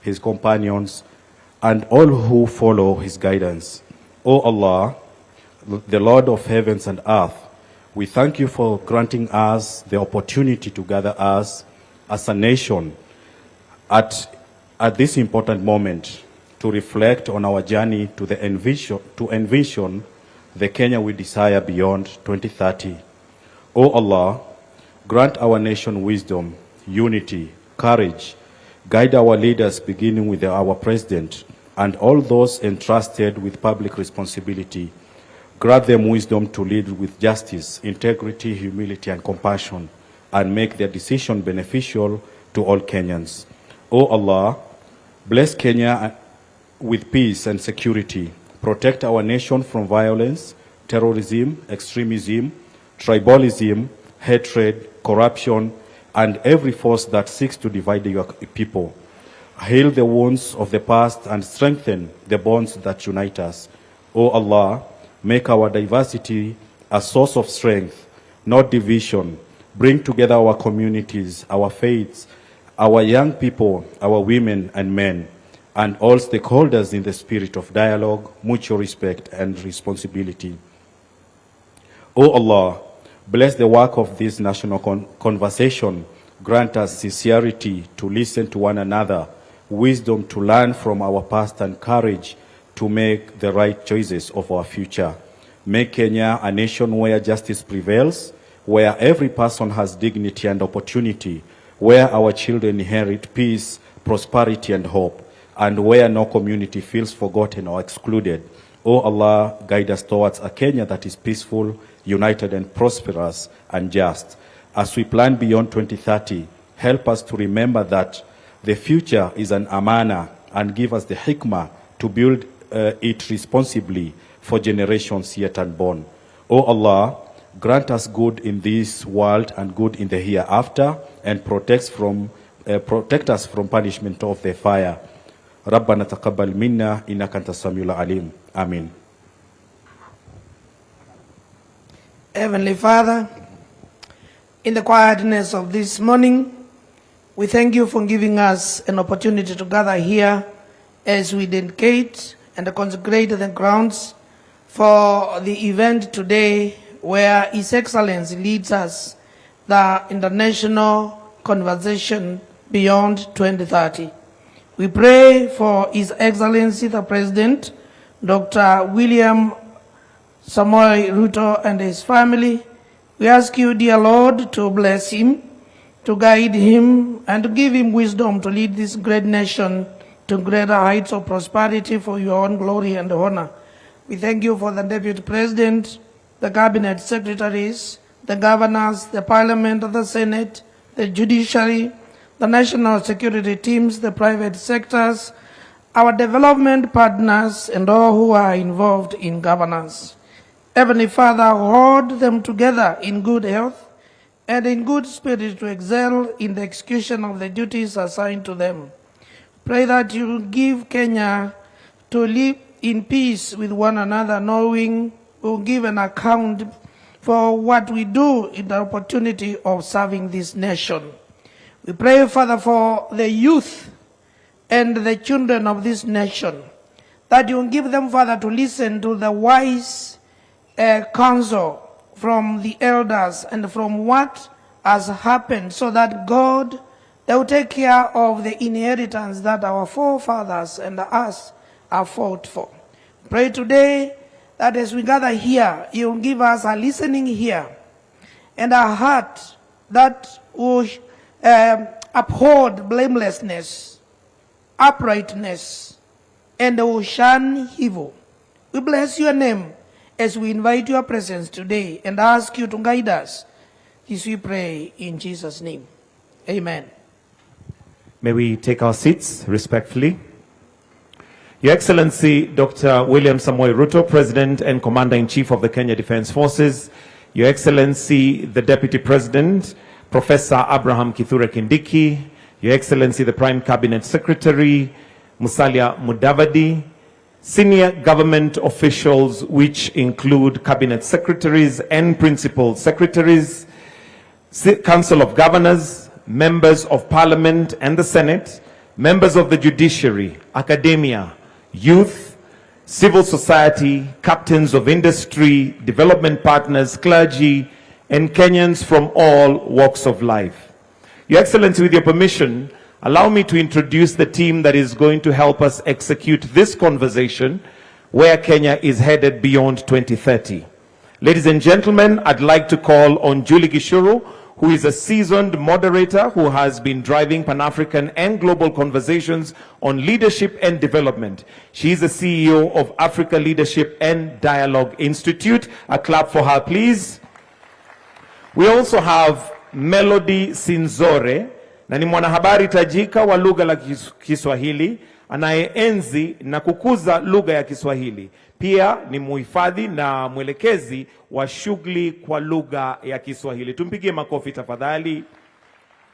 his companions, and all who follow his guidance. O Allah, the Lord of heavens and earth, we thank you for granting us the opportunity to gather us as a nation at this important moment to reflect on our journey to envision the Kenya we desire beyond 2030. O Allah, grant our nation wisdom, unity, courage. Guide our leaders, beginning with our president and all those entrusted with public responsibility. Grant them wisdom to lead with justice, integrity, humility, and compassion, and make their decision beneficial to all Kenyans. O Allah, bless Kenya with peace and security. Protect our nation from violence, terrorism, extremism, tribalism, hatred, corruption, and every force that seeks to divide your people. Heal the wounds of the past and strengthen the bonds that unite us. O Allah, make our diversity a source of strength, not division. Bring together our communities, our faiths, our young people, our women and men, and all stakeholders in the spirit of dialogue, mutual respect, and responsibility. O Allah, bless the work of this national conversation. Grant us sincerity to listen to one another, wisdom to learn from our past, and courage to make the right choices of our future. Make Kenya a nation where justice prevails, where every person has dignity and opportunity, where our children inherit peace, prosperity, and hope, and where no community feels forgotten or excluded. O Allah, guide us towards a Kenya that is peaceful, united, and prosperous, and just. As we plan beyond 2030, help us to remember that the future is an amana, and give us the hikmah to build it responsibly for generations yet unborn. O Allah, grant us good in this world and good in the hereafter, and protect us from punishment of the fire. ربنا تقبل منا إنك أنت السميع العليم. Amen. Heavenly Father, in the quietness of this morning, we thank you for giving us an opportunity to gather here as we dedicate and consecrate the grounds for the event today, where His Excellency leads us the international conversation beyond 2030. We pray for His Excellency the President, Dr. William Samoei Ruto, and his family. We ask you, dear Lord, to bless him, to guide him, and to give him wisdom to lead this great nation to greater heights of prosperity for your own glory and honor. We thank you for the Deputy President, the Cabinet Secretaries, the Governors, the Parliament, the Senate, the Judiciary, the National Security Teams, the private sectors, our development partners, and all who are involved in governance. Heavenly Father, hold them together in good health and in good spirit to excel in the execution of the duties assigned to them. Pray that you give Kenya to live in peace with one another, knowing we'll give an account for what we do in the opportunity of serving this nation. We pray, Father, for the youth and the children of this nation, that you give them, Father, to listen to the wise counsel from the elders and from what has happened, so that God, they will take care of the inheritance that our forefathers and us have fought for. Pray today that as we gather here, you will give us a listening ear and a heart that will uphold blamelessness, uprightness, and will shun evil. We bless your name as we invite your presence today and ask you to guide us. This we pray in Jesus' name. Amen. May we take our seats respectfully. Your Excellency, Dr. William Samoei Ruto, President and Commander-in-Chief of the Kenya Defense Forces, Your Excellency, the Deputy President, Professor Abraham Kithure Kindiki, Your Excellency, the Prime Cabinet Secretary, Musalia Mudavadi, senior government officials, which include Cabinet Secretaries and Principal Secretaries, Council of Governors, members of Parliament and the Senate, members of the judiciary, academia, youth, civil society, captains of industry, development partners, clergy, and Kenyans from all walks of life. Your Excellency, with your permission, allow me to introduce the team that is going to help us execute this conversation where Kenya is headed beyond 2030. Ladies and gentlemen, I'd like to call on Julie Gishuru, who is a seasoned moderator who has been driving Pan-African and global conversations on leadership and development. She is the CEO of Africa Leadership and Dialogue Institute. A clap for her, please. We also have Melody Sinzore, na ni mwanahabari tajika wa lugha la Kiswahili, anayeenzi na kukuza lugha ya Kiswahili. Pia ni muhifadhi na mwelekezi wa shughuli kwa lugha ya Kiswahili. Tumpigie makofi tafadhali.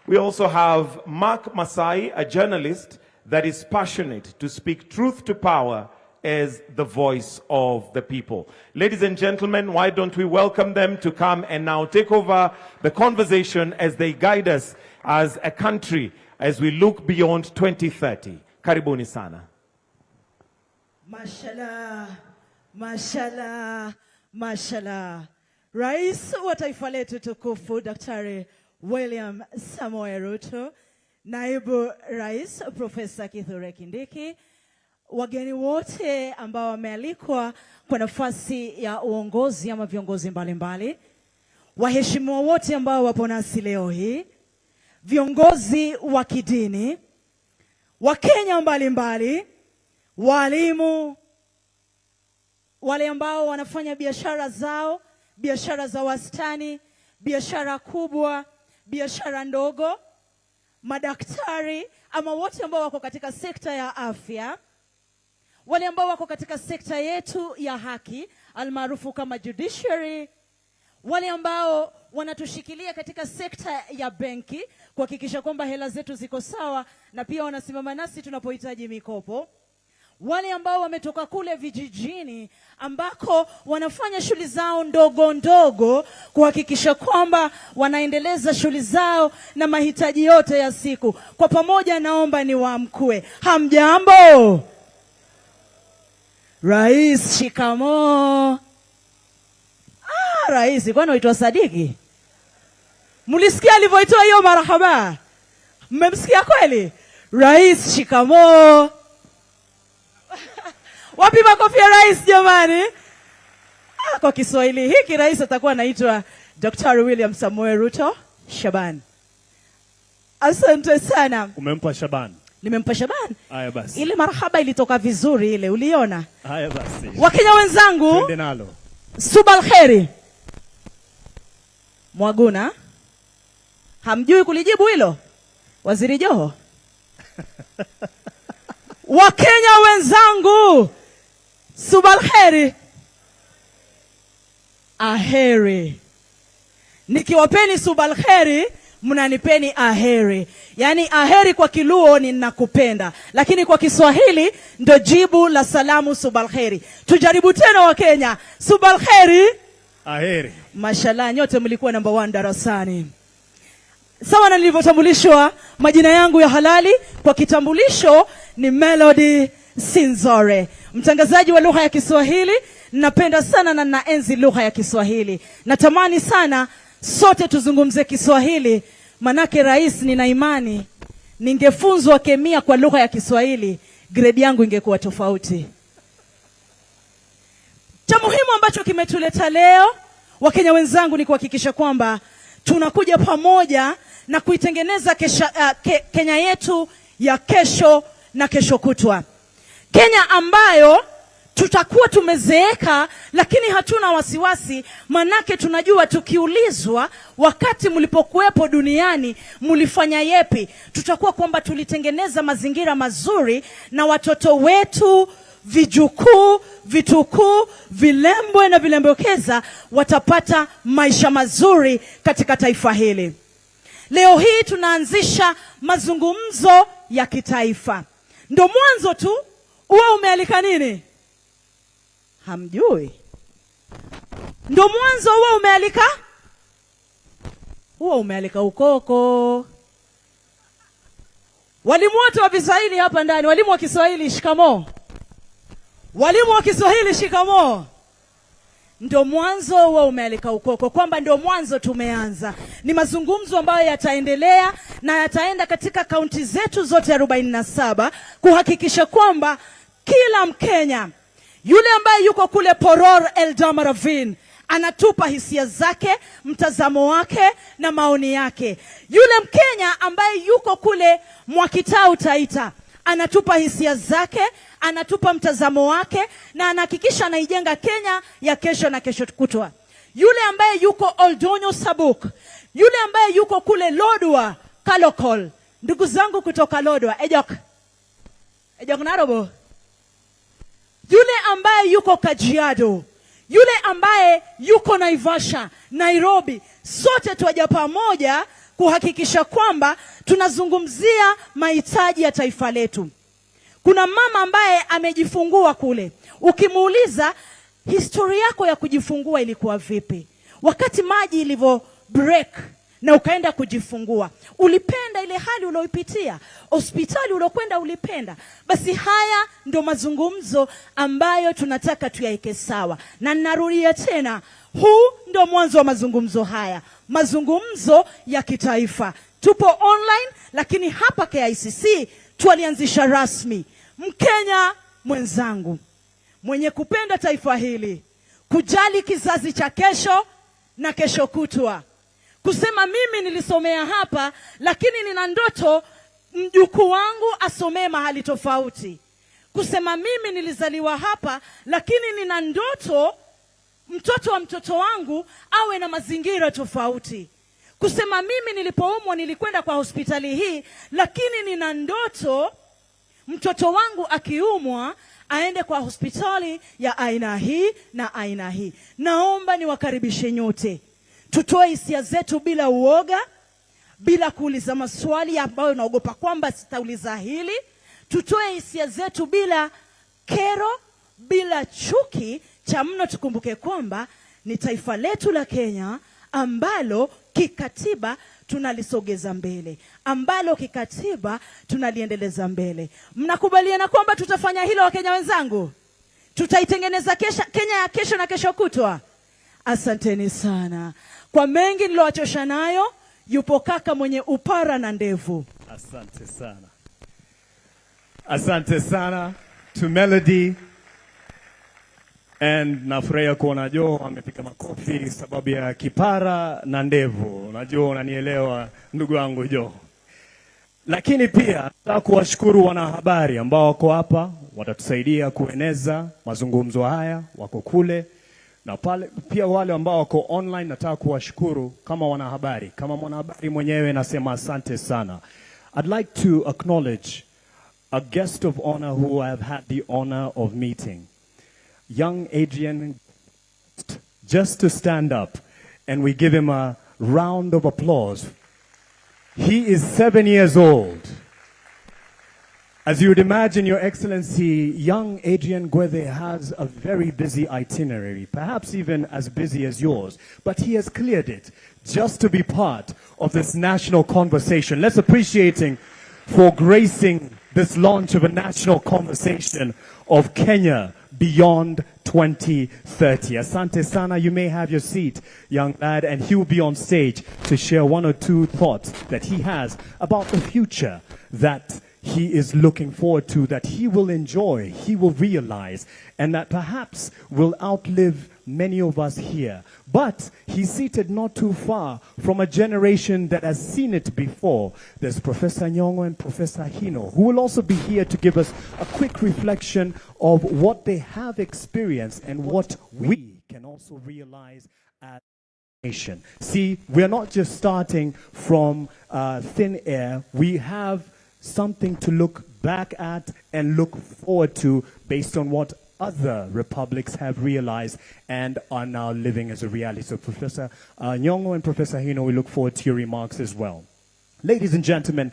We also have Mark Masai, a journalist that is passionate to speak truth to power as the voice of the people. Ladies and gentlemen, why don't we welcome them to come and now take over the conversation as they guide us as a country as we look beyond 2030. Karibuni sana. Mashallah, mashallah, mashallah. Rais wa taifa letu tukufu Daktari William Samoei Ruto, Naibu Rais Profesa Kithure Kindiki, wageni wote ambao wamealikwa kwa nafasi ya uongozi ama viongozi mbalimbali, waheshimiwa wote ambao wapo nasi leo hii, viongozi wa kidini, Wakenya mbalimbali, walimu, wale ambao wanafanya biashara zao, biashara za wastani, biashara kubwa, biashara ndogo, madaktari ama wote ambao wako katika sekta ya afya, wale ambao wako katika sekta yetu ya haki almaarufu kama judiciary, wale ambao wanatushikilia katika sekta ya benki kuhakikisha kwamba hela zetu ziko sawa na pia wanasimama nasi tunapohitaji mikopo, wale ambao wametoka kule vijijini ambako wanafanya shughuli zao ndogo ndogo kuhakikisha kwamba wanaendeleza shughuli zao na mahitaji yote ya siku. Kwa pamoja naomba niwaamkue. Hamjambo? Rais, shikamoo. Rais, kwani waitwa Sadiki? Mulisikia alivyoitoa hiyo marhaba? Mmemsikia kweli? Rais, shikamoo. Wapi makofi ya rais jamani? Kwa Kiswahili hiki rais atakuwa anaitwa Dr. William Samoei Ruto Shaban. Asante sana. Umempa Shaban? Nimempa Shaban. Haya basi. Ile marhaba ilitoka vizuri ile, uliona? Haya basi. Wakenya wenzangu, twende nalo. Subal kheri. Mwaguna, hamjui kulijibu hilo? Waziri Joho. Wakenya wenzangu, subal kheri. Aheri. Nikiwapeni subal kheri, mnanipeni aheri. Yani aheri kwa Kiluo ni nakupenda, lakini kwa Kiswahili ndo jibu la salamu subal kheri. Tujaribu tena Wakenya. Subal kheri. Aheri. Mashallah, nyote mlikuwa number 1 darasani. Sawa na nilivyotambulishwa, majina yangu ya halali kwa kitambulisho ni Melody Sinzore, mtangazaji wa lugha ya Kiswahili. Napenda sana na naenzi lugha ya Kiswahili. Natamani sana sote tuzungumze Kiswahili, manake rais, nina imani ningefunzwa kemia kwa lugha ya Kiswahili, grade yangu ingekuwa tofauti. Cha muhimu ambacho kimetuleta leo Wakenya wenzangu ni kuhakikisha kwamba tunakuja pamoja na kuitengeneza Kenya yetu ya kesho na kesho kutwa. Kenya ambayo tutakuwa tumezeeka lakini hatuna wasiwasi, manake tunajua tukiulizwa wakati mlipokuwepo duniani mlifanya yepi, tutakuwa kwamba tulitengeneza mazingira mazuri na watoto wetu, vijukuu, vitukuu, vilembwe na vilembokeza watapata maisha mazuri katika taifa hili. Leo hii tunaanzisha mazungumzo ya kitaifa. Ndio mwanzo tu. Uwe umealika nini? Hamjui? Ndio mwanzo. Uwe umealika? Uwe umealika ukoko. Walimu wote wa Kiswahili hapa ndani, walimu wa Kiswahili shikamoo. Walimu wa Kiswahili shikamoo. Ndio mwanzo wa umealika ukoko, kwamba ndio mwanzo tumeanza. Ni mazungumzo ambayo yataendelea na yataenda katika kaunti zetu zote 47 kuhakikisha kwamba kila Mkenya, yule ambaye yuko kule Poror Eldama Ravine, anatupa hisia zake, mtazamo wake na maoni yake. Yule Mkenya ambaye yuko kule Mwakitao Taita, anatupa hisia zake, anatupa mtazamo wake na anahakikisha anaijenga Kenya ya kesho na kesho kutwa. Yule ambaye yuko Oldonyo Sabuk, yule ambaye yuko kule Lodwar Kalokol, ndugu zangu kutoka Lodwar, Ejok Narobo, yule ambaye yuko Kajiado, yule ambaye yuko Naivasha, Nairobi, sote tuwaja pamoja kuhakikisha kwamba tunazungumzia mahitaji ya taifa letu. Kuna mama ambaye amejifungua kule. Ukimuuliza historia yako ya kujifungua ilikuwa vipi? Wakati maji ilivyo break na ukaenda kujifungua, ulipenda ile hali ulioipitia? Hospitali ulokwenda ulipenda? Basi haya ndio mazungumzo ambayo tunataka tuyaeke sawa. Na narudia tena, huu ndio mwanzo wa mazungumzo haya. Mazungumzo ya kitaifa. Tupo online, lakini hapa KICC tualianzisha rasmi. Mkenya mwenzangu, mwenye kupenda taifa hili, kujali kizazi cha kesho na kesho kutwa, kusema mimi nilisomea hapa lakini nina ndoto mjukuu wangu asomee mahali tofauti, kusema mimi nilizaliwa hapa lakini nina ndoto mtoto wa mtoto wangu awe na mazingira tofauti, kusema mimi nilipoumwa nilikwenda kwa hospitali hii lakini nina ndoto mtoto wangu akiumwa aende kwa hospitali ya aina hii na aina hii. Naomba niwakaribishe nyote. Tutoe hisia zetu bila uoga, bila kuuliza maswali ambayo naogopa kwamba sitauliza hili. Tutoe hisia zetu bila kero, bila chuki. Cha mno tukumbuke kwamba ni taifa letu la Kenya ambalo kikatiba tunalisogeza mbele, ambalo kikatiba tunaliendeleza mbele. Mnakubaliana kwamba tutafanya hilo, Wakenya wenzangu? Tutaitengeneza Kenya ya kesho na kesho kutwa. Asanteni sana. Kwa mengi nilowachosha nayo, yupo kaka mwenye upara na ndevu. Asante sana. Asante sana to Melody. And nafurahia kuona Joe amepiga makofi sababu ya kipara na ndevu. Unajua, unanielewa ndugu yangu Joe. Lakini pia nataka kuwashukuru wanahabari ambao wako hapa, watatusaidia kueneza mazungumzo haya, wako kule. Na pale pia wale ambao wako online nataka kuwashukuru kama wanahabari. Kama mwanahabari mwenyewe nasema asante sana. I'd like to acknowledge a guest of honor who I have had the honor of meeting. Young Adrian, just to stand up and we give him a round of applause. He is 7 years old. As you would imagine, Your Excellency, young Adrian Gwethe has a very busy itinerary, perhaps even as busy as yours, but he has cleared it just to be part of this national conversation. Let's appreciate him for gracing this launch of a national conversation of Kenya beyond 2030. Asante sana, you may have your seat, young lad, and he will be on stage to share one or two thoughts that he has about the future that he is looking forward to, that he will enjoy, he will realize, and that perhaps will outlive many of us here. But he's seated not too far from a generation that has seen it before. There's Professor Nyong'o and Professor Hino, who will also be here to give us a quick reflection of what they have experienced and what we can also realize as a nation. See, we're not just starting from thin air. We have something to look back at and look forward to based on what other republics have realized and are now living as a reality. So Professor Nyong'o and Professor Hino, we look forward to your remarks as well. Ladies and gentlemen,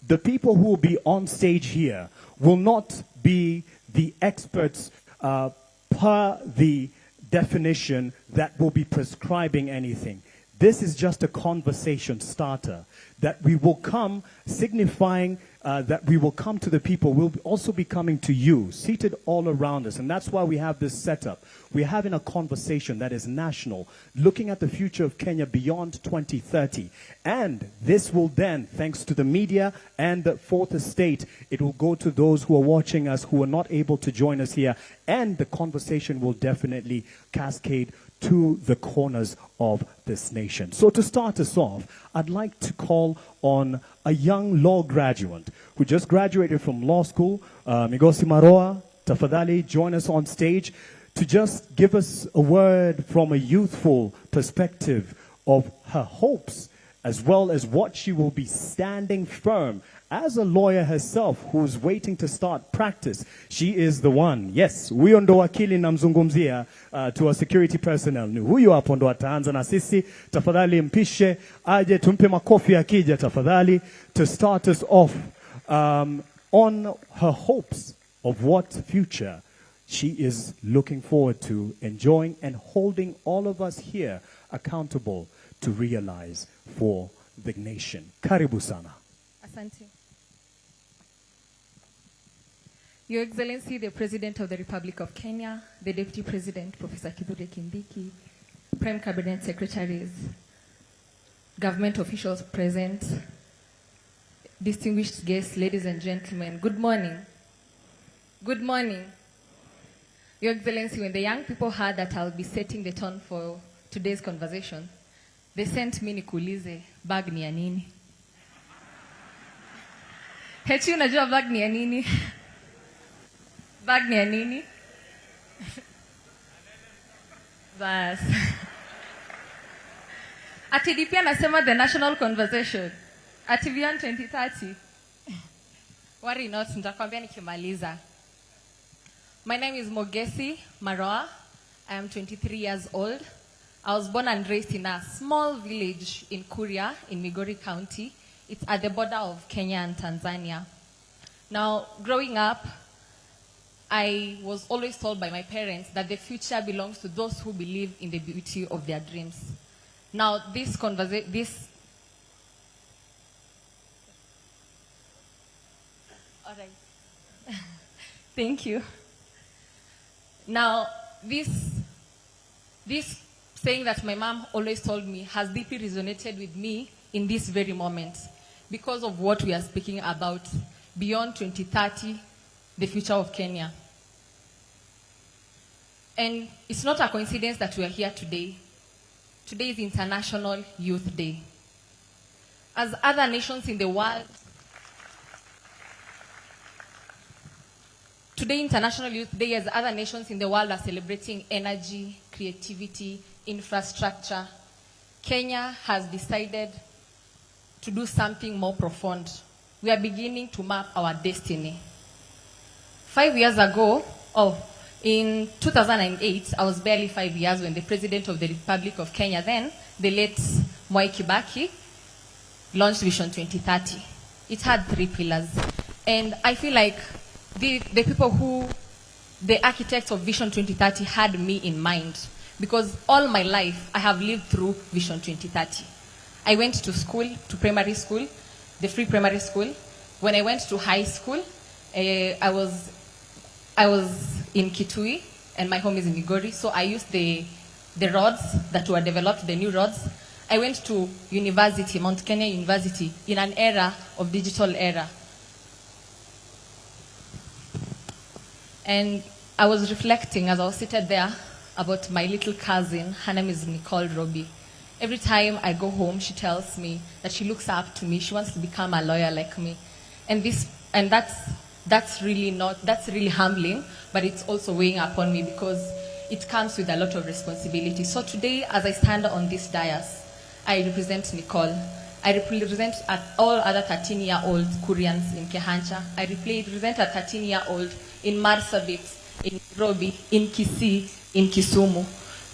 the people who will be on stage here will not be the experts per the definition that will be prescribing anything. This is just a conversation starter that we will come signifying that we will come to the people, we'll also be coming to you, seated all around us. And that's why we have this setup. We're having a conversation that is national, looking at the future of Kenya beyond 2030. And this will then, thanks to the media and the Fourth Estate, it will go to those who are watching us who are not able to join us here. And the conversation will definitely cascade to the corners of this nation. So to start us off, I'd like to call on a young law graduate who just graduated from law school, Migosi Maroa. Tafadhali, join us on stage to just give us a word from a youthful perspective of her hopes, as well as what she will be standing firm as a lawyer herself who's waiting to start practice. She is the one. Yes, huyo ndo wakili namzungumzia to our security personnel. Ni huyo hapo ndo ataanza na sisi. Tafadhali mpishe aje tumpe makofi akija tafadhali to start us off on her hopes of what future she is looking forward to enjoying and holding all of us here accountable to realize for the nation. Karibu sana. Asante. Your Excellency, the President of the Republic of Kenya, the Deputy President, Professor Kicc, Prime Cabinet Secretaries, government officials present, distinguished guests, ladies and gentlemen, good morning. Good morning. Your Excellency, when the young people heard that I'll be setting the tone for today's conversation, they sent me nikuulize, bag ni ya nini? Hechi unajua bag ni ya nini? Bag ni ya nini? Bas. Ati DP anasema the national conversation. Ati beyond 2030. Worry not, nitakwambia nikimaliza. My name is Mogesi Maroa. I am 23 years old. I was born and raised in a small village in Kuria in Migori County. It's at the border of Kenya and Tanzania. Now, growing up, I was always told by my parents that the future belongs to those who believe in the beauty of their dreams. Now, all right. Thank you. Now, this saying that my mom always told me has deeply resonated with me in this very moment because of what we are speaking about beyond 2030, the future of Kenya. And it's not a coincidence that we are here today. Today is International Youth Day. As other nations in the world, today International Youth Day, as other nations in the world are celebrating energy, creativity, infrastructure, Kenya has decided to do something more profound. We are beginning to map our destiny. 5 years ago, in 2008, I was barely 5 years when the President of the Republic of Kenya then, the late Mwai Kibaki, launched Vision 2030. It had 3 pillars. And I feel like the people who, the architects of Vision 2030 had me in mind. Because all my life, I have lived through Vision 2030. I went to school, to primary school, the free primary school. When I went to high school, I was in Kitui, and my home is in Migori, so I used the roads that were developed, the new roads. I went to university, Mount Kenya University, in an era of digital era. And I was reflecting as I was seated there about my little cousin. Her name is Nicole Roby. Every time I go home, she tells me that she looks up to me. She wants to become a lawyer like me. And that's really humbling, but it's also weighing upon me because it comes with a lot of responsibility. So today, as I stand on this dais, I represent Nicole. I represent all other 13-year-old Koreans in Kehancha. I represent a 13-year-old in Marsabit, in Nairobi, in Kicc, in Kisumu,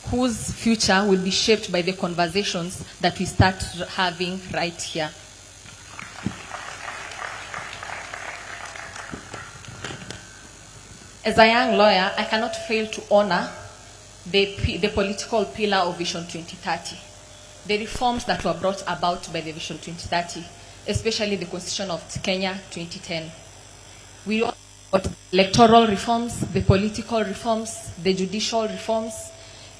whose future will be shaped by the conversations that we start having right here. As a young lawyer, I cannot fail to honor the political pillar of Vision 2030, the reforms that were brought about by the Vision 2030, especially the Constitution of Kenya 2010. We also got electoral reforms, the political reforms, the judicial reforms,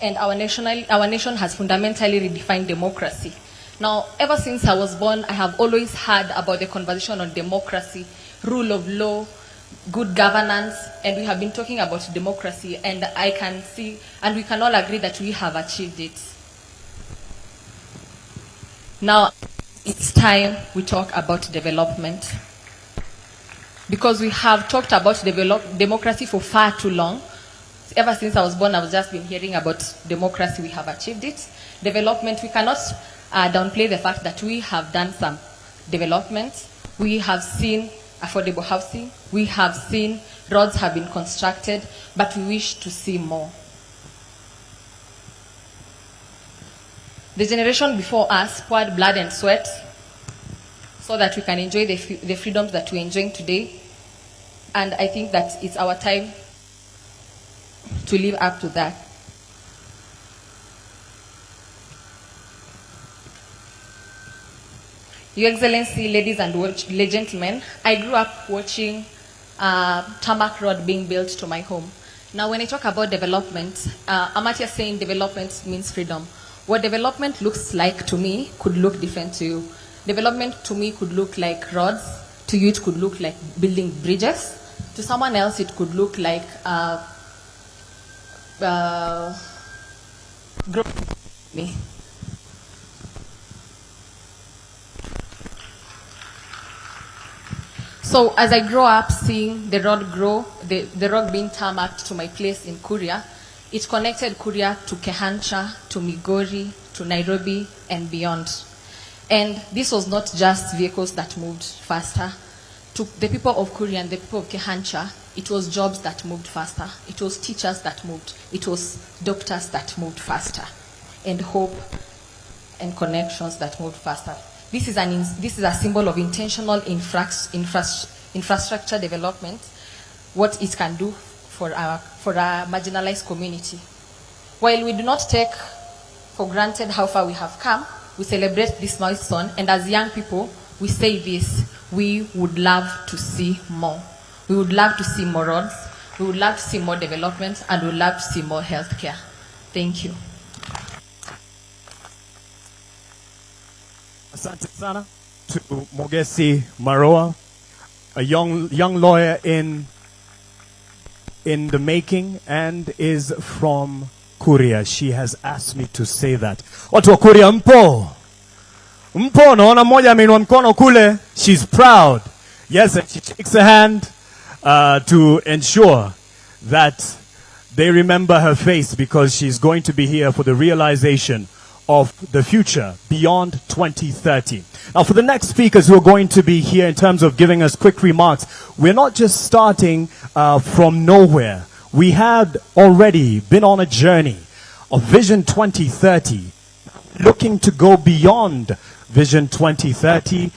and our nation has fundamentally redefined democracy. Now, ever since I was born, I have always heard about the conversation on democracy, rule of law, good governance, and we have been talking about democracy, and I can see, and we can all agree that we have achieved it. Now, it's time we talk about development. Because we have talked about democracy for far too long. Ever since I was born, I've just been hearing about democracy. We have achieved it. Development, we cannot downplay the fact that we have done some development. We have seen affordable housing. We have seen roads have been constructed, but we wish to see more. The generation before us poured blood and sweat so that we can enjoy the freedoms that we're enjoying today. And I think that it's our time to live up to that. Your Excellency, ladies and gentlemen, I grew up watching tarmac road being built to my home. Now, when I talk about development, I'm not just saying development means freedom. What development looks like to me could look different to you. Development to me could look like roads. To you, it could look like building bridges. To someone else, it could look like me. So as I grow up seeing the road grow, the road being tarmacked to my place in Kuria, it connected Kuria to Kehancha, to Migori, to Nairobi, and beyond. And this was not just vehicles that moved faster. To the people of Kuria and the people of Kehancha, it was jobs that moved faster. It was teachers that moved. It was doctors that moved faster. And hope and connections that moved faster. This is a symbol of intentional infrastructure development, what it can do for our marginalized community. While we do not take for granted how far we have come, we celebrate this milestone, and as young people, we say this: we would love to see more. We would love to see more roads, we would love to see more development, and we would love to see more healthcare. Thank you. Asante sana to Mogesi Maroa, a young lawyer in the making, and is from Kuria. She has asked me to say that. Watu wa Kuria mpo? Mpo, naona moja ameinua mkono kule. She's proud. Yes, and she shakes her hand to ensure that they remember her face, because she's going to be here for the realization of the future beyond 2030. Now, for the next speakers who are going to be here in terms of giving us quick remarks, we're not just starting from nowhere. We had already been on a journey of Vision 2030, looking to go beyond Vision 2030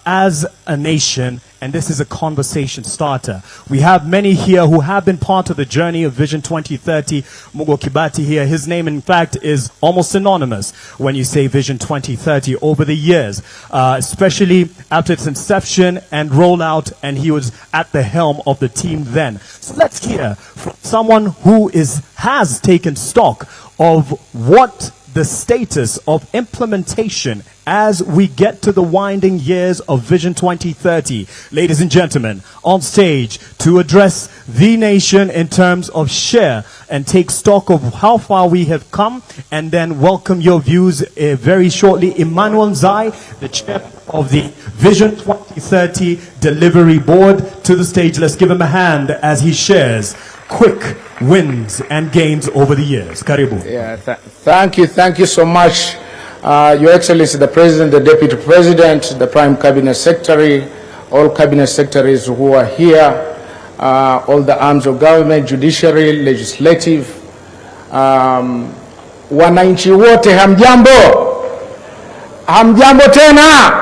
as a nation, and this is a conversation starter. We have many here who have been part of the journey of Vision 2030. Mugo Kibati here, his name in fact is almost synonymous when you say Vision 2030 over the years, especially after its inception and rollout, and he was at the helm of the team then. So let's hear from someone who has taken stock of what the status of implementation as we get to the winding years of Vision 2030. Ladies and gentlemen, on stage to address the nation in terms of share and take stock of how far we have come, and then welcome your views very shortly. Emmanuel Nzai, the chair of the Vision 2030 Delivery Board, to the stage. Let's give him a hand as he shares quick wins and gains over the years. Karibu. Yeah, thank you so much, Your Excellency, the President, the Deputy President, the Prime Cabinet Secretary, all Cabinet Secretaries who are here, all the arms of government, judiciary, legislative, wananchi wote, hamjambo? Hamjambo tena?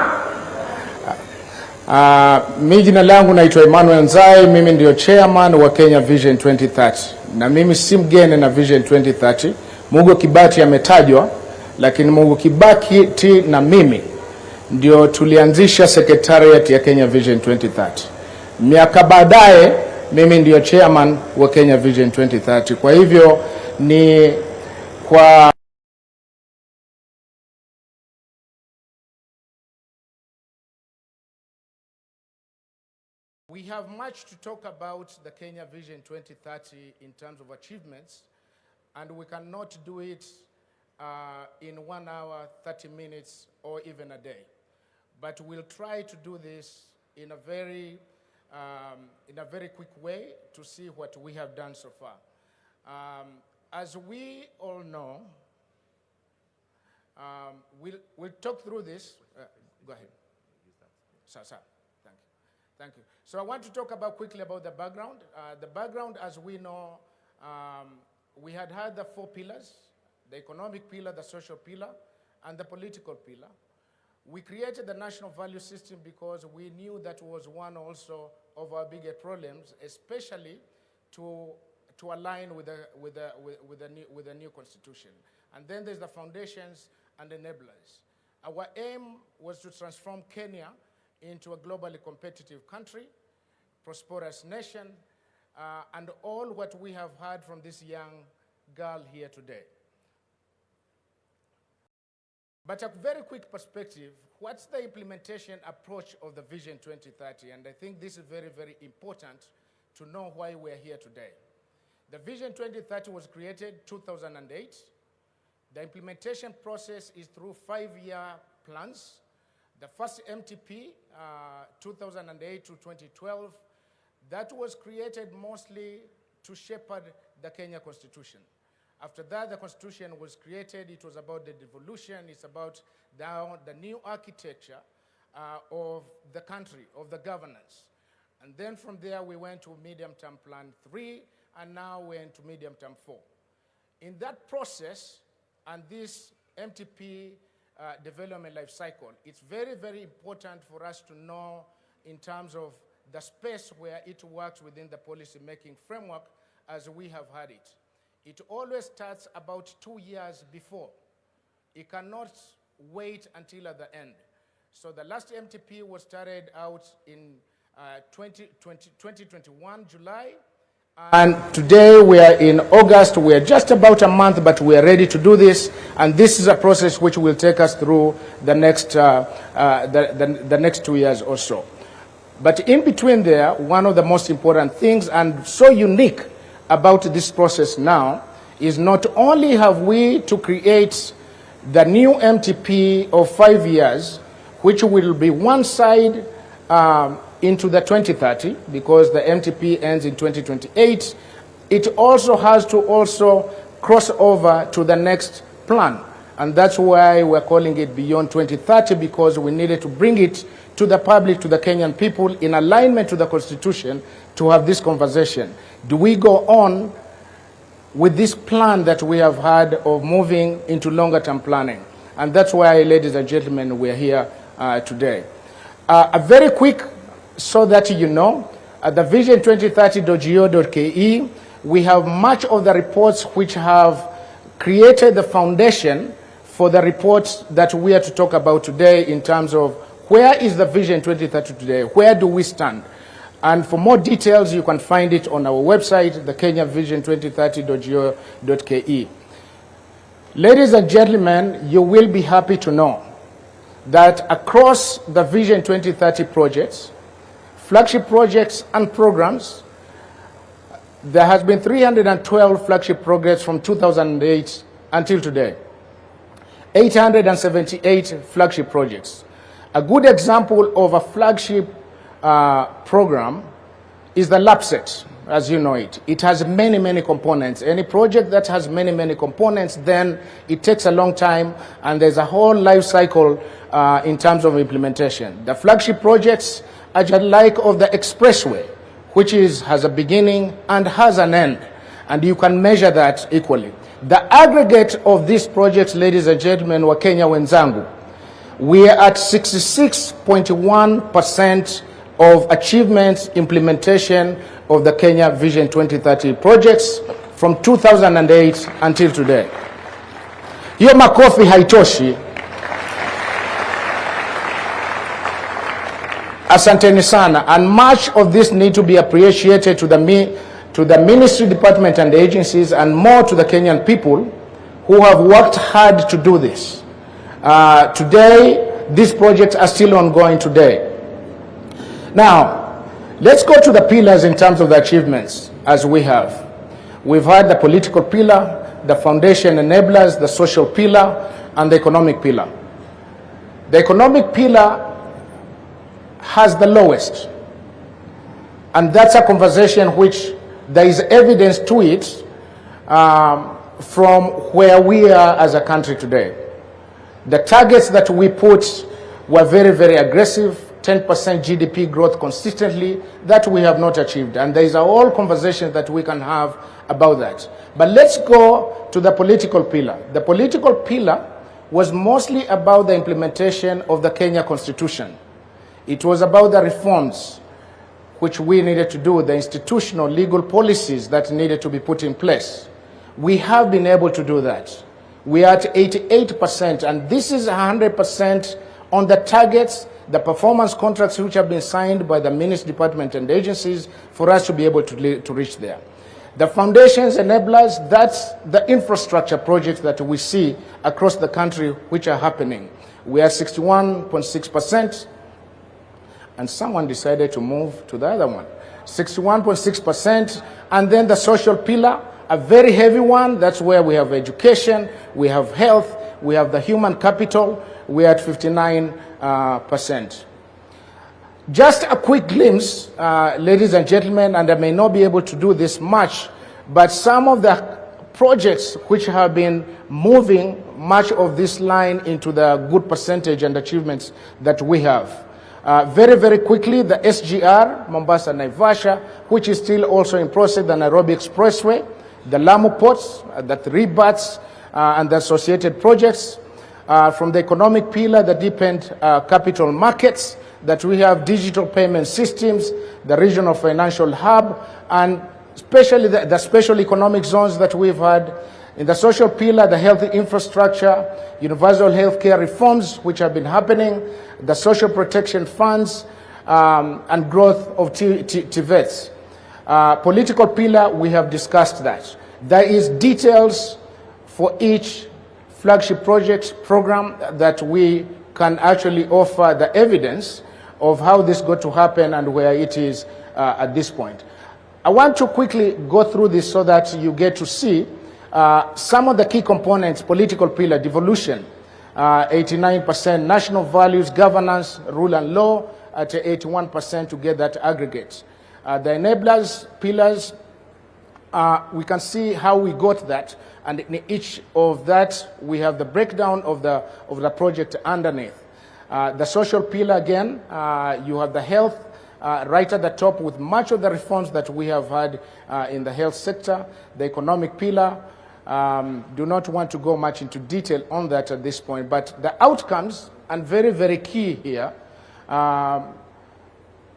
Mimi jina langu naitwa Emmanuel Nzai, mimi ndio chairman wa Kenya Vision 2030. Na mimi si mgeni na Vision 2030. Mugo Kibati ametajwa, lakini Mugo Kibati na mimi ndio tulianzisha secretariat ya Kenya Vision 2030. Miaka baadaye mimi ndio chairman wa Kenya Vision 2030. Kwa hivyo ni kwa We have much to talk about the Kenya Vision 2030 in terms of achievements, and we cannot do it in 1 hour, 30 minutes, or even a day. But we'll try to do this in a very quick way to see what we have done so far. As we all know, we'll talk through this. Go ahead. Sir. Thank you. So I want to talk quickly about the background. The background, as we know, we had the 4 pillars: the economic pillar, the social pillar, and the political pillar. We created the national value system because we knew that was one also of our biggest problems, especially to align with the new constitution. And then there's the foundations and enablers. Our aim was to transform Kenya into a globally competitive country, prosperous nation, and all what we have heard from this young girl here today. But a very quick perspective, what's the implementation approach of the Vision 2030? And I think this is very, very important to know why we're here today. The Vision 2030 was created 2008. The implementation process is through 5-year plans. The first MTP, 2008 to 2012, that was created mostly to shepherd the Kenya Constitution. After that, the Constitution was created. It was about the devolution. It's about the new architecture of the country, of the governance. And then from there, we went to Medium-Term Plan 3, and now we're into Medium-Term 4. In that process, and this MTP development life cycle, it's very, very important for us to know in terms of the space where it works within the policy-making framework as we have had it. It always starts about 2 years before. It cannot wait until at the end. So the last MTP was started out in 2021, July. And today we are in August. We are just about a month, but we are ready to do this. And this is a process which will take us through the next, the next 2 years or so. But in between there, one of the most important things and so unique about this process now is not only have we to create the new MTP of 5 years, which will be one side into the 2030, because the MTP ends in 2028, it also has to cross over to the next plan. And that's why we're calling it Beyond 2030, because we needed to bring it to the public, to the Kenyan people, in alignment to the Constitution, to have this conversation. Do we go on with this plan that we have had of moving into longer-term planning? And that's why, ladies and gentlemen, we're here today. A very quick, so that you know, at the vision2030.go.ke, we have much of the reports which have created the foundation for the reports that we are to talk about today in terms of where is the Vision 2030 today, where do we stand? And for more details, you can find it on our website, the kenyavision2030.go.ke. Ladies and gentlemen, you will be happy to know that across the Vision 2030 projects, flagship projects and programs, there has been 312 flagship projects from 2008 until today. 878 flagship projects. A good example of a flagship program is the LAPSET, as you know it. It has many, many components. Any project that has many, many components, then it takes a long time, and there's a whole life cycle in terms of implementation. The flagship projects are just like of the expressway, which has a beginning and has an end, and you can measure that equally. The aggregate of these projects, ladies and gentlemen, wa Kenya wenzangu, we are at 66.1% of achievements implementation of the Kenya Vision 2030 projects from 2008 until today. Hiyo makofi haitoshi. Asanteni sana. And much of this need to be appreciated to the ministry, department and agencies, and more to the Kenyan people who have worked hard to do this. Today, these projects are still ongoing today. Now, let's go to the pillars in terms of the achievements as we have. We've had the political pillar, the foundation enablers, the social pillar, and the economic pillar. The economic pillar has the lowest, and that's a conversation which there is evidence to it from where we are as a country today. The targets that we put were very, very aggressive, 10% GDP growth consistently, that we have not achieved. And there is a whole conversation that we can have about that. But let's go to the political pillar. The political pillar was mostly about the implementation of the Kenya Constitution. It was about the reforms which we needed to do, the institutional legal policies that needed to be put in place. We have been able to do that. We are at 88%, and this is 100% on the targets, the performance contracts which have been signed by the ministry, department and agencies for us to be able to reach there. The foundations, enablers, that's the infrastructure projects that we see across the country which are happening. We are 61.6%, and someone decided to move to the other one. 61.6%, and then the social pillar, a very heavy one. That's where we have education, we have health, we have the human capital. We are at 59%. Just a quick glimpse, ladies and gentlemen, and I may not be able to do this much, but some of the projects which have been moving much of this line into the good percentage and achievements that we have. Very, very quickly, the SGR, Mombasa Naivasha, which is still also in process, the Nairobi Expressway, the Lamu ports, the 3 BATs, and the associated projects. From the economic pillar, the deepened capital markets, that we have digital payment systems, the regional financial hub, and especially the special economic zones that we've had. In the social pillar, the healthy infrastructure, universal health care reforms which have been happening, the social protection funds, and growth of TVETs. Political pillar, we have discussed that. There is details for each flagship project program that we can actually offer the evidence of how this got to happen and where it is at this point. I want to quickly go through this so that you get to see some of the key components. Political pillar, devolution, 89%, national values, governance, rule and law at 81% to get that aggregate. The enablers, pillars, we can see how we got that, and in each of that we have the breakdown of the project underneath. The social pillar, again, you have the health right at the top with much of the reforms that we have had in the health sector. The economic pillar, do not want to go much into detail on that at this point, but the outcomes, and very, very key here,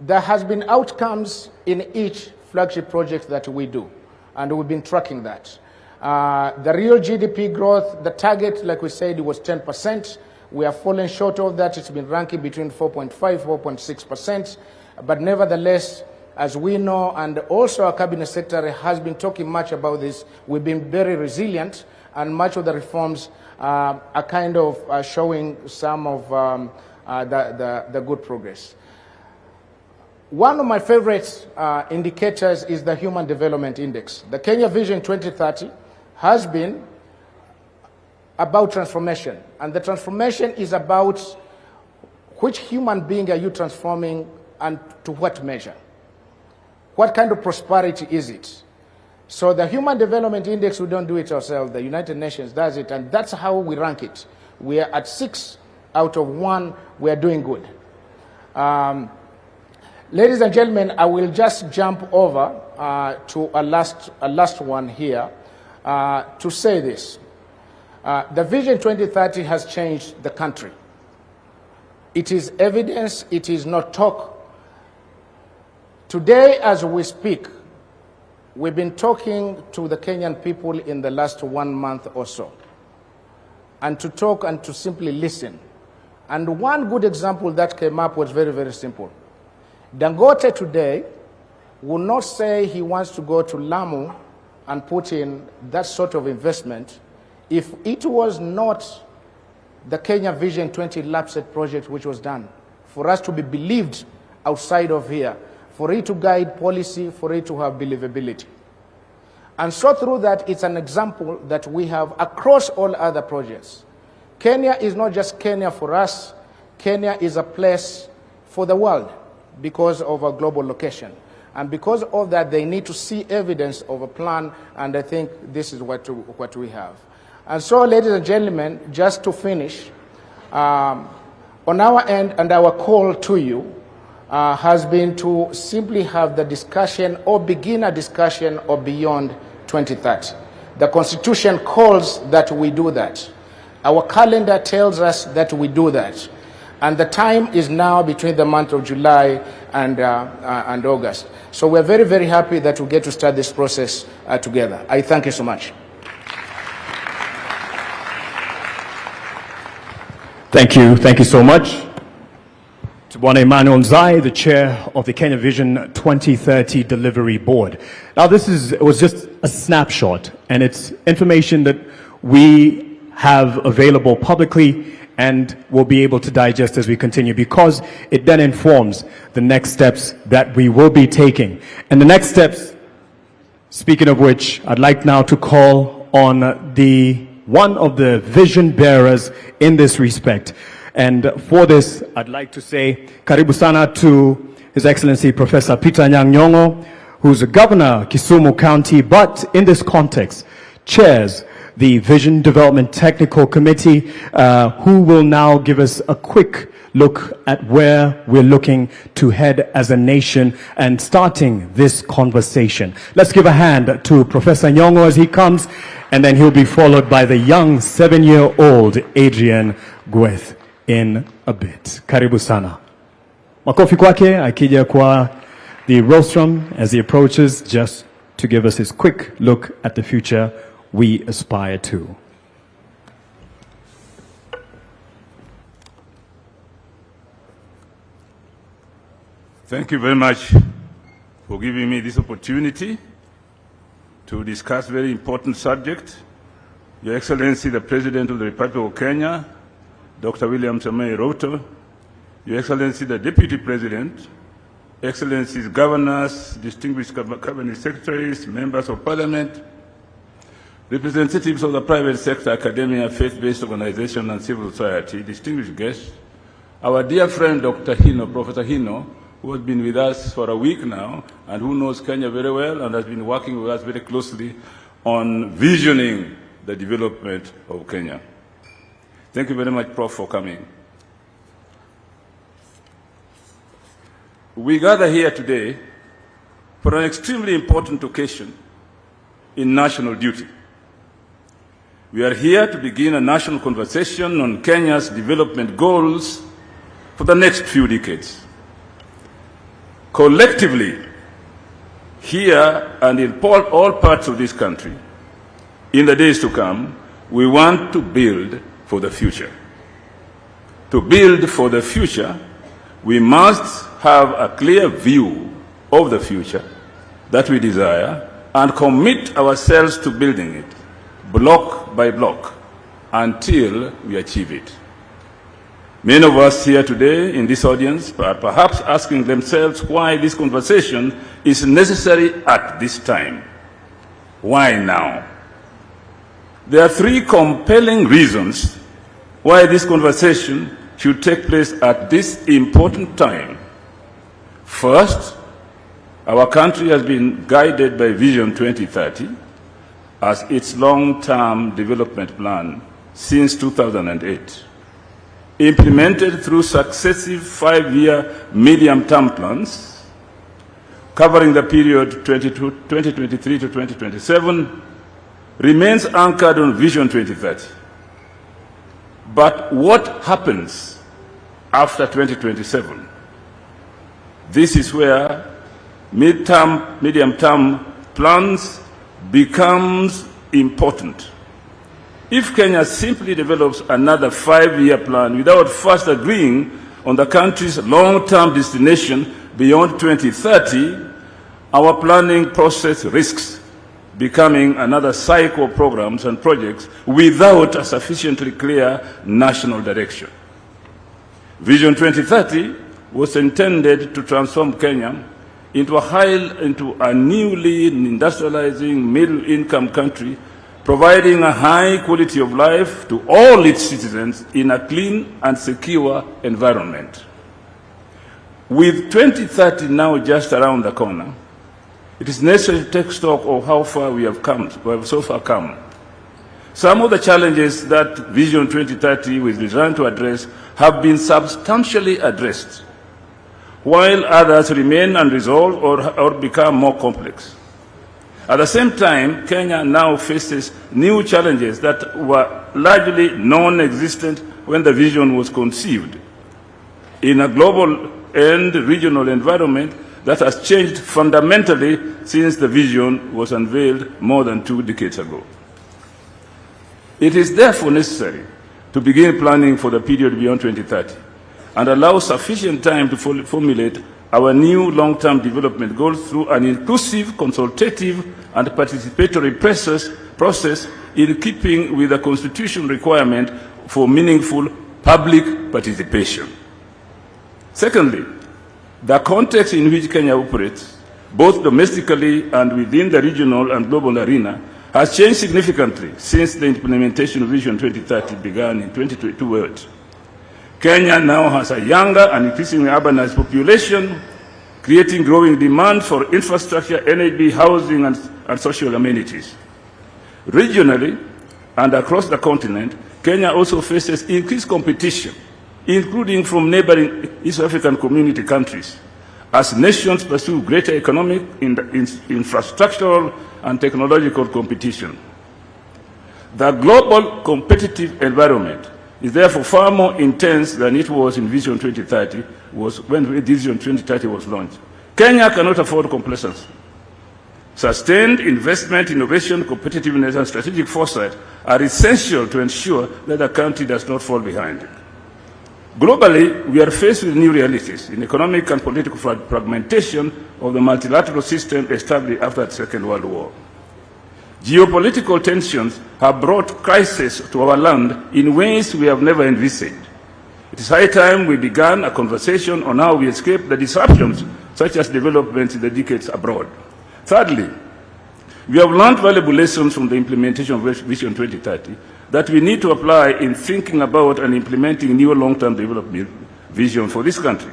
there has been outcomes in each flagship project that we do, and we've been tracking that. The real GDP growth, the target, like we said, it was 10%. We have fallen short of that. It's been ranking between 4.5%, 4.6%. But nevertheless, as we know, and also our cabinet secretary has been talking much about this, we've been very resilient, and much of the reforms are kind of showing some of the good progress. One of my favorite indicators is the Human Development Index. The Kenya Vision 2030 has been about transformation, and the transformation is about which human being are you transforming and to what measure. What kind of prosperity is it? So the Human Development Index, we don't do it ourselves. The United Nations does it, and that's how we rank it. We are at 6 out of 1. We are doing good. Ladies and gentlemen, I will just jump over to a last one here to say this. The Vision 2030 has changed the country. It is evidence, it is not talk. Today, as we speak, we've been talking to the Kenyan people in the last 1 month or so, and to talk and to simply listen. And one good example that came up was very, very simple. Dangote today will not say he wants to go to Lamu and put in that sort of investment if it was not the Kenya Vision 20 LAPSSET project which was done, for us to be believed outside of here, for it to guide policy, for it to have believability. And so through that, it's an example that we have across all other projects. Kenya is not just Kenya for us. Kenya is a place for the world because of our global location. And because of that, they need to see evidence of a plan, and I think this is what we have. And so, ladies and gentlemen, just to finish, on our end and our call to you has been to simply have the discussion or begin a discussion of beyond 2030. The Constitution calls that we do that. Our calendar tells us that we do that. And the time is now between the month of July and August. So we're very, very happy that we get to start this process together. I thank you so much. Thank you. Thank you so much. To Bwana Emmanuel Nzai, the chair of the Kenya Vision 2030 Delivery Board. Now, this was just a snapshot, and it's information that we have available publicly and will be able to digest as we continue, because it then informs the next steps that we will be taking. And the next steps, speaking of which, I'd like now to call on one of the vision bearers in this respect. And for this, I'd like to say karibu sana to His Excellency Professor Peter Anyang' Nyong'o, who's a governor, Kisumu County, but in this context, chairs the Vision Development Technical Committee, who will now give us a quick look at where we're looking to head as a nation and starting this conversation. Let's give a hand to Professor Nyong'o as he comes, and then he'll be followed by the young 7-year-old Adrian Gweth in a bit. Karibu sana. Makofi kwake akija kwa the rostrum as he approaches, just to give us his quick look at the future we aspire to. Thank you very much for giving me this opportunity to discuss very important subject. Your Excellency, the President of the Republic of Kenya, Dr. William Samoei Ruto, Your Excellency, the Deputy President, Excellencies, Governors, distinguished Cabinet Secretaries, Members of Parliament, representatives of the private sector, academia, faith-based organization, and civil society, distinguished guests, our dear friend Dr. Hino, Professor Hino, who has been with us for a week now and who knows Kenya very well and has been working with us very closely on visioning the development of Kenya. Thank you very much, Prof, for coming. We gather here today for an extremely important occasion in national duty. We are here to begin a national conversation on Kenya's development goals for the next few decades. Collectively, here and in all parts of this country, in the days to come, we want to build for the future. To build for the future, we must have a clear view of the future that we desire and commit ourselves to building it, block by block, until we achieve it. Many of us here today in this audience are perhaps asking themselves why this conversation is necessary at this time. Why now? There are three compelling reasons why this conversation should take place at this important time. First, our country has been guided by Vision 2030 as its long-term development plan since 2008, implemented through successive 5-year medium-term plans covering the period 2023 to 2027, remains anchored on Vision 2030. But what happens after 2027? This is where medium-term plans becomes important. If Kenya simply develops another 5-year plan without first agreeing on the country's long-term destination, beyond 2030, our planning process risks becoming another cycle of programs and projects without a sufficiently clear national direction. Vision 2030 was intended to transform Kenya into a newly industrializing middle-income country, providing a high quality of life to all its citizens in a clean and secure environment. With 2030 now just around the corner, it is necessary to take stock of how far we have so far come. Some of the challenges that Vision 2030 was designed to address have been substantially addressed, while others remain unresolved or become more complex. At the same time, Kenya now faces new challenges that were largely non-existent when the vision was conceived. In a global and regional environment that has changed fundamentally since the vision was unveiled more than 2 decades ago. It is therefore necessary to begin planning for the period beyond 2030 and allow sufficient time to formulate our new long-term development goals through an inclusive, consultative, and participatory process in keeping with the Constitution requirement for meaningful public participation. Secondly, the context in which Kenya operates, both domestically and within the regional and global arena, has changed significantly since the implementation of Vision 2030 began in 2022. Kenya now has a younger and increasingly urbanized population, creating growing demand for infrastructure, energy, housing, and social amenities. Regionally and across the continent, Kenya also faces increased competition, including from neighboring East African community countries, as nations pursue greater economic, infrastructural, and technological competition. The global competitive environment is therefore far more intense than it was in Vision 2030, when Vision 2030 was launched. Kenya cannot afford complacency. Sustained investment, innovation, competitiveness, and strategic foresight are essential to ensure that the country does not fall behind. Globally, we are faced with new realities in economic and political fragmentation of the multilateral system established after the Second World War. Geopolitical tensions have brought crisis to our land in ways we have never envisaged. It is high time we began a conversation on how we escape the disruptions, such as developments in the decades abroad. Thirdly, we have learned valuable lessons from the implementation of Vision 2030 that we need to apply in thinking about and implementing new long-term development vision for this country.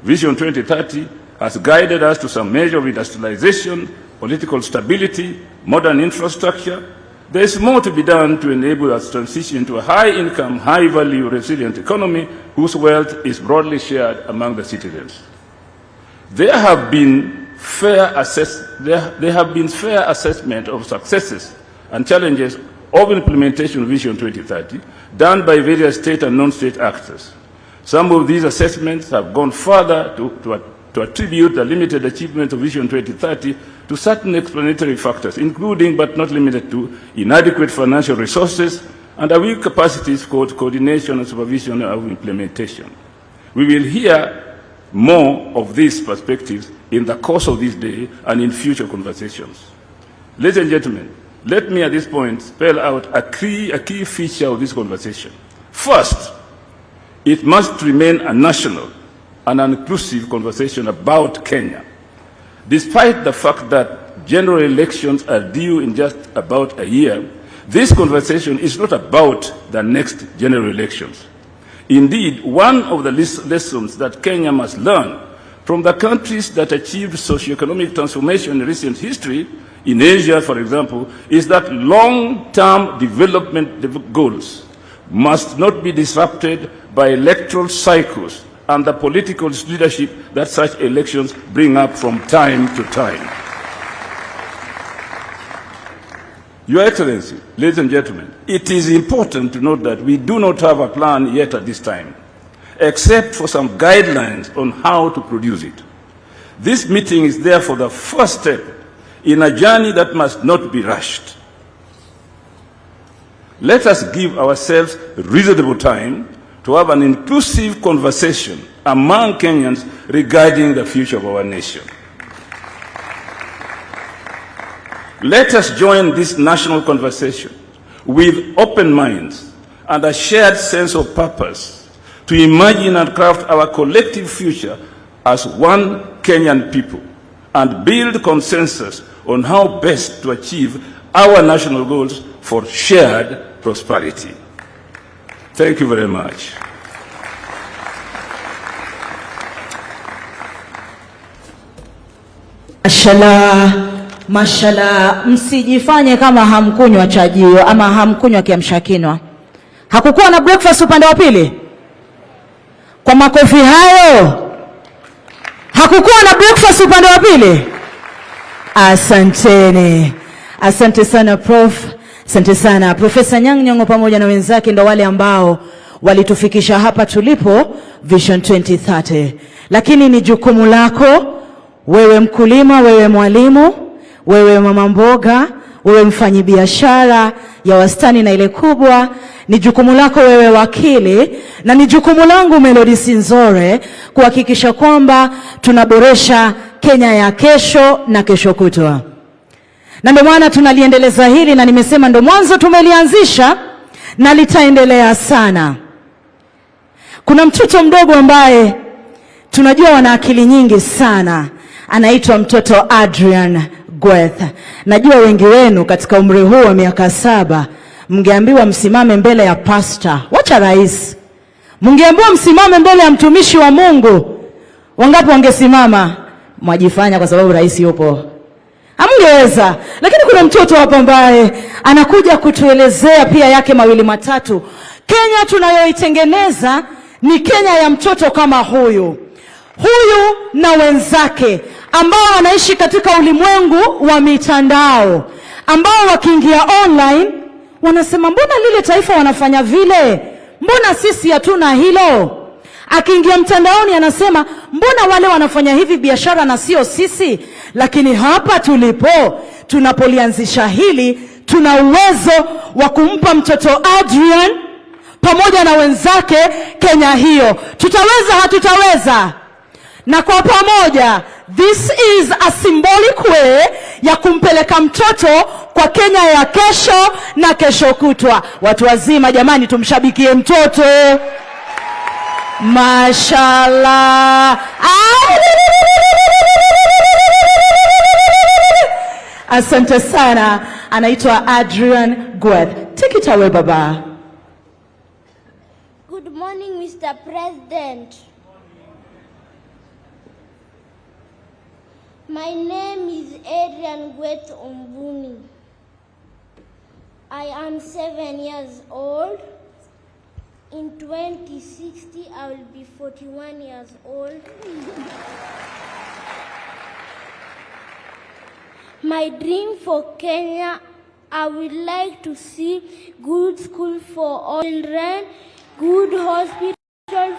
Vision 2030 has guided us to some measure of industrialization, political stability, modern infrastructure. There is more to be done to enable us to transition to a high-income, high-value, resilient economy whose wealth is broadly shared among the citizens. There have been fair assessment of successes and challenges of implementation of Vision 2030 done by various state and non-state actors. Some of these assessments have gone further to attribute the limited achievement of Vision 2030 to certain explanatory factors, including but not limited to inadequate financial resources and a weak capacities for coordination and supervision of implementation. We will hear more of these perspectives in the course of this day and in future conversations. Ladies and gentlemen, let me at this point spell out a key feature of this conversation. First, it must remain a national and an inclusive conversation about Kenya. Despite the fact that general elections are due in just about a year, this conversation is not about the next general elections. Indeed, one of the lessons that Kenya must learn from the countries that achieved socioeconomic transformation in recent history, in Asia, for example, is that long-term development goals must not be disrupted by electoral cycles and the political leadership that such elections bring up from time to time. Your Excellency, ladies and gentlemen, it is important to note that we do not have a plan yet at this time, except for some guidelines on how to produce it. This meeting is therefore the first step in a journey that must not be rushed. Let us give ourselves reasonable time to have an inclusive conversation among Kenyans regarding the future of our nation. Let us join this national conversation with open minds and a shared sense of purpose to imagine and craft our collective future as one Kenyan people and build consensus on how best to achieve our national goals for shared prosperity. Thank you very much. Mashallah, msijifanye kama hamkunywa chajio ama hamkunywa kiamsha kinywa. Hakukuwa na breakfast upande wa pili? Kwa makofi hayo. Hakukuwa na breakfast upande wa pili? Asanteni. Asante sana Prof. Asante sana Profesa Nyang'nyong'o pamoja na wenzake, ndo wale ambao walitufikisha hapa tulipo Vision 2030. Lakini ni jukumu lako wewe mkulima, wewe mwalimu, wewe mama mboga, wewe mfanyibiashara ya wastani na ile kubwa, ni jukumu lako wewe wakili, na ni jukumu langu Melody Sinzore kuhakikisha kwamba tunaboresha Kenya ya kesho na kesho kutwa. Na ndio maana tunaliendeleza hili, na nimesema ndo mwanzo tumelianzisha na litaendelea sana. Kuna mtoto mdogo ambaye tunajua wana akili nyingi sana, anaitwa mtoto Adrian Gweth. Najua wengi wenu katika umri huu wa miaka 7 mngeambiwa msimame mbele ya pastor, wacha rais, mngeambiwa msimame mbele ya mtumishi wa Mungu, wangapi wangesimama? Mwajifanya kwa sababu rais yupo. Hamngeweza. Lakini kuna mtoto hapa ambaye anakuja kutuelezea pia yake mawili matatu. Kenya tunayoitengeneza ni Kenya ya mtoto kama huyu na wenzake ambao wanaishi katika ulimwengu wa mitandao, ambao wakiingia online wanasema mbona lile taifa wanafanya vile, mbona sisi hatuna hilo. Akiingia mtandaoni anasema mbona wale wanafanya hivi biashara na sio sisi. Lakini hapa tulipo, tunapolianzisha hili, tuna uwezo wa kumpa mtoto Adrian pamoja na wenzake Kenya hiyo. Tutaweza, hatutaweza? Na kwa pamoja, this is a symbolic way ya kumpeleka mtoto kwa Kenya ya kesho na kesho kutwa. Watu wazima jamani, tumshabikie mtoto. Mashallah. Asante sana. Anaitwa Adrian Gweth. Take it away, baba. Good morning, Mr. President. My name is Adrian Gweth Ombuni. I am 7 years old. In 2060, I will be 41 years old. My dream for Kenya, I would like to see good school for all children, good hospital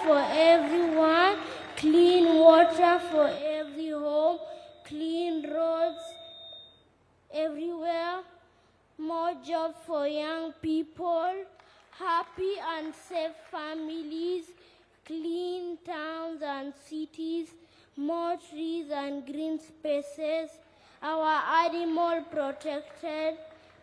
for everyone, clean water for every home, clean roads everywhere, more jobs for young people, happy and safe families, clean towns and cities, more trees and green spaces, our animal protected,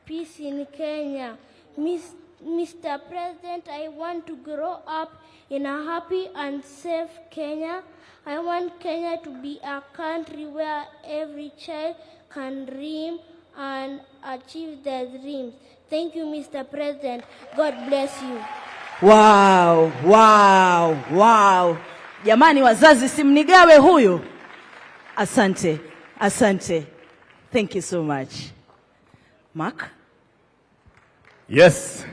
peace in Kenya. Mr. President, I want to grow up in a happy and safe Kenya. I want Kenya to be a country where every child can dream and achieve their dreams. Thank you, Mr. President. God bless you. Wow, wow, wow. Jamani wazazi, simnigawe huyu. Asante, asante. Thank you so much. Mark? Yes.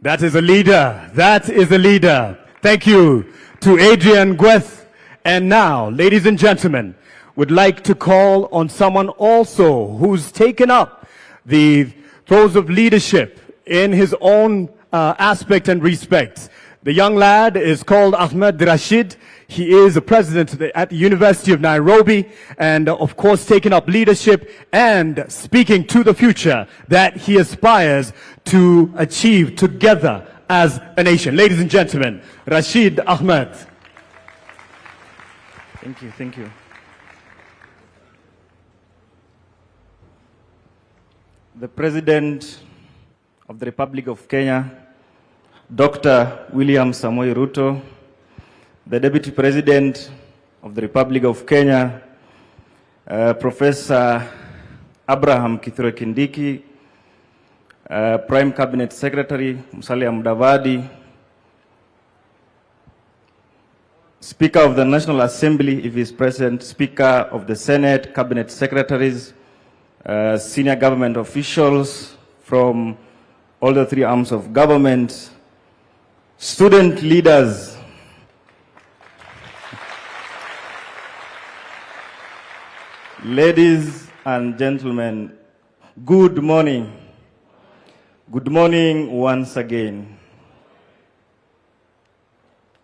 That is a leader. That is a leader. Thank you to Adrian Gweth. And now, ladies and gentlemen, would like to call on someone also who's taken up the throes of leadership in his own aspect and respect. The young lad is called Ahmed Rashid. He is a president at the University of Nairobi, and of course taking up leadership and speaking to the future that he aspires to achieve together as a nation. Ladies and gentlemen, Rashid Ahmed. Thank you, thank you. The President of the Republic of Kenya, Dr. William Samoei Ruto, the Deputy President of the Republic of Kenya, Professor Abraham Kithure Kindiki, Prime Cabinet Secretary Musalia Mudavadi, Speaker of the National Assembly, if he is present, Speaker of the Senate, Cabinet Secretaries, senior government officials from all the three arms of government, student leaders, ladies and gentlemen, good morning. Good morning once again.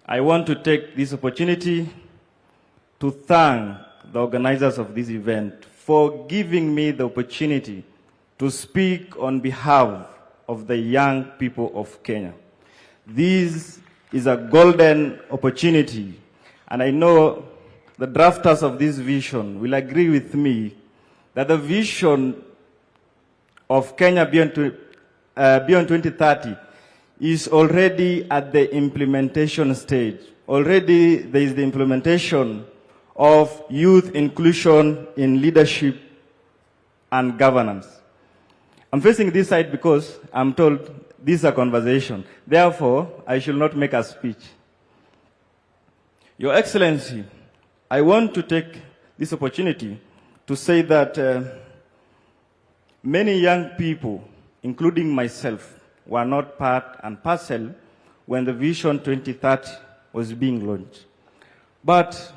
I want to take this opportunity to thank the organizers of this event for giving me the opportunity to speak on behalf of the young people of Kenya. This is a golden opportunity, and I know the drafters of this vision will agree with me that the vision of Kenya beyond 2030 is already at the implementation stage. Already there is the implementation of youth inclusion in leadership and governance. I'm facing this side because I'm told this is a conversation. Therefore, I should not make a speech. Your Excellency, I want to take this opportunity to say that many young people, including myself, were not part and parcel when the Vision 2030 was being launched. But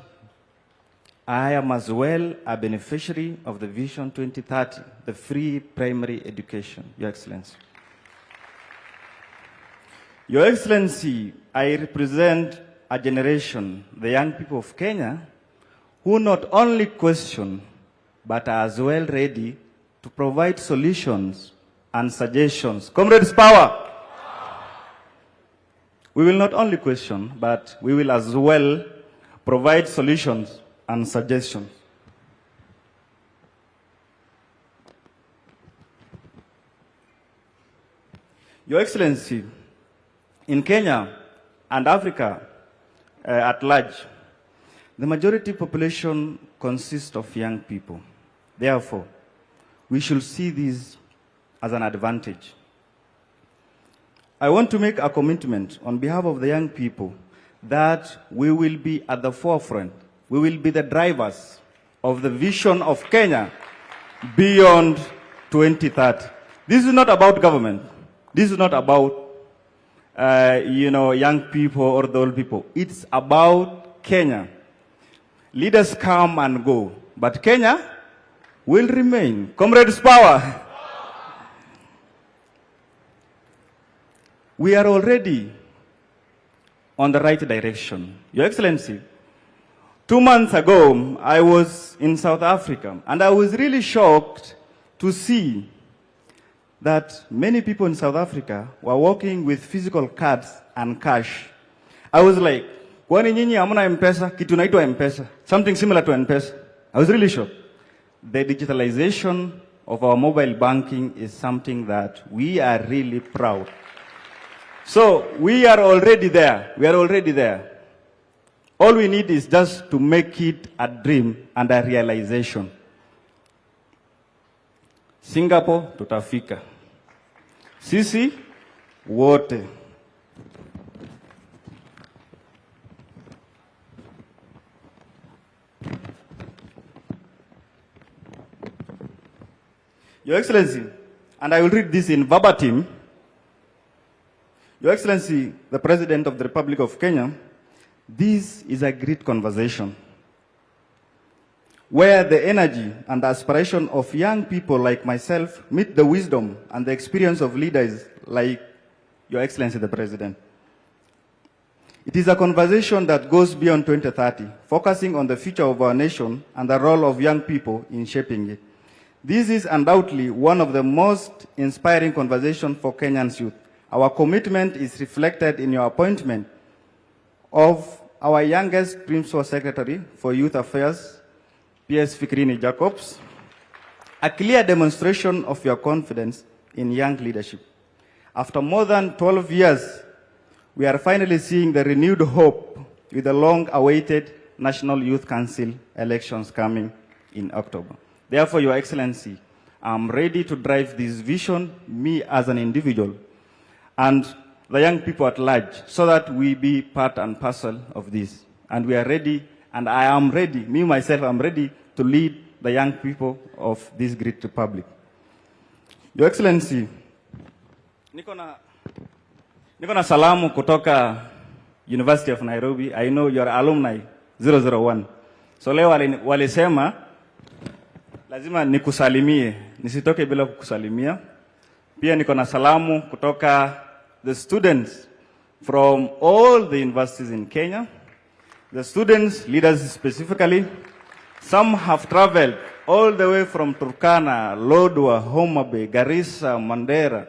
I am as well a beneficiary of the Vision 2030, the free primary education, Your Excellency. Your Excellency, I represent a generation, the young people of Kenya, who not only question, but are as well ready to provide solutions and suggestions. Comrades, power! We will not only question, but we will as well provide solutions and suggestions. Your Excellency, in Kenya and Africa at large, the majority population consists of young people. Therefore, we should see this as an advantage. I want to make a commitment on behalf of the young people that we will be at the forefront. We will be the drivers of the vision of Kenya beyond 2030. This is not about government. This is not about young people or the old people. It's about Kenya. Leaders come and go, but Kenya will remain. Comrades, power! We are already on the right direction. Your Excellency, 2 months ago, I was in South Africa, and I was really shocked to see that many people in South Africa were walking with physical cards and cash. I was like, kwani nyinyi hamna M-Pesa? Kitu naitwa M-Pesa. Something similar to M-Pesa. I was really shocked. The digitalization of our mobile banking is something that we are really proud. So we are already there. We are already there. All we need is just to make it a dream and a realization. Singapore, tutafika. Sisi, wote. Your Excellency, and I will read this in verbatim. Your Excellency, the President of the Republic of Kenya, this is a great conversation where the energy and the aspiration of young people like myself meet the wisdom and the experience of leaders like Your Excellency, the President. It is a conversation that goes beyond 2030, focusing on the future of our nation and the role of young people in shaping it. This is undoubtedly one of the most inspiring conversations for Kenyans youth. Our commitment is reflected in your appointment of our youngest Principal Secretary for Youth Affairs, P.S. Fikrini Jacobs, a clear demonstration of your confidence in young leadership. After more than 12 years, we are finally seeing the renewed hope with the long-awaited National Youth Council elections coming in October. Therefore, Your Excellency, I'm ready to drive this vision, me as an individual, and the young people at large, so that we be part and parcel of this. And we are ready, and I am ready, me myself, I'm ready to lead the young people of this great republic. Your Excellency, niko na salamu kutoka University of Nairobi. I know you're alumni 001. So leo walisema lazima nikusalimie, nisitoke bila kukusalimia. Pia niko na salamu kutoka the students from all the universities in Kenya. The students, leaders specifically, some have traveled all the way from Turkana, Lodwar, Homa Bay, Garissa, Mandera,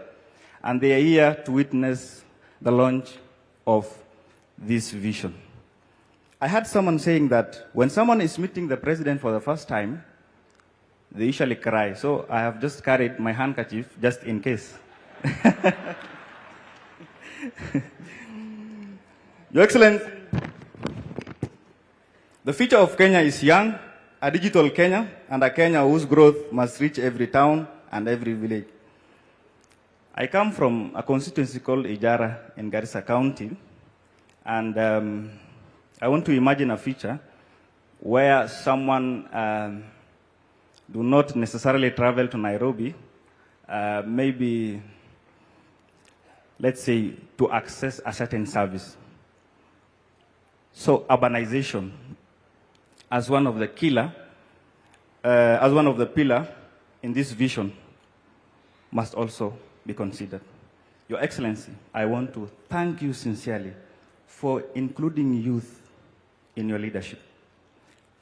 and they are here to witness the launch of this vision. I heard someone saying that when someone is meeting the president for the first time, they usually cry. So I have just carried my handkerchief just in case. Your Excellency, the future of Kenya is young, a digital Kenya, and a Kenya whose growth must reach every town and every village. I come from a constituency called Ijara in Garissa County, and I want to imagine a future where someone do not necessarily travel to Nairobi, maybe, let's say, to access a certain service. So urbanization, as one of the pillar in this vision, must also be considered. Your Excellency, I want to thank you sincerely for including youth in your leadership.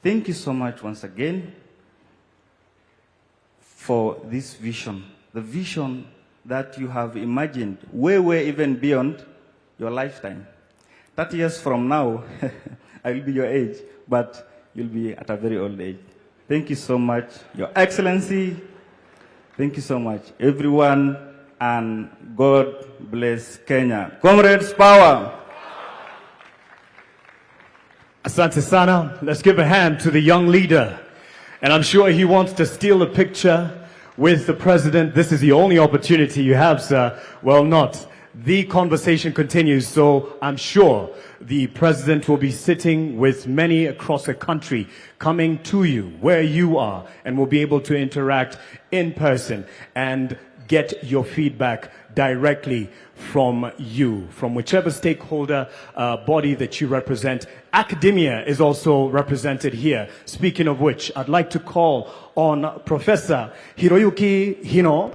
Thank you so much once again for this vision, the vision that you have imagined way even beyond your lifetime. 30 years from now, I will be your age, but you'll be at a very old age. Thank you so much, Your Excellency. Thank you so much, everyone, and God bless Kenya. Comrades, power! Asante sana. Let's give a hand to the young leader. And I'm sure he wants to steal a picture with the president. This is the only opportunity you have, sir. Well, not. The conversation continues, so I'm sure the president will be sitting with many across the country, coming to you where you are, and will be able to interact in person and get your feedback directly from you, from whichever stakeholder body that you represent. Academia is also represented here. Speaking of which, I'd like to call on Professor Hiroyuki Hino,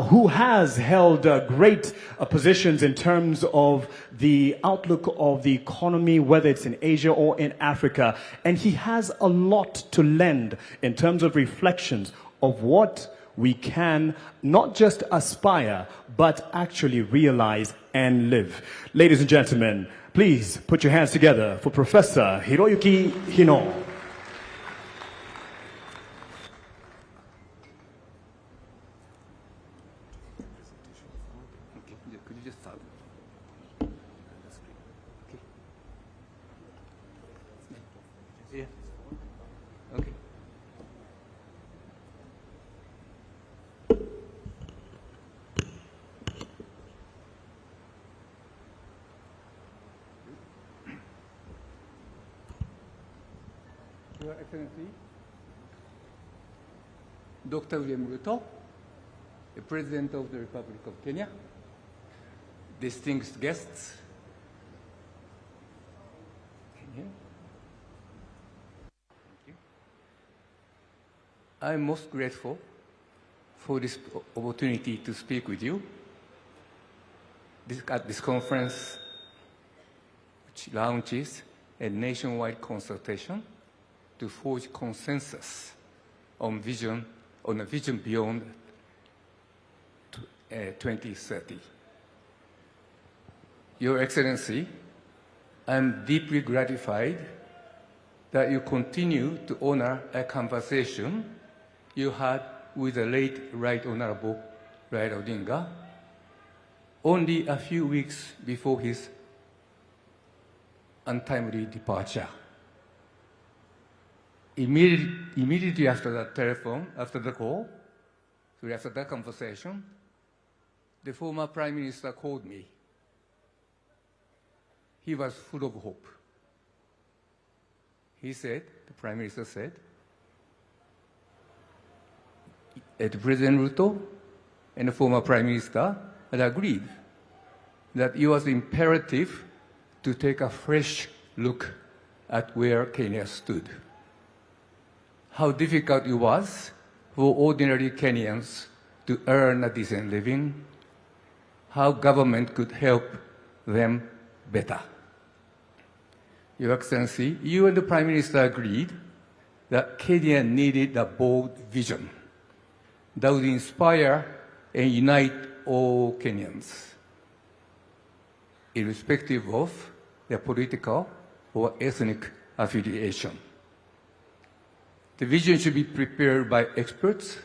who has held great positions in terms of the outlook of the economy, whether it's in Asia or in Africa. And he has a lot to lend in terms of reflections of what we can not just aspire, but actually realize and live. Ladies and gentlemen, please put your hands together for Professor Hiroyuki Hino. Your Excellency, Dr. William Ruto, the President of the Republic of Kenya, distinguished guests, I'm most grateful for this opportunity to speak with you at this conference, launches a nationwide consultation to forge consensus on a vision beyond 2030. Your Excellency, I am deeply gratified that you continue to honor a conversation you had with the late Right Honorable Raila Odinga only a few weeks before his untimely departure. Immediately after that conversation, the former Prime Minister called me. He was full of hope. He said, the Prime Minister said, President Ruto and the former Prime Minister had agreed that it was imperative to take a fresh look at where Kenya stood. How difficult it was for ordinary Kenyans to earn a decent living, how government could help them better. Your Excellency, you and the Prime Minister agreed that Kenya needed a bold vision that would inspire and unite all Kenyans, irrespective of their political or ethnic affiliation. The vision should be prepared by experts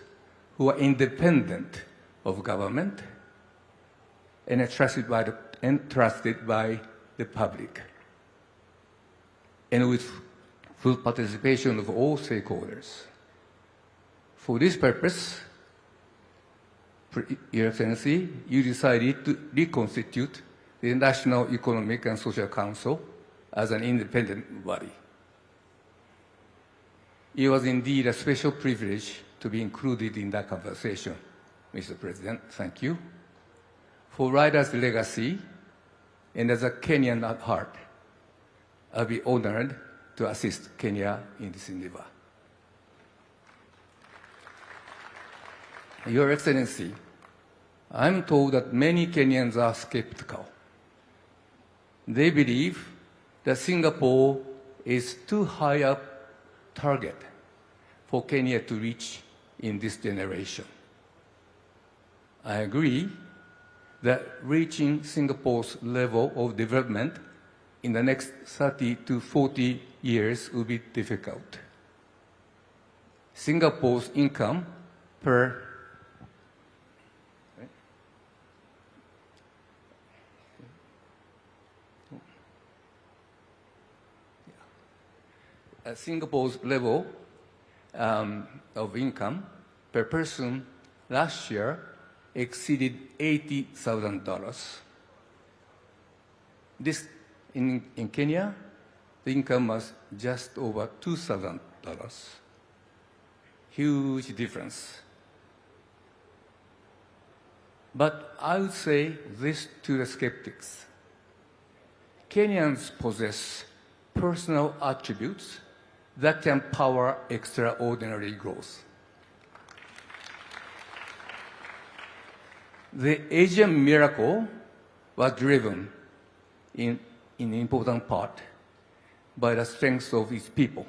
who are independent of government and trusted by the public, and with full participation of all stakeholders. For this purpose, Your Excellency, you decided to reconstitute the National Economic and Social Council as an independent body. It was indeed a special privilege to be included in that conversation, Mr. President. Thank you. For Raila's legacy, and as a Kenyan at heart, I'll be honored to assist Kenya in this endeavor. Your Excellency, I'm told that many Kenyans are skeptical. They believe that Singapore is too high a target for Kenya to reach in this generation. I agree that reaching Singapore's level of development in the next 30 to 40 years will be difficult. Singapore's income per Singapore's level of income per person last year exceeded $80,000. This in Kenya, the income was just over $2,000. Huge difference. But I would say this to the skeptics. Kenyans possess personal attributes that can power extraordinary growth. The Asian miracle was driven in important part by the strength of its people.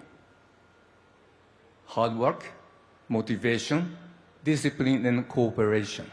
Hard work, motivation, discipline, and cooperation.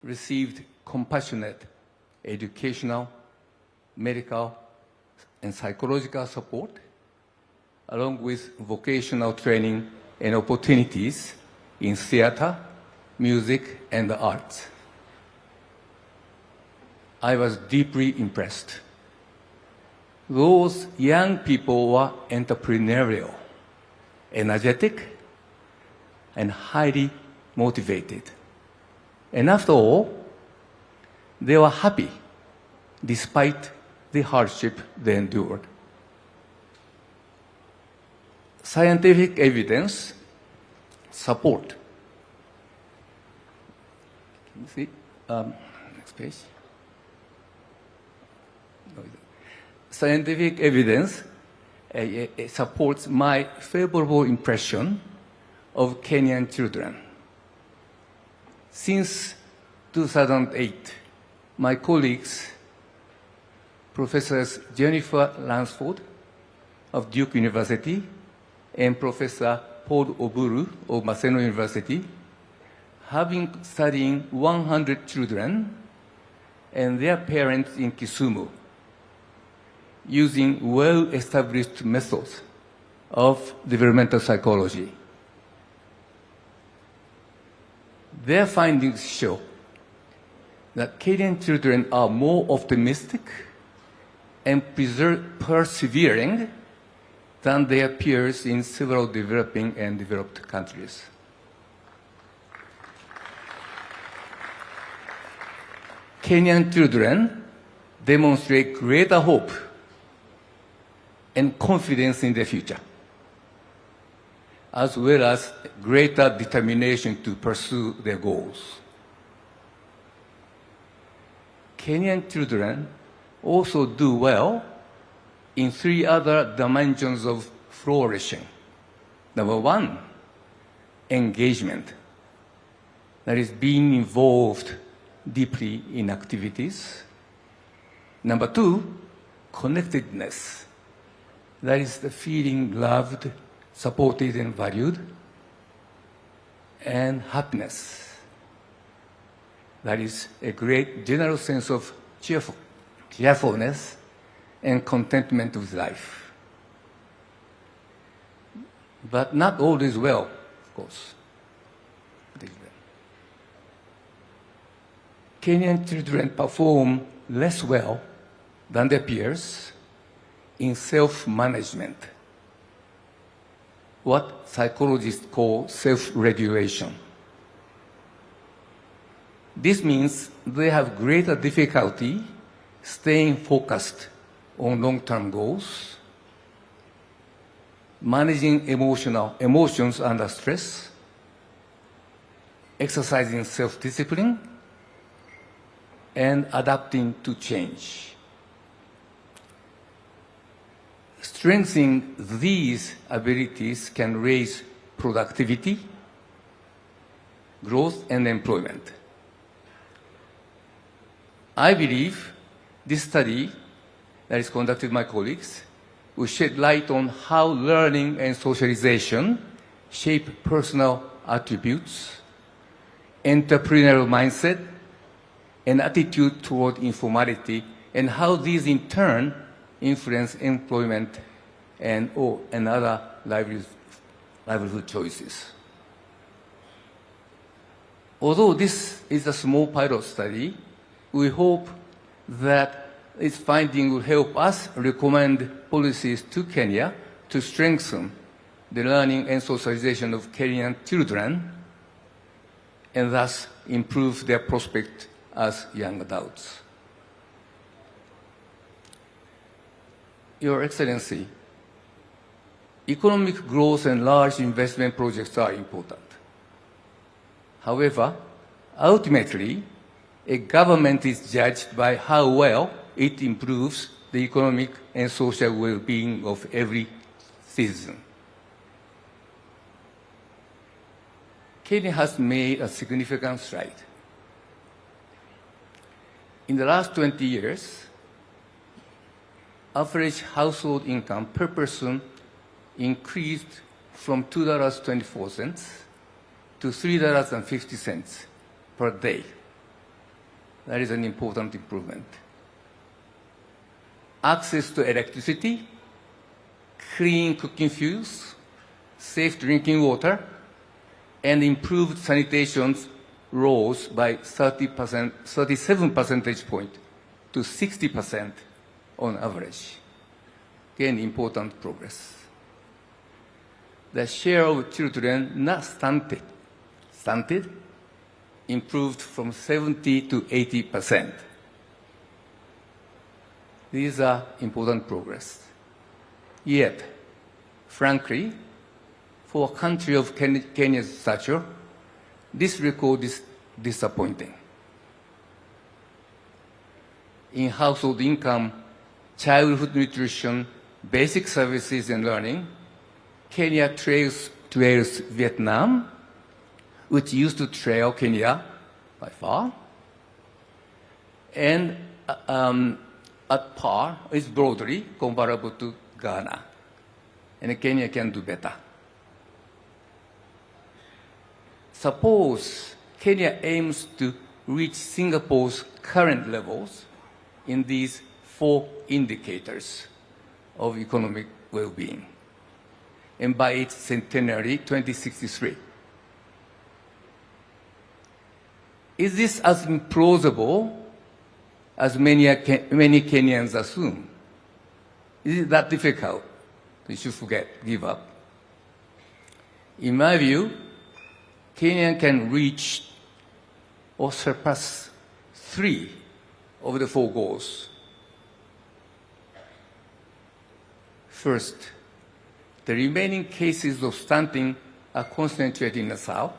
Received compassionate educational, medical, and psychological support, along with vocational training and opportunities in theater, music, and the arts. I was deeply impressed. Those young people were entrepreneurial, energetic, and highly motivated. And after all, they were happy despite the hardship they endured. Scientific evidence support. Can you see? Next page. Scientific evidence supports my favorable impression of Kenyan children. Since 2008, my colleagues, Professors Jennifer Lansford of Duke University and Professor Paul Oburu of Maseno University, have been studying 100 children and their parents in Kisumu using well-established methods of developmental psychology. Their findings show that Kenyan children are more optimistic and persevering than their peers in several developing and developed countries. Kenyan children demonstrate greater hope and confidence in the future, as well as greater determination to pursue their goals. Kenyan children also do well in 3 other dimensions of flourishing. Number 1, engagement. That is, being involved deeply in activities. Number 2, connectedness. That is the feeling loved, supported, and valued. And happiness. That is a great general sense of cheerfulness and contentment with life. But not all is well, of course. Kenyan children perform less well than their peers in self-management, what psychologists call self-regulation. This means they have greater difficulty staying focused on long-term goals, managing emotions under stress, exercising self-discipline, and adapting to change. Strengthening these abilities can raise productivity, growth, and employment. I believe this study that is conducted by my colleagues will shed light on how learning and socialization shape personal attributes, entrepreneurial mindset, and attitude toward informality, and how these in turn influence employment and other livelihood choices. Although this is a small pilot study, we hope that its finding will help us recommend policies to Kenya to strengthen the learning and socialization of Kenyan children and thus improve their prospect as young adults. Your Excellency, economic growth and large investment projects are important. However, ultimately, a government is judged by how well it improves the economic and social well-being of every citizen. Kenya has made a significant stride. In the last 20 years, average household income per person increased from $2.24 to $3.50 per day. That is an important improvement. Access to electricity, clean cooking fuels, safe drinking water, and improved sanitation rose by 37 percentage points to 60% on average. Again, important progress. The share of children not stunted improved from 70 to 80%. These are important progress. Yet, frankly, for a country of Kenya's stature, this record is disappointing. In household income, childhood nutrition, basic services and learning, Kenya trails Vietnam, which used to trail Kenya by far, and at par is broadly comparable to Ghana. And Kenya can do better. Suppose Kenya aims to reach Singapore's current levels in these 4 indicators of economic well-being, and by its centenary, 2063. Is this as implausible as many Kenyans assume? Is it that difficult? You should give up. In my view, Kenya can reach or surpass 3 of the 4 goals. First, the remaining cases of stunting are concentrated in the south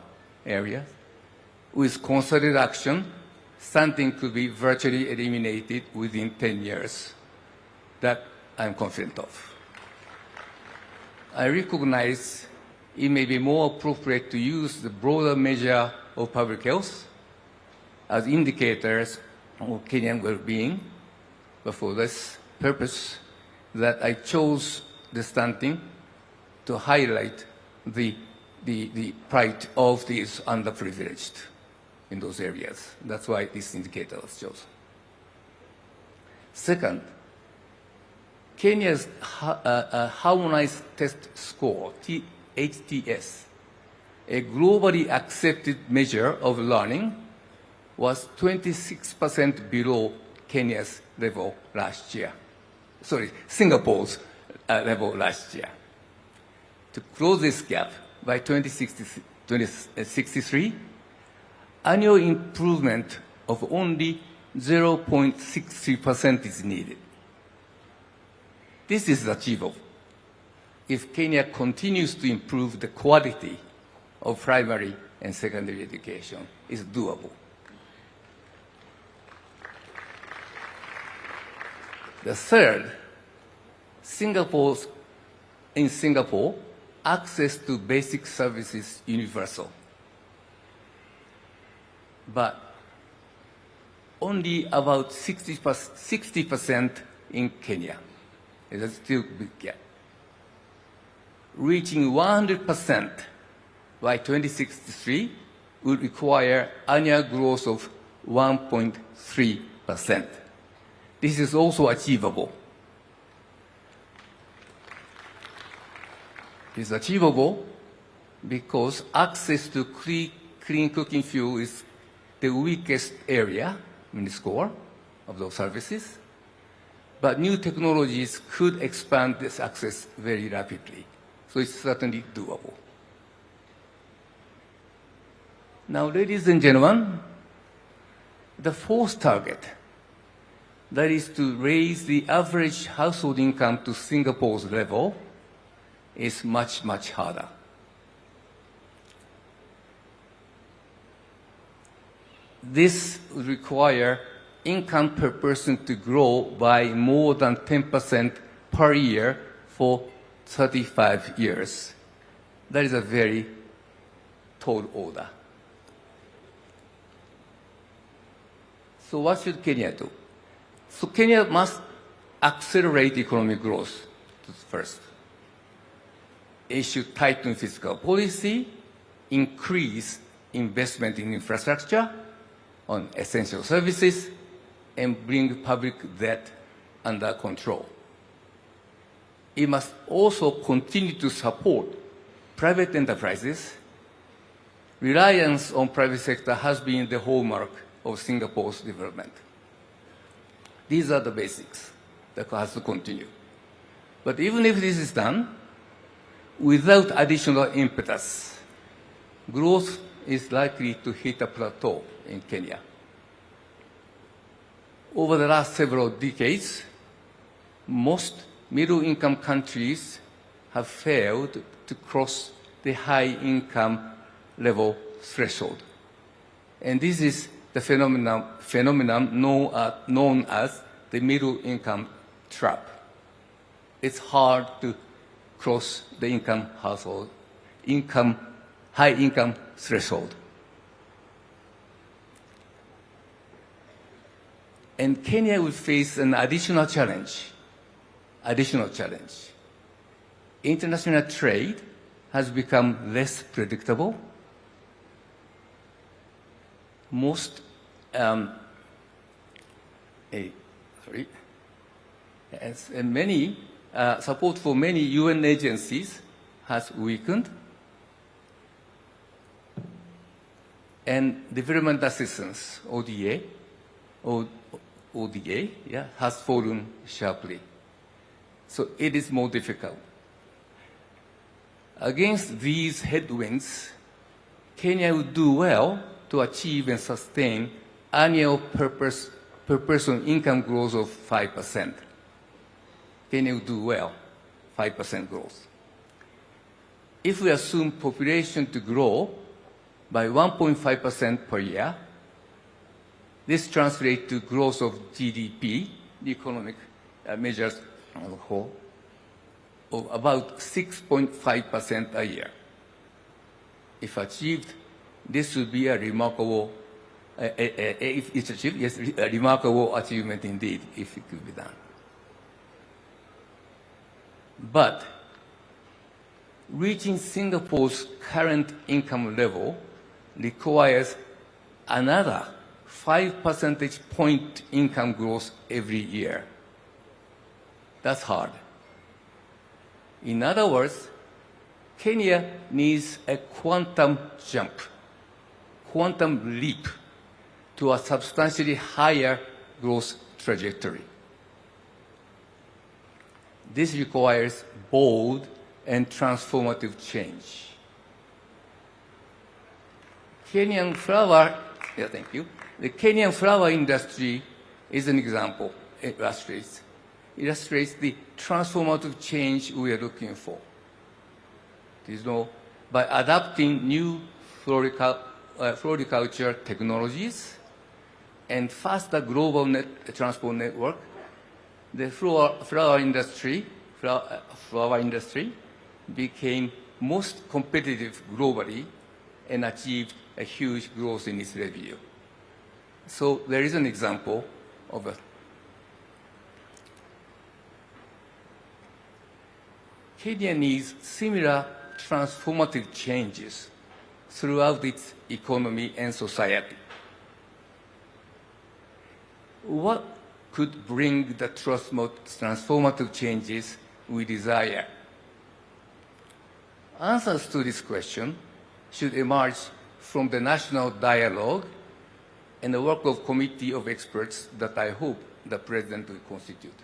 area. With concerted action, stunting could be virtually eliminated within 10 years. That I'm confident of. I recognize it may be more appropriate to use the broader measure of public health as indicators of Kenyan well-being, but for this purpose, that I chose the stunting to highlight the plight of these underprivileged in those areas. That's why this indicator was chosen. Second, Kenya's harmonized test score, HTS, a globally accepted measure of learning, was 26% below Kenya's level last year. Sorry, Singapore's level last year. To close this gap by 2063, annual improvement of only 0.63% is needed. This is achievable if Kenya continues to improve the quality of primary and secondary education. It's doable. The third, in Singapore, access to basic services is universal. But only about 60% in Kenya. It's a still big gap. Reaching 100% by 2063 would require annual growth of 1.3%. This is also achievable. It's achievable because access to clean cooking fuel is the weakest area in the score of those services. But new technologies could expand this access very rapidly. So it's certainly doable. Now, ladies and gentlemen, the fourth target, that is to raise the average household income to Singapore's level, is much, much harder. This would require income per person to grow by more than 10% per year for 35 years. That is a very tall order. So what should Kenya do? So Kenya must accelerate economic growth first. It should tighten fiscal policy, increase investment in infrastructure, on essential services, and bring public debt under control. It must also continue to support private enterprises. Reliance on private sector has been the hallmark of Singapore's development. These are the basics that has to continue. But even if this is done, without additional impetus, growth is likely to hit a plateau in Kenya. Over the last several decades, most middle-income countries have failed to cross the high-income level threshold. And this is the phenomenon known as the middle-income trap. It's hard to cross the high-income threshold. And Kenya will face an additional challenge. International trade has become less predictable. Support for many UN agencies has weakened, and development assistance, ODA, has fallen sharply. So it is more difficult. Against these headwinds, Kenya would do well to achieve and sustain annual per person income growth of 5%. Kenya would do well, 5% growth. If we assume population to grow by 1.5% per year, this translates to growth of GDP, the economic measures as a whole, of about 6.5% a year. If achieved, this would be a remarkable, if it's achieved, yes, a remarkable achievement indeed, if it could be done. But reaching Singapore's current income level requires another 5 percentage point income growth every year. That's hard. In other words, Kenya needs a quantum jump, quantum leap to a substantially higher growth trajectory. This requires bold and transformative change. Kenyan flower, the Kenyan flower industry is an example. It illustrates the transformative change we are looking for. By adapting new floriculture technologies and faster global transport network, the flower industry became most competitive globally and achieved a huge growth in its revenue. So there is an example of a Kenya needs similar transformative changes throughout its economy and society. What could bring the transformative changes we desire? Answers to this question should emerge from the national dialogue and the work of committee of experts that I hope the President will constitute.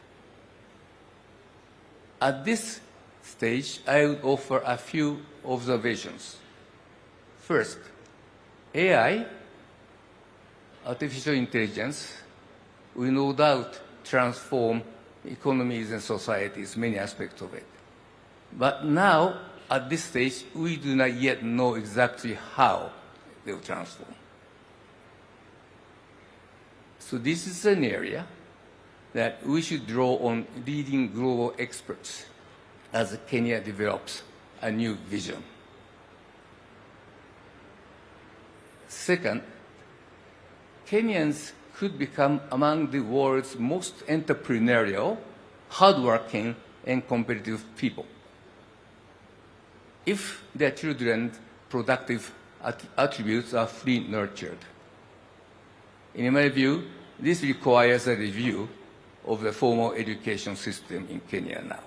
At this stage, I would offer a few observations. First, AI, artificial intelligence, will no doubt transform economies and societies, many aspects of it. But now, at this stage, we do not yet know exactly how they will transform. So this is an area that we should draw on leading global experts as Kenya develops a new vision. Second, Kenyans could become among the world's most entrepreneurial, hardworking, and competitive people if their children's productive attributes are fully nurtured. In my view, this requires a review of the formal education system in Kenya now.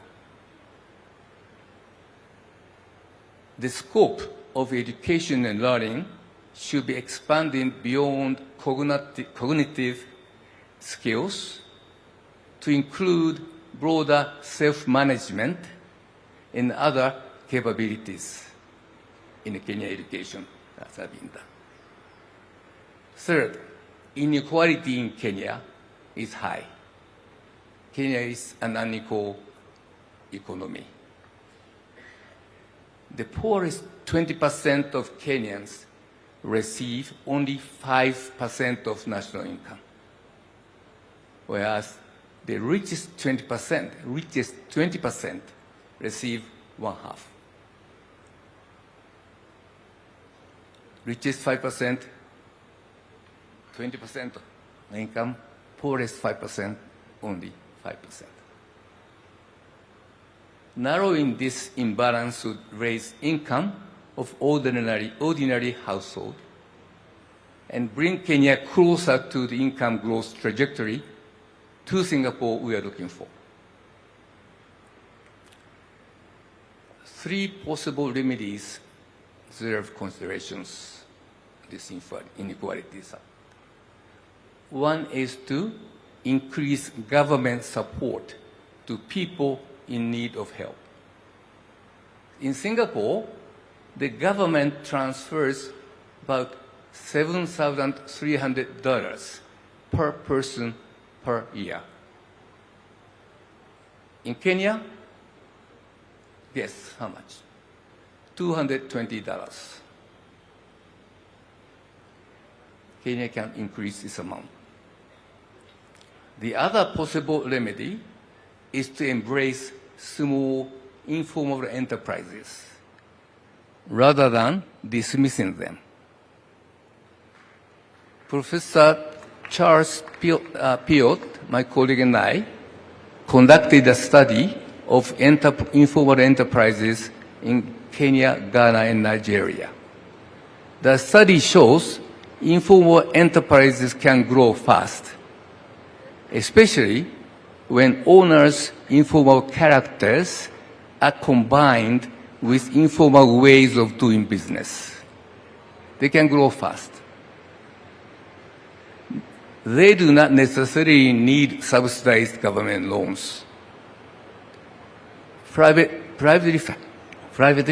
The scope of education and learning should be expanded beyond cognitive skills to include broader self-management and other capabilities in Kenya education that have been done. Third, inequality in Kenya is high. Kenya is an unequal economy. The poorest 20% of Kenyans receive only 5% of national income, whereas the richest 20% receive one half. Richest 5%, 20% of income, poorest 5%, only 5%. Narrowing this imbalance would raise income of ordinary household and bring Kenya closer to the income growth trajectory to Singapore we are looking for. 3 possible remedies deserve considerations these inequalities. One is to increase government support to people in need of help. In Singapore, the government transfers about $7,300 per person per year. In Kenya, guess how much? $220. Kenya can increase this amount. The other possible remedy is to embrace small, informal enterprises rather than dismissing them. Professor Charles Piot, my colleague and I, conducted a study of informal enterprises in Kenya, Ghana, and Nigeria. The study shows informal enterprises can grow fast, especially when owners' informal characters are combined with informal ways of doing business. They can grow fast. They do not necessarily need subsidized government loans. Privately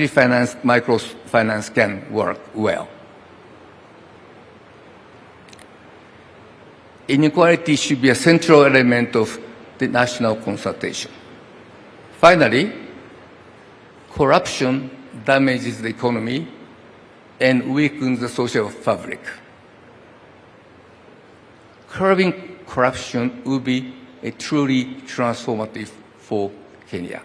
financed microfinance can work well. Inequality should be a central element of the national consultation. Finally, corruption damages the economy and weakens the social fabric. Curbing corruption will be a truly transformative for Kenya.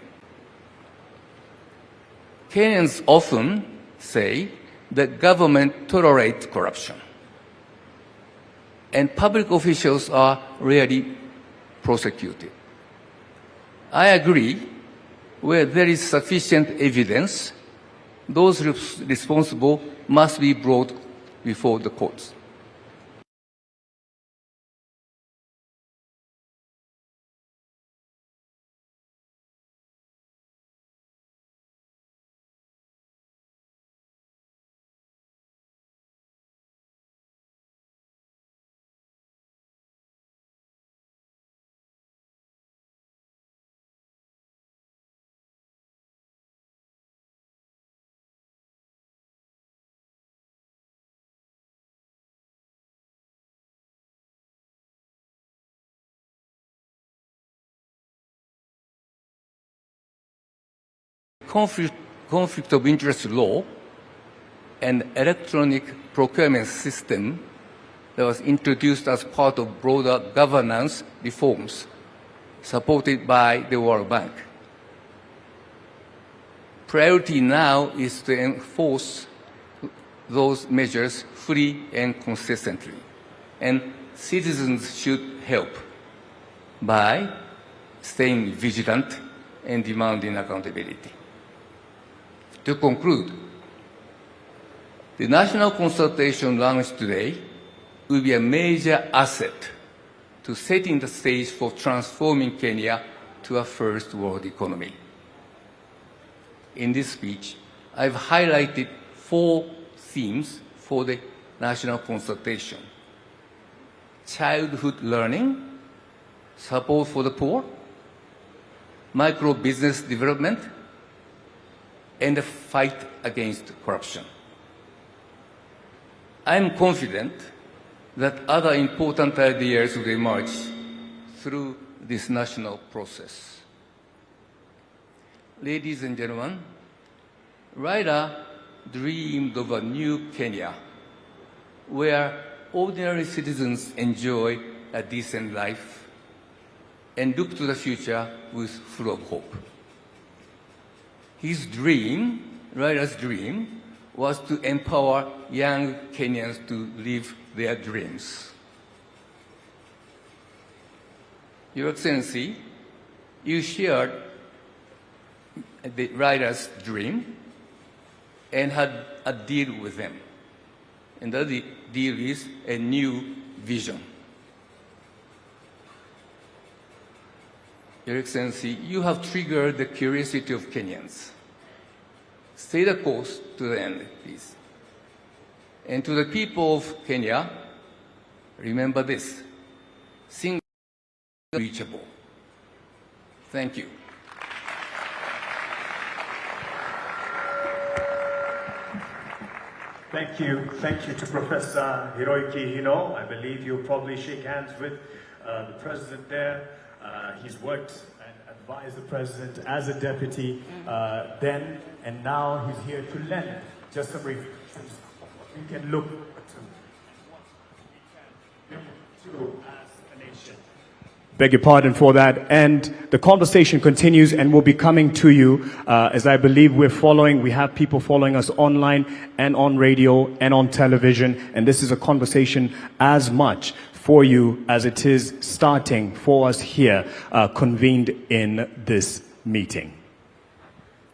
Kenyans often say that government tolerates corruption, and public officials are rarely prosecuted. I agree, where there is sufficient evidence, those responsible must be brought before the courts. Conflict of interest law and electronic procurement system that was introduced as part of broader governance reforms supported by the World Bank. Priority now is to enforce those measures fully and consistently, and citizens should help by staying vigilant and demanding accountability. To conclude, the national consultation launched today will be a major asset to setting the stage for transforming Kenya to a first world economy. In this speech, I've highlighted 4 themes for the national consultation: childhood learning, support for the poor, micro-business development, and the fight against corruption. I am confident that other important ideas will emerge through this national process. Ladies and gentlemen, Raila dreamed of a new Kenya where ordinary citizens enjoy a decent life and look to the future with full of hope. His dream, Raila's dream, was to empower young Kenyans to live their dreams. Your Excellency, you shared the Raila's dream and had a deal with them. And that deal is a new vision. Your Excellency, you have triggered the curiosity of Kenyans. Stay the course to the end, please. And to the people of Kenya, remember this: single reachable. Thank you. Thank you. Thank you to Professor Hiroiki Hino. I believe you'll probably shake hands with the president there. He's worked and advised the president as a deputy then, and now he's here to lend just some reflections. We can look to as a nation. Beg your pardon for that. And the conversation continues and will be coming to you as I believe we have people following us online and on radio and on television. And this is a conversation as much for you as it is starting for us here convened in this meeting.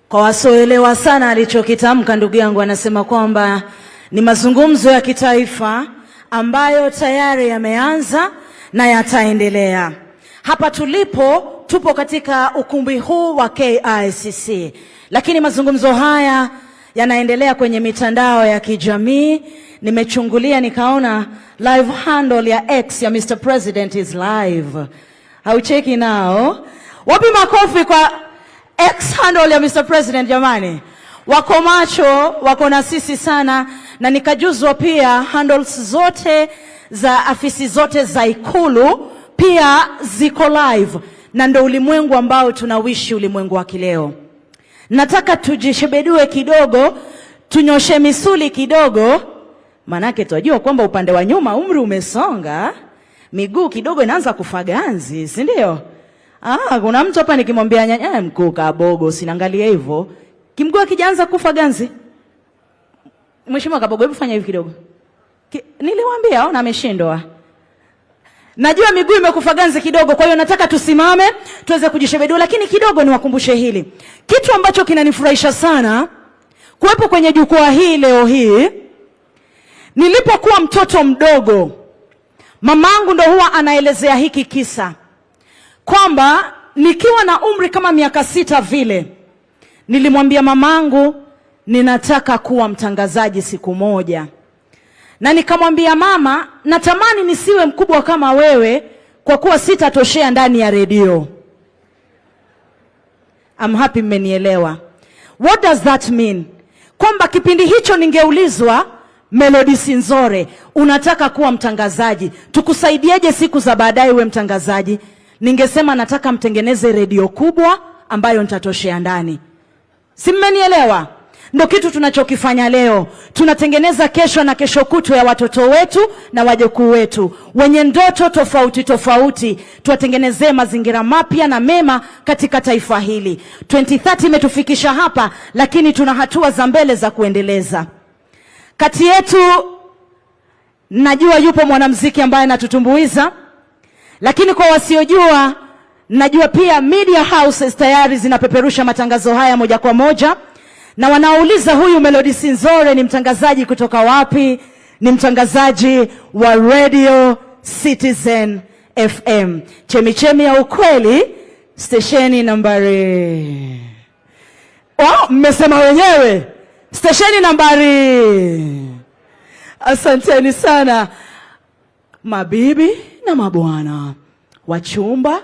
Kwa wasioelewa sana alichokitamka ndugu yangu, anasema kwamba ni mazungumzo ya kitaifa ambayo tayari yameanza na yataendelea. Hapa tupo katika ukumbi huu wa KICC, lakini mazungumzo haya yanaendelea kwenye mitandao ya kijamii. Nimechungulia nikaona live handle ya X ya Mr. President is live. Haucheki nao? Wapi makofi kwa X handle ya Mr. President jamani? Wako macho, wako na sisi sana, na nikajuzwa pia handles zote za afisi zote za Ikulu pia ziko live, na ndo ulimwengu ambao tunawishi, ulimwengu wa kileo. Nataka tujishebedue kidogo, tunyoshe misuli kidogo, manake tunajua kwamba upande wa nyuma umri umesonga, miguu kidogo inaanza kufaganzi, si ndio? Kuna mtu hapa nikimwambia nyanya mkuu Kabogo, sinaangalia hivyo, kimguu kijaanza kufaganzi. Mheshimiwa Kabogo, hebu fanya hivi kidogo. Niliwaambia ona ameshindwa. Najua miguu imekufaganzi kidogo, kwa hiyo nataka tusimame tuweze kujishebedua, lakini kidogo niwakumbushe hili. Kitu ambacho kinanifurahisha sana kuwepo kwenye jukwaa hii leo hii, nilipokuwa mtoto mdogo, mamangu ndo huwa anaelezea hiki kisa kwamba nikiwa na umri kama miaka 6 vile, nilimwambia mamangu ninataka kuwa mtangazaji siku moja. Na nikamwambia mama, natamani nisiwe mkubwa kama wewe kwa kuwa sitatoshea ndani ya redio. I'm happy mmenielewa. What does that mean? Kwamba kipindi hicho ningeulizwa, Melody Sinzore, unataka kuwa mtangazaji, tukusaidieje siku za baadaye uwe mtangazaji? Ningesema nataka mtengeneze redio kubwa ambayo nitatoshea ndani. Si mmenielewa? Ndio kitu tunachokifanya leo. Tunatengeneza kesho na kesho kutwa ya watoto wetu na wajukuu wetu wenye ndoto tofauti tofauti. Tuwatengenezee mazingira mapya na mema katika taifa hili. 2030 imetufikisha hapa, lakini tuna hatua za mbele za kuendeleza. Kati yetu najua yupo mwanamuziki ambaye anatutumbuiza, lakini kwa wasiojua, najua pia media houses tayari zinapeperusha matangazo haya moja kwa moja. Na wanauliza huyu Melody Sinzore ni mtangazaji kutoka wapi? Ni mtangazaji wa Radio Citizen FM. Chemichemi ya ukweli, stesheni nambari. Mmesema wenyewe. Stesheni nambari. Asanteni sana. Mabibi na mabwana, wachumba,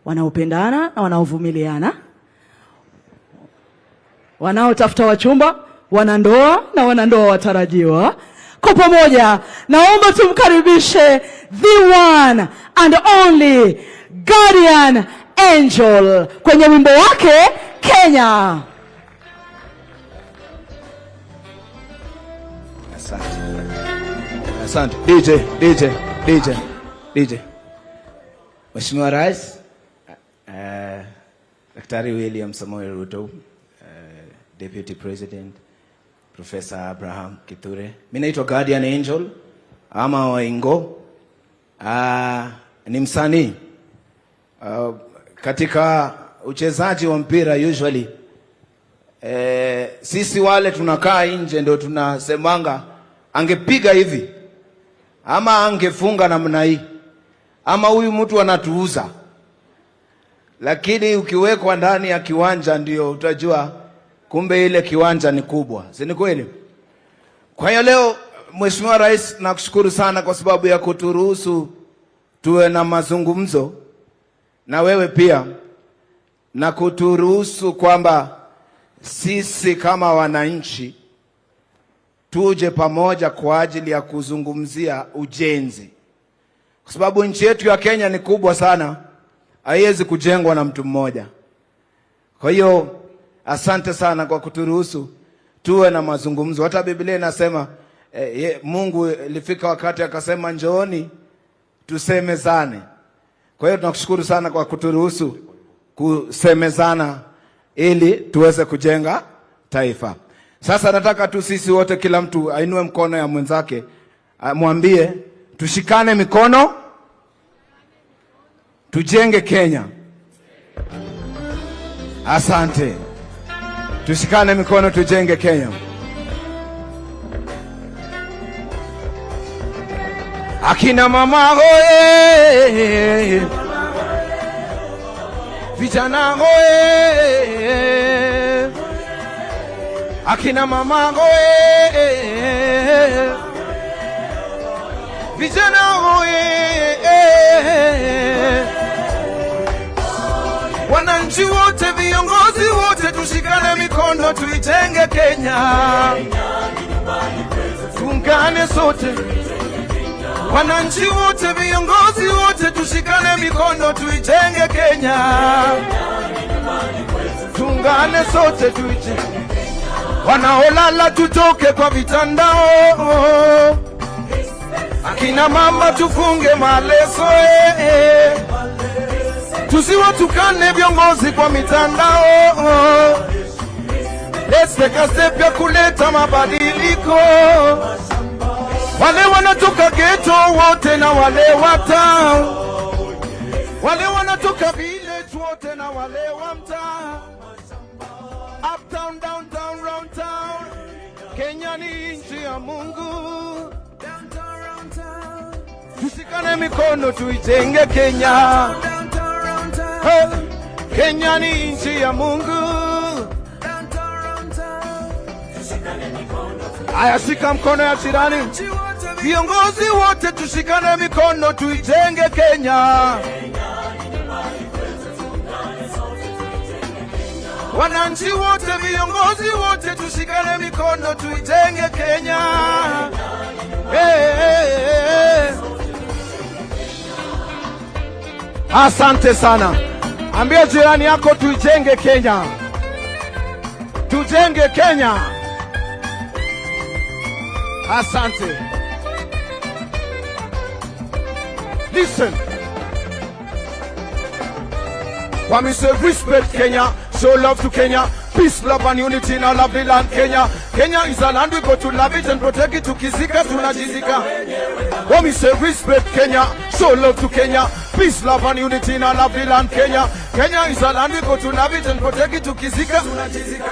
wanaopendana na wanaovumiliana, wanaotafuta wachumba, wanandoa na wanandoa watarajiwa, kwa pamoja naomba tumkaribishe the one and only Guardian Angel kwenye wimbo wake Kenya. Asante. DJ. Mheshimiwa Rais, Daktari William Samoei Ruto, Deputy President, Professor Abraham Kithure. Mimi naitwa Guardian Angel ama Waingo. Ni msanii. Katika uchezaji wa mpira usually sisi wale tunakaa nje ndio tunasemanga angepiga hivi ama angefunga namna hii ama huyu mtu anatuuza, lakini ukiwekwa ndani ya kiwanja ndio utajua kumbe ile kiwanja ni kubwa, si ni kweli? Kwa hiyo leo Mheshimiwa Rais, nakushukuru sana kwa sababu ya kuturuhusu tuwe na mazungumzo na wewe pia, na kuturuhusu kwamba sisi kama wananchi tuje pamoja kwa ajili ya kuzungumzia ujenzi, kwa sababu nchi yetu ya Kenya ni kubwa sana, haiwezi kujengwa na mtu mmoja. Kwa hiyo asante sana kwa kuturuhusu tuwe na mazungumzo. Hata Biblia inasema Mungu ilifika wakati akasema njooni tusemezane. Kwa hiyo tunakushukuru sana kwa kuturuhusu kusemezana ili tuweze kujenga taifa. Sasa nataka tu sisi wote, kila mtu ainue mkono ya mwenzake, mwambie tushikane mikono tujenge Kenya. Asante. Tushikane mikono tujenge Kenya. Akina mama hoye, vijana hoye, akina mama hoye, vijana hoye, wananchi wote, viongozi wote, tushikane mikono tuijenge Kenya. Tuungane sote, wananchi wote, viongozi wote, tushikane mikono tuijenge Kenya. Tuungane sote tuijenge. Wanaolala tutoke kwa vitandao, akina mama tufunge maleso, tusiwatukane viongozi kwa mitandao. Let's take a step ya kuleta mabadiliko. Wale wanatoka ghetto wote na wale wa town, wale wanatoka village wote na wale wa mtaa, uptown, downtown, round town. Kenya ni nchi ya Mungu. Downtown, round town. Tushikane mikono tuijenge Kenya. Hey. Kenya ni nchi ya Mungu. Aya, shika mkono ya jirani. Viongozi wote tushikane mikono tuijenge Kenya. Wananchi wote, viongozi wote, tushikane mikono tuijenge Kenya. Hey. Asante sana. Ambia jirani yako tuijenge Kenya. Tujenge Kenya. Asante. Listen. When we say respect Kenya, show love to Kenya, peace, love and unity in our lovely land Kenya. Kenya is a land we go to love it and protect it. Tukizika tunajizika. When we say respect Kenya, show love to Kenya, peace, love and unity in our lovely land Kenya. Kenya is a land we go to love it and protect it. Tukizika tunajizika.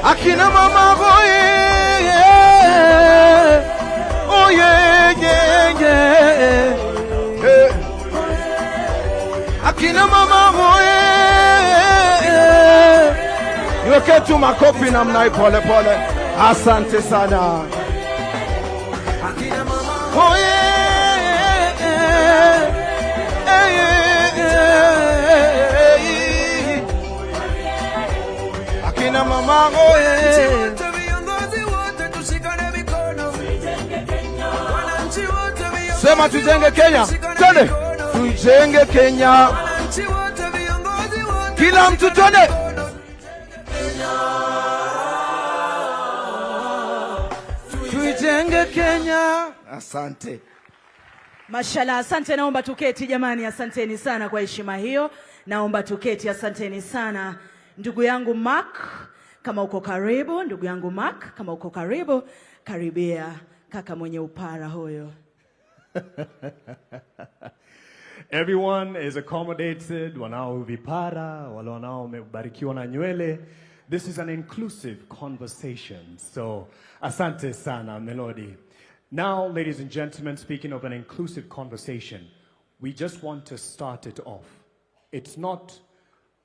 Akina mama boye, oh yeah, yeah, yeah. Akina mama boye, niweke tu makofi na mnai pole pole. Asante sana. Akina mama boye, akina mama boye. Sema tujenge Kenya. Twende. tuijenge Kenya. Kila mtu twende. Tuijenge Kenya. Asante. Mashallah, asante. Naomba tuketi jamani, asanteni sana kwa heshima hiyo. Naomba tuketi, asanteni sana. Ndugu yangu Mark, kama uko karibu, ndugu yangu Mark, kama uko karibu, karibia kaka mwenye upara huyo. Everyone is accommodated, wanao vipara, wale wanao wamebarikiwa na nywele. This is an inclusive conversation. So, asante sana, Melody. Now, ladies and gentlemen, speaking of an inclusive conversation, we just want to start it off. It's not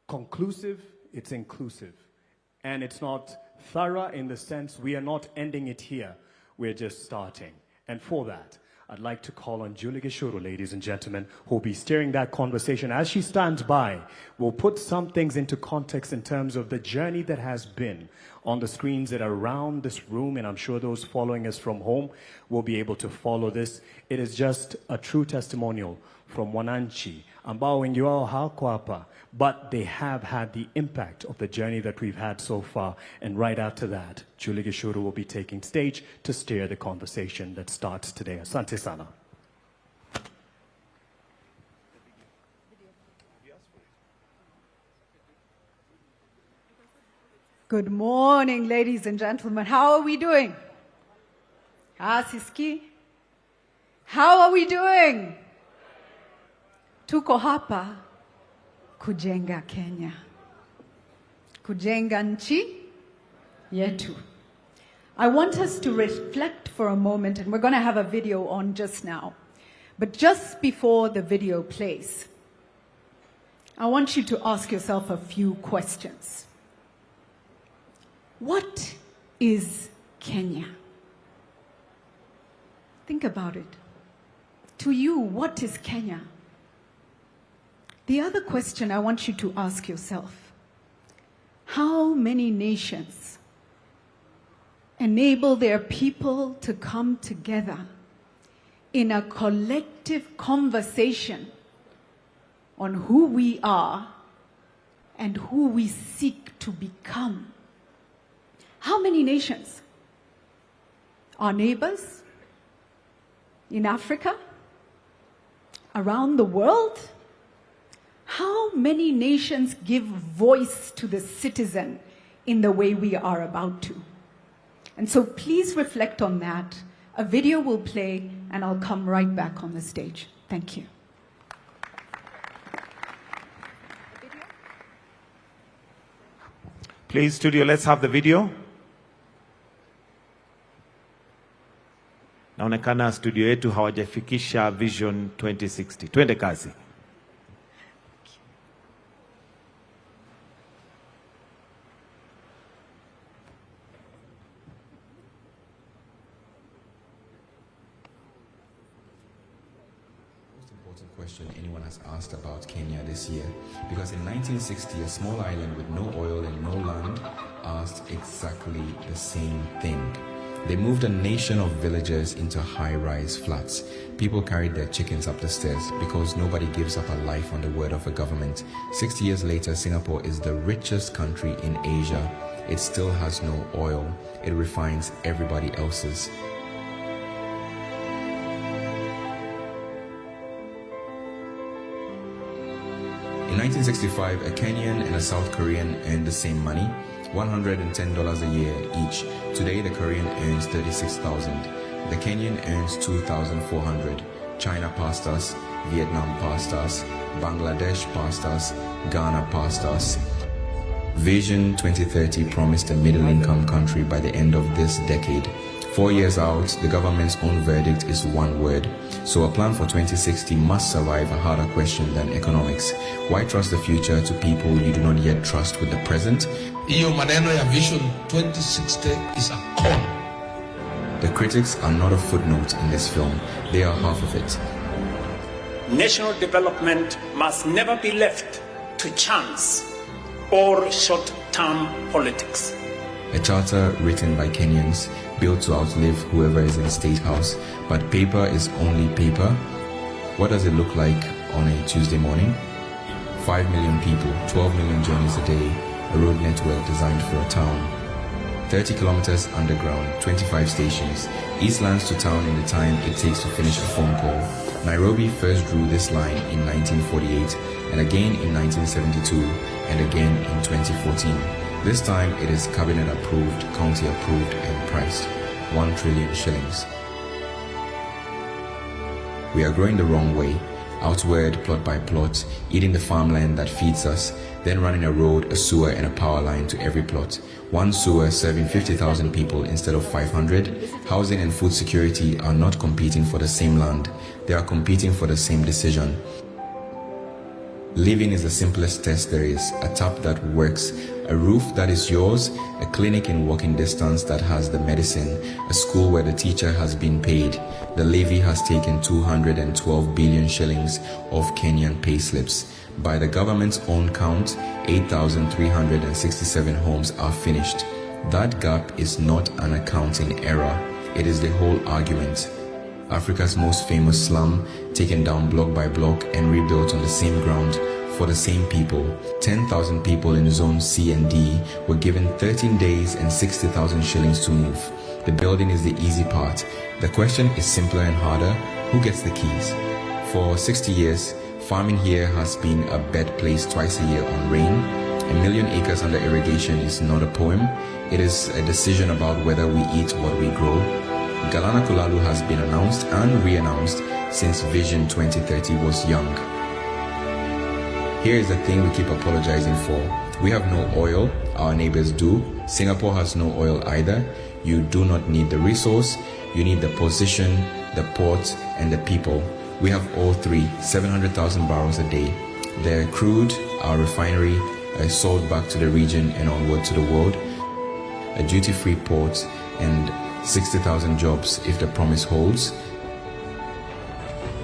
conclusive, it's inclusive. And it's not thorough in the sense we are not ending it here. We're just starting. And for that, I'd like to call on Julie Gishuru, ladies and gentlemen, who will be steering that conversation. As she stands by, we'll put some things into context in terms of the journey that has been on the screens that are around this room, and I'm sure those following us from home will be able to follow this. It is just a true testimonial from wananchi ambao wengi wao hawako hapa, but they have had the impact of the journey that we've had so far. And right after that, Julie Gishuru will be taking stage to steer the conversation that starts today. Asante sana. Good morning, ladies and gentlemen. How are we doing? Siski? How are we doing? Tuko hapa kujenga Kenya. Kujenga nchi yetu. I want us to reflect for a moment, and we're going to have a video on just now. But just before the video plays, I want you to ask yourself a few questions. What is Kenya? Think about it. To you, what is Kenya? The other question I want you to ask yourself, how many nations enable their people to come together in a collective conversation on who we are and who we seek to become? How many nations? Our neighbors in Africa, around the world? How many nations give voice to the citizen in the way we are about to? And so please reflect on that. A video will play and I'll come right back on the stage. Thank you. Please, studio, let's have the video. Naonekana studio yetu hawajafikisha Vision 2060. Twende kazi. Question anyone has asked about Kenya this year, because in 1960 a small island with no oil and no land asked exactly the same thing. They moved a nation of villagers into high-rise flats. People carried their chickens up the stairs because nobody gives up a life on the word of a government. 60 years later, Singapore is the richest country in Asia. It still has no oil. It refines everybody else's. In 1965, a Kenyan and a South Korean earned the same money, $110 a year each. Today, the Korean earns $36,000. The Kenyan earns $2,400. China passed us, Vietnam passed us, Bangladesh passed us, Ghana passed us. Vision 2030 promised a middle-income country by the end of this decade. 4 years out, the government's own verdict is one word. So a plan for 2060 must survive a harder question than economics. Why trust the future to people you do not yet trust with the present? Iyo maneno ya Vision 2060 is a con. The critics are not a footnote in this film. They are half of it. National development must never be left to chance or short-term politics. A charter written by Kenyans, built to outlive whoever is in State House, but paper is only paper. What does it look like on a Tuesday morning? 5 million people, 12 million journeys a day, a road network designed for a town. 30 kilometers underground, 25 stations, East lands to town in the time it takes to finish a phone call. Nairobi first drew this line in 1948, and again in 1972, and again in 2014. This time it is cabinet approved, county approved, and priced. 1 trillion shillings. We are growing the wrong way. Outward, plot by plot, eating the farmland that feeds us, then running a road, a sewer, and a power line to every plot. 1 sewer serving 50,000 people instead of 500. Housing and food security are not competing for the same land. They are competing for the same decision. Living is the simplest test there is. A tap that works, a roof that is yours, a clinic in walking distance that has the medicine, a school where the teacher has been paid. The levy has taken 212 billion shillings off Kenyan payslips. By the government's own count, 8,367 homes are finished. That gap is not an accounting error. It is the whole argument. Africa's most famous slum, taken down block by block and rebuilt on the same ground for the same people. 10,000 people in Zone C and D were given 13 days and 60,000 shillings to move. The building is the easy part. The question is simpler and harder. Who gets the keys? For 60 years, farming here has been a bed place twice a year on rain. 1 million acres under irrigation is not a poem. It is a decision about whether we eat what we grow. Galana Kulalu has been announced and re-announced since Vision 2030 was young. Here is the thing we keep apologizing for. We have no oil, our neighbors do. Singapore has no oil either. You do not need the resource, you need the position, the port, and the people. We have all three, 700,000 barrels a day. The crude, our refinery, sold back to the region and onward to the world. A duty-free port and 60,000 jobs if the promise holds.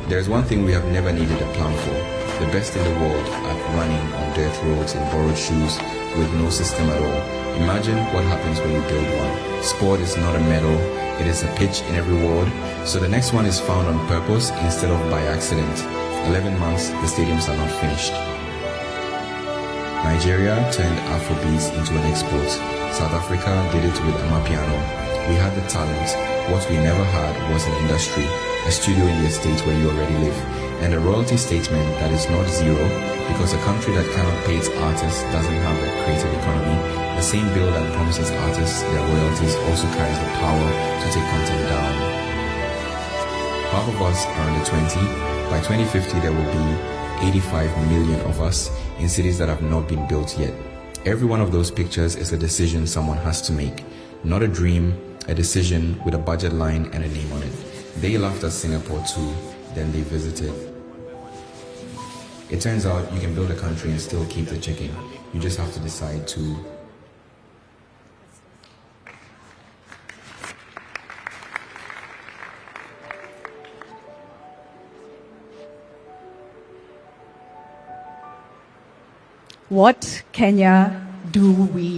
There is one thing we have never needed a plan for. The best in the world at running on dirt roads in borrowed shoes with no system at all. Imagine what happens when we build one. Sport is not a medal, it is a pitch in every ward. So the next one is found on purpose instead of by accident. 11 months, the stadiums are not finished. Nigeria turned Afrobeats into an export. South Africa did it with Amapiano. We had the talent. What we never had was an industry, a studio in the estate where you already live, and a royalty statement that is not zero, because a country that cannot pay its artists doesn't have a creative economy. The same bill that promises artists their royalties also carries the power to take content down. Half of us are under 20. By 2050, there will be 85 million of us in cities that have not been built yet. Every one of those pictures is a decision someone has to make. Not a dream, a decision with a budget line and a name on it. They laughed at Singapore too, then they visited. It turns out you can build a country and still keep the chicken. You just have to decide to. What Kenya do we?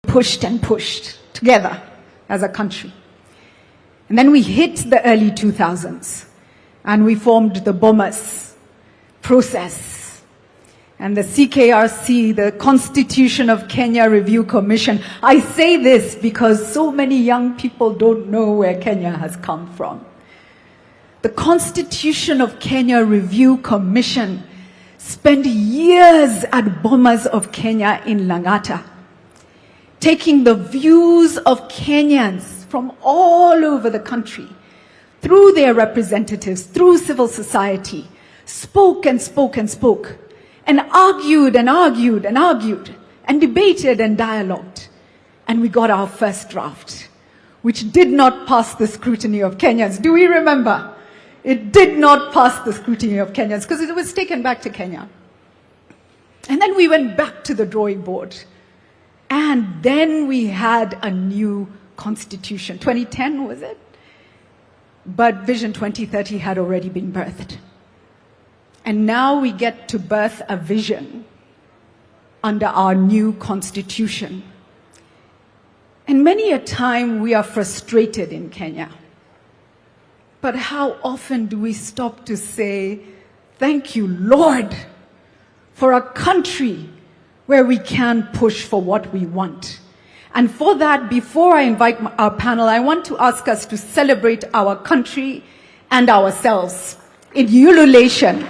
Pushed and pushed together as a country. And then we hit the early 2000s and we formed the Bomas process and the CKRC, the Constitution of Kenya Review Commission. I say this because so many young people don't know where Kenya has come from. The Constitution of Kenya Review Commission spent years at Bomas of Kenya in Lang'ata, taking the views of Kenyans from all over the country, through their representatives, through civil society, spoke and spoke and spoke, and argued and argued and argued, and debated and dialogued. And we got our first draft, which did not pass the scrutiny of Kenyans. Do we remember? It did not pass the scrutiny of Kenyans because it was taken back to Kenya. And then we went back to the drawing board. And then we had a new constitution. 2010, was it? But Vision 2030 had already been birthed. And now we get to birth a vision under our new constitution. And many a time we are frustrated in Kenya. But how often do we stop to say, thank you, Lord, for a country where we can push for what we want? And for that, before I invite our panel, I want to ask us to celebrate our country and ourselves in ululation.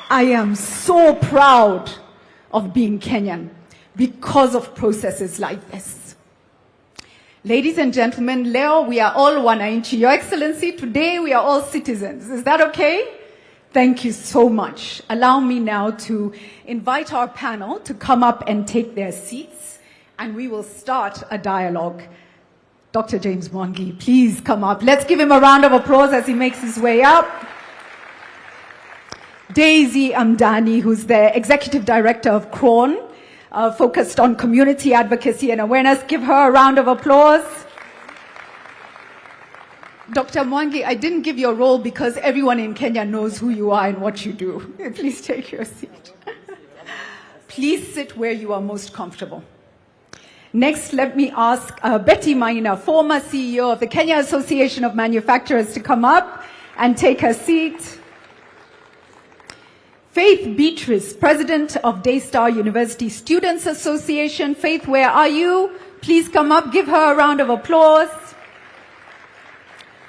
I am so proud of being Kenyan because of processes like this. Ladies and gentlemen, leo we are all wananchi. Your Excellency, today we are all citizens. Is that okay? Thank you so much. Allow me now to invite our panel to come up and take their seats, and we will start a dialogue. Dr. James Mwangi, please come up. Let's give him a round of applause as he makes his way up. Daisy Amdani, who's the Executive Director of CRON, focused on community advocacy and awareness. Give her a round of applause. Dr. Mwangi, I didn't give your role because everyone in Kenya knows who you are and what you do. Please take your seat. Please sit where you are most comfortable. Next, let me ask Betty Maina, former CEO of the Kenya Association of Manufacturers, to come up and take her seat. Faith Beatrice, President of Daystar University Students Association. Faith, where are you? Please come up. Give her a round of applause.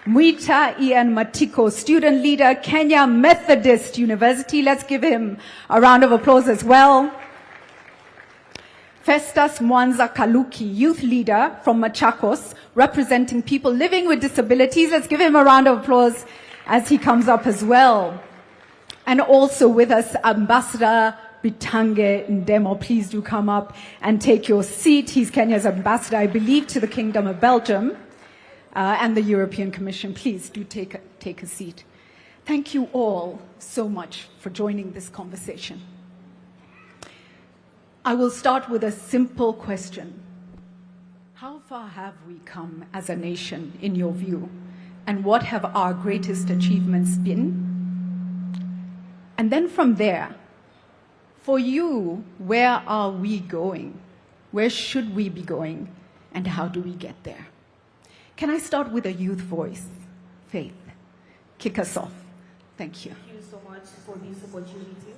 Mwita Ian Matiko, student leader, Kenya Methodist University. Let's give him a round of applause as well. Festus Mwanza Kaluki, youth leader from Machakos, representing people living with disabilities. Let's give him a round of applause as he comes up as well. And also with us, Ambassador Bitange Ndemo. Please do come up and take your seat. He's Kenya's ambassador, I believe, to the Kingdom of Belgium and the European Commission. Please do take a seat. Thank you all so much for joining this conversation. I will start with a simple question. How far have we come as a nation, in your view? And what have our greatest achievements been? And then from there, for you, where are we going? Where should we be going? And how do we get there? Can I start with a youth voice? Faith, kick us off. Thank you. Thank you so much for this opportunity.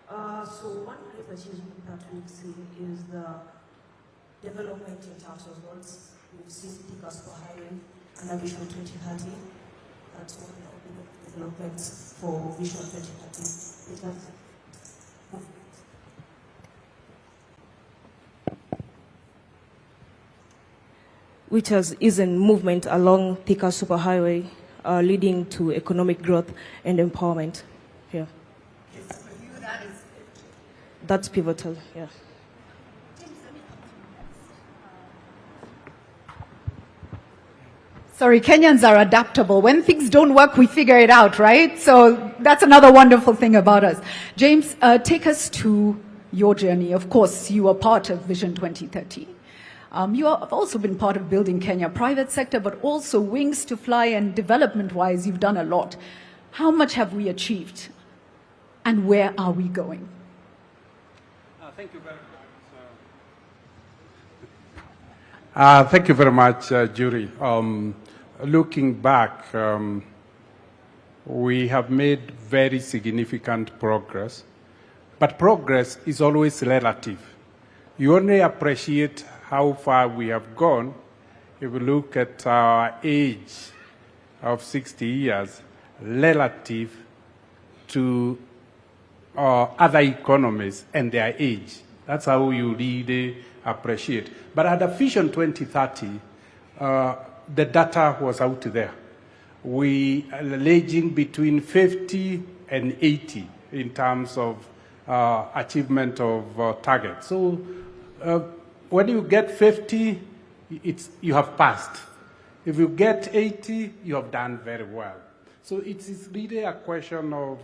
So one great achievement that we've seen is the development in terms of roads. We've seen Thika Highway and Vision 2030. That's one of the developments for Vision 2030. Which is a movement along Thika Superhighway, leading to economic growth and empowerment. Yeah. That's pivotal, yeah. Sorry, Kenyans are adaptable. When things don't work, we figure it out, right? So that's another wonderful thing about us. James, take us to your journey. Of course, you are part of Vision 2030. You have also been part of building Kenya, private sector, but also wings to fly, and development-wise, you've done a lot. How much have we achieved? And where are we going? Thank you very much. Thank you very much, Jury. Looking back, we have made very significant progress, but progress is always relative. You only appreciate how far we have gone if you look at our age of 60 years relative to other economies and their age. That's how you really appreciate. But at the Vision 2030, the data was out there. We are ranging between 50 and 80 in terms of achievement of targets. So when you get 50, you have passed. If you get 80, you have done very well. So it is really a question of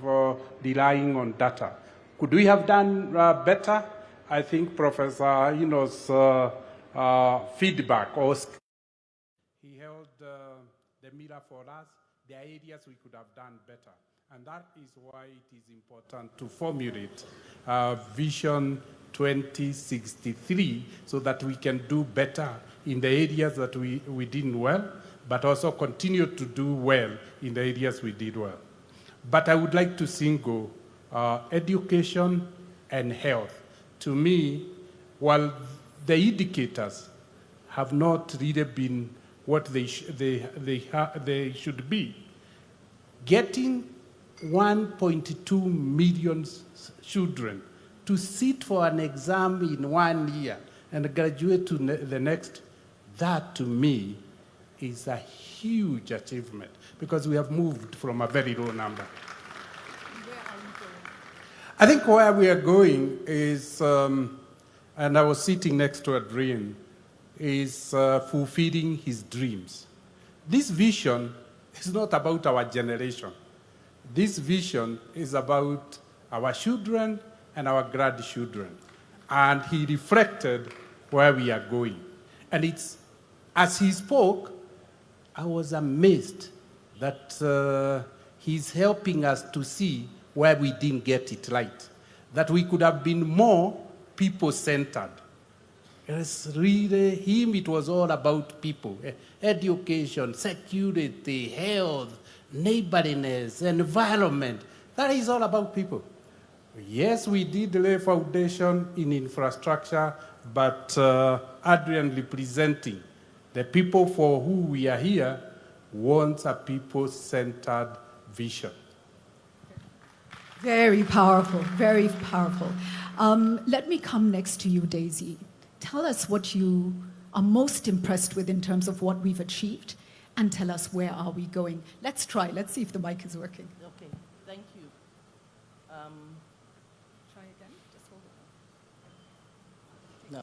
relying on data. Could we have done better? I think Professor Hino's feedback, he held the mirror for us. There are areas we could have done better. And that is why it is important to formulate Vision 2063 so that we can do better in the areas that we did well, but also continue to do well in the areas we did well. But I would like to single education and health. To me, while the indicators have not really been what they should be, getting 1.2 million children to sit for an exam in 1 year and graduate to the next, that to me is a huge achievement because we have moved from a very low number. I think where we are going is, and I was sitting next to Adrian, is fulfilling his dreams. This vision is not about our generation. This vision is about our children and our grandchildren. And he reflected where we are going. And it's, as he spoke, I was amazed that he's helping us to see where we didn't get it right, that we could have been more people-centered. It's really him, it was all about people. Education, security, health, neighborliness, environment. That is all about people. Yes, we did lay foundation in infrastructure, but Adrian representing the people for who we are here wants a people-centered vision. Very powerful, very powerful. Let me come next to you, Daisy. Tell us what you are most impressed with in terms of what we've achieved, and tell us where are we going. Let's try. Let's see if the mic is working. Okay, thank you. Try again. Just hold it. No.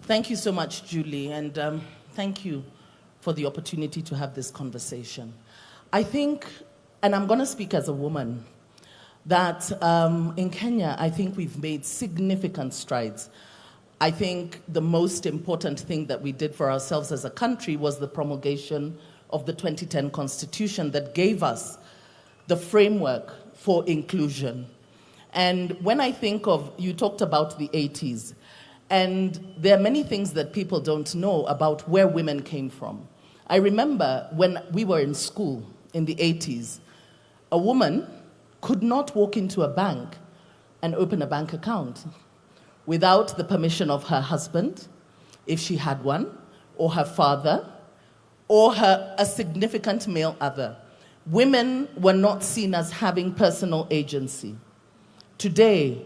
Thank you so much, Julie, and thank you for the opportunity to have this conversation. I think, and I'm going to speak as a woman, that in Kenya, I think we've made significant strides. I think the most important thing that we did for ourselves as a country was the promulgation of the 2010 Constitution that gave us the framework for inclusion. And when I think of, you talked about the 80s, and there are many things that people don't know about where women came from. I remember when we were in school in the 80s, a woman could not walk into a bank and open a bank account without the permission of her husband, if she had one, or her father, or a significant male other. Women were not seen as having personal agency. Today,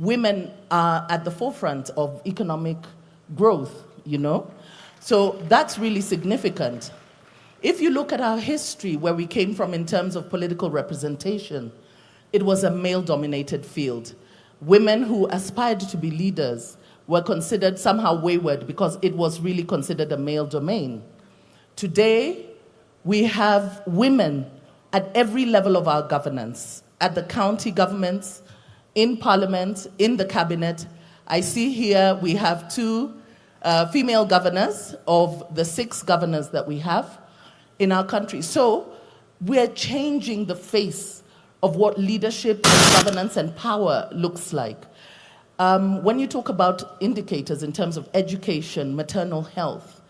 women are at the forefront of economic growth, you know? So that's really significant. If you look at our history, where we came from in terms of political representation, it was a male-dominated field. Women who aspired to be leaders were considered somehow wayward because it was really considered a male domain. Today, we have women at every level of our governance, at the county governments, in parliament, in the cabinet. I see here we have 2 female governors of the 6 governors that we have in our country. So we're changing the face of what leadership and governance and power looks like. When you talk about indicators in terms of education, maternal health,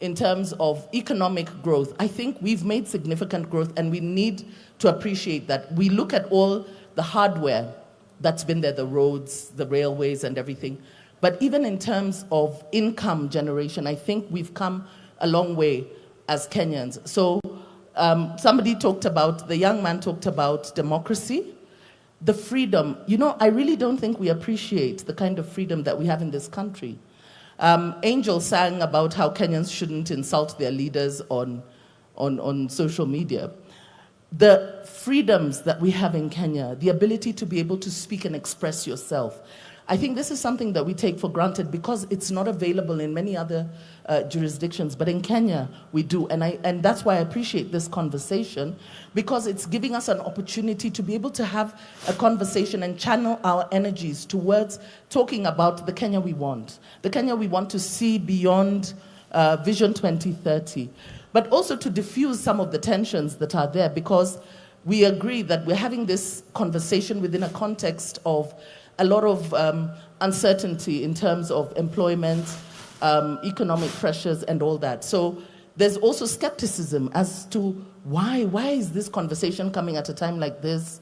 in terms of economic growth, I think we've made significant growth and we need to appreciate that. We look at all the hardware that's been there, the roads, the railways and everything. But even in terms of income generation, I think we've come a long way as Kenyans. So somebody talked about, the young man talked about democracy, the freedom. You know, I really don't think we appreciate the kind of freedom that we have in this country. Angel sang about how Kenyans shouldn't insult their leaders on social media. The freedoms that we have in Kenya, the ability to be able to speak and express yourself. I think this is something that we take for granted because it's not available in many other jurisdictions, but in Kenya we do. And that's why I appreciate this conversation, because it's giving us an opportunity to be able to have a conversation and channel our energies towards talking about the Kenya we want. The Kenya we want to see beyond Vision 2030, but also to diffuse some of the tensions that are there, because we agree that we're having this conversation within a context of a lot of uncertainty in terms of employment, economic pressures and all that. So there's also skepticism as to why is this conversation coming at a time like this,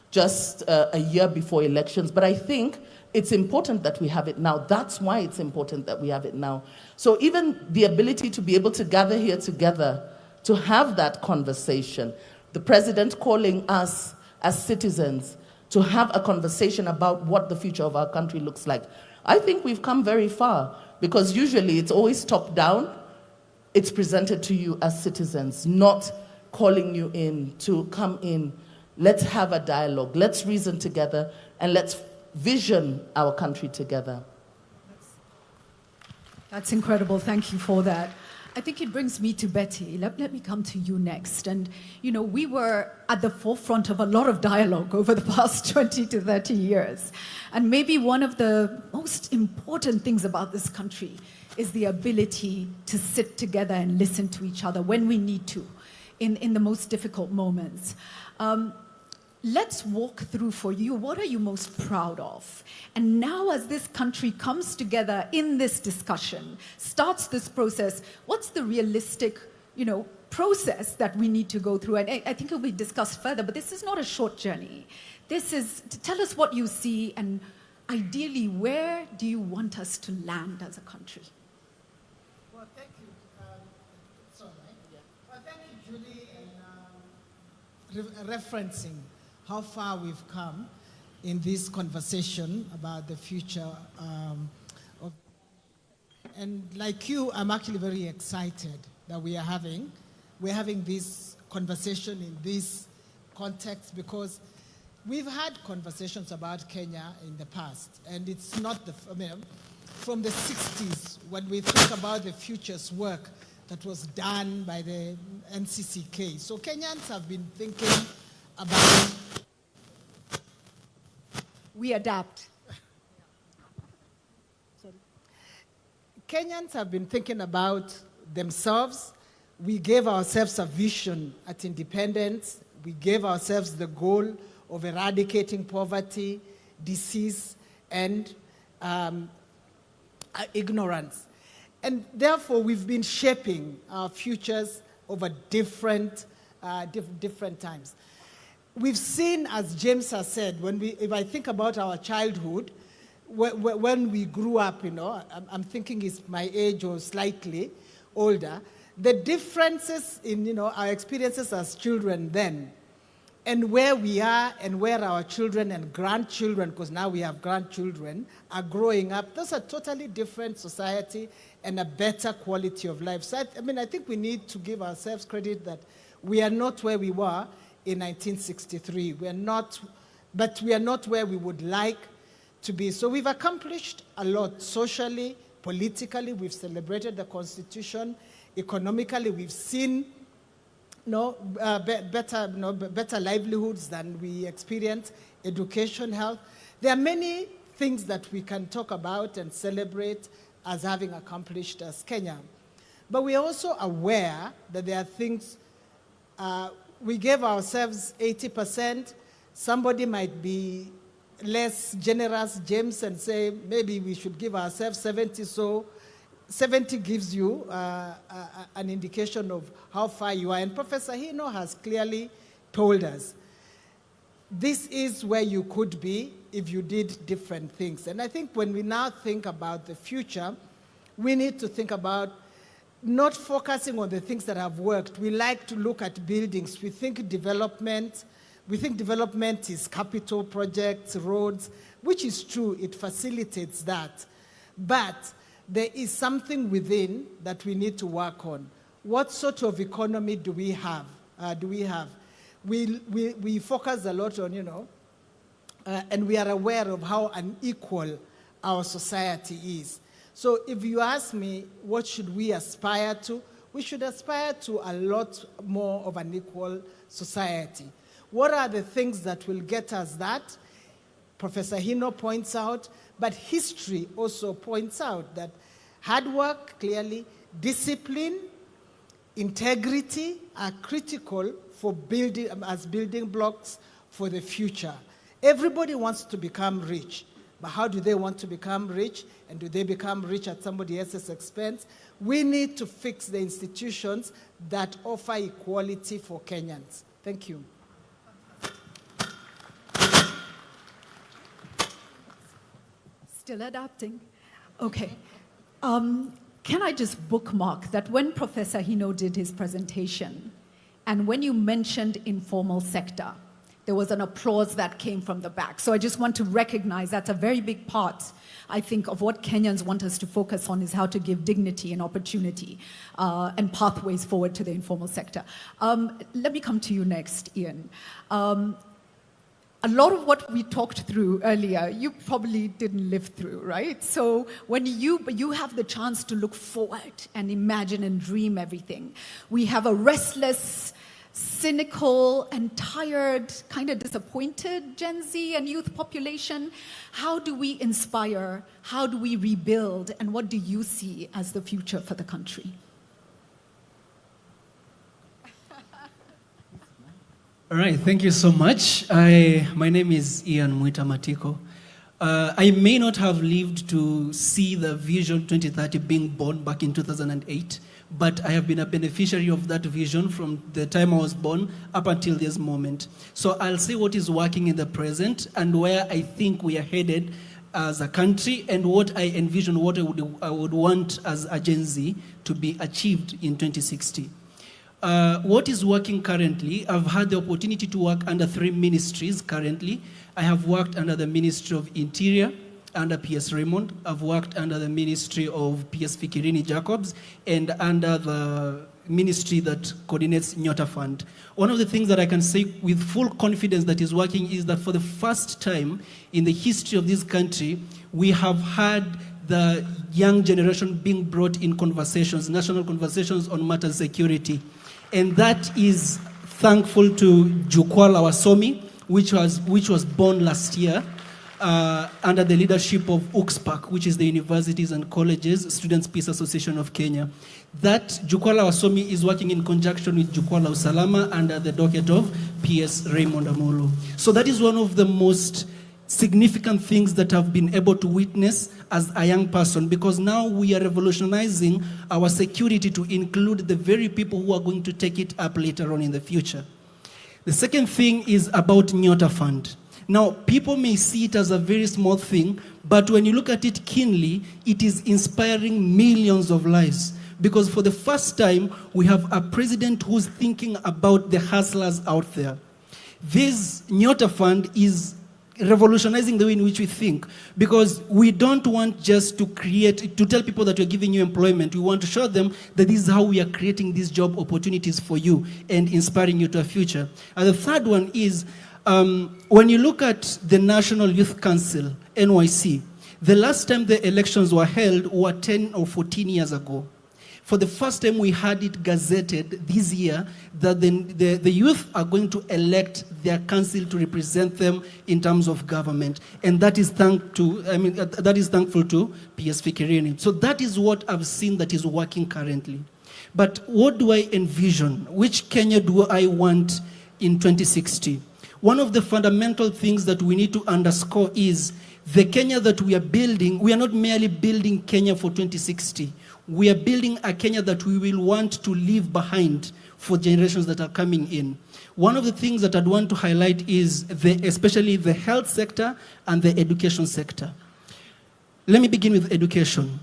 just a year before elections. But I think it's important that we have it now. That's why it's important that we have it now. So even the ability to be able to gather here together, to have that conversation, the president calling us as citizens to have a conversation about what the future of our country looks like. I think we've come very far, because usually it's always top down. It's presented to you as citizens, not calling you in to come in. Let's have a dialogue. Let's reason together, and let's vision our country together. That's incredible. Thank you for that. I think it brings me to Betty. Let me come to you next. And, you know, we were at the forefront of a lot of dialogue over the past 20 to 30 years. And maybe one of the most important things about this country is the ability to sit together and listen to each other when we need to, in the most difficult moments. Let's walk through for you, what are you most proud of? And now as this country comes together in this discussion, starts this process, what's the realistic, process that we need to go through? And I think it will be discussed further, but this is not a short journey. This is to tell us what you see, and ideally, where do you want us to land as a country? Well, thank you. Well, thank you, Julie, and referencing how far we've come in this conversation about the future. And like you, I'm actually very excited that we're having this conversation in this context, because we've had conversations about Kenya in the past, and it's not from the 60s, when we think about the futures work that was done by the NCCK. So Kenyans have been thinking about... We adapt. Sorry. Kenyans have been thinking about themselves. We gave ourselves a vision at independence. We gave ourselves the goal of eradicating poverty, disease, and ignorance. And therefore, we've been shaping our futures over different times. We've seen, as James has said, if I think about our childhood, when we grew up, I'm thinking it's my age or slightly older, the differences in, our experiences as children then, and where we are and where our children and grandchildren, because now we have grandchildren, are growing up, that's a totally different society and a better quality of life. So I think we need to give ourselves credit that we are not where we were in 1963. But we are not where we would like to be. So we've accomplished a lot socially, politically. We've celebrated the Constitution. Economically, we've seen better livelihoods than we experienced. Education, health. There are many things that we can talk about and celebrate as having accomplished as Kenya. But we are also aware that there are things. We gave ourselves 80%. Somebody might be less generous, James, and say maybe we should give ourselves 70. So 70 gives you an indication of how far you are. And Professor Hino has clearly told us this is where you could be if you did different things. And I think when we now think about the future, we need to think about not focusing on the things that have worked. We like to look at buildings. We think development is capital projects, roads, which is true. It facilitates that. But there is something within that we need to work on. What sort of economy do we have? We focus a lot on, and we are aware of how unequal our society is. So if you ask me, what should we aspire to? We should aspire to a lot more of an equal society. What are the things that will get us that? Professor Hino points out, but history also points out that hard work, clearly, discipline, integrity are critical for building, as building blocks for the future. Everybody wants to become rich, but how do they want to become rich? And do they become rich at somebody else's expense? We need to fix the institutions that offer equality for Kenyans. Thank you. Still adapting. Okay. Can I just bookmark that when Professor Hino did his presentation, and when you mentioned informal sector, there was an applause that came from the back. So I just want to recognize that's a very big part, I think, of what Kenyans want us to focus on is how to give dignity and opportunity and pathways forward to the informal sector. Let me come to you next, Ian. A lot of what we talked through earlier, you probably didn't live through, right? So when you have the chance to look forward and imagine and dream everything. We have a restless, cynical and tired, kind of disappointed Gen Z and youth population. How do we inspire? How do we rebuild? And what do you see as the future for the country? All right, thank you so much. My name is Ian Mwita Matiko. I may not have lived to see the Vision 2030 being born back in 2008, but I have been a beneficiary of that vision from the time I was born up until this moment. So I'll say what is working in the present and where I think we are headed as a country and what I envision, what I would want as a Gen Z to be achieved in 2060. What is working currently, I've had the opportunity to work under 3 ministries currently. I have worked under the Ministry of Interior, under PS Raymond. I've worked under the Ministry of PS Fikirini Jacobs, and under the ministry that coordinates Nyota Fund. One of the things that I can say with full confidence that is working is that for the first time in the history of this country, we have had the young generation being brought in conversations, national conversations on matters security. And that is thankful to Jukwaa la Wasomi, which was born last year under the leadership of UCSPAC, which is the Universities and Colleges Students' Peace Association of Kenya. That Jukwaa la Wasomi is working in conjunction with Jukwaa la Usalama under the docket of PS Raymond Amolo. So that is one of the most significant things that I've been able to witness as a young person, because now we are revolutionizing our security to include the very people who are going to take it up later on in the future. The second thing is about Nyota Fund. Now, people may see it as a very small thing, but when you look at it keenly, it is inspiring millions of lives. Because for the first time, we have a president who's thinking about the hustlers out there. This Nyota Fund is revolutionizing the way in which we think, because we don't want just to tell people that we're giving you employment. We want to show them that this is how we are creating these job opportunities for you and inspiring you to a future. And the third one is, when you look at the National Youth Council, NYC, the last time the elections were held were 10 or 14 years ago. For the first time, we had it gazetted this year that the youth are going to elect their council to represent them in terms of government. And that is thankful to PS Fikirini. So that is what I've seen that is working currently. But what do I envision? Which Kenya do I want in 2060? One of the fundamental things that we need to underscore is the Kenya that we are building. We are not merely building Kenya for 2060. We are building a Kenya that we will want to leave behind for generations that are coming in. One of the things that I'd want to highlight is especially the health sector and the education sector. Let me begin with education.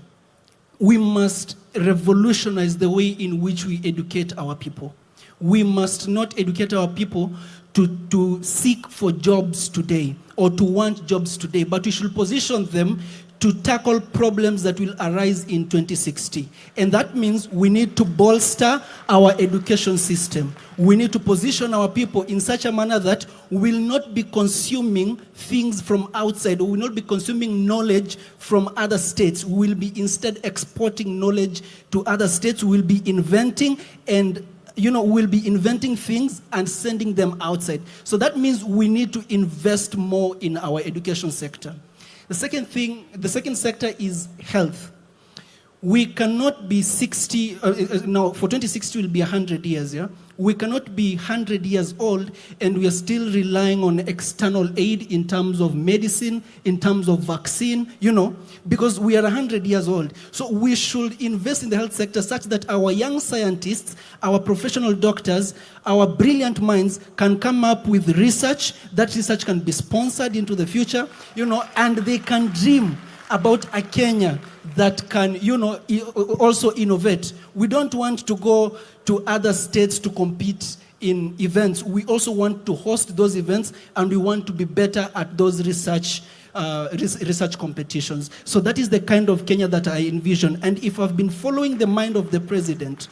We must revolutionize the way in which we educate our people. We must not educate our people to seek for jobs today or to want jobs today, but we should position them to tackle problems that will arise in 2060. And that means we need to bolster our education system. We need to position our people in such a manner that we will not be consuming things from outside, or we will not be consuming knowledge from other states. We will be instead exporting knowledge to other states. We will be inventing and we'll be inventing things and sending them outside. So that means we need to invest more in our education sector. The second sector is health. We cannot be 60, now for 2060 will be 100 years, yeah? We cannot be 100 years old and we are still relying on external aid in terms of medicine, in terms of vaccine, because we are 100 years old. So we should invest in the health sector such that our young scientists, our professional doctors, our brilliant minds can come up with research. That research can be sponsored into the future, and they can dream about a Kenya that can, also innovate. We don't want to go to other states to compete in events. We also want to host those events, and we want to be better at those research competitions. So that is the kind of Kenya that I envision. And if I've been following the mind of the president,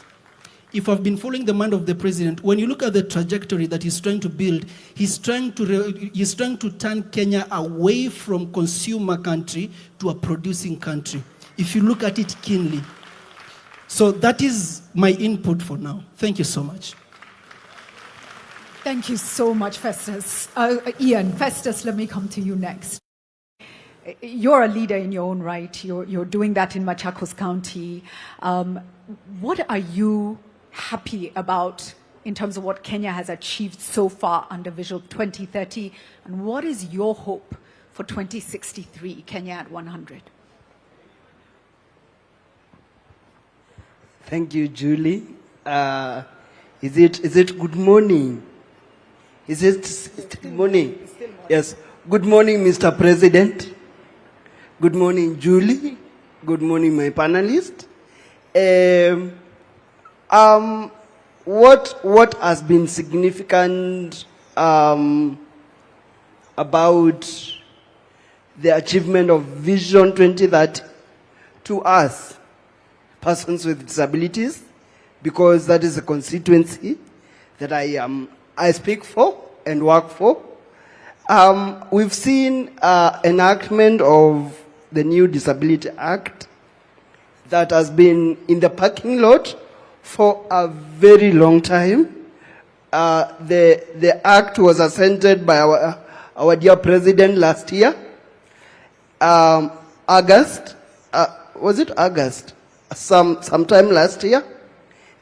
when you look at the trajectory that he's trying to build, he's trying to turn Kenya away from consumer country to a producing country, if you look at it keenly. So that is my input for now. Thank you so much. Thank you so much, Festus. Ian, Festus, let me come to you next. You're a leader in your own right. You're doing that in Machakos County. What are you happy about in terms of what Kenya has achieved so far under Vision 2030? And what is your hope for 2063, Kenya at 100? Thank you, Julie. Is it good morning? Is it still morning? Yes. Good morning, Mr. President. Good morning, Julie. Good morning, my panelists. What has been significant about the achievement of Vision 2030 to us, persons with disabilities, because that is a constituency that I speak for and work for. We've seen enactment of the new Disability Act that has been in the parking lot for a very long time. The act was assented by our dear president last year, August. Was it August? Sometime last year,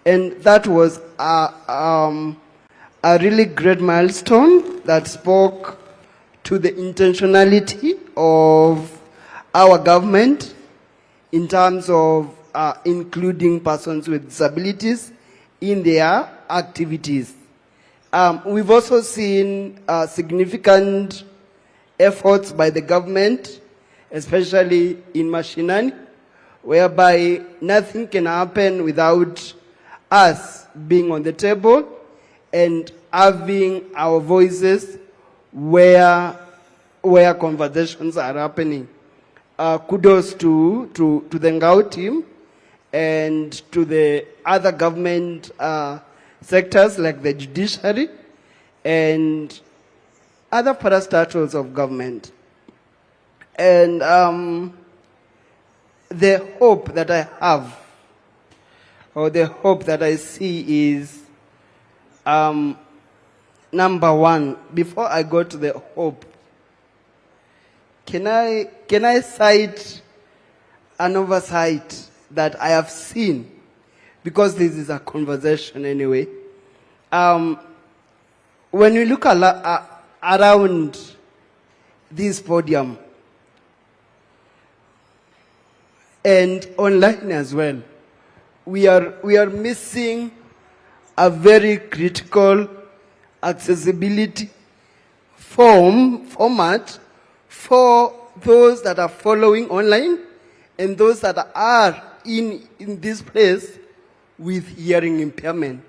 and that was a really great milestone that spoke to the intentionality of our government in terms of including persons with disabilities in their activities. We've also seen significant efforts by the government, especially in mashinani, whereby nothing can happen without us being on the table and having our voices where conversations are happening. Kudos to the Ngao team and to the other government sectors like the judiciary and other parastatals of government. And the hope that I have, or the hope that I see is, number one, before I go to the hope, can I cite an oversight that I have seen? Because this is a conversation anyway. When we look around this podium, and online as well, we are missing a very critical accessibility format for those that are following online and those that are in this place with hearing impairment.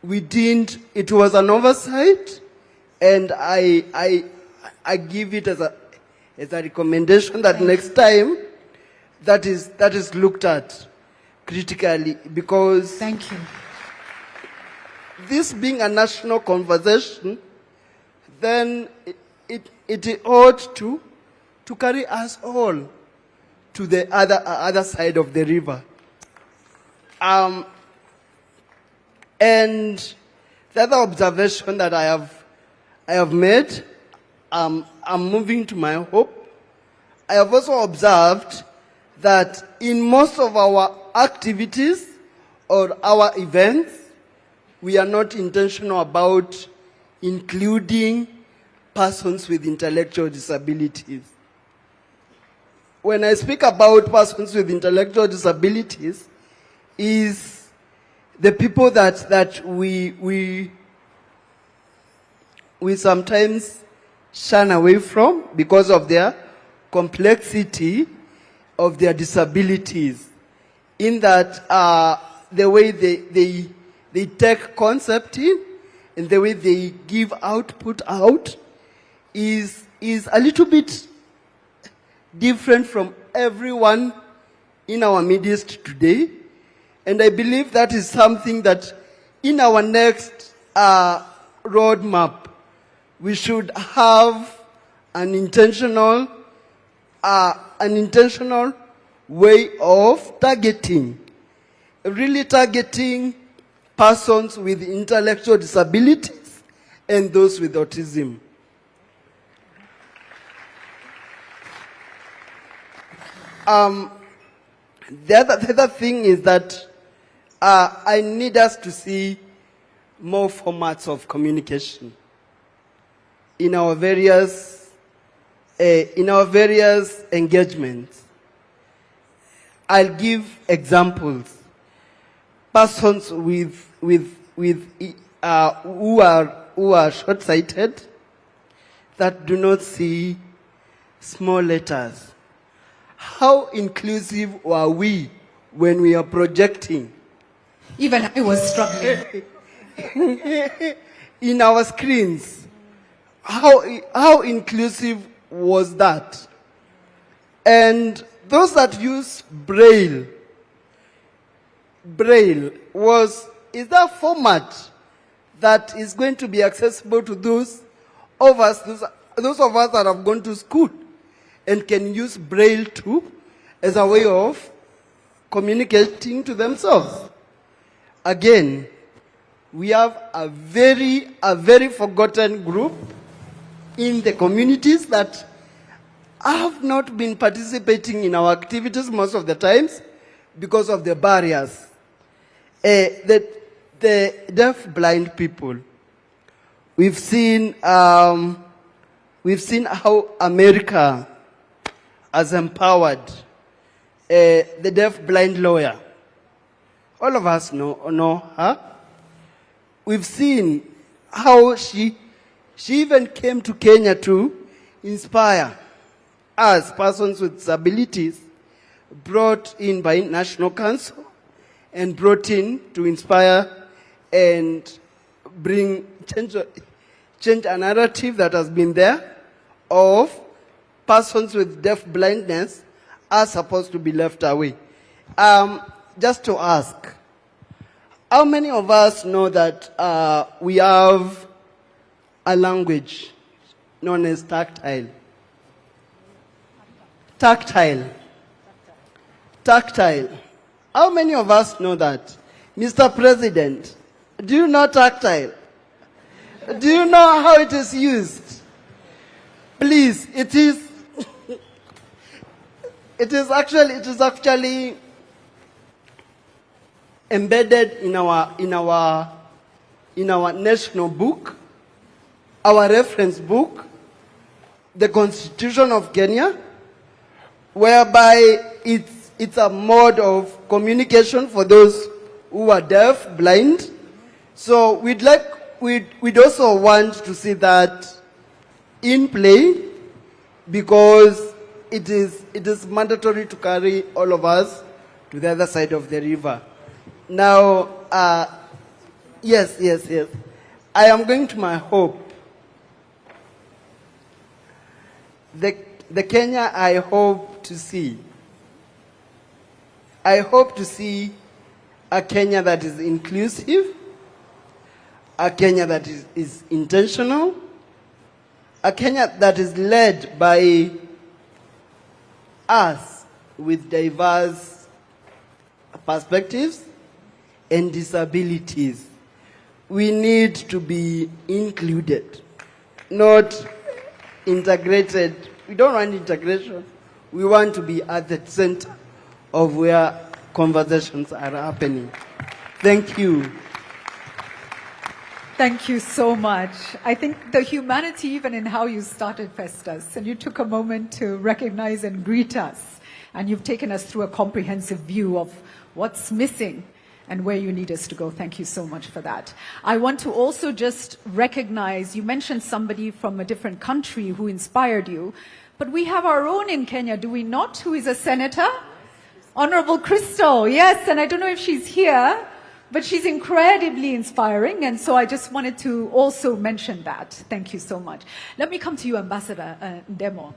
It was an oversight, and I give it as a recommendation that next time that is looked at critically, because thank you. This being a national conversation, then it ought to carry us all to the other side of the river. And the other observation that I have made, I'm moving to my hope. I have also observed that in most of our activities or our events, we are not intentional about including persons with intellectual disabilities. When I speak about persons with intellectual disabilities, is the people that we sometimes shun away from because of their complexity of their disabilities, in that the way they take concept in and the way they give output out is a little bit different from everyone in our midst today. And I believe that is something that in our next roadmap, we should have an intentional way of targeting, really targeting persons with intellectual disabilities and those with autism. The other thing is that I need us to see more formats of communication in our various engagements. I'll give examples. Persons who are short-sighted, that do not see small letters. How inclusive are we when we are projecting? Even I was struggling. In our screens, how inclusive was that? And those that use Braille is that format that is going to be accessible to those of us that have gone to school and can use Braille too as a way of communicating to themselves. Again, we have a very forgotten group in the communities that have not been participating in our activities most of the times because of the barriers. The deaf-blind people. We've seen how America has empowered the deaf-blind lawyer. All of us know her. We've seen how she even came to Kenya to inspire us, persons with disabilities, brought in by National Council and brought in to inspire and change a narrative that has been there of persons with deaf blindness are supposed to be left away. Just to ask, how many of us know that we have a language known as tactile? Tactile. How many of us know that? Mr. President, do you know tactile? Do you know how it is used? Please, it is actually embedded in our national book, our reference book, the Constitution of Kenya, whereby it's a mode of communication for those who are deaf, blind. So we'd also want to see that in play, because it is mandatory to carry all of us to the other side of the river. Now, yes. I am going to my hope. The the Kenya I hope to see a Kenya that is inclusive, a Kenya that is intentional, a Kenya that is led by us with diverse perspectives and disabilities. We need to be included, not integrated. We don't want integration. We want to be at the center of where conversations are happening. Thank you. Thank you so much. I think the humanity, even in how you started Festus, and you took a moment to recognize and greet us, and you've taken us through a comprehensive view of what's missing and where you need us to go. Thank you so much for that. I want to also just recognize, you mentioned somebody from a different country who inspired you, but we have our own in Kenya, do we not, who is a senator? Honorable Crystal, yes, and I don't know if she's here, but she's incredibly inspiring, and so I just wanted to also mention that. Thank you so much. Let me come to you, Ambassador Ndemo.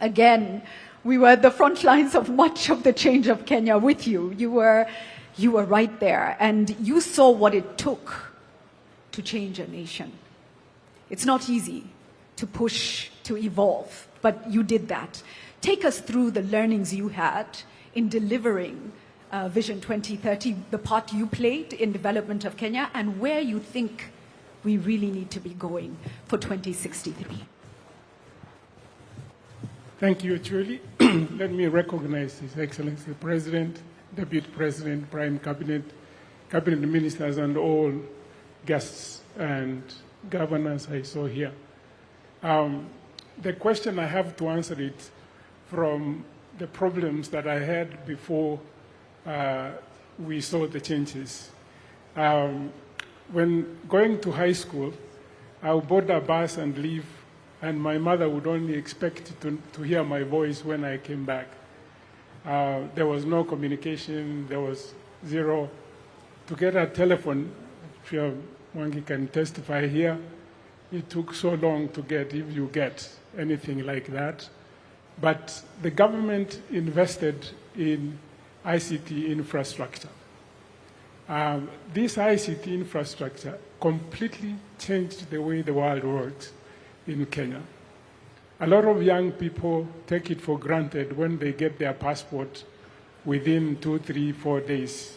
Again, we were at the front lines of much of the change of Kenya with you. You were right there, and you saw what it took to change a nation. It's not easy to push, to evolve, but you did that. Take us through the learnings you had in delivering Vision 2030, the part you played in development of Kenya, and where you think we really need to be going for 2063. Thank you, Julie. Let me recognize His Excellency the President, Deputy President, Prime Cabinet, Cabinet Ministers, and all guests and governors I saw here. The question I have to answer it from the problems that I had before we saw the changes. When going to high school, I would board a bus and leave, and my mother would only expect to hear my voice when I came back. There was no communication, there was zero. To get a telephone, Wangi can testify here, it took so long to get, if you get anything like that. But the government invested in ICT infrastructure. This ICT infrastructure completely changed the way the world works in Kenya. A lot of young people take it for granted when they get their passport within 2, 3, 4 days.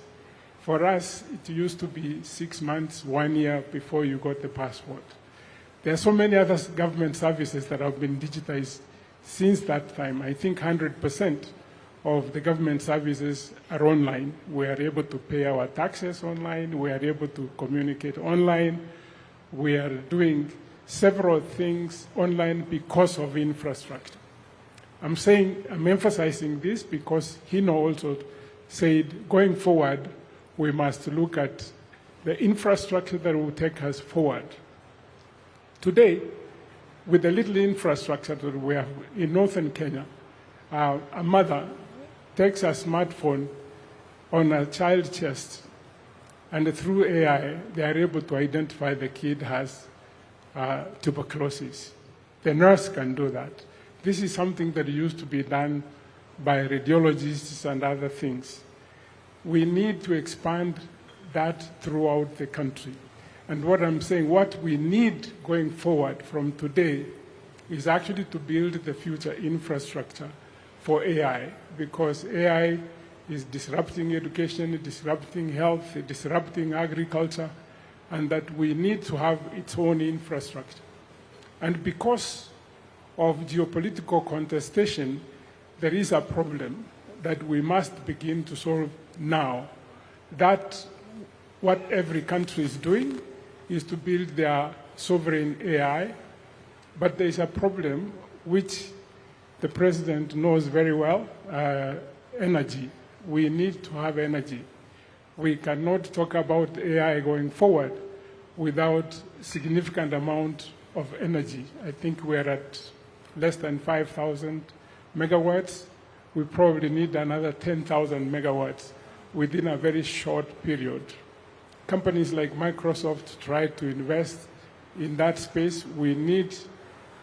For us, it used to be 6 months, 1 year before you got the passport. There are so many other government services that have been digitized since that time. I think 100% of the government services are online. We are able to pay our taxes online. We are able to communicate online. We are doing several things online because of infrastructure. I'm emphasizing this because Hino also said, going forward, we must look at the infrastructure that will take us forward. Today, with the little infrastructure that we have in northern Kenya, a mother takes a smartphone on a child's chest, and through AI, they are able to identify the kid has tuberculosis. The nurse can do that. This is something that used to be done by radiologists and other things. We need to expand that throughout the country. And what I'm saying, what we need going forward from today is actually to build the future infrastructure for AI, because AI is disrupting education, disrupting health, disrupting agriculture, and that we need to have its own infrastructure. And because of geopolitical contestation, there is a problem that we must begin to solve now. That what every country is doing is to build their sovereign AI, but there is a problem which the president knows very well, energy. We need to have energy. We cannot talk about AI going forward without significant amount of energy. I think we're at less than 5,000 megawatts. We probably need another 10,000 megawatts within a very short period. Companies like Microsoft try to invest in that space. We need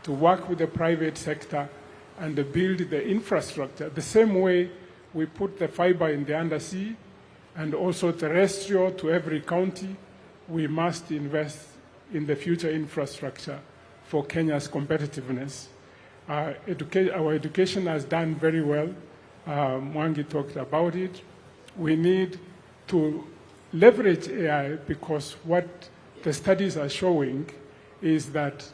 to work with the private sector and build the infrastructure. The same way we put the fiber in the undersea and also terrestrial to every county, we must invest in the future infrastructure for Kenya's competitiveness. Our education has done very well. Mwangi talked about it. We need to leverage AI because what the studies are showing is that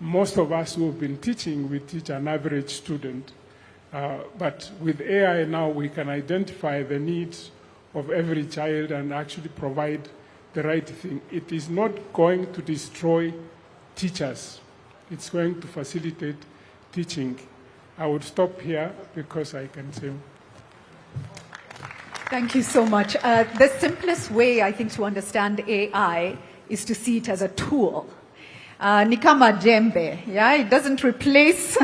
most of us who have been teaching, we teach an average student. But with AI now, we can identify the needs of every child and actually provide the right thing. It is not going to destroy teachers. It's going to facilitate teaching. I would stop here because I can say. Thank you so much. The simplest way, I think, to understand AI is to see it as a tool. Ni kama jembe, yeah? It doesn't replace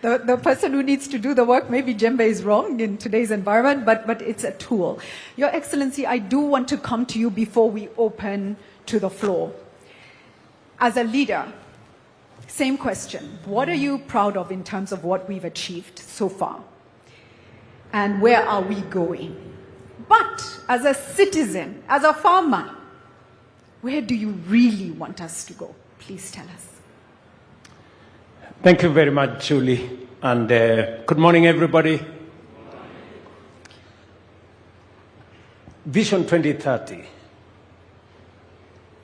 the person who needs to do the work. Maybe jembe is wrong in today's environment, but it's a tool. Your Excellency, I do want to come to you before we open to the floor. As a leader, same question. What are you proud of in terms of what we've achieved so far? And where are we going? But as a citizen, as a farmer, where do you really want us to go? Please tell us. Thank you very much, Julie. And good morning, everybody. Vision 2030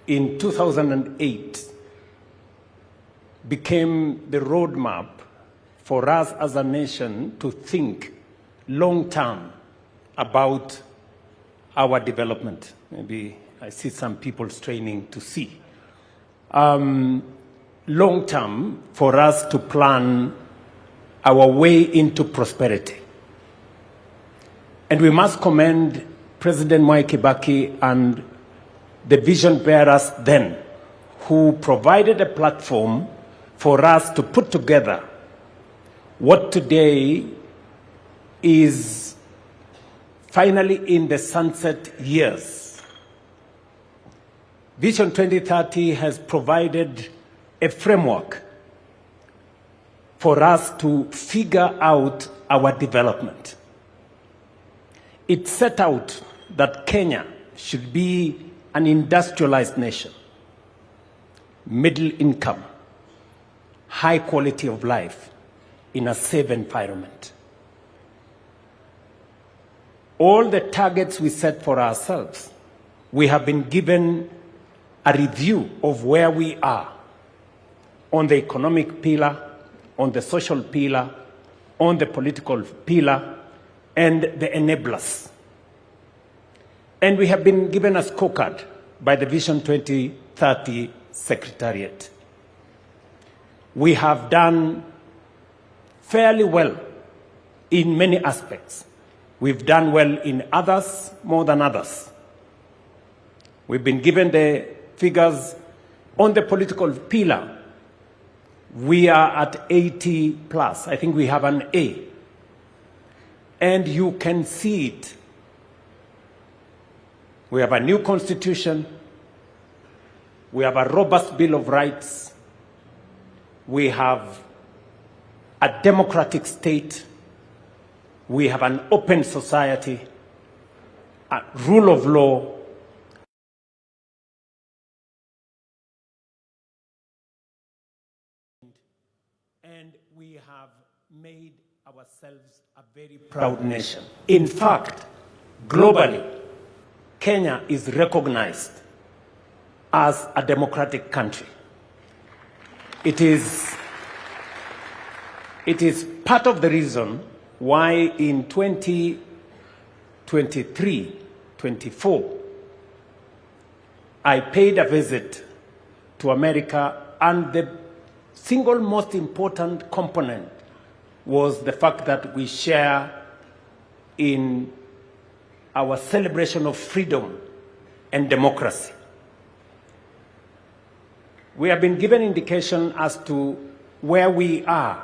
in 2008 became the roadmap for us as a nation to think long-term about our development. Maybe I see some people straining to see. Long-term for us to plan our way into prosperity. And we must commend President Mwai Kibaki and the vision bearers then, who provided a platform for us to put together what today is finally in the sunset years. Vision 2030 has provided a framework for us to figure out our development. It set out that Kenya should be an industrialized nation, middle income, high quality of life in a safe environment. All the targets we set for ourselves, we have been given a review of where we are on the economic pillar, on the social pillar, on the political pillar, and the enablers. And we have been given a scorecard by the Vision 2030 Secretariat. We have done fairly well in many aspects. We've done well in others more than others. We've been given the figures on the political pillar. We are at 80 plus. I think we have an A. And you can see it. We have a new constitution. We have a robust Bill of Rights. We have a democratic state. We have an open society, a rule of law. And we have made ourselves a very proud nation. In fact, globally, Kenya is recognized as a democratic country. It is part of the reason why in 2023-24, I paid a visit to America, and the single most important component was the fact that we share in our celebration of freedom and democracy. We have been given indication as to where we are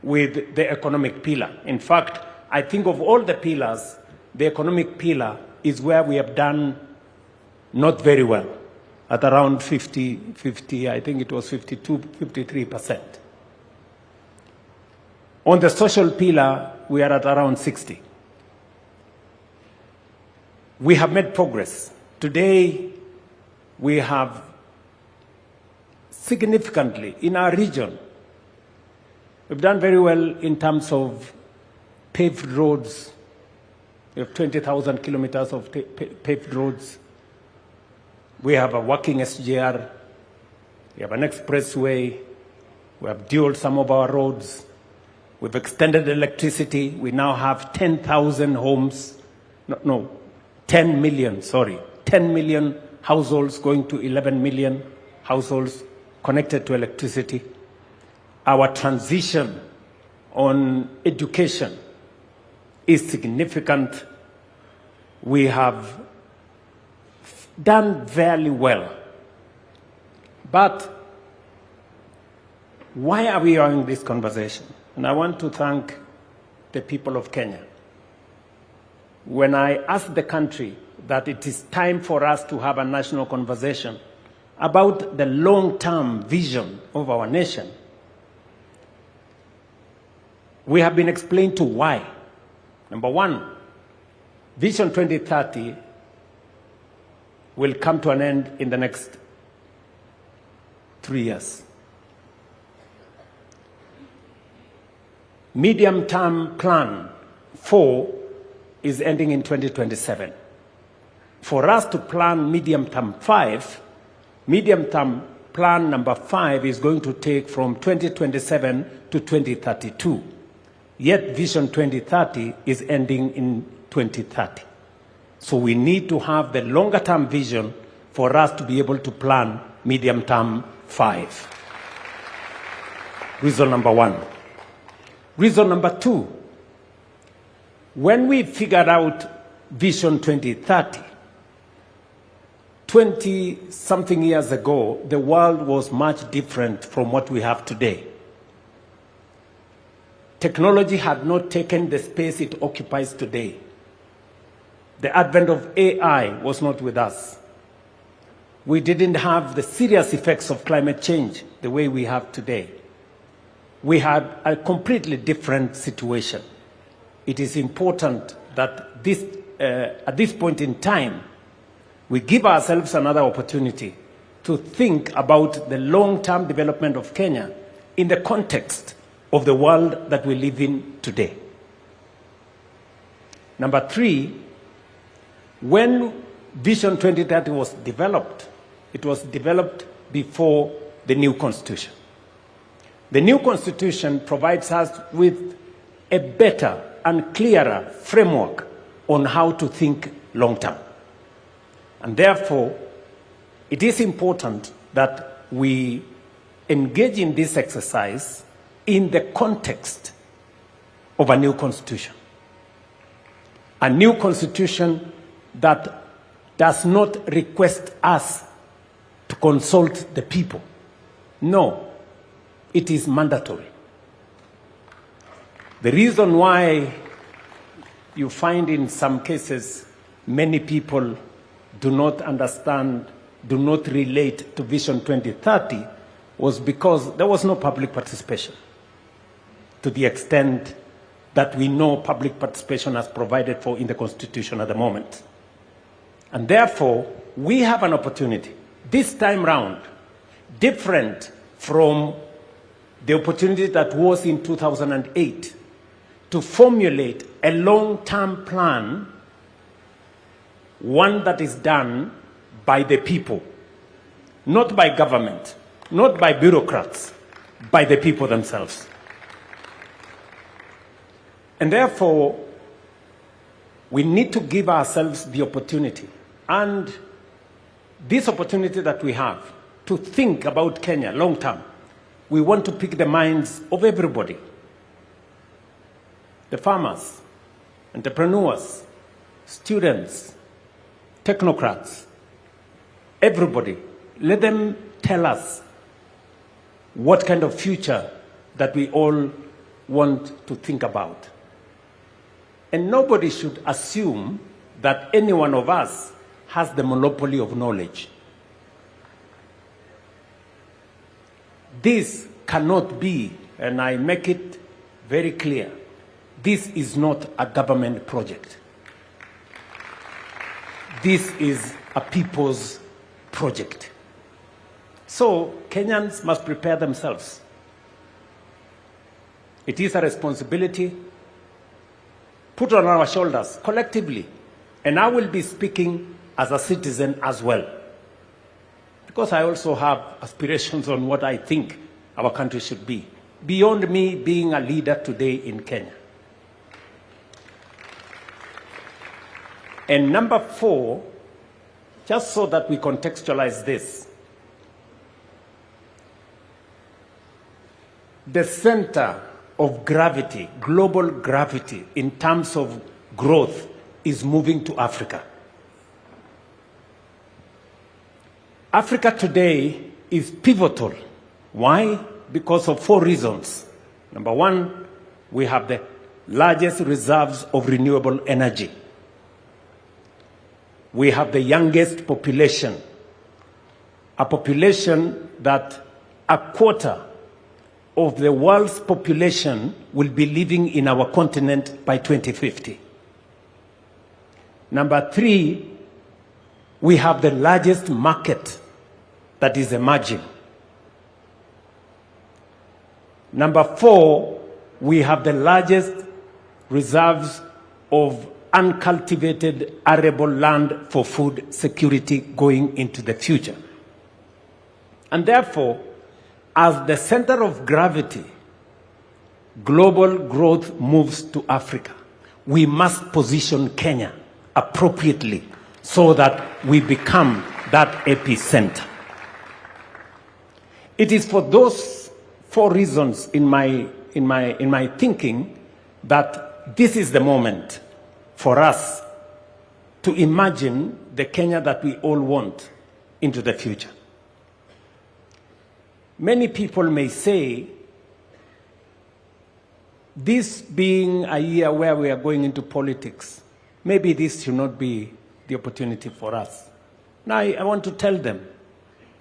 with the economic pillar. In fact, I think of all the pillars, the economic pillar is where we have done not very well, at around 50, I think it was 52, 53%. On the social pillar, we are at around 60. We have made progress. Today, we have significantly in our region, we've done very well in terms of paved roads. We have 20,000 kilometers of paved roads. We have a working SGR. We have an expressway. We have dualed some of our roads. We've extended electricity. We now have 10,000 homes. 10 million, 10 million households going to 11 million households connected to electricity. Our transition on education is significant. We have done very well. But why are we having this conversation? And I want to thank the people of Kenya. When I asked the country that it is time for us to have a national conversation about the long-term vision of our nation, we have been explained to why. Number one, Vision 2030 will come to an end in the next 3 years. Medium-term plan 4 is ending in 2027. For us to plan medium-term 5, medium-term plan number 5 is going to take from 2027 to 2032. Yet Vision 2030 is ending in 2030. So we need to have the longer-term vision for us to be able to plan medium-term 5. Reason number 1. Reason number 2, when we figured out Vision 2030, 20-something years ago, the world was much different from what we have today. Technology had not taken the space it occupies today. The advent of AI was not with us. We didn't have the serious effects of climate change the way we have today. We had a completely different situation. It is important that at this point in time, we give ourselves another opportunity to think about the long-term development of Kenya in the context of the world that we live in today. Number 3, when Vision 2030 was developed, it was developed before the new constitution. The new constitution provides us with a better and clearer framework on how to think long-term. And therefore, it is important that we engage in this exercise in the context of a new constitution. A new constitution that does not request us to consult the people. No, it is mandatory. The reason why you find in some cases many people do not understand, do not relate to Vision 2030 was because there was no public participation to the extent that we know public participation as provided for in the Constitution at the moment. And therefore, we have an opportunity this time round, different from the opportunity that was in 2008, to formulate a long-term plan, one that is done by the people, not by government, not by bureaucrats, by the people themselves. And therefore, we need to give ourselves the opportunity, and this opportunity that we have to think about Kenya long term. We want to pick the minds of everybody. The farmers, entrepreneurs, students, technocrats, everybody. Let them tell us what kind of future that we all want to think about. And nobody should assume that any one of us has the monopoly of knowledge. This cannot be, and I make it very clear. This is not a government project. This is a people's project. So Kenyans must prepare themselves. It is a responsibility put on our shoulders collectively. And I will be speaking as a citizen as well, because I also have aspirations on what I think our country should be, beyond me being a leader today in Kenya. And number 4, just so that we contextualize this, the center of gravity, global gravity, in terms of growth is moving to Africa. Africa today is pivotal. Why? Because of 4 reasons. Number 1, we have the largest reserves of renewable energy. We have the youngest population, a population that a quarter of the world's population will be living in our continent by 2050. Number 3, we have the largest market that is emerging. Number 4, we have the largest reserves of uncultivated arable land for food security going into the future. And therefore, as the center of gravity, global growth moves to Africa, we must position Kenya appropriately so that we become that epicenter. It is for those 4 reasons in my thinking that this is the moment for us to imagine the Kenya that we all want into the future. Many people may say, this being a year where we are going into politics, maybe this should not be the opportunity for us. Now, I want to tell them,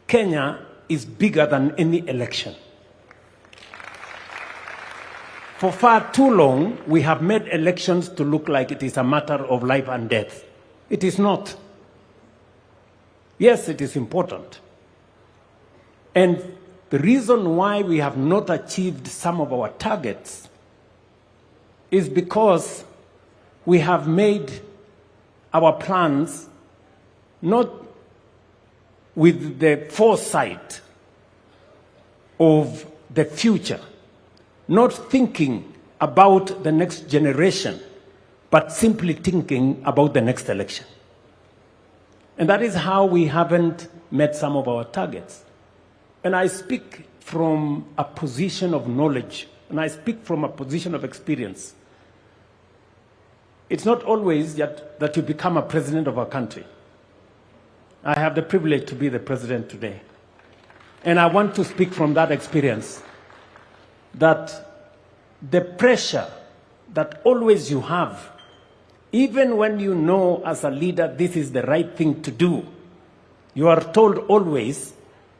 Kenya is bigger than any election. For far too long, we have made elections to look like it is a matter of life and death. It is not. Yes, it is important. And the reason why we have not achieved some of our targets is because we have made our plans not with the foresight of the future, not thinking about the next generation, but simply thinking about the next election. And that is how we haven't met some of our targets. And I speak from a position of knowledge, and I speak from a position of experience. It's not always that you become a president of a country. I have the privilege to be the president today. And I want to speak from that experience, that the pressure that always you have, even when you know as a leader this is the right thing to do, you are told always,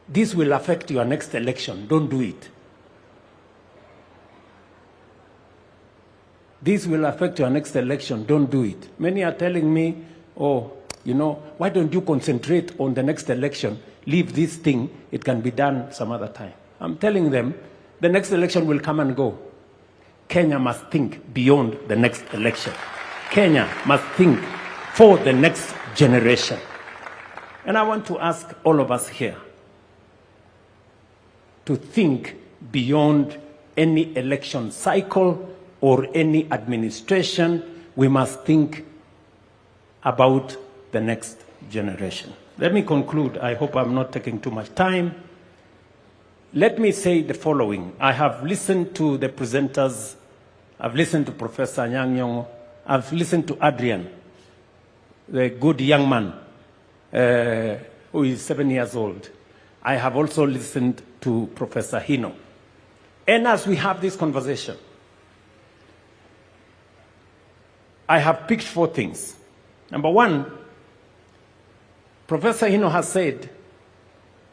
this will affect your next election, don't do it. This will affect your next election, don't do it. Many are telling me, oh, why don't you concentrate on the next election? Leave this thing, it can be done some other time. I'm telling them, the next election will come and go. Kenya must think beyond the next election. Kenya must think for the next generation. And I want to ask all of us here to think beyond any election cycle or any administration. We must think about the next generation. Let me conclude. I hope I'm not taking too much time. Let me say the following. I have listened to the presenters. I've listened to Professor Anyang' Nyong'o. I've listened to Adrian, the good young man who is 7 years old. I have also listened to Professor Hino. And as we have this conversation, I have picked 4 things. Number 1, Professor Hino has said,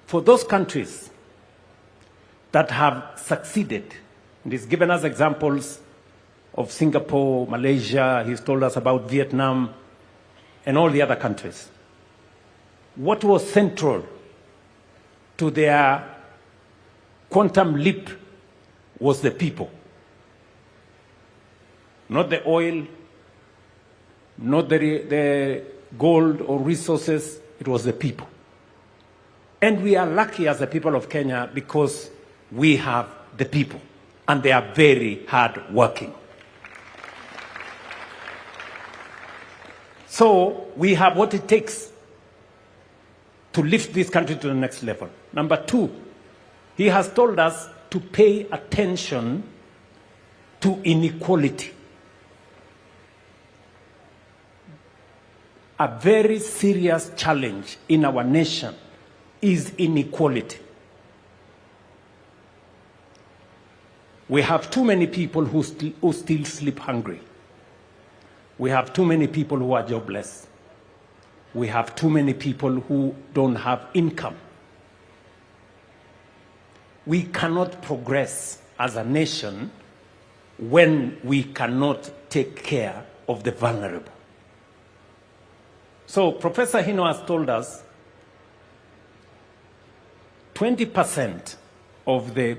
for those countries that have succeeded And he's given us examples of Singapore, Malaysia, he's told us about Vietnam, and all the other countries. What was central to their quantum leap was the people. Not the oil, not the gold or resources, it was the people. And we are lucky as the people of Kenya because we have the people, and they are very hard working. So we have what it takes to lift this country to the next level. Number two, he has told us to pay attention to inequality. A very serious challenge in our nation is inequality. We have too many people who still sleep hungry. We have too many people who are jobless. We have too many people who don't have income. We cannot progress as a nation when we cannot take care of the vulnerable. So Professor Hino has told us 20% of the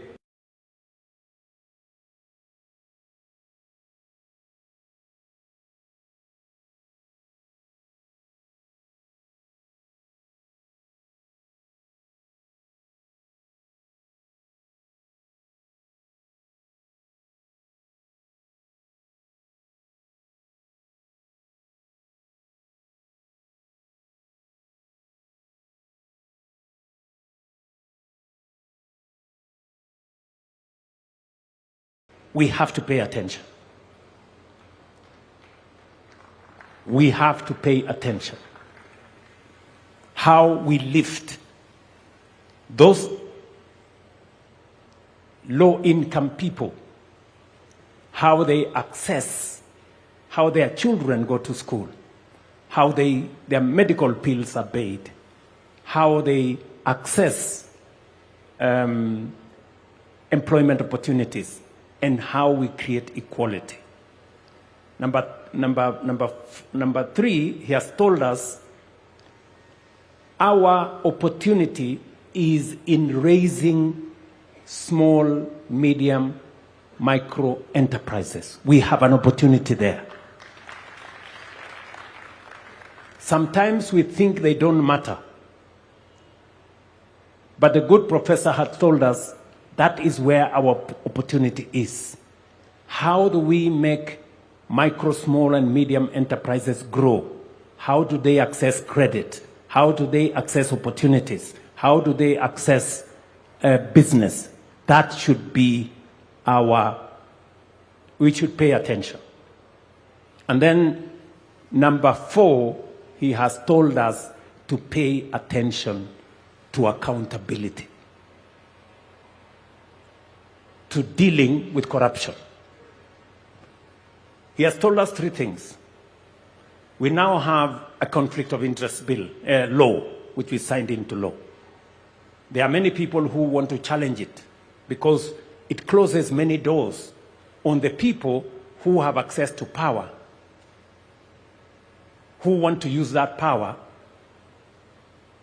we have to pay attention. We have to pay attention. How we lift those low-income people, how they access, how their children go to school, how their medical bills are paid, how they access employment opportunities, and how we create equality. Number three, he has told us our opportunity is in raising small, medium, micro enterprises. We have an opportunity there. Sometimes we think they don't matter. But the good professor has told us that is where our opportunity is. How do we make micro, small, and medium enterprises grow? How do they access credit? How do they access opportunities? How do they access business? That should be we should pay attention. And then number four, he has told us to pay attention to accountability, to dealing with corruption. He has told us three things. We now have a conflict of interest law, which we signed into law. There are many people who want to challenge it because it closes many doors on the people who have access to power, who want to use that power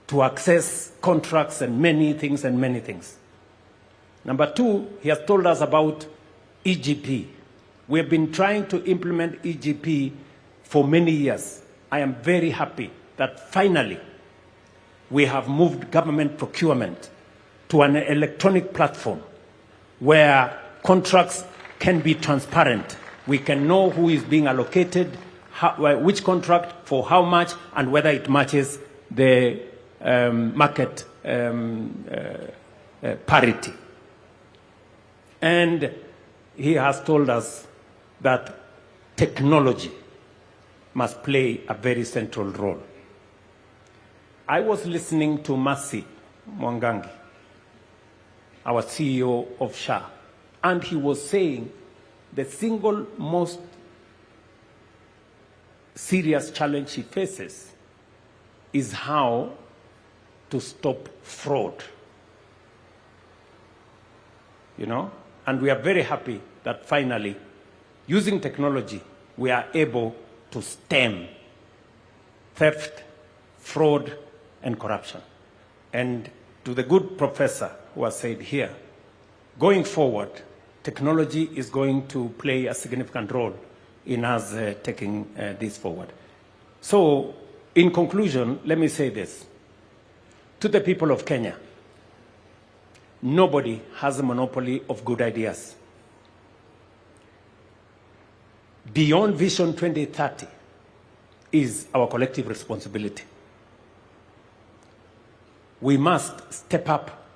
to access contracts and many things and many things. Number two, he has told us about EGP. We have been trying to implement EGP for many years. I am very happy that finally we have moved government procurement to an electronic platform where contracts can be transparent. We can know who is being allocated, which contract, for how much, and whether it matches the market parity. And he has told us that technology must play a very central role. I was listening to Mercy Mwangangi, our CEO of SHA, and he was saying the single most serious challenge he faces is how to stop fraud. You know? And we are very happy that finally, using technology, we are able to stem theft, fraud, and corruption. And to the good professor who has said here, going forward, technology is going to play a significant role in us taking this forward. So, in conclusion, let me say this. To the people of Kenya, nobody has a monopoly of good ideas. Beyond Vision 2030 is our collective responsibility. We must step up.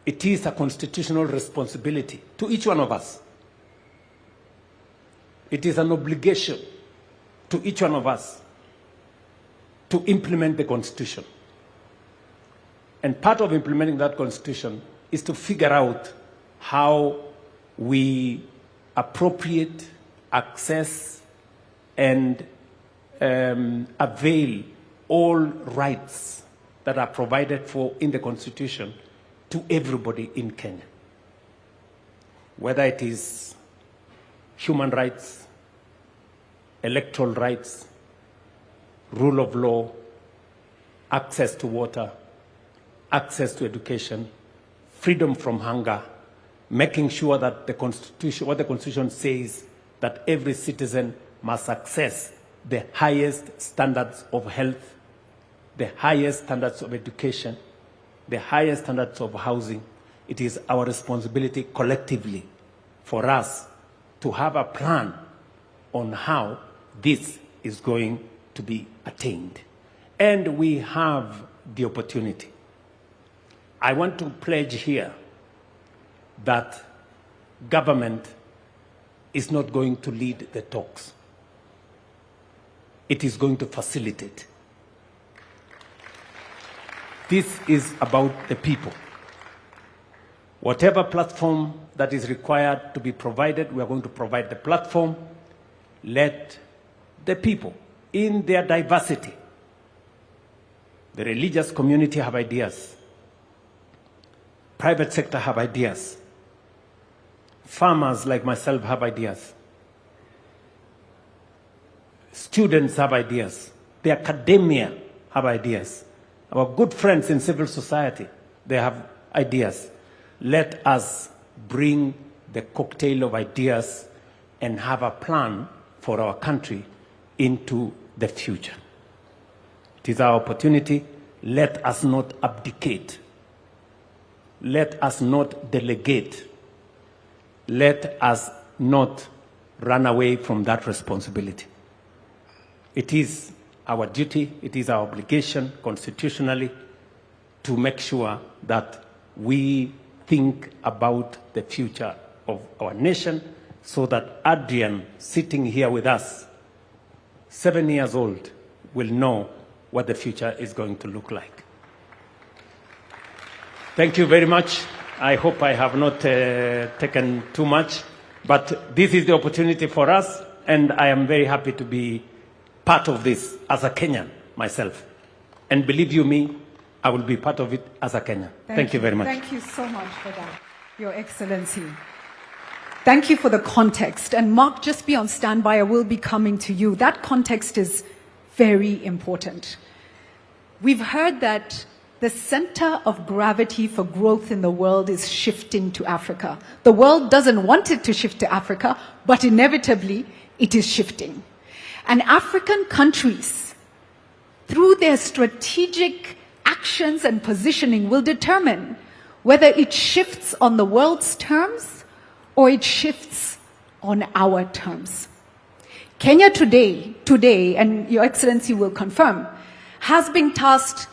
It is a constitutional responsibility to each one of us. It is an obligation to each one of us to implement the Constitution. And part of implementing that Constitution is to figure out how we appropriate, access, and avail all rights that are provided for in the Constitution to everybody in Kenya. Whether it is human rights, electoral rights, rule of law, access to water, access to education, freedom from hunger, making sure that the Constitution, what the Constitution says, that every citizen must access the highest standards of health, the highest standards of education, the highest standards of housing. It is our responsibility collectively for us to have a plan on how this is going to be attained. And we have the opportunity. I want to pledge here that government is not going to lead the talks. It is going to facilitate. This is about the people. Whatever platform that is required to be provided, we are going to provide the platform. Let the people, in their diversity, the religious community have ideas, private sector have ideas, farmers like myself have ideas, students have ideas, the academia have ideas, our good friends in civil society, they have ideas. Let us bring the cocktail of ideas and have a plan for our country into the future. It is our opportunity. Let us not abdicate. Let us not delegate. Let us not run away from that responsibility. It is our duty, it is our obligation constitutionally to make sure that we think about the future of our nation so that Adrian, sitting here with us, 7 years old, will know what the future is going to look like. Thank you very much. I hope I have not taken too much, but this is the opportunity for us, and I am very happy to be part of this as a Kenyan myself. And believe you me, I will be part of it as a Kenyan. Thank you very much. Thank you so much for that, Your Excellency. Thank you for the context. And Mark, just be on standby. I will be coming to you. That context is very important. We've heard that the center of gravity for growth in the world is shifting to Africa. The world doesn't want it to shift to Africa, but inevitably it is shifting. And African countries, through their strategic actions and positioning, will determine whether it shifts on the world's terms or it shifts on our terms. Kenya today, and Your Excellency will confirm, has been tasked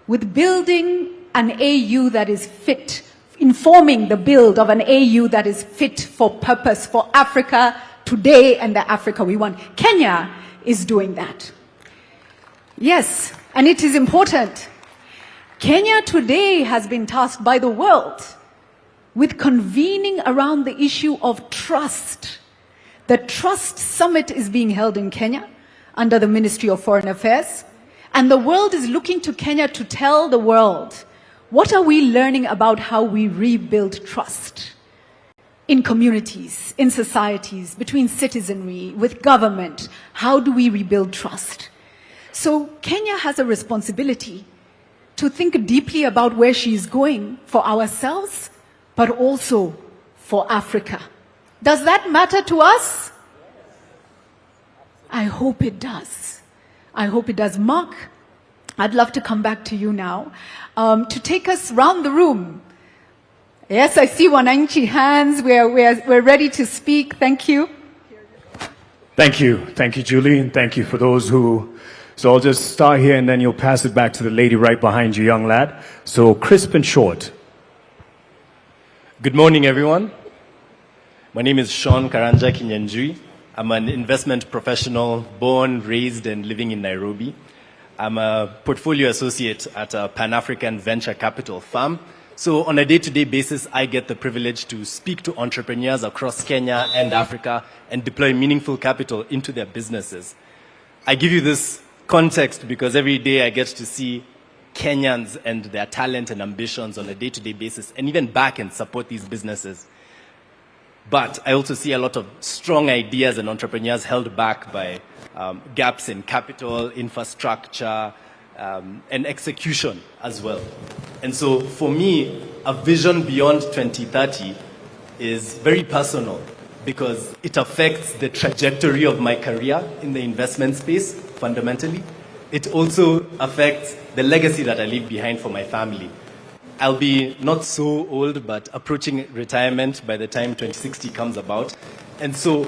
with building an AU that is fit, informing the build of an AU that is fit for purpose for Africa today and the Africa we want. Kenya is doing that. Yes, and it is important. Kenya today has been tasked by the world with convening around the issue of trust. The Trust Summit is being held in Kenya under the Ministry of Foreign Affairs. And the world is looking to Kenya to tell the world, what are we learning about how we rebuild trust? in communities, in societies, between citizenry, with government. How do we rebuild trust? So Kenya has a responsibility to think deeply about where she is going for ourselves, but also for Africa. Does that matter to us? I hope it does. I hope it does. Mark, I'd love to come back to you now to take us round the room. Yes, I see wananchi hands. We're ready to speak. Thank you. Thank you, Julie, and thank you for those who. So I'll just start here, and then you'll pass it back to the lady right behind you, young lad. So crisp and short. Good morning, everyone. My name is Sean Karanja Kinyanjui. I'm an investment professional, born, raised, and living in Nairobi. I'm a portfolio associate at a Pan-African venture capital firm. So on a day-to-day basis, I get the privilege to speak to entrepreneurs across Kenya and Africa and deploy meaningful capital into their businesses. I give you this context because every day I get to see Kenyans and their talent and ambitions on a day-to-day basis and even back and support these businesses. But I also see a lot of strong ideas and entrepreneurs held back by gaps in capital, infrastructure, and execution as well. And so for me, a vision beyond 2030 is very personal because it affects the trajectory of my career in the investment space, fundamentally. It also affects the legacy that I leave behind for my family. I'll be not so old, but approaching retirement by the time 2060 comes about. And so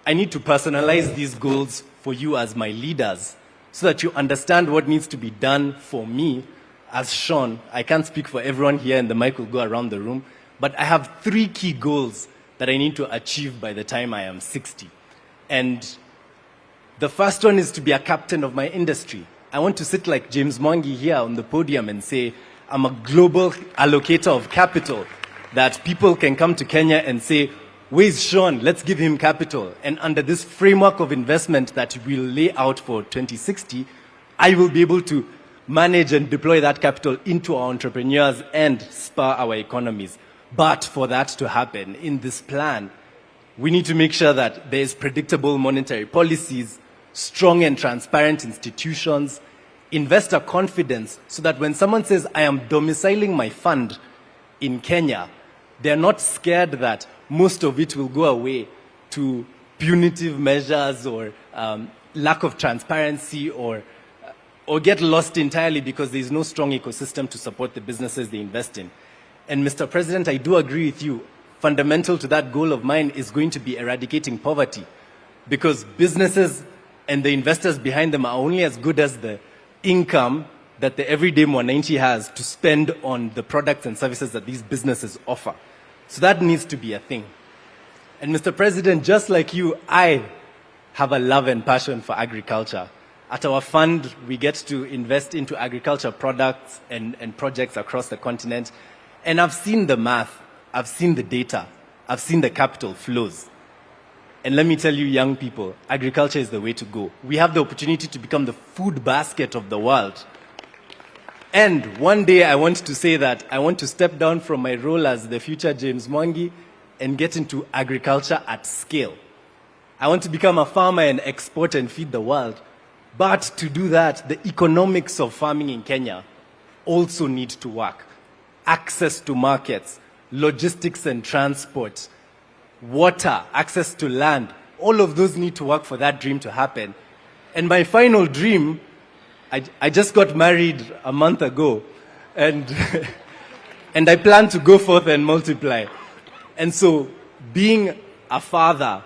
I need to personalize these goals for you as my leaders so that you understand what needs to be done for me as Sean. I can't speak for everyone here, and the mic will go around the room, but I have 3 key goals that I need to achieve by the time I am 60. And the first one is to be a captain of my industry. I want to sit like James Mwangi here on the podium and say, I'm a global allocator of capital, that people can come to Kenya and say, where's Sean? Let's give him capital. And under this framework of investment that we'll lay out for 2060, I will be able to manage and deploy that capital into our entrepreneurs and spur our economies. But for that to happen in this plan, we need to make sure that there is predictable monetary policies, strong and transparent institutions, investor confidence, so that when someone says, I am domiciling my fund in Kenya, they're not scared that most of it will go away to punitive measures or lack of transparency or get lost entirely because there's no strong ecosystem to support the businesses they invest in. And Mr. President, I do agree with you. Fundamental to that goal of mine is going to be eradicating poverty, because businesses and the investors behind them are only as good as the income that the everyday mwananchi has to spend on the products and services that these businesses offer. So that needs to be a thing. And Mr. President, just like you, I have a love and passion for agriculture. At our fund, we get to invest into agriculture products and projects across the continent. And I've seen the math, I've seen the data, I've seen the capital flows. And let me tell you, young people, agriculture is the way to go. We have the opportunity to become the food basket of the world. And one day I want to say that I want to step down from my role as the future James Mwangi and get into agriculture at scale. I want to become a farmer and export and feed the world. But to do that, the economics of farming in Kenya also need to work. Access to markets, logistics and transport, water, access to land, all of those need to work for that dream to happen. And my final dream, I just got married a month ago, and and I plan to go forth and multiply. And so being a father,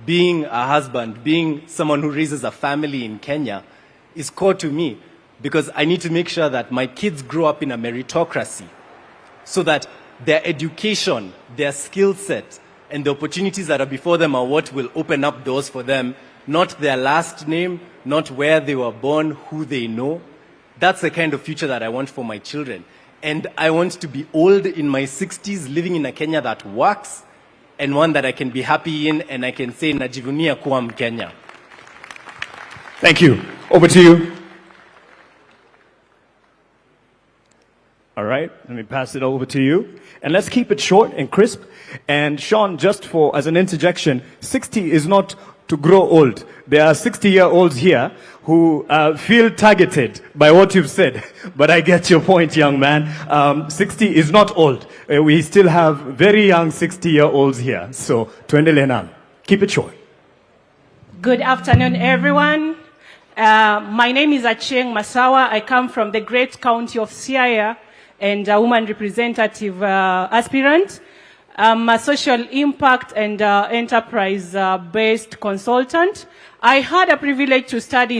being a husband, being someone who raises a family in Kenya is core to me, because I need to make sure that my kids grow up in a meritocracy so that their education, their skill set, and the opportunities that are before them are what will open up doors for them, not their last name, not where they were born, who they know. That's the kind of future that I want for my children. And I want to be old in my 60s, living in a Kenya that works, and one that I can be happy in, and I can say, najivunia kuwa Mkenya. Thank you. Over to you. All right, let me pass it over to you. And let's keep it short and crisp. And Sean, just as an interjection, 60 is not to grow old. There are 60-year-olds here who feel targeted by what you've said. But I get your point, young man. 60 is not old. We still have very young 60-year-olds here. So, tuendelee nalo. Keep it short. Good afternoon, everyone. My name is Achieng Masawa. I come from the great county of Siaya and a woman representative aspirant. I'm a social impact and enterprise-based consultant. I had a privilege to study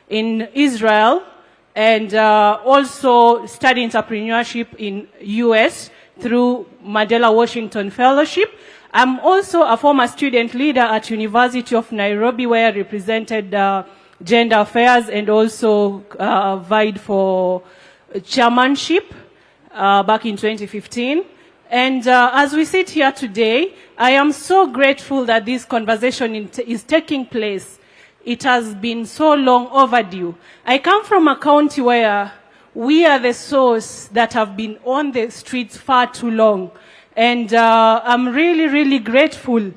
in Israel and also study entrepreneurship in US through Mandela Washington Fellowship. I'm also a former student leader at University of Nairobi, where I represented gender affairs and also vied for chairmanship back in 2015. And as we sit here today, I am so grateful that this conversation is taking place. It has been so long overdue. I come from a county where we are the source that have been on the streets far too long. And I'm really, really grateful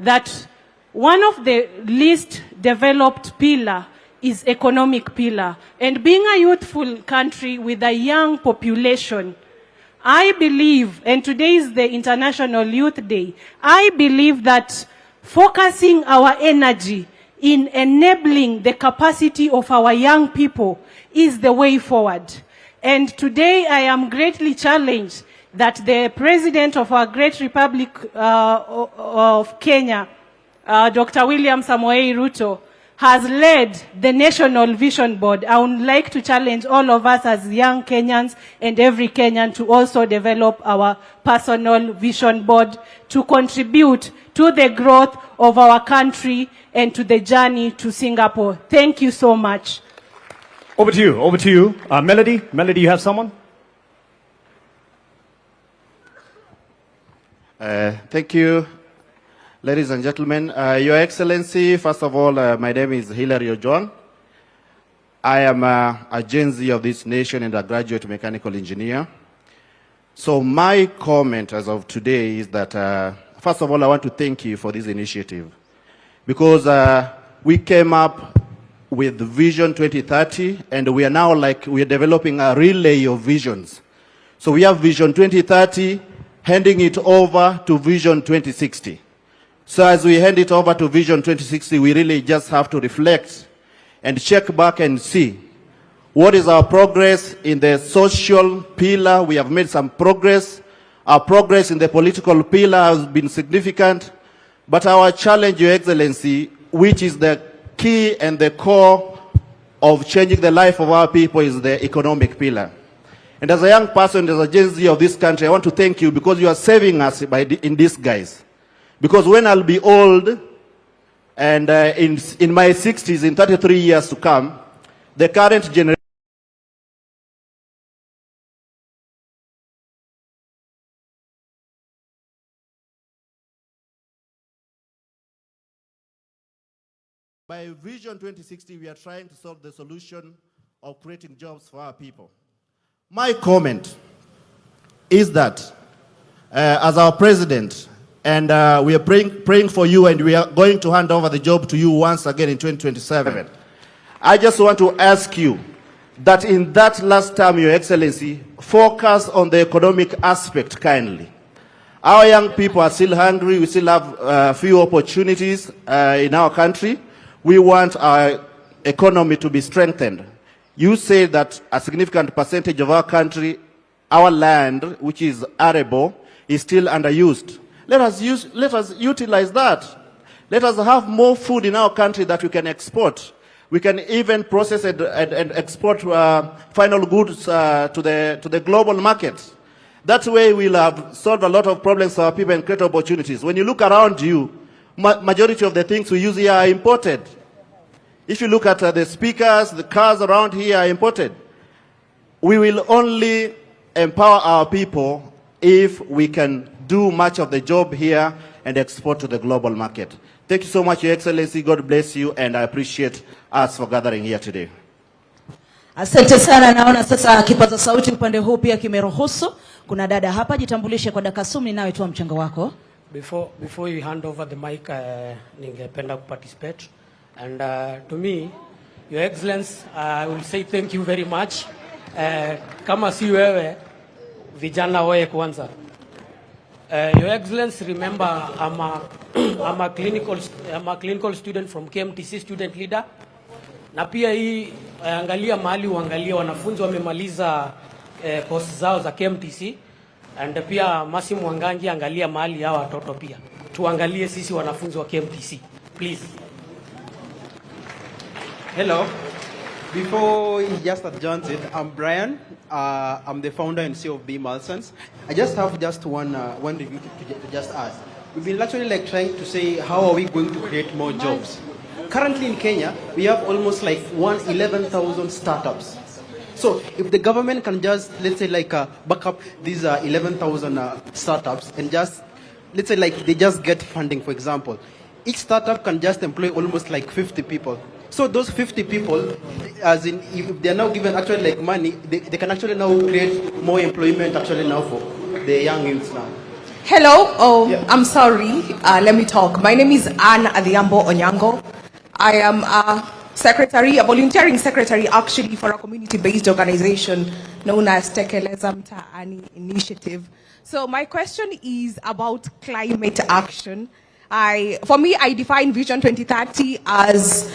that one of the least developed pillar is economic pillar. And being a youthful country with a young population, I believe, and today is the International Youth Day, I believe that focusing our energy in enabling the capacity of our young people is the way forward. And today I am greatly challenged that the President of our great Republic of Kenya, Dr. William Samoei Ruto, has led the National Vision Board. I would like to challenge all of us as young Kenyans and every Kenyan to also develop our personal vision board to contribute to the growth of our country and to the journey to Singapore. Thank you so much. Over to you. Melody, you have someone? Thank you. Ladies and gentlemen, Your Excellency, first of all, my name is Hilary Ojwang. I am a Gen Z of this nation and a graduate mechanical engineer. So my comment as of today is that, first of all, I want to thank you for this initiative. Because we came up with Vision 2030, and we are now we are developing a relay of visions. So we have Vision 2030, handing it over to Vision 2060. So as we hand it over to Vision 2060, we really just have to reflect and check back and see what is our progress in the social pillar. We have made some progress. Our progress in the political pillar has been significant. But our challenge, Your Excellency, which is the key and the core of changing the life of our people, is the economic pillar. And as a young person, as a Gen Z of this country, I want to thank you because you are saving us in this, guys. Because when I'll be old, and in my 60s, in 33 years to come, the current generation by Vision 2060, we are trying to solve the solution of creating jobs for our people. My comment is that as our president, and we are praying for you, and we are going to hand over the job to you once again in 2027. I just want to ask you that in that last term, Your Excellency, focus on the economic aspect kindly. Our young people are still hungry. We still have few opportunities in our country. We want our economy to be strengthened. You say that a significant percentage of our country, our land, which is arable, is still underused. Let us utilize that. Let us have more food in our country that we can export. We can even process it and export final goods to the global market. That way we'll have solved a lot of problems for our people and create opportunities. When you look around you, majority of the things we use here are imported. If you look at the speakers, the cars around here are imported. We will only empower our people if we can do much of the job here and export to the global market. Thank you so much, Your Excellency. God bless you, and I appreciate us for gathering here today. Asante sana, naona sasa kipaza sauti upande huu pia kimeruhusu. Kuna dada hapa, jitambulishe kwa dakika 10 nawe toa mchango wako. Before you hand over the mic, ningependa participate. And to me, Your Excellency, I will say thank you very much. Kama si wewe, vijana wewe kwanza. Your Excellency, remember I'm a clinical student from KMTC, student leader. Na pia hii angalia mahali uangalia wanafunzi wamemaliza course zao za KMTC, and pia Masi Mwangangi angalia mahali hawa watoto pia. Tuangalie sisi wanafunzi wa KMTC, please. Hello. Before he just adjourns it, I'm Brian. I'm the founder and CEO of B. Malsons. I just have one review to just ask. We've been actually trying to say how are we going to create more jobs. Currently in Kenya, we have almost 11,000 startups. So if the government can just, let's say back up these 11,000 startups and just, let's say they just get funding, for example. Each startup can just employ almost 50 people. So those 50 people, as in, if they are now given actually money, they can actually now create more employment actually now for the young youths now. Hello, I'm sorry, let me talk. My name is Anne Adhiambo Onyango. I am a volunteering secretary actually for a community-based organization known as Tekeleza Mtaani Initiative. So my question is about climate action. For me, I define Vision 2030 as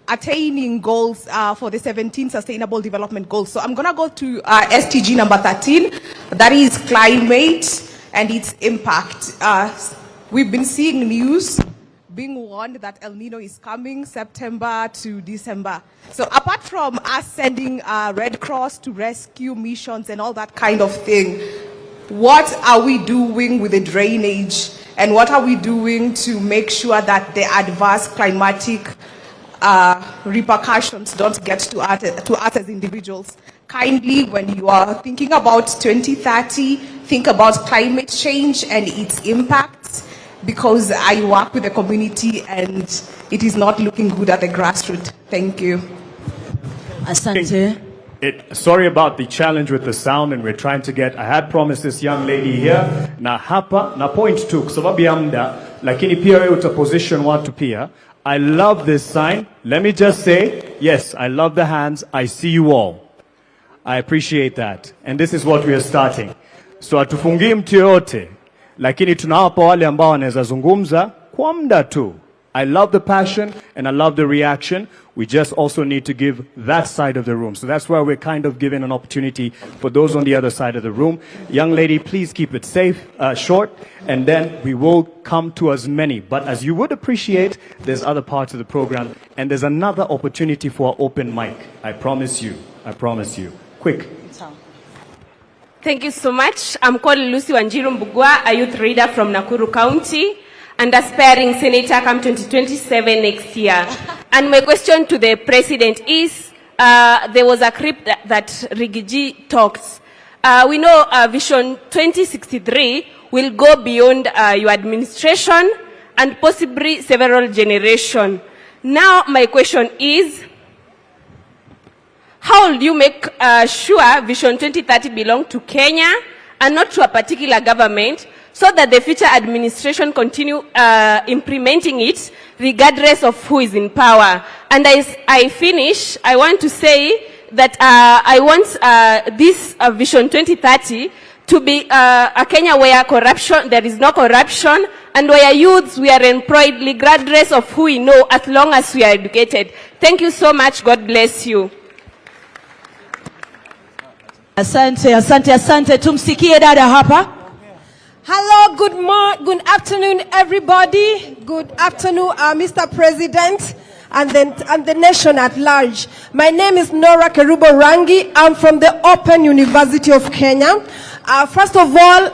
attaining goals for the 17 Sustainable Development Goals. So I'm gonna go to SDG number 13, that is climate and its impact. We've been seeing news being warned that El Nino is coming September to December. So apart from us sending Red Cross to rescue missions and all that kind of thing, what are we doing with the drainage? And what are we doing to make sure that the adverse climatic repercussions don't get to us as individuals? Kindly, when you are thinking about 2030, think about climate change and its impacts, because I work with the community and it is not looking good at the grassroots. Thank you. Asante. Sorry about the challenge with the sound, and we're trying to get, I had promised this young lady here, na hapa, na point 2, kwa sababu ya muda, lakini pia wewe utaposition watu pia. I love this sign. Let me just say, yes, I love the hands. I see you all. I appreciate that. And this is what we are starting. So atufungii mtu yote, lakini tunawapa wale ambao wanaweza zungumza kwa muda tu. I love the passion and I love the reaction. We just also need to give that side of the room. So that's why we're kind of giving an opportunity for those on the other side of the room. Young lady, please keep it safe, short, and then we will come to as many. But as you would appreciate, there's other parts of the program, and there's another opportunity for open mic. I promise you. I promise you. Quick. Thank you so much. I'm called Lucy Wanjiru Mbugua, a youth leader from Nakuru County, and aspiring senator come 2027 next year. And my question to the president is, there was a clip that Rigiji talks. We know Vision 2063 will go beyond your administration and possibly several generations. Now my question is, how will you make sure Vision 2030 belong to Kenya and not to a particular government, so that the future administration continue implementing it regardless of who is in power? And as I finish, I want to say that I want this Vision 2030 to be a Kenya where there is no corruption, and where youths, we are employed regardless of who we know, as long as we are educated. Thank you so much. God bless you. Asante, asante, asante. Tumsikie dada hapa. Hello, good afternoon, everybody. Good afternoon, Mr. President and the nation at large. My name is Nora Kerubo Rangi. I'm from the Open University of Kenya. First of all,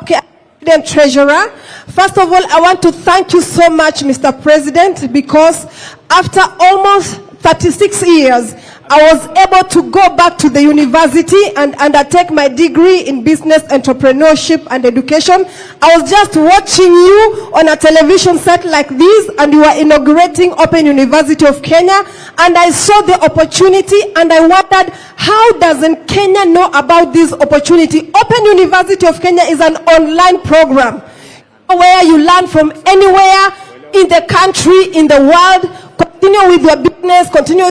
President Treasurer, first of all, I want to thank you so much, Mr. President, because after almost 36 years, I was able to go back to the university and undertake my degree in business entrepreneurship and education. I was just watching you on a television set like this, and you were inaugurating Open University of Kenya, and I saw the opportunity, and I wondered, how doesn't Kenya know about this opportunity? Open University of Kenya is an online program where you learn from anywhere in the country, in the world. Continue with your business, continue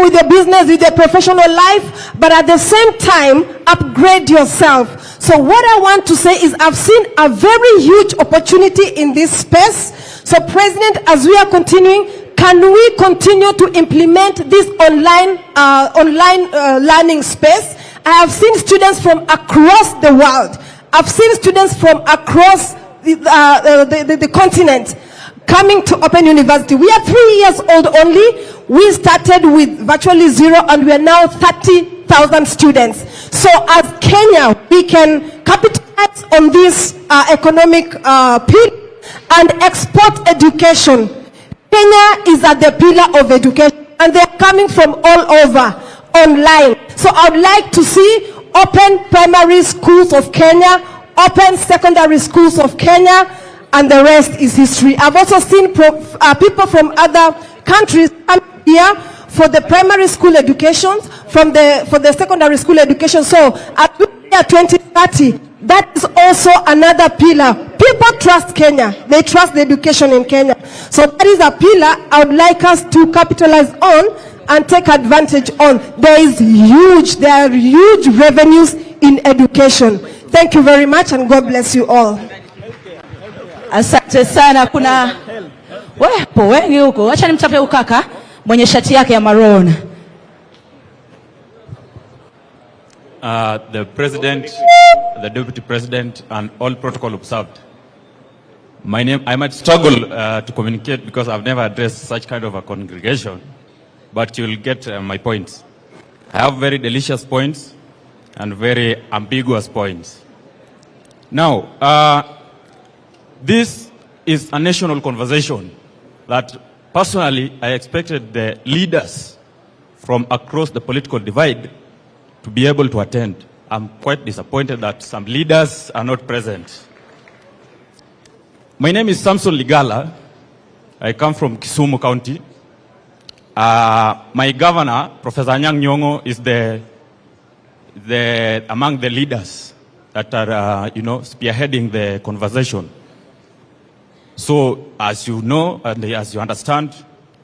with your business, with your professional life, but at the same time, upgrade yourself. So what I want to say is I've seen a very huge opportunity in this space. So President, as we are continuing, can we continue to implement this online learning space? I have seen students from across the world. I've seen students from across the continent coming to Open University. We are 3 years old only. We started with virtually zero, and we are now 30,000 students. So as Kenya, we can capitalize on this economic pillar and export education. Kenya is at the pillar of education, and they're coming from all over online. So I would like to see open primary schools of Kenya, open secondary schools of Kenya, and the rest is history. I've also seen people from other countries come here for the primary school education, for the secondary school education. So at 2030, that is also another pillar. People trust Kenya. They trust the education in Kenya. So that is a pillar I would like us to capitalize on and take advantage on. There are huge revenues in education. Thank you very much, and God bless you all. Asante sana. Kuna wepo wengi huko. Acha nimtape ukaka mwenye shati yake ya maroon. The President, the Deputy President, and all protocol observed. My name, I might struggle to communicate because I've never addressed such kind of a congregation, but you'll get my points. I have very delicious points and very ambiguous points. Now, this is a national conversation that personally I expected the leaders from across the political divide to be able to attend. I'm quite disappointed that some leaders are not present. My name is Samson Ligala. I come from Kisumu County. My governor, Professor Anyang' Nyong'o, is among the leaders that are, spearheading the conversation. So, as you know and as you understand,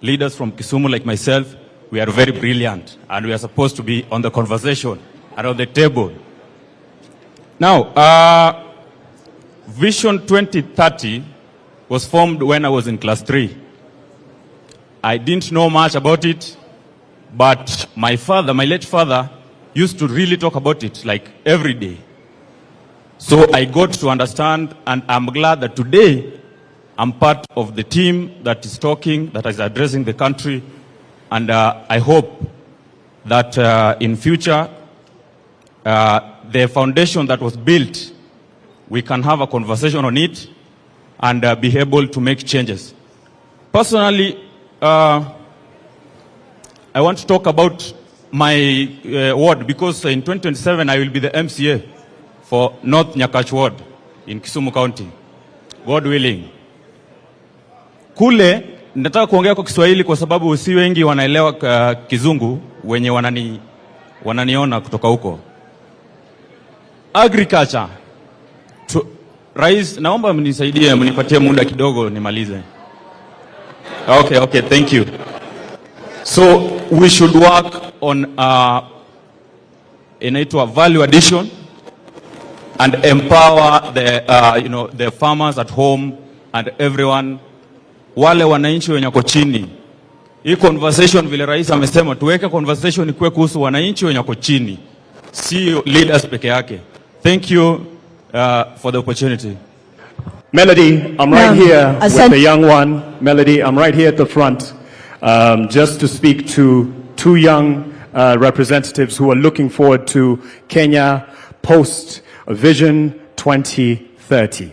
leaders from Kisumu like myself, we are very brilliant, and we are supposed to be on the conversation and on the table. Now, Vision 2030 was formed when I was in class 3. I didn't know much about it, but my late father, used to really talk about it like every day. So I got to understand, and I'm glad that today I'm part of the team that is talking, that is addressing the country. And I hope that in future, the foundation that was built, we can have a conversation on it and be able to make changes. Personally, I want to talk about my ward, because in 2027 I will be the MCA for North Nyakach ward in Kisumu County, God willing. Kule nataka kuongea kwa Kiswahili kwa sababu si wengi wanaelewa Kizungu wenye wananiona kutoka huko. Agriculture. Rais, naomba mnisaidie, mnipatie muda kidogo nimalize. Okay, thank you. So we should work on inaitwa value addition and empower the farmers at home and everyone, wale wananchi wenye wako chini. Hii conversation vile rais amesema tuweke conversation ikuwe kuhusu wananchi wenye wako chini, si leaders peke yake. Thank you for the opportunity. Melody, I'm right here with the young one. Melody, I'm right here at the front just to speak to two young representatives who are looking forward to Kenya post Vision 2030.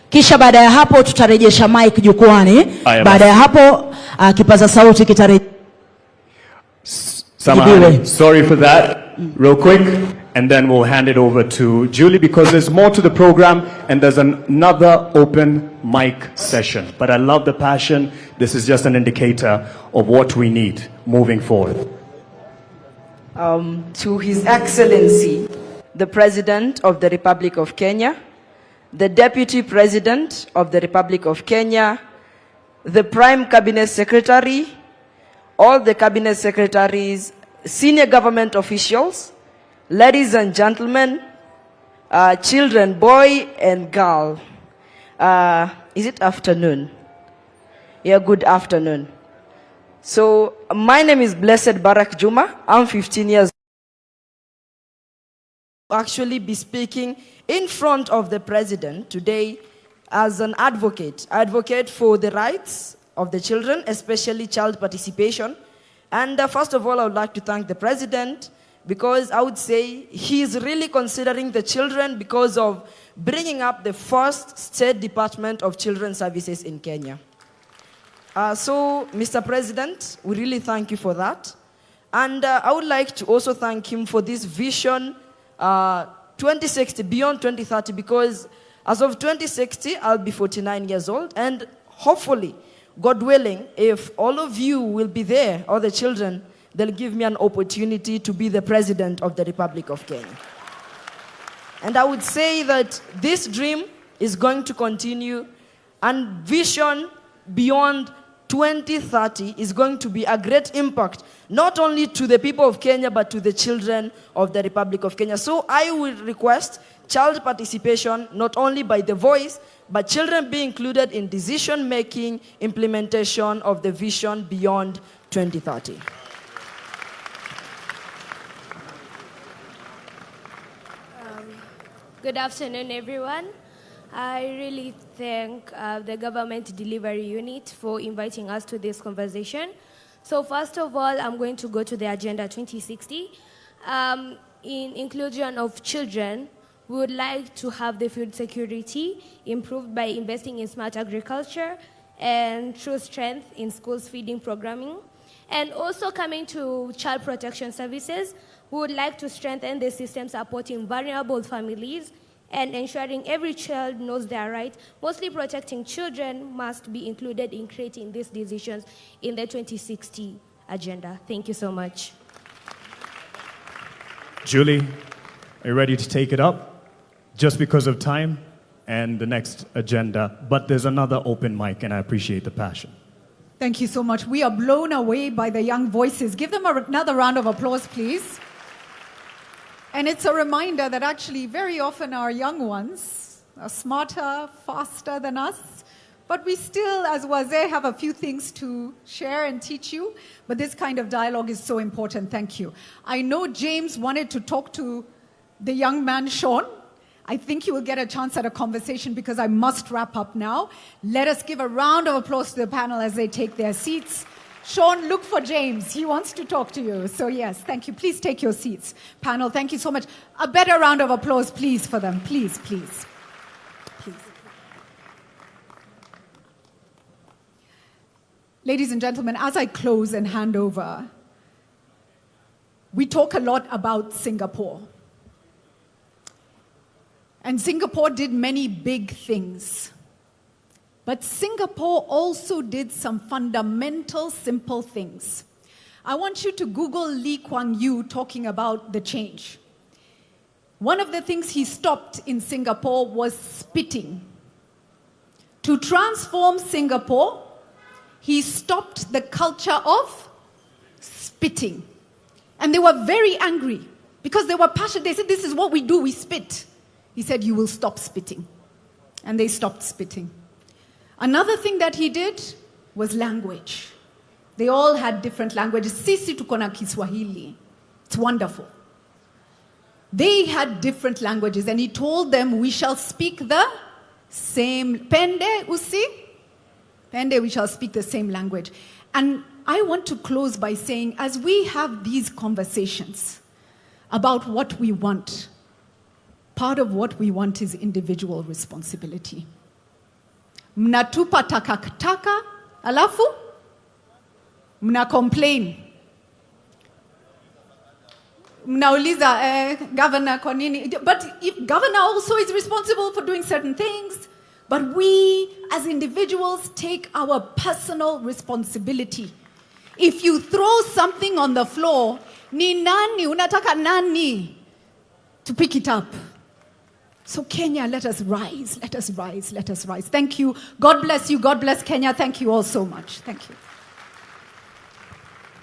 Kisha baada ya hapo tutarejesha mic jukwani. Baada ya hapo kipaza sauti kitarejea. Samahani, sorry for that. Real quick, and then we'll hand it over to Julie because there's more to the program and there's another open mic session. But I love the passion. This is just an indicator of what we need moving forward. To His Excellency, the President of the Republic of Kenya, the Deputy President of the Republic of Kenya, the Prime Cabinet Secretary, all the Cabinet Secretaries, senior government officials, ladies and gentlemen, children, boy and girl. Is it afternoon? Yeah, good afternoon. So, my name is Blessed Barak Juma. I'm 15 years old. Actually be speaking in front of the President today as an advocate. I advocate for the rights of the children, especially child participation. And first of all, I would like to thank the President because I would say he's really considering the children because of bringing up the first State Department of Children's Services in Kenya. So, Mr. President, we really thank you for that. And I would like to also thank him for this vision 2060, beyond 2030, because as of 2060, I'll be 49 years old. And hopefully, God willing, if all of you will be there, all the children, they'll give me an opportunity to be the President of the Republic of Kenya. And I would say that this dream is going to continue, and vision beyond 2030 is going to be a great impact, not only to the people of Kenya, but to the children of the Republic of Kenya. So I will request child participation, not only by the voice, but children be included in decision-making, implementation of the vision beyond 2030. Good afternoon, everyone. I really thank the Government Delivery Unit for inviting us to this conversation. So first of all, I'm going to go to the Agenda 2060. In inclusion of children, we would like to have the food security improved by investing in smart agriculture and true strength in schools feeding programming. And also coming to child protection services, we would like to strengthen the system supporting vulnerable families and ensuring every child knows their rights. Mostly protecting children must be included in creating these decisions in the 2060 agenda. Thank you so much. Julie, are you ready to take it up? Just because of time and the next agenda, but there's another open mic and I appreciate the passion. Thank you so much. We are blown away by the young voices. Give them another round of applause, please. And it's a reminder that actually very often our young ones are smarter, faster than us, but we still, as Wazir, have a few things to share and teach you, but this kind of dialogue is so important. Thank you. I know James wanted to talk to the young man, Sean. I think he will get a chance at a conversation because I must wrap up now. Let us give a round of applause to the panel as they take their seats. Sean, look for James. He wants to talk to you. So yes, thank you. Please take your seats. Panel, thank you so much. A better round of applause, please, for them. Please, please. Please. Ladies and gentlemen, as I close and hand over, we talk a lot about Singapore. And Singapore did many big things. But Singapore also did some fundamental, simple things. I want you to Google Lee Kuan Yew talking about the change. One of the things he stopped in Singapore was spitting. To transform Singapore, he stopped the culture of spitting. And they were very angry because they were passionate. They said, this is what we do, we spit. He said, you will stop spitting. And they stopped spitting. Another thing that he did was language. They all had different languages. Sisi tuko na Kiswahili. It's wonderful. They had different languages, and he told them, we shall speak the same. Pende usi? Pende, we shall speak the same language. And I want to close by saying, as we have these conversations about what we want, part of what we want is individual responsibility. mnatupa takataka, alafu mna complain. Mnauliza governor kwa nini? But if governor also is responsible for doing certain things, but we as individuals take our personal responsibility. If you throw something on the floor, ni nani, unataka nani to pick it up? So Kenya, let us rise, let us rise, let us rise. Thank you. God bless you. God bless Kenya. Thank you all so much. Thank you.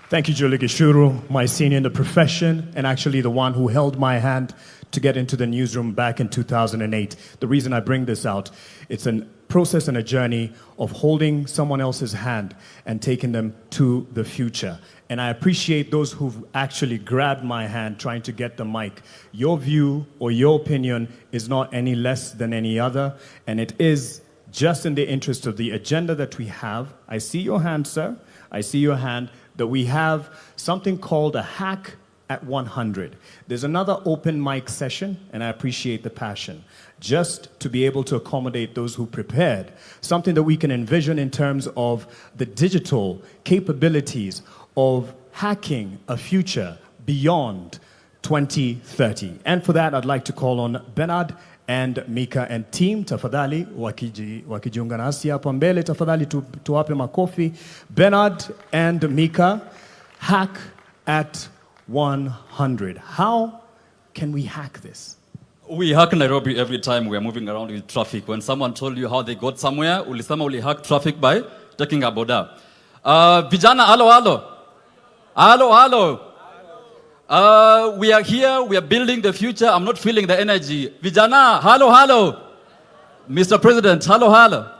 Thank you, Julie Gishuru, my senior in the profession, and actually the one who held my hand to get into the newsroom back in 2008. The reason I bring this out, it's a process and a journey of holding someone else's hand and taking them to the future. And I appreciate those who've actually grabbed my hand trying to get the mic. Your view or your opinion is not any less than any other, and it is just in the interest of the agenda that we have. I see your hand, sir. I see your hand. That we have something called a hack at 100. There's another open mic session, and I appreciate the passion, just to be able to accommodate those who prepared, something that we can envision in terms of the digital capabilities of hacking a future beyond 2030. And for that, I'd like to call on Bernard and Mika and team, tafadhali wakijiunga nasi hapa mbele, tafadhali tuwape makofi. Bernard and Mika, hack at 100. How can we hack this? We hack Nairobi every time we are moving around with traffic. When someone told you how they got somewhere, ulisema uli hack traffic by taking a boda. Vijana, halo, halo. Halo, halo. We are here, we are building the future. I'm not feeling the energy. Vijana, halo, halo. Mr. President, halo, halo.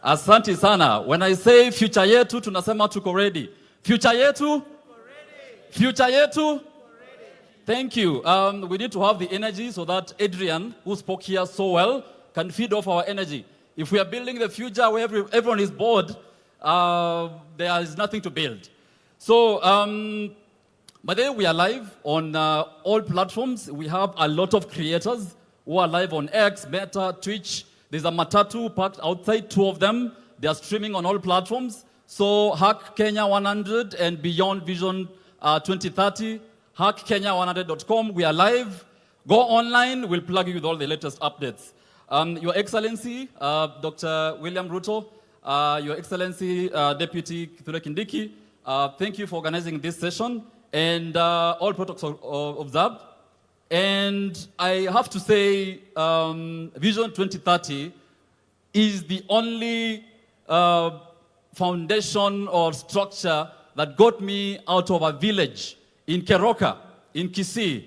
Asante sana. When I say future yetu, tunasema tuko ready. Future yetu? Future yetu? Thank you. We need to have the energy so that Adrian, who spoke here so well, can feed off our energy. If we are building the future where everyone is bored, there is nothing to build. So, by the way, we are live on all platforms. We have a lot of creators who are live on X, Meta, Twitch. There's a matatu parked outside, 2 of them. They are streaming on all platforms. So Hack Kenya 100 and Beyond Vision 2030, hackkenya100.com. We are live. Go online. We'll plug you with all the latest updates. Your Excellency, Dr. William Ruto, Your Excellency, Deputy Kithure Kindiki, thank you for organizing this session. And all protocols observed. And I have to say, Vision 2030 is the only foundation or structure that got me out of a village in Keroka, in Kicc,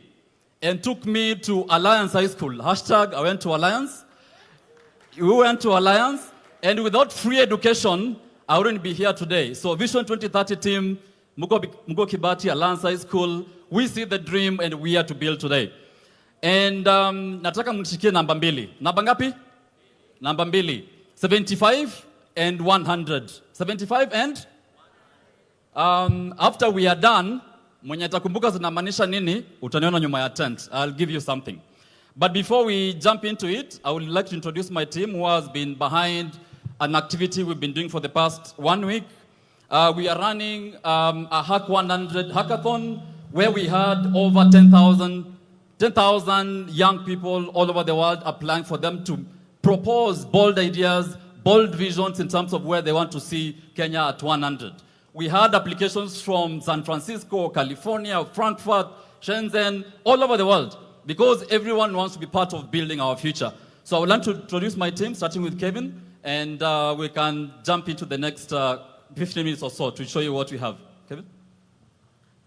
and took me to Alliance High School. Hashtag, I went to Alliance. We went to Alliance, and without free education, I wouldn't be here today. So Vision 2030 team, Mugo Kibati, Alliance High School, we see the dream and we are to build today. And nataka mnishikie namba mbili. Namba ngapi? Namba mbili. 75 and 100. 75 and? After we are done, mwenye atakumbuka zinamaanisha nini, utaniona nyuma ya tent. I'll give you something. But before we jump into it, I would like to introduce my team who has been behind an activity we've been doing for the past 1 week. We are running a Hack 100 hackathon where we had over 10,000 young people all over the world applying for them to propose bold ideas, bold visions in terms of where they want to see Kenya at 100. We had applications from San Francisco, California, Frankfurt, Shenzhen, all over the world, because everyone wants to be part of building our future. So I would like to introduce my team, starting with Kevin, and we can jump into the next 15 minutes or so to show you what we have. Kevin?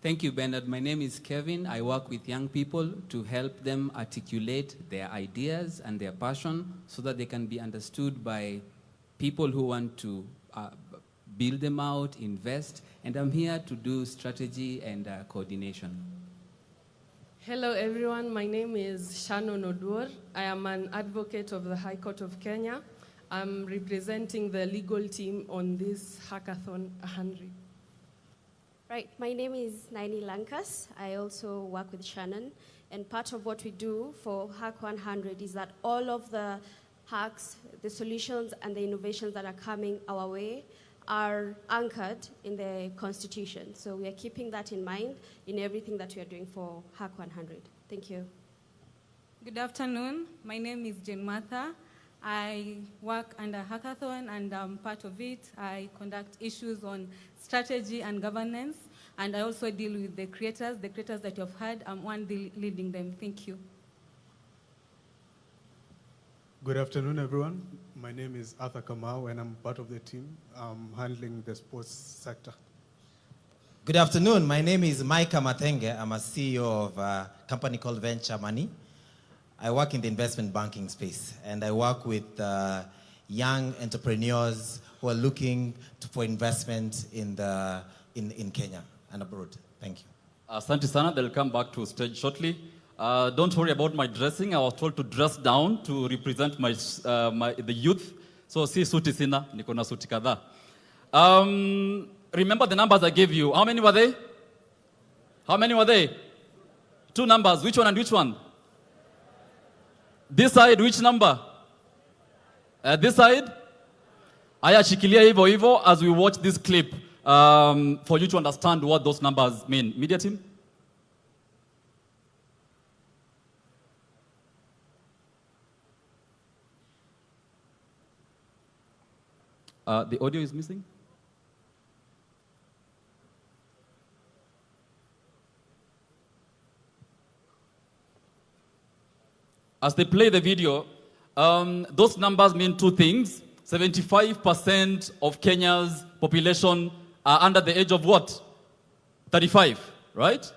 Thank you, Bernard. My name is Kevin. I work with young people to help them articulate their ideas and their passion so that they can be understood by people who want to build them out, invest, and I'm here to do strategy and coordination. Hello, everyone. My name is Shannon Oduor. I am an advocate of the High Court of Kenya. I'm representing the legal team on this Hackathon 100. Right, my name is Naini Lankas. I also work with Shannon, and part of what we do for Hack 100 is that all of the hacks, the solutions and the innovations that are coming our way are anchored in the Constitution. So we are keeping that in mind in everything that we are doing for Hack 100. Thank you. Good afternoon. My name is Jane Martha. I work under Hackathon and I'm part of it. I conduct issues on strategy and governance, and I also deal with the creators that you've heard. I'm one leading them. Thank you. Good afternoon, everyone. My name is Arthur Kamau, and I'm part of the team handling the sports sector. Good afternoon. My name is Micah Mathenge. I'm a CEO of a company called Venture Money. I work in the investment banking space, and I work with young entrepreneurs who are looking for investment in Kenya and abroad. Thank you. Asante sana. They'll come back to stage shortly. Don't worry about my dressing. I was told to dress down to represent the youth. So si suti sina, niko na suti kadhaa. Remember the numbers I gave you. How many were they? How many were they? 2 numbers. Which one and which one? This side, which number? This side? Aya shikilia hivyo hivyo as we watch this clip for you to understand what those numbers mean. Media team? The audio is missing? As they play the video, those numbers mean 2 things. 75% of Kenya's population are under the age of what? 35, right?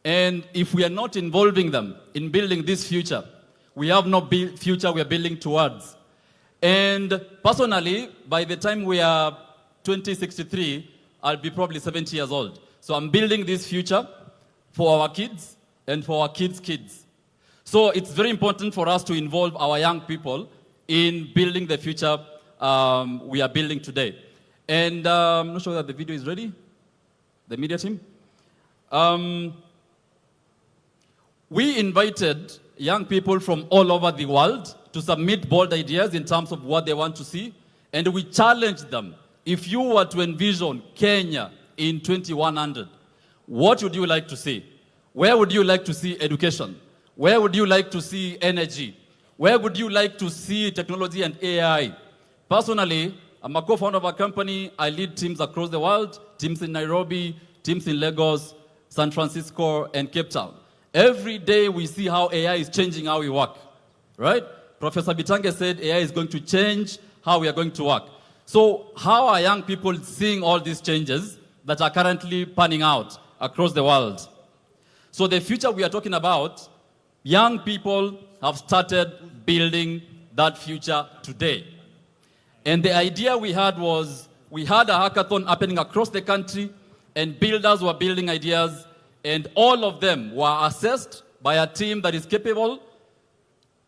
And if we are not involving them in building this future, we have no future we are building towards. And personally, by the time we are 2063, I'll be probably 70 years old. So I'm building this future for our kids and for our kids' kids. So it's very important for us to involve our young people in building the future we are building today. And I'm not sure that the video is ready. The media team. We invited young people from all over the world to submit bold ideas in terms of what they want to see. And we challenged them. If you were to envision Kenya in 2100, what would you like to see? Where would you like to see education? Where would you like to see energy? Where would you like to see technology and AI? Personally, I'm a co-founder of a company. I lead teams across the world, teams in Nairobi, teams in Lagos, San Francisco, and Cape Town. Every day we see how AI is changing how we work, right? Professor Bitange said AI is going to change how we are going to work. So how are young people seeing all these changes that are currently panning out across the world? So the future we are talking about, young people have started building that future today. And the idea we had was, we had a hackathon happening across the country, and builders were building ideas, and all of them were assessed by a team that is capable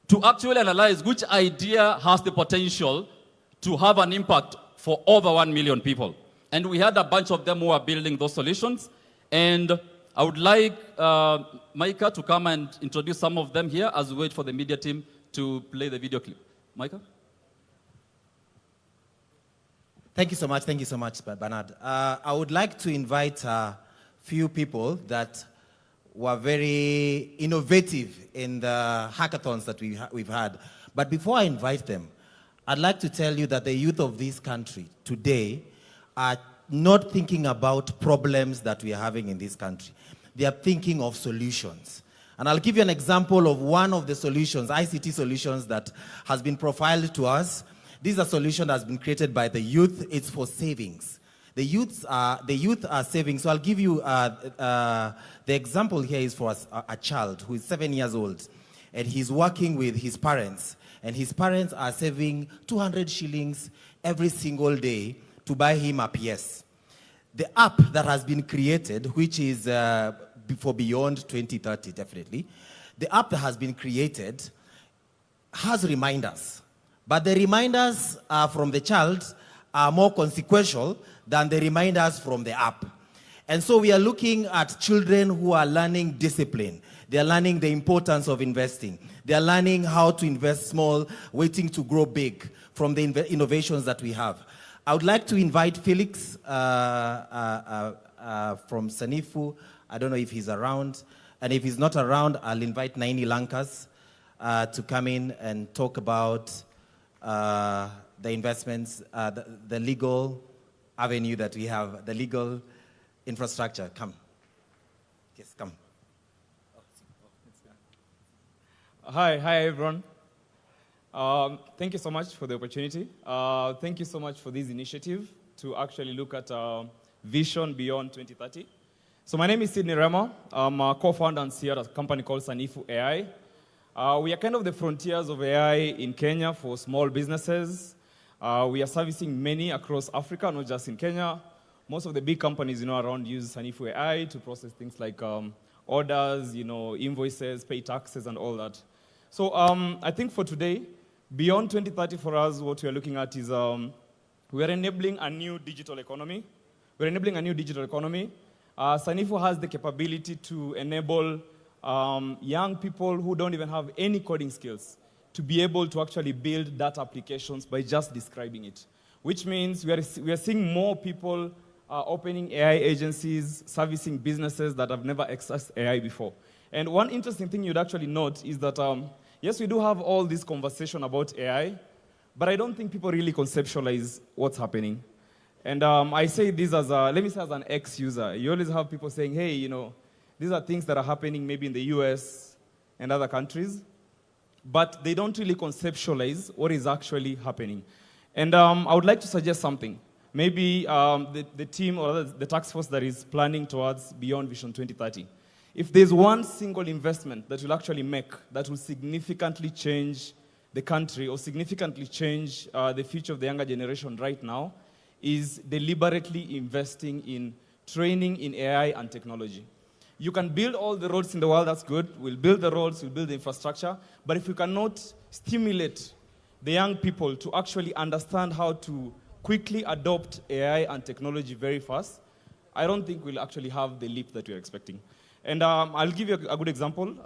to actually analyze which idea has the potential to have an impact for over 1 million people. And we had a bunch of them who are building those solutions. And I would like Micah to come and introduce some of them here as we wait for the media team to play the video clip. Micah? Thank you so much, Bernard. I would like to invite a few people that were very innovative in the hackathons that we've had. But before I invite them, I'd like to tell you that the youth of this country today are not thinking about problems that we are having in this country. They are thinking of solutions. And I'll give you an example of one of the solutions, ICT solutions, that has been profiled to us. This is a solution that has been created by the youth. It's for savings. The youth are saving. So I'll give you the example here is for a child who is 7 years old, and he's working with his parents, and his parents are saving 200 shillings every single day to buy him a PS. The app that has been created, which is for beyond 2030, definitely, the app that has been created has reminders. But the reminders from the child are more consequential than the reminders from the app. And so we are looking at children who are learning discipline. They are learning the importance of investing. They are learning how to invest small, waiting to grow big. from the innovations that we have. I would like to invite Felix from Sanifu. I don't know if he's around. And if he's not around, I'll invite Naini Lankas to come in and talk about the investments, the legal avenue that we have, the legal infrastructure. Come. Yes, come. Hi everyone. Thank you so much for the opportunity. Thank you so much for this initiative to actually look at vision beyond 2030. So my name is Sidney Rema. I'm a co-founder and CEO at a company called Sanifu AI. We are kind of the frontiers of AI in Kenya for small businesses. We are servicing many across Africa, not just in Kenya. Most of the big companies, around use Sanifu AI to process things like orders, invoices, pay taxes, and all that. So I think for today, beyond 2030 for us, what we are looking at is we are enabling a new digital economy. We're enabling a new digital economy. Sanifu has the capability to enable young people who don't even have any coding skills to be able to actually build data applications by just describing it, which means we are seeing more people opening AI agencies, servicing businesses that have never accessed AI before. And one interesting thing you'd actually note is that, yes, we do have all this conversation about AI, but I don't think people really conceptualize what's happening. And I say this as let me say as an ex-user. You always have people saying, hey, these are things that are happening maybe in the US and other countries, but they don't really conceptualize what is actually happening. And I would like to suggest something. Maybe the team or the task force that is planning towards Beyond Vision 2030. If there's one single investment that will actually make, that will significantly change the country or significantly change the future of the younger generation right now, is deliberately investing in training in AI and technology. You can build all the roads in the world, that's good. We'll build the roads, we'll build the infrastructure, but if we cannot stimulate the young people to actually understand how to quickly adopt AI and technology very fast, I don't think we'll actually have the leap that we're expecting. And I'll give you a good example.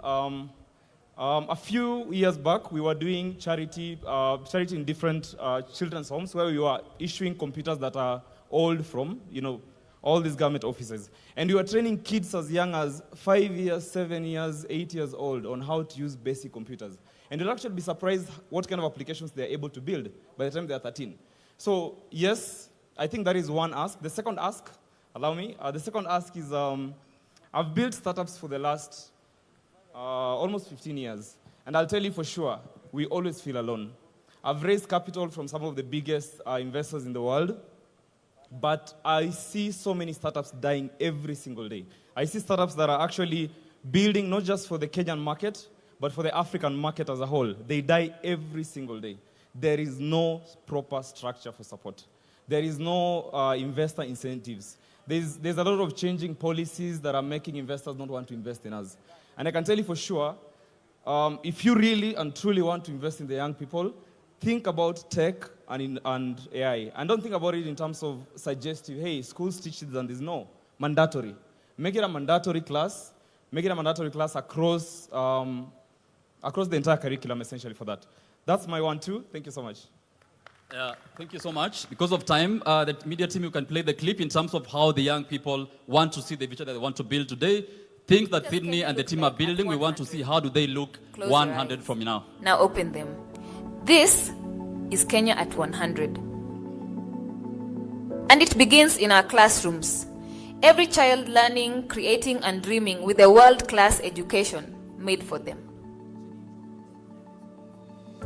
A few years back, we were doing charity in different children's homes where we were issuing computers that are old from, all these government offices. And we were training kids as young as 5 years, 7 years, 8 years old on how to use basic computers. And you'll actually be surprised what kind of applications they're able to build by the time they're 13. So yes, I think that is one ask. The second ask, allow me, the second ask is, I've built startups for the last almost 15 years. And I'll tell you for sure, we always feel alone. I've raised capital from some of the biggest investors in the world, but I see so many startups dying every single day. I see startups that are actually building not just for the Kenyan market, but for the African market as a whole. They die every single day. There is no proper structure for support. There is no investor incentives. There's a lot of changing policies that are making investors not want to invest in us. And I can tell you for sure, if you really and truly want to invest in the young people, think about tech and AI. And don't think about it in terms of suggestive, hey, schools teach this and this. No, mandatory. Make it a mandatory class. Make it a mandatory class across the entire curriculum, essentially, for that. That's my 1-2. Thank you so much. Yeah, thank you so much. Because of time, the media team, you can play the clip in terms of how the young people want to see the future that they want to build today. Things that Sydney and the team are building, we want to see how do they look 100 from now. Now open them. This is Kenya at 100. And it begins in our classrooms. Every child learning, creating, and dreaming with a world-class education made for them.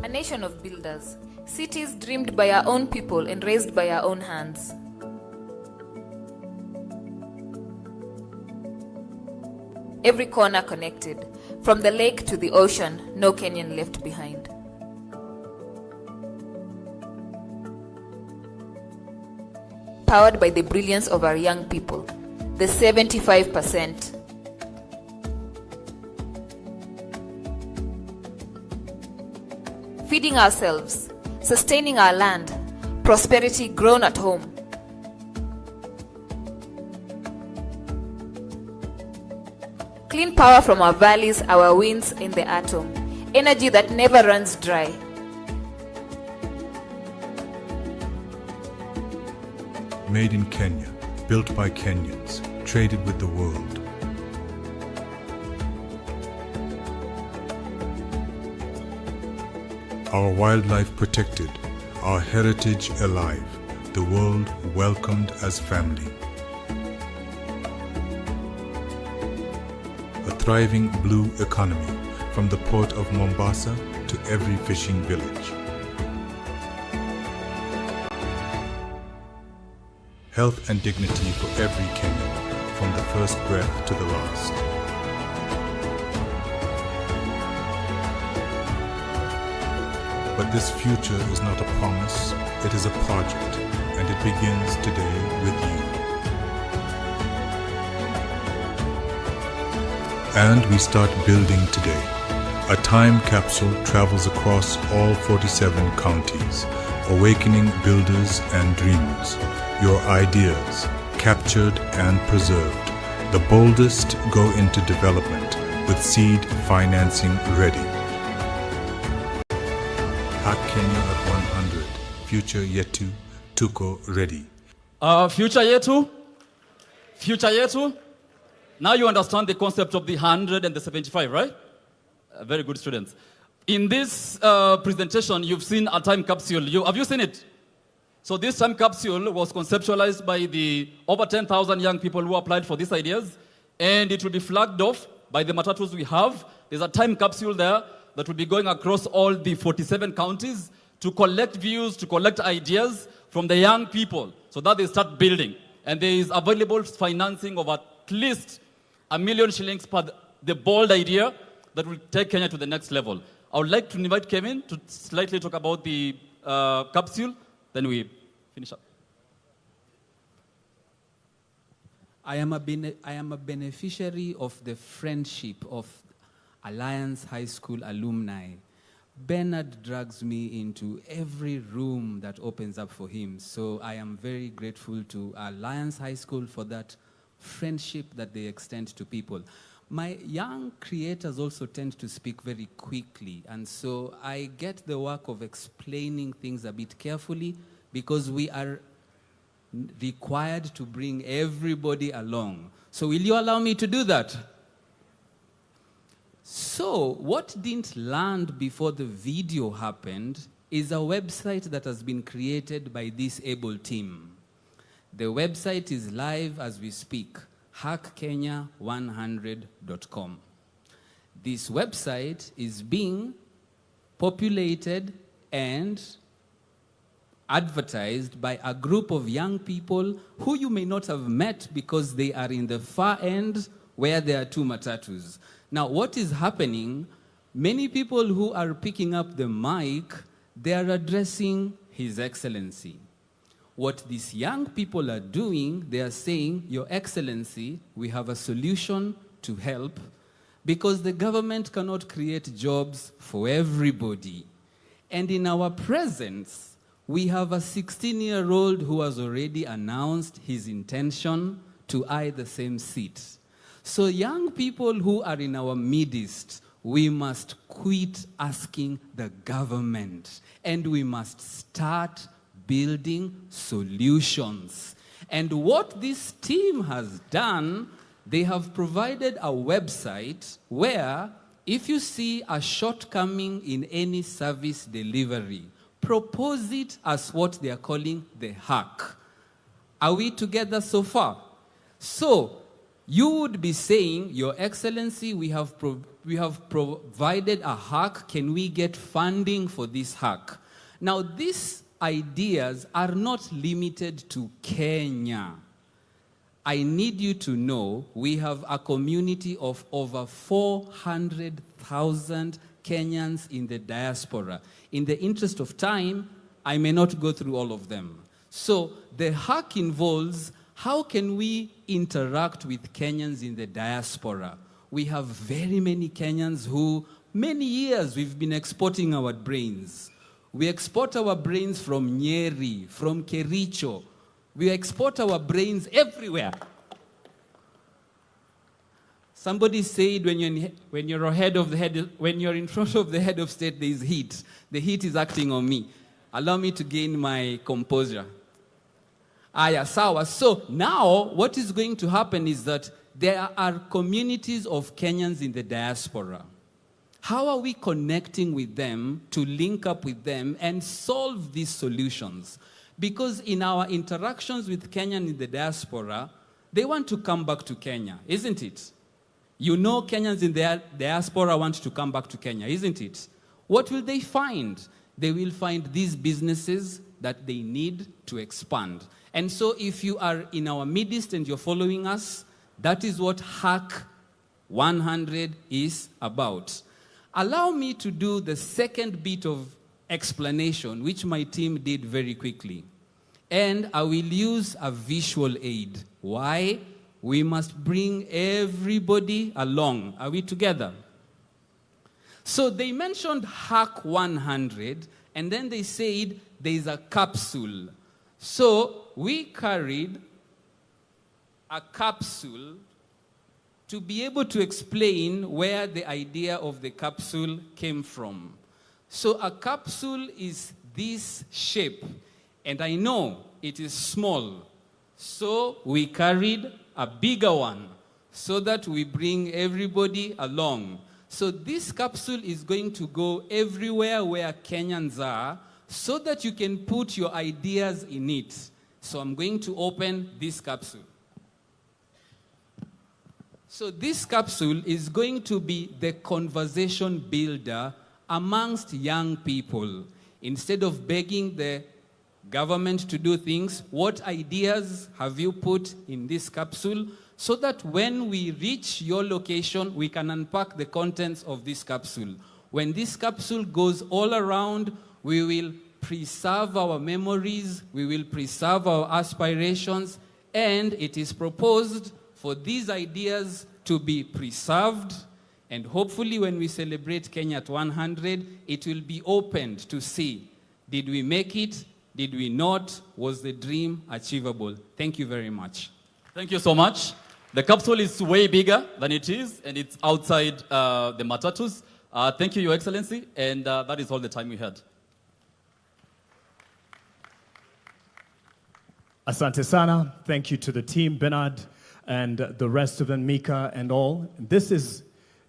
A nation of builders, cities dreamed by our own people and raised by our own hands. Every corner connected, from the lake to the ocean, no Kenyan left behind. Powered by the brilliance of our young people, the 75%. Feeding ourselves, sustaining our land, prosperity grown at home. Clean power from our valleys, our winds in the atom. Energy that never runs dry. made in Kenya, built by Kenyans, traded with the world. Our wildlife protected, our heritage alive, the world welcomed as family. A thriving blue economy, from the port of Mombasa to every fishing village. Health and dignity for every Kenyan, from the first breath to the last. But this future is not a promise, it is a project, and it begins today with you. And we start building today. A time capsule travels across all 47 counties, awakening builders and dreamers. Your ideas, captured and preserved. The boldest go into development with seed financing ready. Hack Kenya at 100. Future yetu, tuko ready. Future yetu? Future yetu? Now you understand the concept of the 100 and the 75, right? Very good students. In this presentation, you've seen a time capsule. Have you seen it? So this time capsule was conceptualized by the over 10,000 young people who applied for these ideas, and it will be flagged off by the matatus we have. There's a time capsule there that will be going across all the 47 counties to collect views, to collect ideas from the young people so that they start building. And there is available financing of at least $1 million shillings per the bold idea that will take Kenya to the next level. I would like to invite Kevin to slightly talk about the capsule, then we finish up. I am a beneficiary of the friendship of Alliance High School alumni. Bernard drags me into every room that opens up for him. So I am very grateful to Alliance High School for that friendship that they extend to people. My young creators also tend to speak very quickly, and so I get the work of explaining things a bit carefully because we are required to bring everybody along. So will you allow me to do that? So what didn't land before the video happened is a website that has been created by this able team. The website is live as we speak, hackkenya100.com. This website is being populated and advertised by a group of young people who you may not have met because they are in the far end where there are two matatus. Now, what is happening, many people who are picking up the mic, they are addressing His Excellency. What these young people are doing, they are saying, Your Excellency, we have a solution to help because the government cannot create jobs for everybody. And in our presence, we have a 16-year-old who has already announced his intention to eye the same seat. So young people who are in our midst, we must quit asking the government and we must start building solutions. And what this team has done, they have provided a website where if you see a shortcoming in any service delivery, propose it as what they are calling the hack. Are we together so far? So you would be saying, Your Excellency, we have provided a hack. Can we get funding for this hack? Now, these ideas are not limited to Kenya. I need you to know we have a community of over 400,000 Kenyans in the diaspora. In the interest of time, I may not go through all of them. So the hack involves how can we interact with Kenyans in the diaspora? We have very many Kenyans who, many years, we've been exporting our brains. We export our brains from Nyeri, from Kericho. We export our brains everywhere. Somebody said when you're in front of the head of state, there is heat. The heat is acting on me. Allow me to gain my composure. Aya, sawa. So now what is going to happen is that there are communities of Kenyans in the diaspora. How are we connecting with them to link up with them and solve these solutions? Because in our interactions with Kenyans in the diaspora, they want to come back to Kenya, isn't it? You know Kenyans in the diaspora want to come back to Kenya, isn't it? What will they find? They will find these businesses that they need to expand. And so if you are in our midst and you're following us, that is what Hack 100 is about. Allow me to do the second bit of explanation, which my team did very quickly. And I will use a visual aid. Why? We must bring everybody along. Are we together? So they mentioned Hack 100, and then they said there is a capsule. So we carried a capsule to be able to explain where the idea of the capsule came from. So a capsule is this shape, and I know it is small. So we carried a bigger one so that we bring everybody along. So this capsule is going to go everywhere where Kenyans are so that you can put your ideas in it. So I'm going to open this capsule. So this capsule is going to be the conversation builder amongst young people. Instead of begging the government to do things, what ideas have you put in this capsule so that when we reach your location, we can unpack the contents of this capsule. When this capsule goes all around, we will preserve our memories, we will preserve our aspirations, and it is proposed for these ideas to be preserved, and hopefully when we celebrate Kenya at 100, it will be opened to see, did we make it? Did we not? Was the dream achievable? Thank you very much. Thank you so much. The capsule is way bigger than it is, and it's outside the matatus. Thank you, Your Excellency, and that is all the time we had. Asante sana. Thank you to the team, Bernard, and the rest of them, Mika and all. This is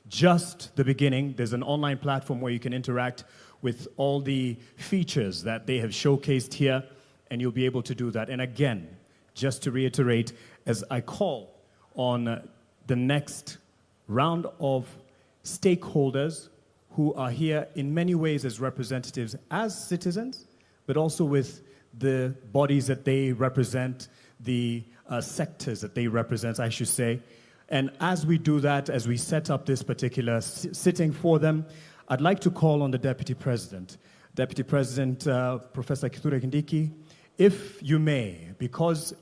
just the beginning. There's an online platform where you can interact with all the features that they have showcased here, and you'll be able to do that. And again, just to reiterate, as I call on the next round of stakeholders who are here in many ways as representatives, as citizens, but also with the bodies that they represent, the sectors that they represent, I should say. And as we do that, as we set up this particular sitting for them, I'd like to call on the Deputy President. Deputy President, Professor Kithure Kindiki, if you may, because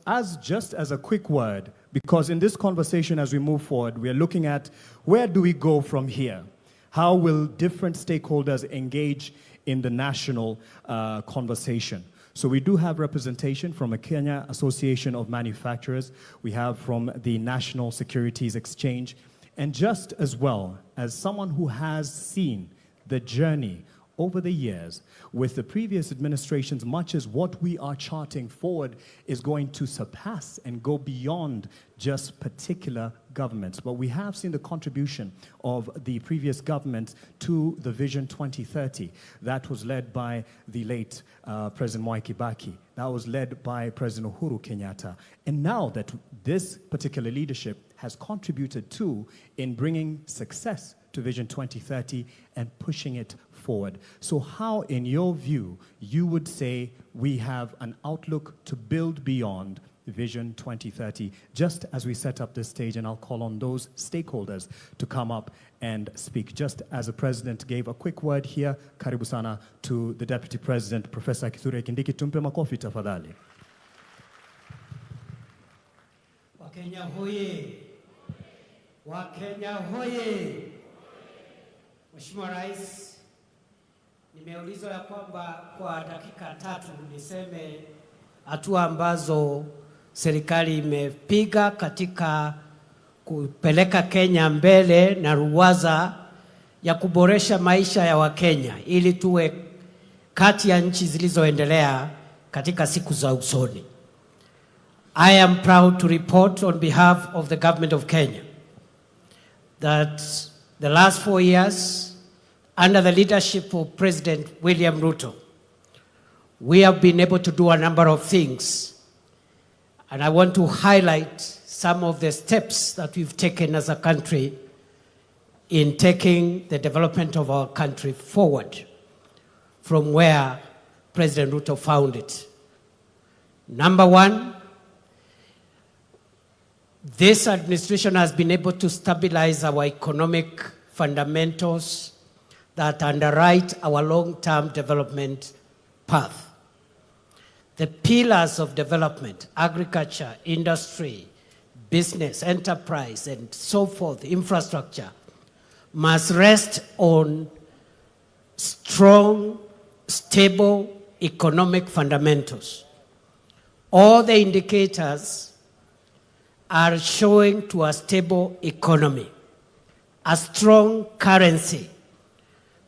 just as a quick word, because in this conversation as we move forward, we are looking at where do we go from here? How will different stakeholders engage in the national conversation? So we do have representation from a Kenya Association of Manufacturers. We have from the National Securities Exchange. And just as well as someone who has seen the journey over the years with the previous administrations, much as what we are charting forward is going to surpass and go beyond just particular governments. But we have seen the contribution of the previous government to the Vision 2030. That was led by the late President Mwai Kibaki. That was led by President Uhuru Kenyatta. And now that this particular leadership has contributed to in bringing success to Vision 2030 and pushing it forward. So how, in your view, you would say we have an outlook to build beyond Vision 2030, just as we set up this stage, and I'll call on those stakeholders to come up and speak. Just as the President gave a quick word here, karibu sana to the Deputy President, Professor Kithure Kindiki. Tumpe makofi tafadhali. Wakenya hoye! Wakenya hoye! Mheshimiwa Rais, nimeulizwa ya kwamba kwa dakika 3 niseme hatua ambazo serikali imepiga katika kupeleka Kenya mbele na ruwaza ya kuboresha maisha ya Wakenya ili tuwe kati ya nchi zilizoendelea katika siku za usoni. I am proud to report on behalf of the government of Kenya that the last 4 years, under the leadership of President William Ruto, we have been able to do a number of things. And I want to highlight some of the steps that we've taken as a country in taking the development of our country forward from where President Ruto found it. Number one, this administration has been able to stabilize our economic fundamentals that underwrite our long-term development path. The pillars of development, agriculture, industry, business, enterprise, and so forth, infrastructure, must rest on strong, stable economic fundamentals. All the indicators are showing to a stable economy, a strong currency.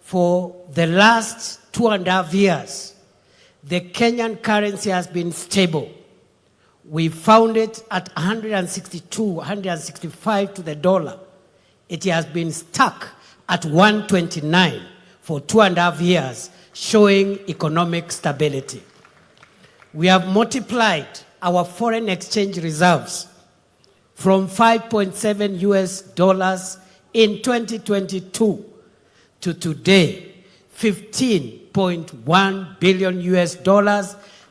For the last 2.5 years, the Kenyan currency has been stable. We found it at 162, 165 to the dollar. It has been stuck at 129 for 2.5 years, showing economic stability. We have multiplied our foreign exchange reserves from $5.7 US in 2022 to today, $15.1 billion US,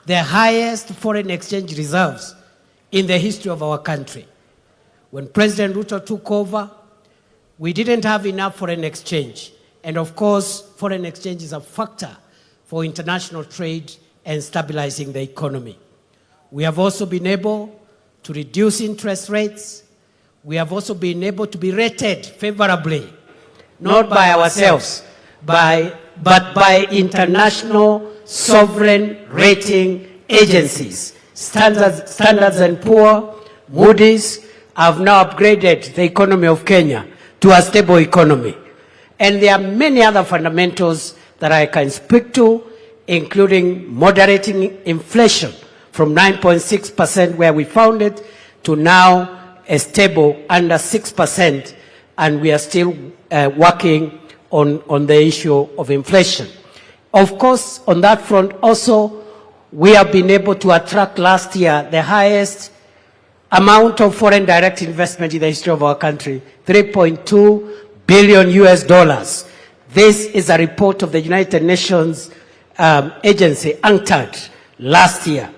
the highest foreign exchange reserves in the history of our country. When President Ruto took over, we didn't have enough foreign exchange. And of course, foreign exchange is a factor for international trade and stabilizing the economy. We have also been able to reduce interest rates. We have also been able to be rated favorably, not by ourselves, but by international sovereign rating agencies. Standards and Poor, Moody's have now upgraded the economy of Kenya to a stable economy. And there are many other fundamentals that I can speak to, including moderating inflation from 9.6% where we found it to now a stable under 6%, and we are still working on the issue of inflation. Of course, on that front also, we have been able to attract last year the highest amount of foreign direct investment in the history of our country, $3.2 billion US. This is a report of the United Nations agency, UNCTAD, last year.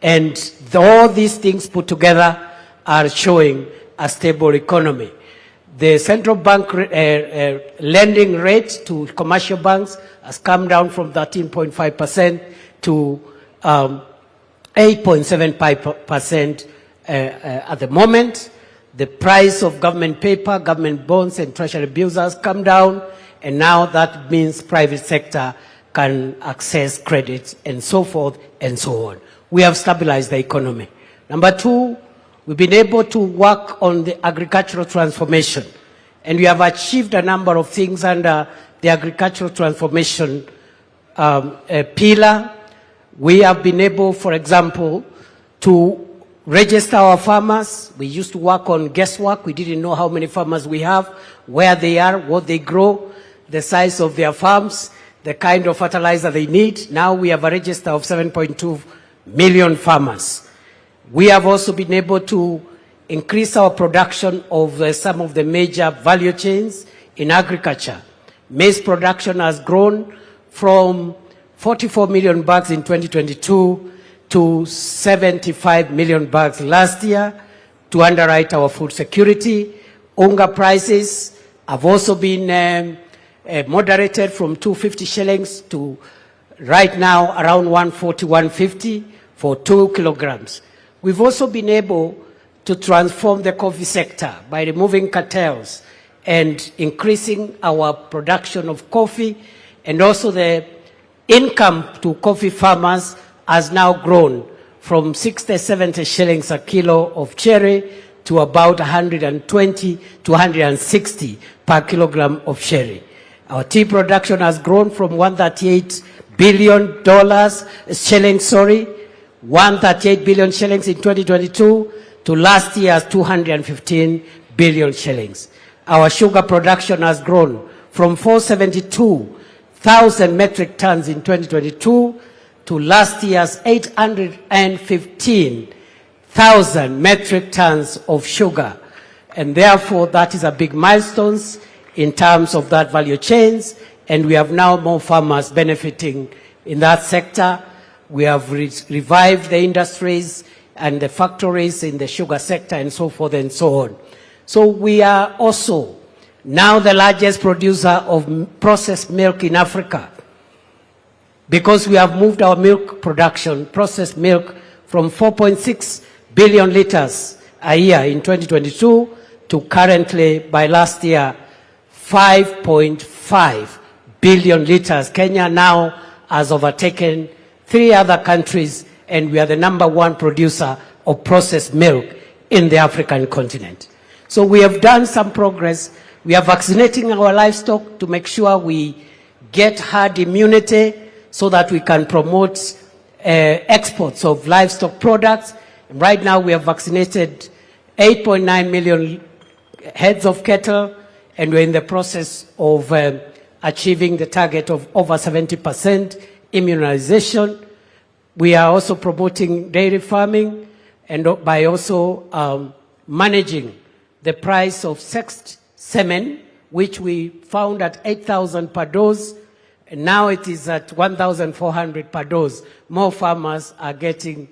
And all these things put together are showing a stable economy. The central bank lending rate to commercial banks has come down from 13.5% to 8.75% at the moment. The price of government paper, government bonds, and treasury bills has come down, and now that means private sector can access credit and so forth and so on. We have stabilized the economy. Number two, we've been able to work on the agricultural transformation, and we have achieved a number of things under the agricultural transformation pillar. We have been able, for example, to register our farmers. We used to work on guesswork. We didn't know how many farmers we have, where they are, what they grow, the size of their farms, the kind of fertilizer they need. Now we have a register of 7.2 million farmers. We have also been able to increase our production of some of the major value chains in agriculture. Maize production has grown from 44 million bags in 2022 to 75 million bags last year to underwrite our food security. Unga prices have also been moderated from 250 shillings to right now around 140, 150 for 2 kilograms. We've also been able to transform the coffee sector by removing cartels and increasing our production of coffee, and also the income to coffee farmers has now grown from 60, 70 shillings a kilo of cherry to about 120 to 160 per kilogram of cherry. Our tea production has grown from $138 billion shillings, 138 billion shillings in 2022 to last year's 215 billion shillings. Our sugar production has grown from 472,000 metric tons in 2022 to last year's 815,000 metric tons of sugar. And therefore, that is a big milestone in terms of that value chains. And we have now more farmers benefiting in that sector. We have revived the industries and the factories in the sugar sector and so forth and so on. So we are also now the largest producer of processed milk in Africa, because we have moved our milk production, processed milk, from 4.6 billion liters a year in 2022 to currently, by last year, 5.5 billion liters. Kenya now has overtaken 3 other countries, and we are the #1 producer of processed milk in the African continent. So we have done some progress. We are vaccinating our livestock to make sure we get herd immunity so that we can promote exports of livestock products. Right now we have vaccinated 8.9 million heads of cattle, and we're in the process of achieving the target of over 70% immunization. We are also promoting dairy farming, and by also managing the price of sexed semen, which we found at 8,000 per dose, and now it is at 1,400 per dose. More farmers are getting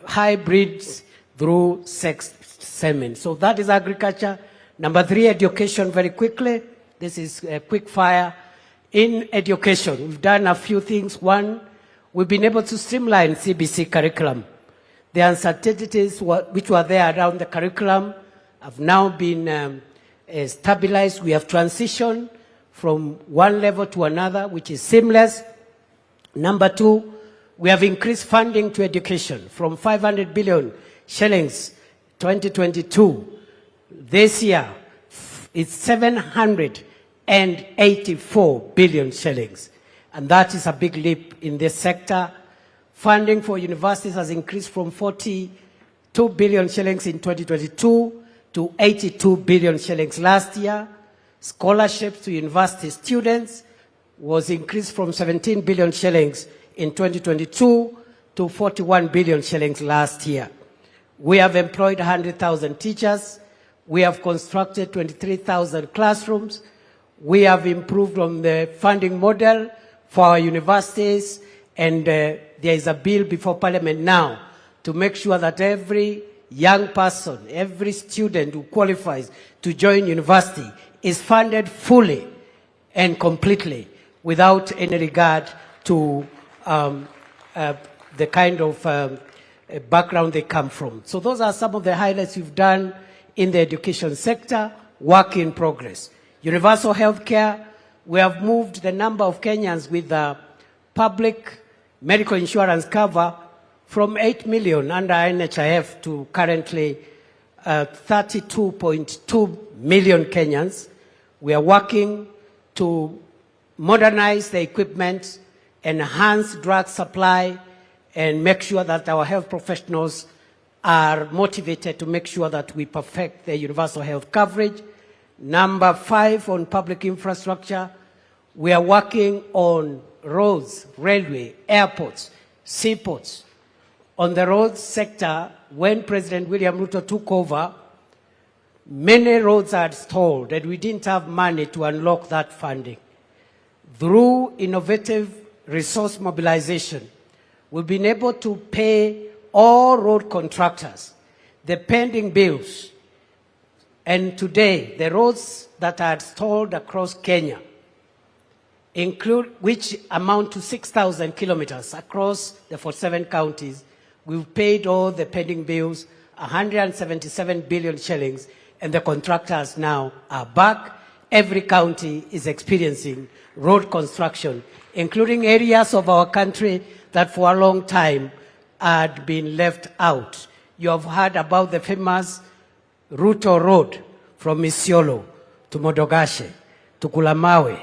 hybrids through sexed semen. So that is agriculture. Number 3, education, very quickly. This is a quick fire. In education, we've done a few things. One, we've been able to streamline CBC curriculum. The uncertainties which were there around the curriculum have now been stabilized. We have transitioned from one level to another, which is seamless. Number 2, we have increased funding to education from 500 billion shillings 2022. This year, it's 784 billion shillings. And that is a big leap in this sector. Funding for universities has increased from 42 billion shillings in 2022 to 82 billion shillings last year. Scholarships to university students was increased from 17 billion shillings in 2022 to 41 billion shillings last year. We have employed 100,000 teachers. We have constructed 23,000 classrooms. We have improved on the funding model for our universities, and there is a bill before Parliament now to make sure that every young person, every student who qualifies to join university is funded fully and completely without any regard to the kind of background they come from. So those are some of the highlights we've done in the education sector. Work in progress. Universal health care, we have moved the number of Kenyans with public medical insurance cover from 8 million under NHIF to currently 32.2 million Kenyans. We are working to modernize the equipment, enhance drug supply, and make sure that our health professionals are motivated to make sure that we perfect the universal health coverage. Number 5, on public infrastructure, we are working on roads, railway, airports, seaports. On the roads sector, when President William Ruto took over, many roads are stalled, and we didn't have money to unlock that funding. Through innovative resource mobilization, we've been able to pay all road contractors the pending bills. And today, the roads that are stalled across Kenya, which amount to 6,000 kilometers across the 47 counties, we've paid all the pending bills, 177 billion shillings, and the contractors now are back. Every county is experiencing road construction, including areas of our country that for a long time had been left out. You have heard about the famous Ruto Road from Isiolo to Modogashe to Kulamawe.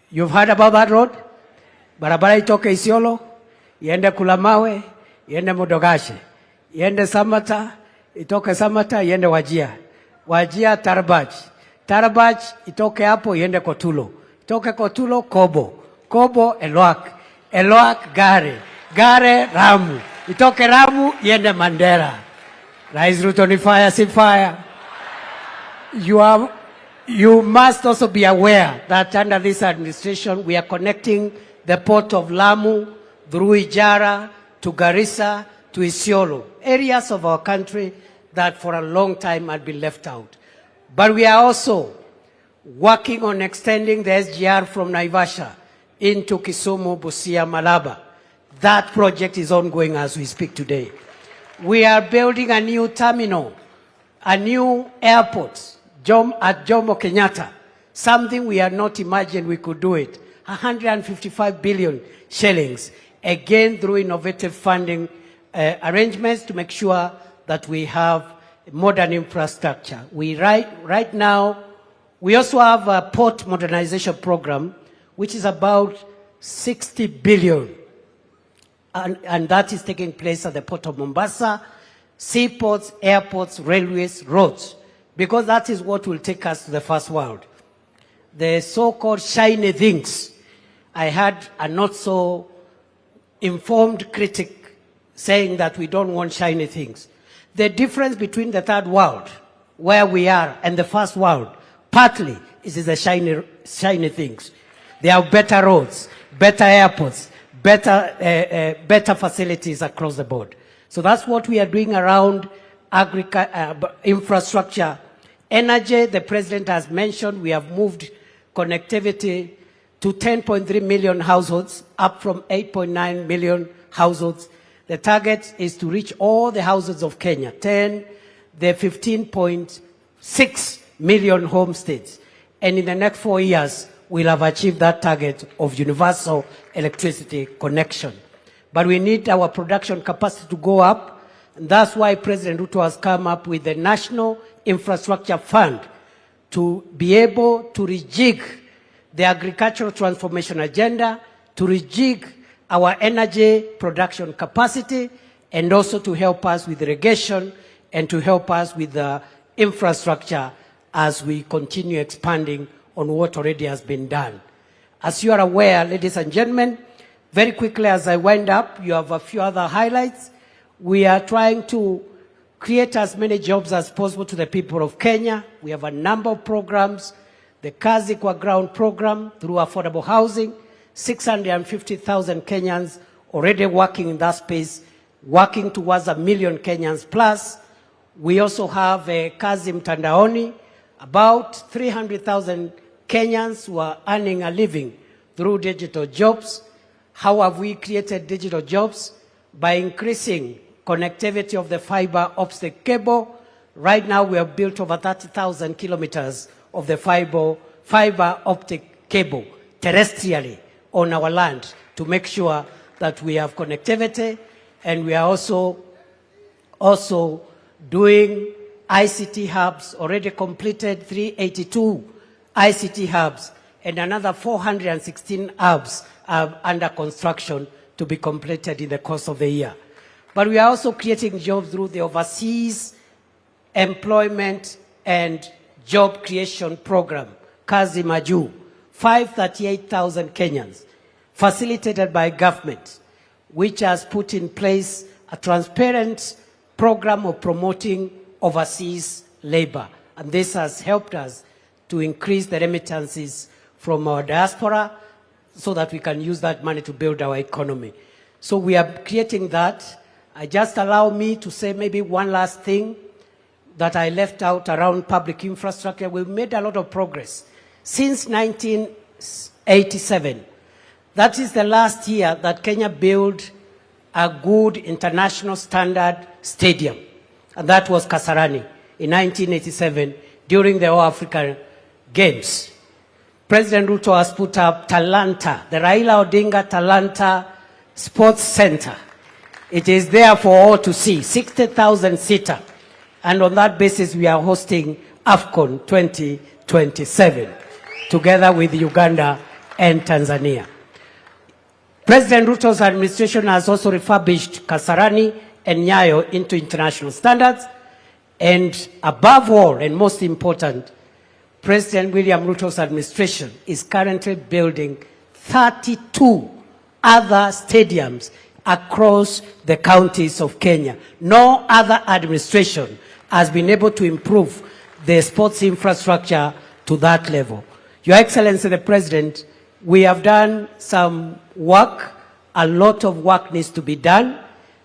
You've heard about that road? Barabara itoke Isiolo, iende Kulamawe, iende Modogashe, iende Samata, itoke Samata iende Wajia, Wajia Tarbaj, Tarbaj itoke hapo iende Kotulo, itoke Kotulo Kobo, Kobo Elwak, Elwak Gare, Gare Ramu, itoke Ramu iende Mandera. Rais Ruto ni fire, si fire. You must also be aware that under this administration we are connecting the port of Lamu through Ijara to Garissa to Isiolo, areas of our country that for a long time had been left out. But we are also working on extending the SGR from Naivasha into Kisumu, Busia, Malaba. That project is ongoing as we speak today. We are building a new terminal, a new airport at Jomo Kenyatta, something we had not imagined we could do it. 155 billion shillings, again through innovative funding arrangements to make sure that we have modern infrastructure. Right now, we also have a port modernization program, which is about 60 billion. And that is taking place at the port of Mombasa, seaports, airports, railways, roads, because that is what will take us to the first world. The so-called shiny things. I had a not so informed critic saying that we don't want shiny things. The difference between the third world, where we are, and the first world, partly is the shiny things. There are better roads, better airports, better facilities across the board. So that's what we are doing around infrastructure. Energy, the president has mentioned, we have moved connectivity to 10.3 million households, up from 8.9 million households. The target is to reach all the households of Kenya, the 15.6 million homesteads. And in the next 4 years, we'll have achieved that target of universal electricity connection. But we need our production capacity to go up, and that's why President Ruto has come up with the National Infrastructure Fund to be able to rejig the agricultural transformation agenda, to rejig our energy production capacity, and also to help us with irrigation and to help us with the infrastructure as we continue expanding on what already has been done. As you are aware, ladies and gentlemen, very quickly as I wind up, you have a few other highlights. We are trying to create as many jobs as possible to the people of Kenya. We have a number of programs. The Kazi Kwa Ground program through affordable housing, 650,000 Kenyans already working in that space, working towards 1 million Kenyans plus. We also have Kazi Mtandaoni, about 300,000 Kenyans who are earning a living through digital jobs. How have we created digital jobs? By increasing connectivity of the fiber optic cable. Right now we have built over 30,000 kilometers of the fiber optic cable terrestrially on our land to make sure that we have connectivity. And we are also doing ICT hubs, already completed 382 ICT hubs, and another 416 hubs are under construction to be completed in the course of the year. But we are also creating jobs through the Overseas Employment and Job Creation Program, Kazi Maju, 538,000 Kenyans, facilitated by government, which has put in place a transparent program of promoting overseas labor. And this has helped us to increase the remittances from our diaspora so that we can use that money to build our economy. So we are creating that. Just allow me to say maybe one last thing that I left out around public infrastructure. We've made a lot of progress. Since 1987, that is the last year that Kenya built a good international standard stadium. And that was Kasarani in 1987 during the All African Games. President Ruto has put up Talanta, the Raila Odinga Talanta Sports Center. It is there for all to see, 60,000 seater. And on that basis, we are hosting AFCON 2027, together with Uganda and Tanzania. President Ruto's administration has also refurbished Kasarani and Nyayo into international standards. And above all, and most important, President William Ruto's administration is currently building 32 other stadiums across the counties of Kenya. No other administration has been able to improve the sports infrastructure to that level. Your Excellency the President, we have done some work. A lot of work needs to be done.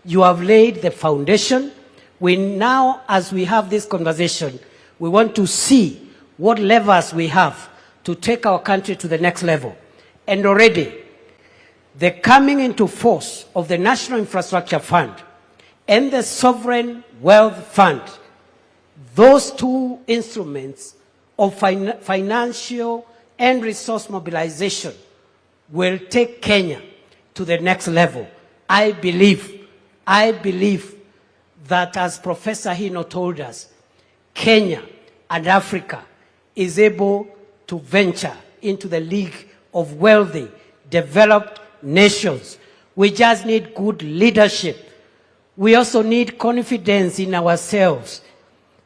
You have laid the foundation. We now, as we have this conversation, we want to see what levers we have to take our country to the next level. And already, the coming into force of the National Infrastructure Fund and the Sovereign Wealth Fund, those two instruments of financial and resource mobilization will take Kenya to the next level. I believe that, as Professor Hino told us, Kenya and Africa is able to venture into the league of wealthy, developed nations. We just need good leadership. We also need confidence in ourselves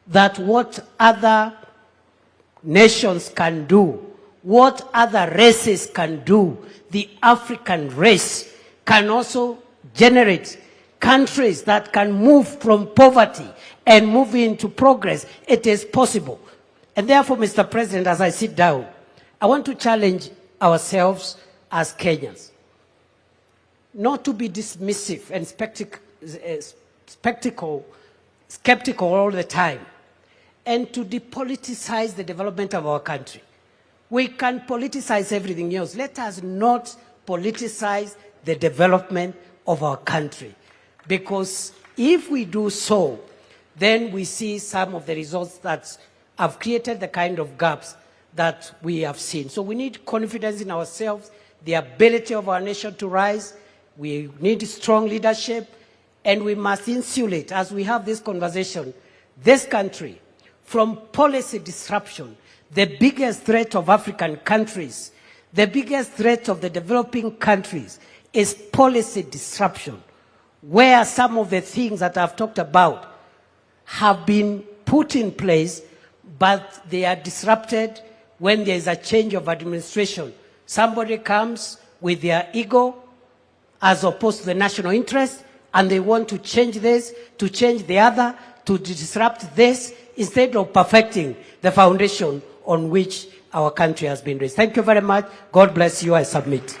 that what other nations can do, what other races can do, the African race can also generate countries that can move from poverty and move into progress. It is possible. And therefore, Mr. President, as I sit down, I want to challenge ourselves as Kenyans not to be dismissive and skeptical all the time, and to depoliticize the development of our country. We can politicize everything else. Let us not politicize the development of our country. Because if we do so, then we see some of the results that have created the kind of gaps that we have seen. So we need confidence in ourselves, the ability of our nation to rise. We need strong leadership, and we must insulate, as we have this conversation, this country from policy disruption. The biggest threat of African countries, the biggest threat of the developing countries is policy disruption, where some of the things that I've talked about have been put in place, but they are disrupted when there is a change of administration. Somebody comes with their ego as opposed to the national interest, and they want to change this, to change the other, to disrupt this, instead of perfecting the foundation on which our country has been raised. Thank you very much. God bless you. I submit.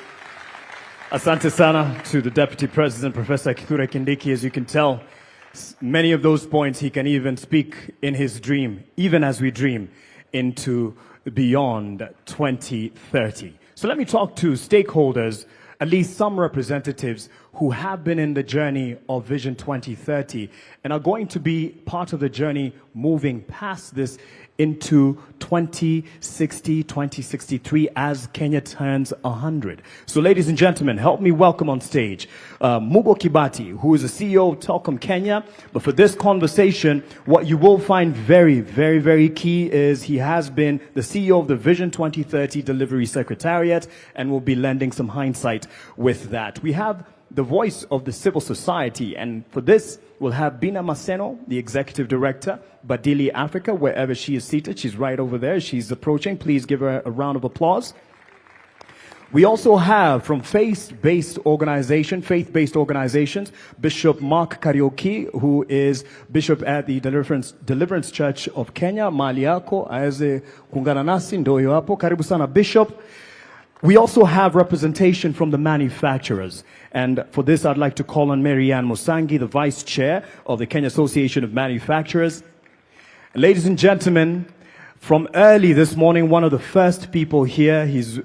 Asante sana to the Deputy President, Professor Kithure Kindiki. As you can tell, many of those points he can even speak in his dream, even as we dream into beyond 2030. So let me talk to stakeholders, at least some representatives who have been in the journey of Vision 2030 and are going to be part of the journey moving past this into 2060, 2063 as Kenya turns 100. So ladies and gentlemen, help me welcome on stage Mugo Kibati, who is the CEO of Telkom Kenya. But for this conversation, what you will find very, very, very key is he has been the CEO of the Vision 2030 Delivery Secretariat and will be lending some hindsight with that. We have the voice of the civil society, and for this we'll have Bina Maseno, the Executive Director, Badili Africa, wherever she is seated. She's right over there. She's approaching. Please give her a round of applause. We also have from faith-based organizations, Bishop Mark Kariuki, who is Bishop at the Deliverance Church of Kenya. Mali yako aweze kuungana nasi, ndio hapo. Karibu sana Bishop. We also have representation from the manufacturers. And for this, I'd like to call on Marianne Musangi, the Vice Chair of the Kenya Association of Manufacturers. Ladies and gentlemen, from early this morning, one of the first people here, he's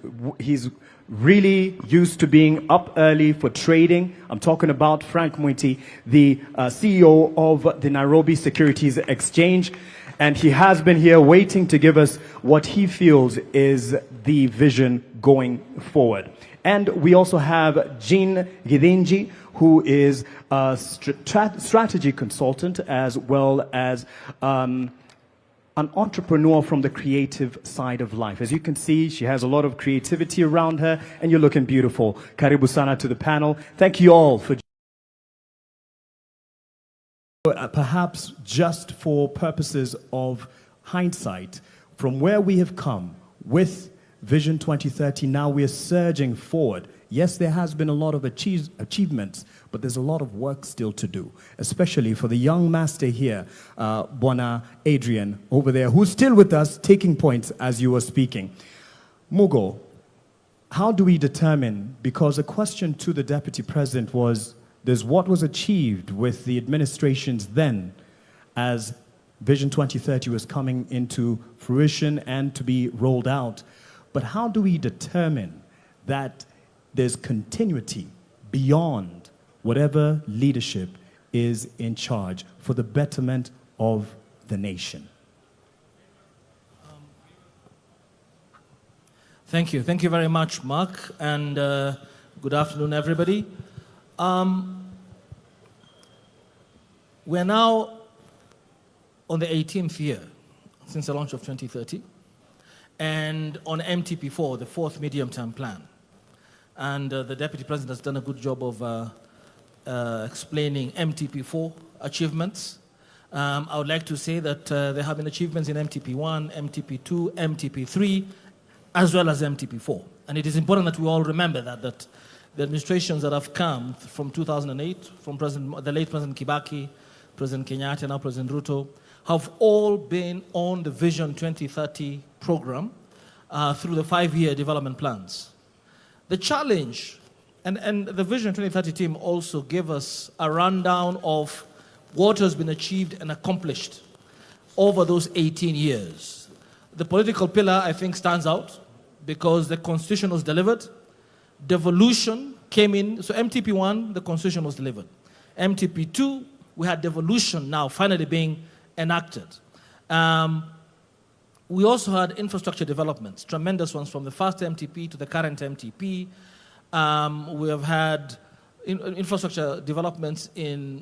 really used to being up early for trading. I'm talking about Frank Mwiti, the CEO of the Nairobi Securities Exchange. And he has been here waiting to give us what he feels is the vision going forward. And we also have Jean Gidinji, who is a strategy consultant as well as an entrepreneur from the creative side of life. As you can see, she has a lot of creativity around her, and you're looking beautiful. Karibu sana to the panel. Thank you all for perhaps just for purposes of hindsight, from where we have come with Vision 2030, now we are surging forward. Yes, there has been a lot of achievements, but there's a lot of work still to do, especially for the young master here, Bwana Adrian, over there, who's still with us, taking points as you were speaking. Mugo, how do we determine, because a question to the Deputy President was, there's what was achieved with the administrations then as Vision 2030 was coming into fruition and to be rolled out. But how do we determine that there's continuity beyond whatever leadership is in charge for the betterment of the nation? Thank you. Thank you very much, Mark, and good afternoon, everybody. We're now on the 18th year since the launch of 2030, and on MTP4, the fourth medium-term plan. And the Deputy President has done a good job of explaining MTP4 achievements. I would like to say that there have been achievements in MTP1, MTP2, MTP3, as well as MTP4. And it is important that we all remember that the administrations that have come from 2008, from the late President Kibaki, President Kenyatta, now President Ruto, have all been on the Vision 2030 program through the 5-year development plans. The challenge, and the Vision 2030 team also gave us a rundown of what has been achieved and accomplished over those 18 years. The political pillar, I think, stands out because the Constitution was delivered, devolution came in, so MTP1, the Constitution was delivered. MTP2, we had devolution now finally being enacted. We also had infrastructure developments, tremendous ones from the first MTP to the current MTP. We have had infrastructure developments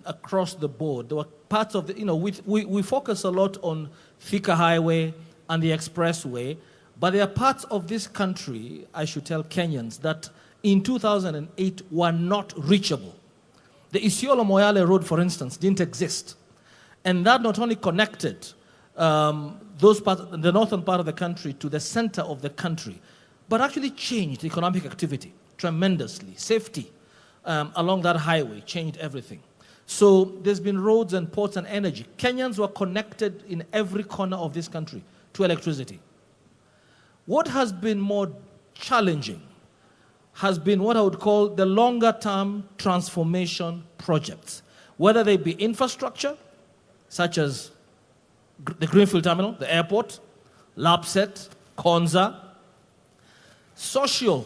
across the board. There were parts of the, we focus a lot on Thika Highway and the Expressway, but there are parts of this country, I should tell Kenyans, that in 2008 were not reachable. The Isiolo-Moyale Road, for instance, didn't exist. And that not only connected those parts, the northern part of the country to the center of the country, but actually changed economic activity tremendously. Safety along that highway changed everything. So there's been roads and ports and energy. Kenyans were connected in every corner of this country to electricity. What has been more challenging has been what I would call the longer-term transformation projects, whether they be infrastructure, such as the Greenfield Terminal, the airport, LAPSET, Konza, social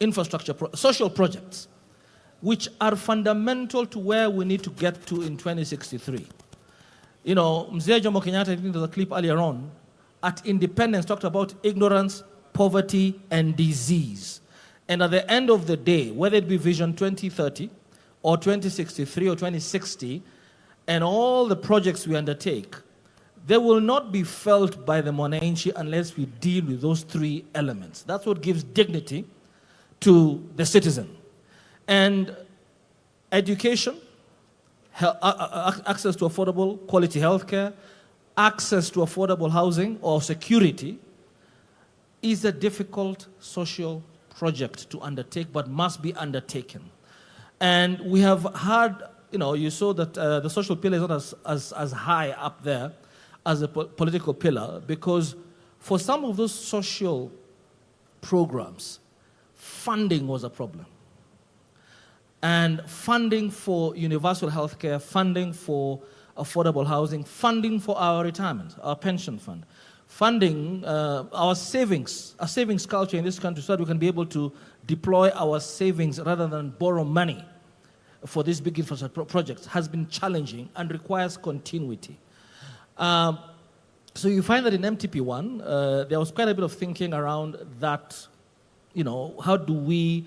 infrastructure, social projects, which are fundamental to where we need to get to in 2063. You know, Mzee Jomo Kenyatta, I think there was a clip earlier on, at independence talked about ignorance, poverty, and disease. And at the end of the day, whether it be Vision 2030 or 2063 or 2060, and all the projects we undertake, they will not be felt by the Mwananchi unless we deal with those three elements. That's what gives dignity to the citizen. And education, access to affordable quality healthcare, access to affordable housing or security is a difficult social project to undertake, but must be undertaken. And we have had, you saw that the social pillar is not as high up there as a political pillar, because for some of those social programs, funding was a problem. And funding for universal health care, funding for affordable housing, funding for our retirement, our pension fund, funding our savings, a savings culture in this country so that we can be able to deploy our savings rather than borrow money for these big infrastructure projects has been challenging and requires continuity. So you find that in MTP1, there was quite a bit of thinking around that, how do we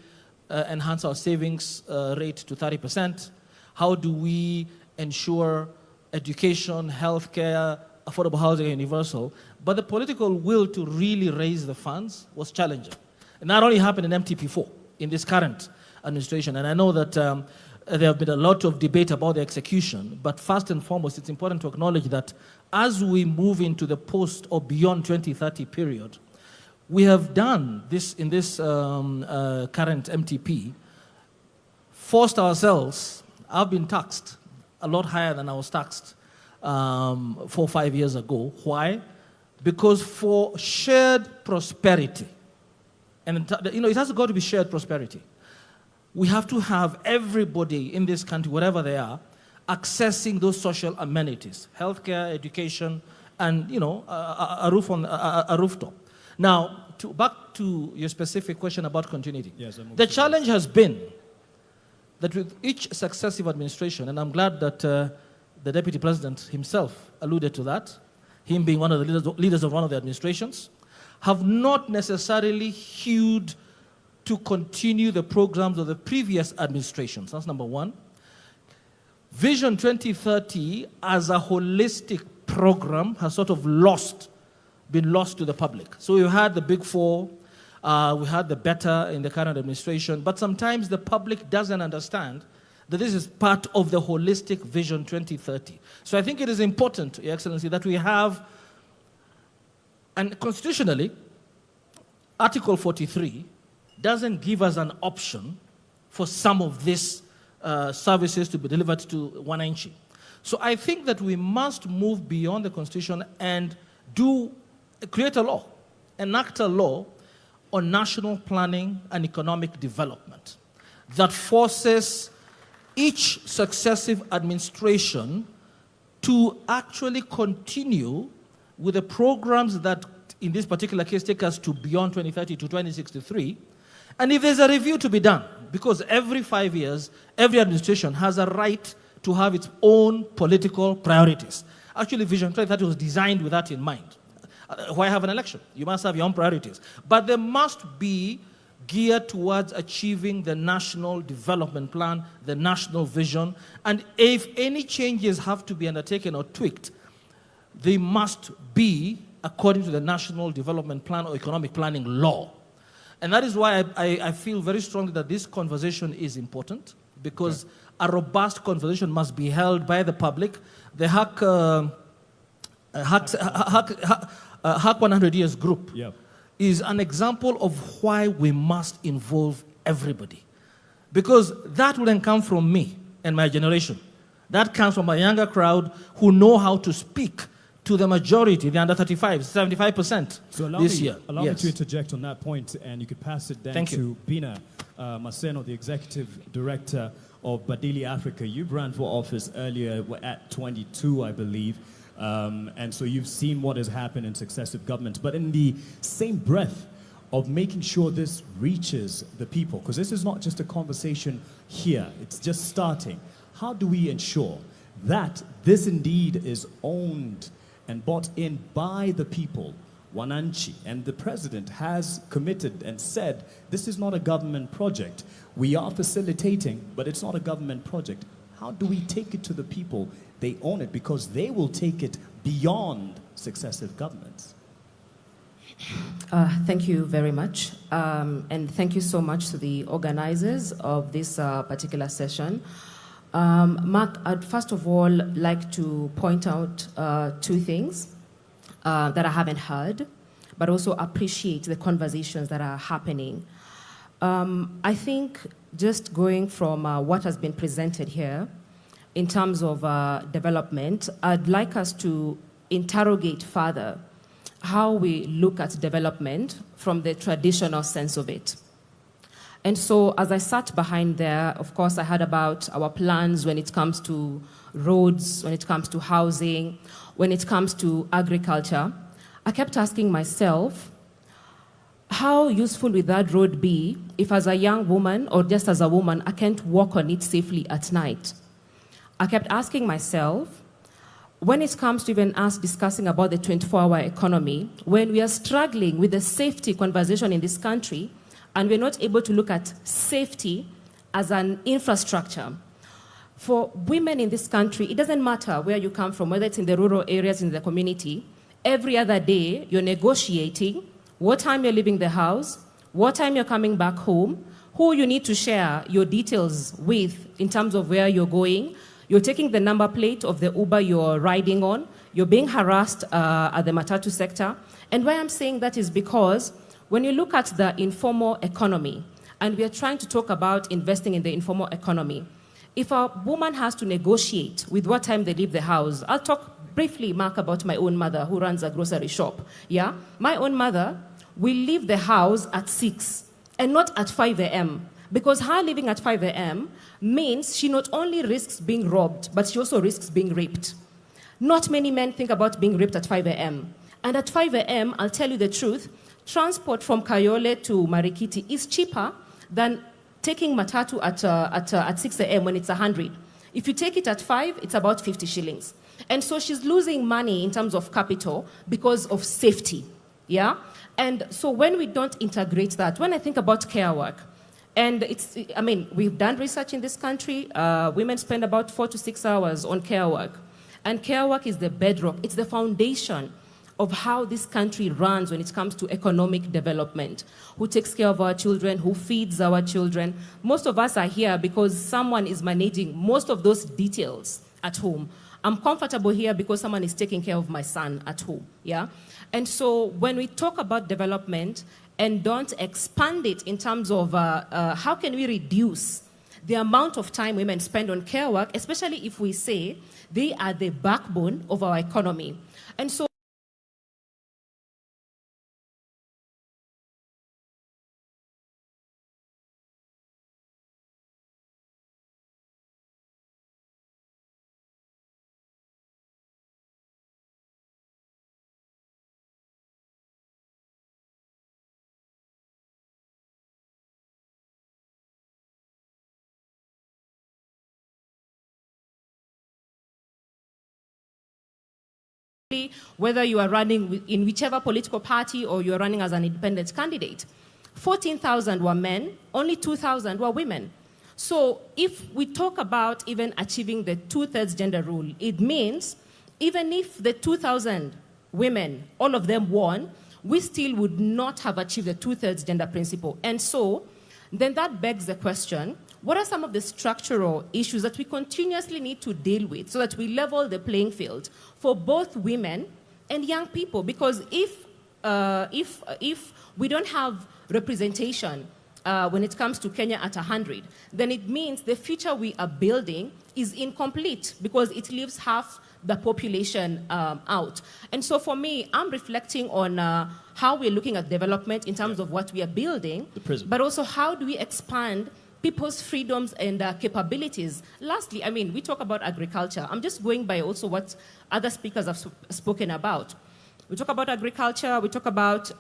enhance our savings rate to 30%? How do we ensure education, healthcare, affordable housing and universal, but the political will to really raise the funds was challenging. It not only happened in MTP4, in this current administration, and I know that there have been a lot of debate about the execution, but first and foremost, it's important to acknowledge that as we move into the post or beyond 2030 period, we have done this in this current MTP, forced ourselves. I've been taxed a lot higher than I was taxed 4 or 5 years ago. Why? Because for shared prosperity, and it has got to be shared prosperity, we have to have everybody in this country, wherever they are, accessing those social amenities, healthcare, education, and a rooftop. Now, back to your specific question about continuity. Yes, the challenge has been that with each successive administration, and I'm glad that the Deputy President himself alluded to that, him being one of the leaders of one of the administrations, have not necessarily hewed to continue the programs of the previous administrations. That's number one. Vision 2030 as a holistic program has sort of been lost to the public. So we had the big four, we had the better in the current administration, but sometimes the public doesn't understand that this is part of the holistic Vision 2030. So I think it is important, Your Excellency, that we have, and constitutionally, Article 43 doesn't give us an option for some of these services to be delivered to wananchi. So I think that we must move beyond the Constitution and create a law, enact a law on national planning and economic development that forces each successive administration to actually continue with the programs that, in this particular case, take us to beyond 2030 to 2063. And if there's a review to be done, because every 5 years, every administration has a right to have its own political priorities. Actually, Vision 2030 was designed with that in mind. Why have an election? You must have your own priorities. But they must be geared towards achieving the national development plan, the national vision. And if any changes have to be undertaken or tweaked, they must be according to the national development plan or economic planning law. And that is why I feel very strongly that this conversation is important, because a robust conversation must be held by the public. The Hack 100 Years group is an example of why we must involve everybody. Because that wouldn't come from me and my generation. That comes from a younger crowd who know how to speak to the majority, the under 35, 75% so this year. Allow me to interject on that point, and you could pass it then to Bina Maseno, the Executive Director of Badili Africa. You ran for office earlier at 22, I believe, and so you've seen what has happened in successive governments. But in the same breath of making sure this reaches the people, because this is not just a conversation here, it's just starting. How do we ensure that this indeed is owned and bought in by the people, wananchi? And the president has committed and said, this is not a government project. We are facilitating, but it's not a government project. How do we take it to the people? They own it because they will take it beyond successive governments. Thank you very much. And thank you so much to the organizers of this particular session. Mark, I'd first of all like to point out 2 things that I haven't heard, but also appreciate the conversations that are happening. I think just going from what has been presented here in terms of development, I'd like us to interrogate further how we look at development from the traditional sense of it. And so as I sat behind there, of course, I heard about our plans when it comes to roads, when it comes to housing, when it comes to agriculture. I kept asking myself, how useful would that road be if as a young woman or just as a woman, I can't walk on it safely at night? I kept asking myself, when it comes to even us discussing about the 24-hour economy, when we are struggling with the safety conversation in this country, and we're not able to look at safety as an infrastructure. For women in this country, it doesn't matter where you come from, whether it's in the rural areas, in the community, every other day you're negotiating what time you're leaving the house, what time you're coming back home, who you need to share your details with in terms of where you're going. You're taking the number plate of the Uber you're riding on. You're being harassed at the matatu sector. And why I'm saying that is because when you look at the informal economy, and we are trying to talk about investing in the informal economy, if a woman has to negotiate with what time they leave the house, I'll talk briefly, Mark, about my own mother who runs a grocery shop. Yeah? My own mother will leave the house at 6 and not at 5 a.m. Because her leaving at 5 a.m. means she not only risks being robbed, but she also risks being raped. Not many men think about being raped at 5 a.m. And at 5 a.m., I'll tell you the truth, transport from Kayole to Marikiti is cheaper than taking matatu at 6 a.m. when it's 100. If you take it at 5, it's about 50 shillings. And so she's losing money in terms of capital because of safety, yeah? And so when we don't integrate that, when I think about care work, and we've done research in this country, women spend about 4 to 6 hours on care work. And care work is the bedrock, it's the foundation of how this country runs when it comes to economic development. Who takes care of our children, who feeds our children. Most of us are here because someone is managing most of those details at home. I'm comfortable here because someone is taking care of my son at home, yeah? And so when we talk about development and don't expand it in terms of how can we reduce the amount of time women spend on care work, especially if we say they are the backbone of our economy. And so whether you are running in whichever political party or you are running as an independent candidate. 14,000 were men, only 2,000 were women. So if we talk about even achieving the 2/3 gender rule, it means even if the 2,000 women, all of them won, we still would not have achieved the 2/3 gender principle. And so then that begs the question, what are some of the structural issues that we continuously need to deal with so that we level the playing field for both women and young people? Because if we don't have representation when it comes to Kenya at 100, then it means the future we are building is incomplete because it leaves half the population out. And so for me, I'm reflecting on how we're looking at development in terms of what we are building, but also how do we expand people's freedoms and capabilities. Lastly, we talk about agriculture. I'm just going by also what other speakers have spoken about. We talk about agriculture, we talk about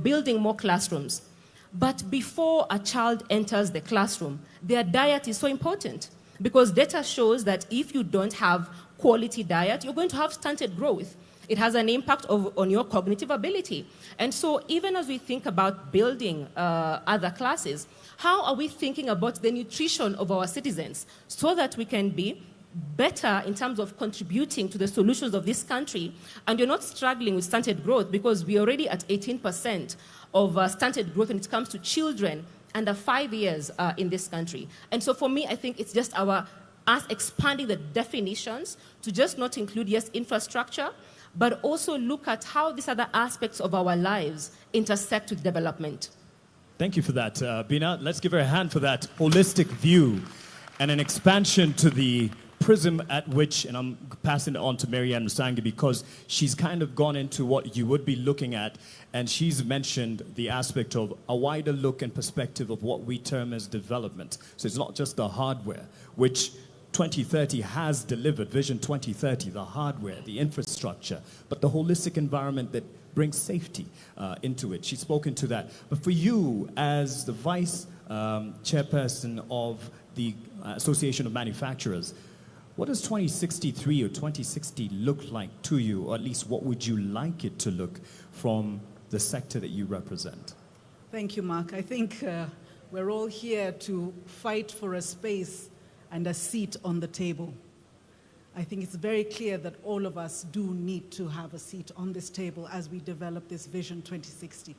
building more classrooms. But before a child enters the classroom, their diet is so important because data shows that if you don't have quality diet, you're going to have stunted growth. It has an impact on your cognitive ability. And so even as we think about building other classes, how are we thinking about the nutrition of our citizens so that we can be better in terms of contributing to the solutions of this country? And you're not struggling with stunted growth because we're already at 18% of stunted growth when it comes to children under 5 years in this country. And so for me, I think it's just us expanding the definitions to just not include, yes, infrastructure, but also look at how these other aspects of our lives intersect with development. Thank you for that, Bina. Let's give her a hand for that holistic view and an expansion to the prism at which, and I'm passing it on to Marianne Musangi because she's kind of gone into what you would be looking at, and she's mentioned the aspect of a wider look and perspective of what we term as development. So it's not just the hardware, which 2030 has delivered, Vision 2030, the hardware, the infrastructure, but the holistic environment that brings safety into it. She's spoken to that. But for you, as the vice chairperson of the Association of Manufacturers, what does 2063 or 2060 look like to you, or at least what would you like it to look from the sector that you represent? Thank you, Mark. I think we're all here to fight for a space and a seat on the table. I think it's very clear that all of us do need to have a seat on this table as we develop this Vision 2060.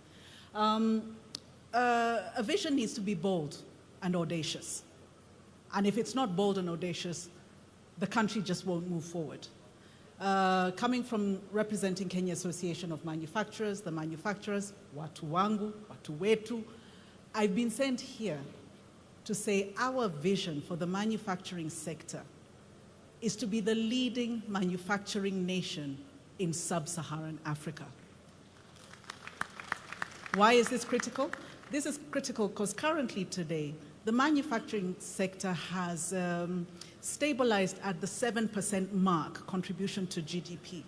A vision needs to be bold and audacious. And if it's not bold and audacious, the country just won't move forward. Coming from representing Kenya Association of Manufacturers, the manufacturers, watu wangu, watu wetu, I've been sent here to say our vision for the manufacturing sector is to be the leading manufacturing nation in sub-Saharan Africa. Why is this critical? This is critical because currently today, the manufacturing sector has stabilized at the 7% mark contribution to GDP.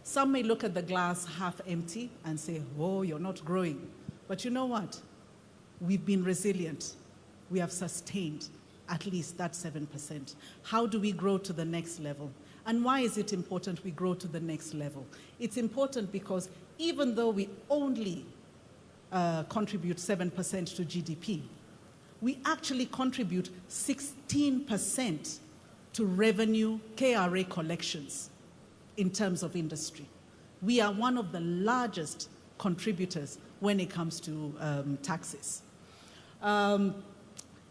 Some may look at the glass half empty and say, oh, you're not growing. But you know what? We've been resilient. We have sustained at least that 7%. How do we grow to the next level? And why is it important we grow to the next level? It's important because even though we only contribute 7% to GDP, we actually contribute 16% to revenue KRA collections in terms of industry. We are one of the largest contributors when it comes to taxes.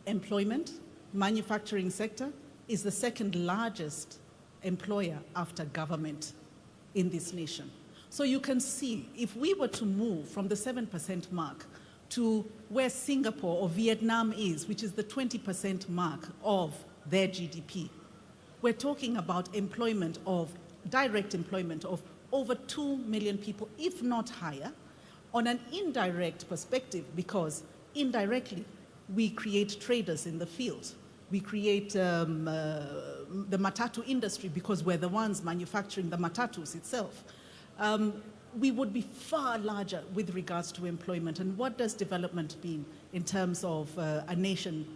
Employment, manufacturing sector is the second largest employer after government in this nation. So you can see, if we were to move from the 7% mark to where Singapore or Vietnam is, which is the 20% mark of their GDP, we're talking about employment of, direct employment of over 2 million people, if not higher, on an indirect perspective, because indirectly we create traders in the field. We create the matatu industry because we're the ones manufacturing the matatus itself. We would be far larger with regards to employment. And what does development mean in terms of a nation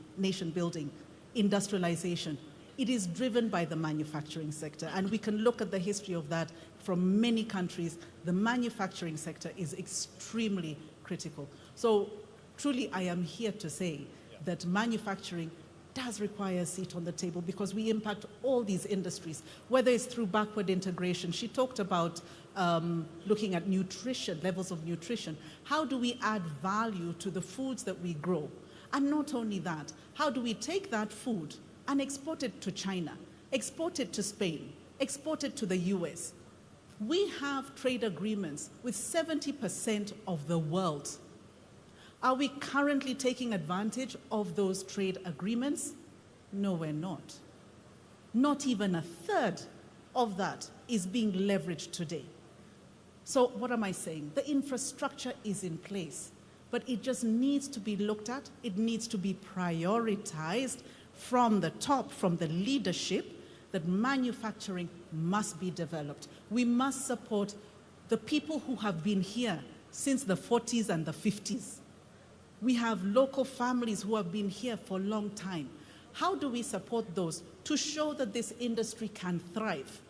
building, industrialization? It is driven by the manufacturing sector. And we can look at the history of that from many countries. The manufacturing sector is extremely critical. So truly, I am here to say that manufacturing does require a seat on the table because we impact all these industries, whether it's through backward integration. She talked about looking at nutrition, levels of nutrition. How do we add value to the foods that we grow? And not only that, how do we take that food and export it to China, export it to Spain, export it to the US? We have trade agreements with 70% of the world. Are we currently taking advantage of those trade agreements? No, we're not. Not even a third of that is being leveraged today. So what am I saying? The infrastructure is in place, but it just needs to be looked at. It needs to be prioritized from the top, from the leadership, that manufacturing must be developed. We must support the people who have been here since the 40s and the 50s. We have local families who have been here for a long time. How do we support those to show that this industry can thrive?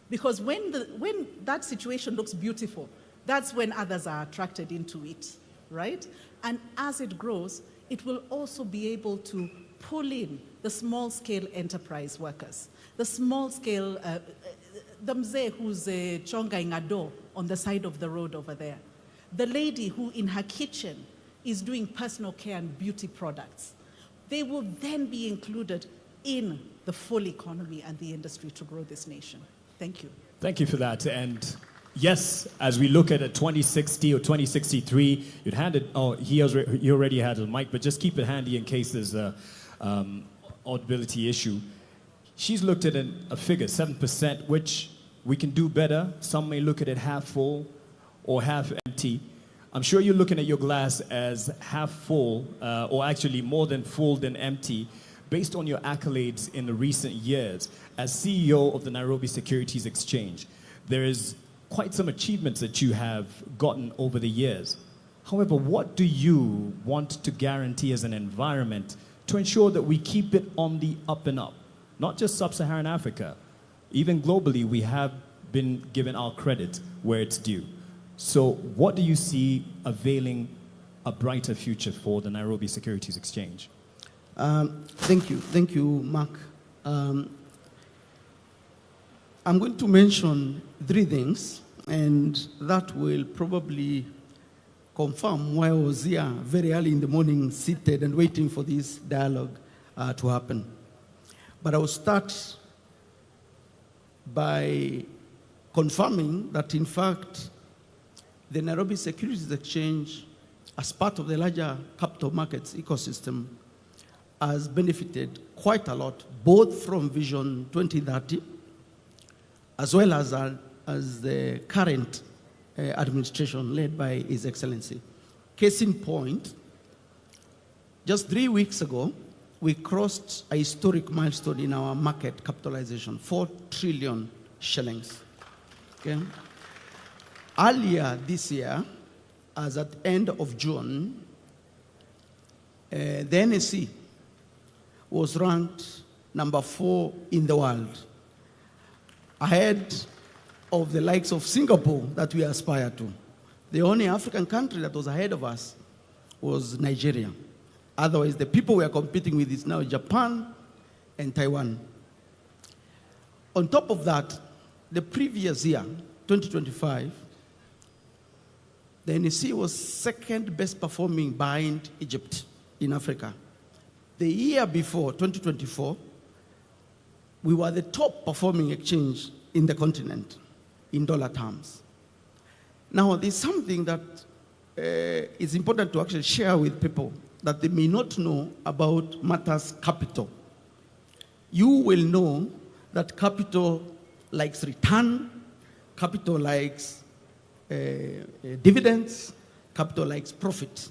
Because when that situation looks beautiful, that's when others are attracted into it, right? And as it grows, it will also be able to pull in the small-scale enterprise workers, the small-scale, the mzee who's chongaing a door on the side of the road over there, the lady who in her kitchen is doing personal care and beauty products. They will then be included in the full economy and the industry to grow this nation. Thank you. Thank you for that. And yes, as we look at a 2060 or 2063, you'd hand it, oh, he already had a mic, but just keep it handy in case there's a audibility issue. She's looked at a figure, 7%, which we can do better. Some may look at it half full or half empty. I'm sure you're looking at your glass as half full, or actually more than full than empty, based on your accolades in the recent years. As CEO of the Nairobi Securities Exchange, there is quite some achievements that you have gotten over the years. However, what do you want to guarantee as an environment to ensure that we keep it on the up and up? Not just sub-Saharan Africa. Even globally, we have been given our credit where it's due. So what do you see availing a brighter future for the Nairobi Securities Exchange? Thank you, Mark. I'm going to mention 3 things, and that will probably confirm why I was here very early in the morning, seated and waiting for this dialogue to happen. But I will start by confirming that, in fact, the Nairobi Securities Exchange, as part of the larger capital markets ecosystem, has benefited quite a lot, both from Vision 2030, as well as the current administration led by His Excellency. Case in point, just 3 weeks ago, we crossed a historic milestone in our market capitalization, 4 trillion shillings. Okay? Earlier this year, as at end of June, the NSE was ranked number 4 in the world, ahead of the likes of Singapore that we aspire to. The only African country that was ahead of us was Nigeria. Otherwise, the people we are competing with is now Japan and Taiwan. On top of that, the previous year, 2025, the NSE was second best performing behind Egypt in Africa. The year before, 2024, we were the top performing exchange in the continent in dollar terms. Now, there's something that is important to actually share with people that they may not know about matters capital. You will know that capital likes return, capital likes dividends, capital likes profit.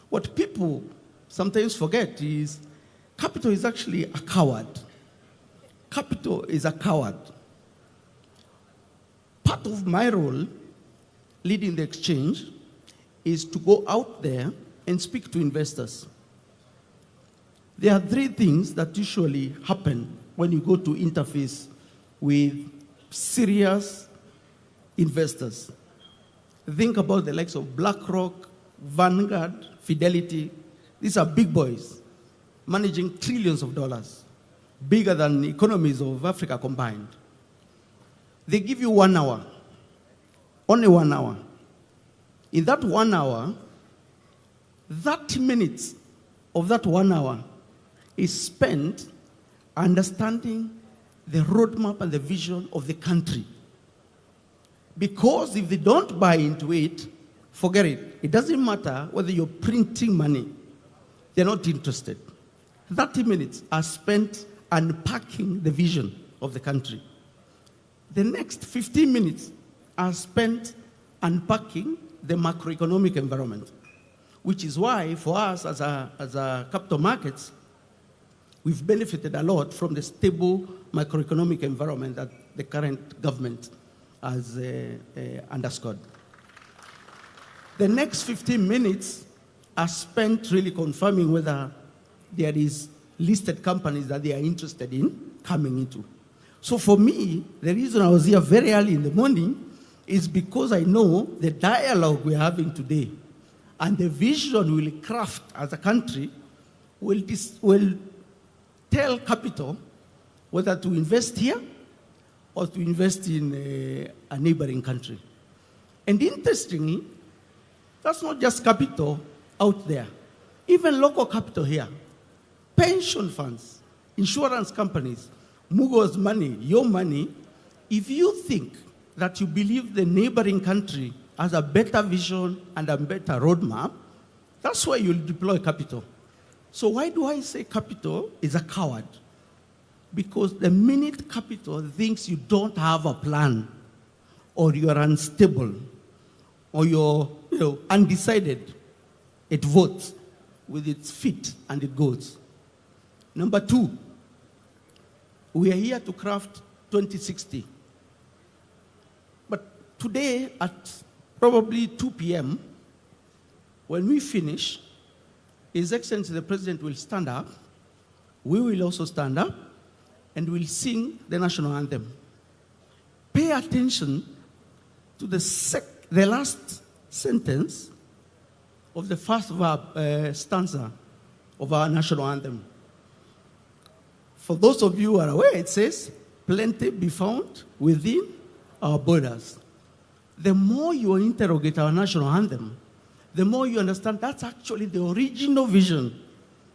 What people sometimes forget is capital is actually a coward. Capital is a coward. Part of my role leading the exchange is to go out there and speak to investors. There are 3 things that usually happen when you go to interface with serious investors. Think about the likes of BlackRock, Vanguard, Fidelity. These are big boys managing trillions of dollars, bigger than the economies of Africa combined. They give you 1 hour, only 1 hour. In that 1 hour, 30 minutes of that 1 hour is spent understanding the roadmap and the vision of the country. Because if they don't buy into it, forget it. It doesn't matter whether you're printing money. They're not interested. 30 minutes are spent unpacking the vision of the country. The next 15 minutes are spent unpacking the macroeconomic environment, which is why for us as a capital markets, we've benefited a lot from the stable macroeconomic environment that the current government has underscored. The next 15 minutes are spent really confirming whether there is listed companies that they are interested in coming into. So for me, the reason I was here very early in the morning is because I know the dialogue we're having today and the vision we'll craft as a country will tell capital whether to invest here or to invest in a neighboring country. And interestingly, that's not just capital out there. Even local capital here, pension funds, insurance companies, Mugo's money, your money, if you think that you believe the neighboring country has a better vision and a better roadmap, that's where you'll deploy capital. So why do I say capital is a coward? Because the minute capital thinks you don't have a plan, or you're unstable, or you're undecided, it votes with its feet and it goes. Number 2, we are here to craft 2060. But today at probably 2 p.m., when we finish, His Excellency the President will stand up, we will also stand up, and we'll sing the national anthem. Pay attention to the last sentence of the first stanza of our national anthem. For those of you who are aware, it says, plenty be found within our borders. The more you interrogate our national anthem, the more you understand that's actually the original vision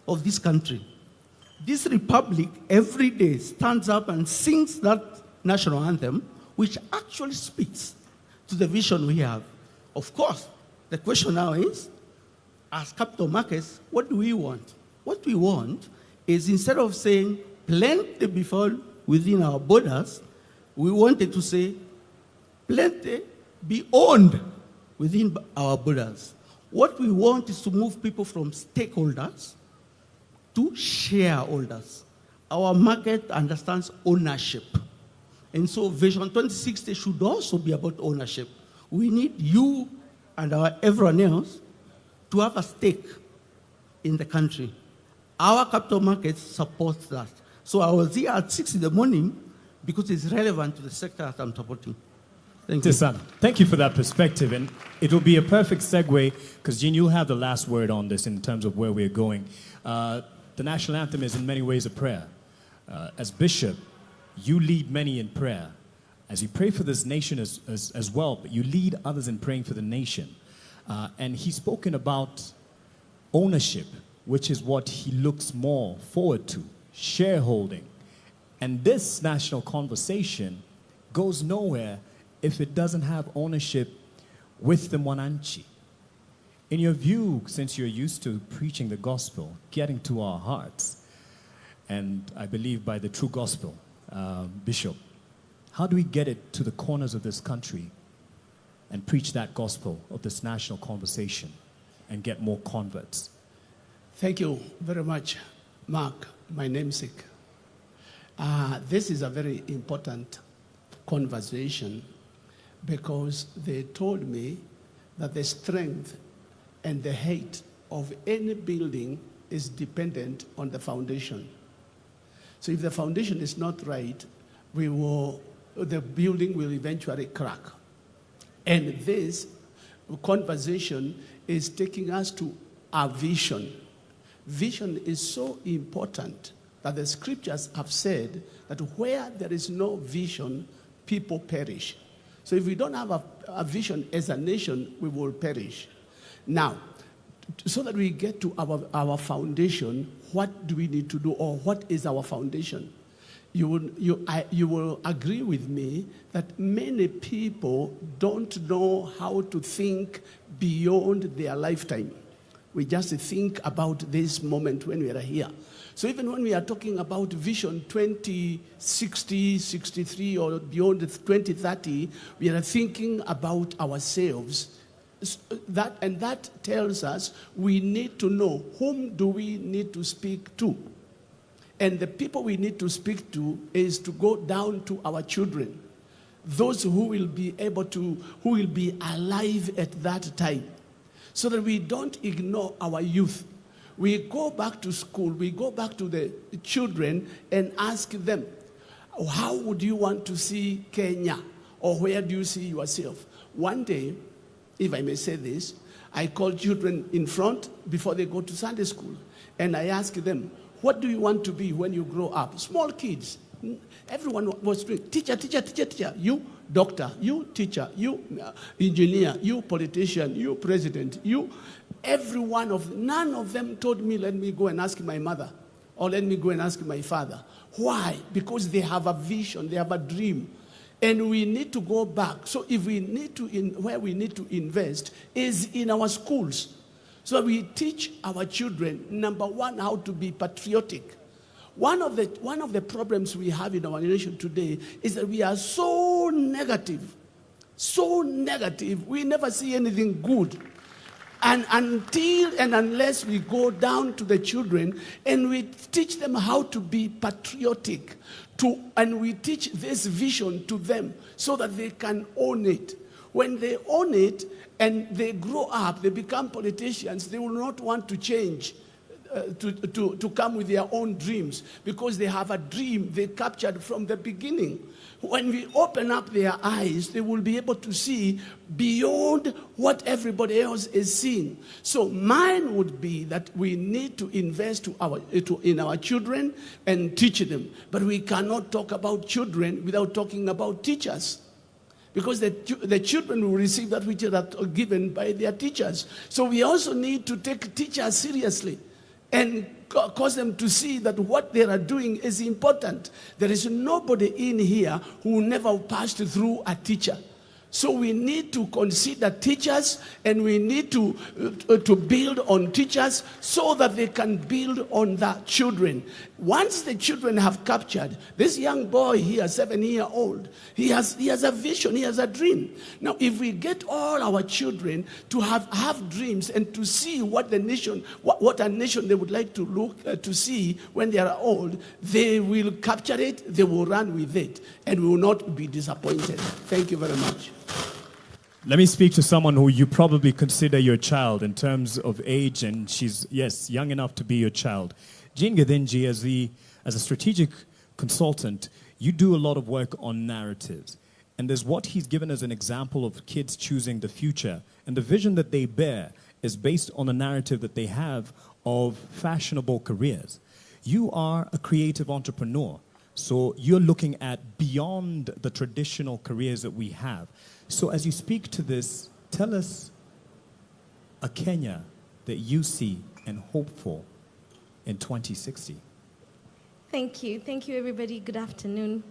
of this country. This republic every day stands up and sings that national anthem, which actually speaks to the vision we have. Of course, the question now is, as capital markets, what do we want? What we want is, instead of saying plenty be found within our borders, we wanted to say plenty be owned within our borders. What we want is to move people from stakeholders to shareholders. Our market understands ownership. And so Vision 2060 should also be about ownership. We need you and everyone else to have a stake in the country. Our capital markets support that. So I was here at 6 in the morning because it's relevant to the sector that I'm supporting. Thank you. Thank you for that perspective. And it will be a perfect segue, because Jean, you'll have the last word on this in terms of where we're going. The national anthem is in many ways a prayer. As bishop, you lead many in prayer. As you pray for this nation as well, but you lead others in praying for the nation. And he's spoken about ownership, which is what he looks more forward to, shareholding. And this national conversation goes nowhere if it doesn't have ownership with the Mwananchi. In your view, since you're used to preaching the gospel, getting to our hearts, and I believe by the true gospel, Bishop, how do we get it to the corners of this country and preach that gospel of this national conversation and get more converts? Thank you very much, Mark, my namesake. This is a very important conversation, because they told me that the strength and the height of any building is dependent on the foundation. So if the foundation is not right, the building will eventually crack. And this conversation is taking us to our vision. Vision is so important that the scriptures have said that where there is no vision, people perish. So if we don't have a vision as a nation, we will perish. Now, so that we get to our foundation, what do we need to do, or what is our foundation? You will agree with me that many people don't know how to think beyond their lifetime. We just think about this moment when we are here. So even when we are talking about Vision 2060, 63, or beyond 2030, we are thinking about ourselves. That tells us we need to know whom do we need to speak to. And the people we need to speak to is to go down to our children, those who will be who will be alive at that time, so that we don't ignore our youth. We go back to school, we go back to the children and ask them, how would you want to see Kenya? Or where do you see yourself? One day, if I may say this, I call children in front before they go to Sunday school. And I ask them, what do you want to be when you grow up? Small kids. Everyone was doing, teacher, teacher, teacher, teacher. You doctor, you teacher, you engineer, you politician, you president, you. None of them told me, let me go and ask my mother, or let me go and ask my father. Why? Because they have a vision, they have a dream. And we need to go back. So if we need to, where we need to invest is in our schools. So we teach our children, number one, how to be patriotic. One of the problems we have in our nation today is that we are so negative, we never see anything good. And until and unless we go down to the children and we teach them how to be patriotic, and we teach this vision to them so that they can own it. When they own it and they grow up, they become politicians, they will not want to change to come with their own dreams, because they have a dream they captured from the beginning. When we open up their eyes, they will be able to see beyond what everybody else is seeing. So mine would be that we need to invest in our children and teach them. But we cannot talk about children without talking about teachers. Because the children will receive that which are given by their teachers. So we also need to take teachers seriously and cause them to see that what they are doing is important. There is nobody in here who never passed through a teacher. So we need to consider teachers, and we need to build on teachers so that they can build on the children. Once the children have captured, this young boy here, 7-year-old, he has a vision, he has a dream. Now, if we get all our children to have dreams and to see what the nation, what a nation they would like to look to see when they are old, they will capture it, they will run with it, and we will not be disappointed. Thank you very much. Let me speak to someone who you probably consider your child in terms of age, and she's, yes, young enough to be your child. Jean Gadinji, as a strategic consultant, you do a lot of work on narratives. And there's what he's given as an example of kids choosing the future. And the vision that they bear is based on a narrative that they have of fashionable careers. You are a creative entrepreneur. So you're looking at beyond the traditional careers that we have. So as you speak to this, tell us a Kenya that you see and hope for in 2060. Thank you. Thank you, everybody. Good afternoon.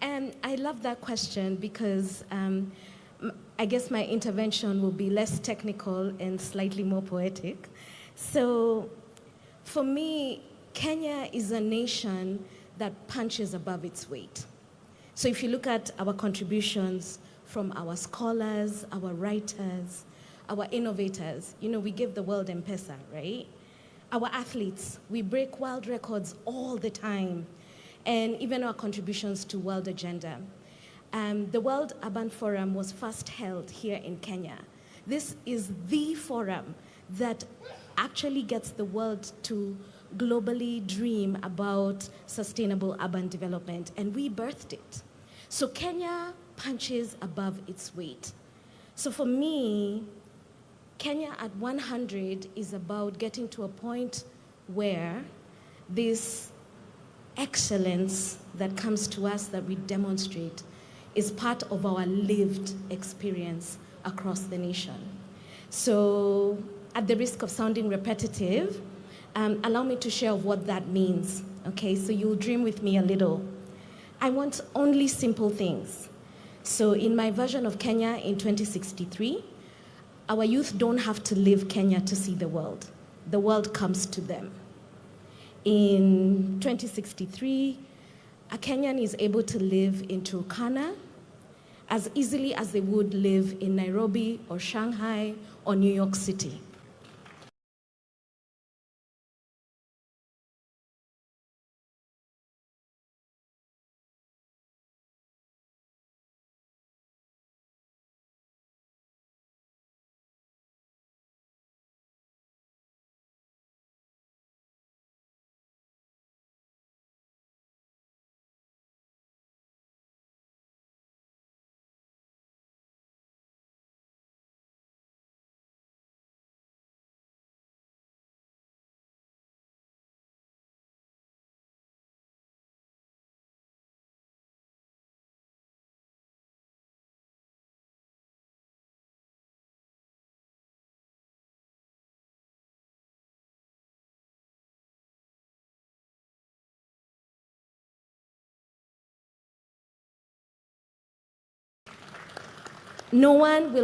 And I love that question because I guess my intervention will be less technical and slightly more poetic. So for me, Kenya is a nation that punches above its weight. So if you look at our contributions from our scholars, our writers, our innovators, you know, we give the world M-Pesa, right? Our athletes, we break world records all the time, and even our contributions to World Agenda. The World Urban Forum was first held here in Kenya. This is the forum that actually gets the world to globally dream about sustainable urban development, and we birthed it. So Kenya punches above its weight. So for me, Kenya at 100 is about getting to a point where this excellence that comes to us that we demonstrate is part of our lived experience across the nation. So at the risk of sounding repetitive, allow me to share what that means, okay? So you'll dream with me a little. I want only simple things. So in my version of Kenya in 2063, our youth don't have to leave Kenya to see the world. The world comes to them. In 2063, a Kenyan is able to live in Turkana as easily as they would live in Nairobi or Shanghai or New York City. No one will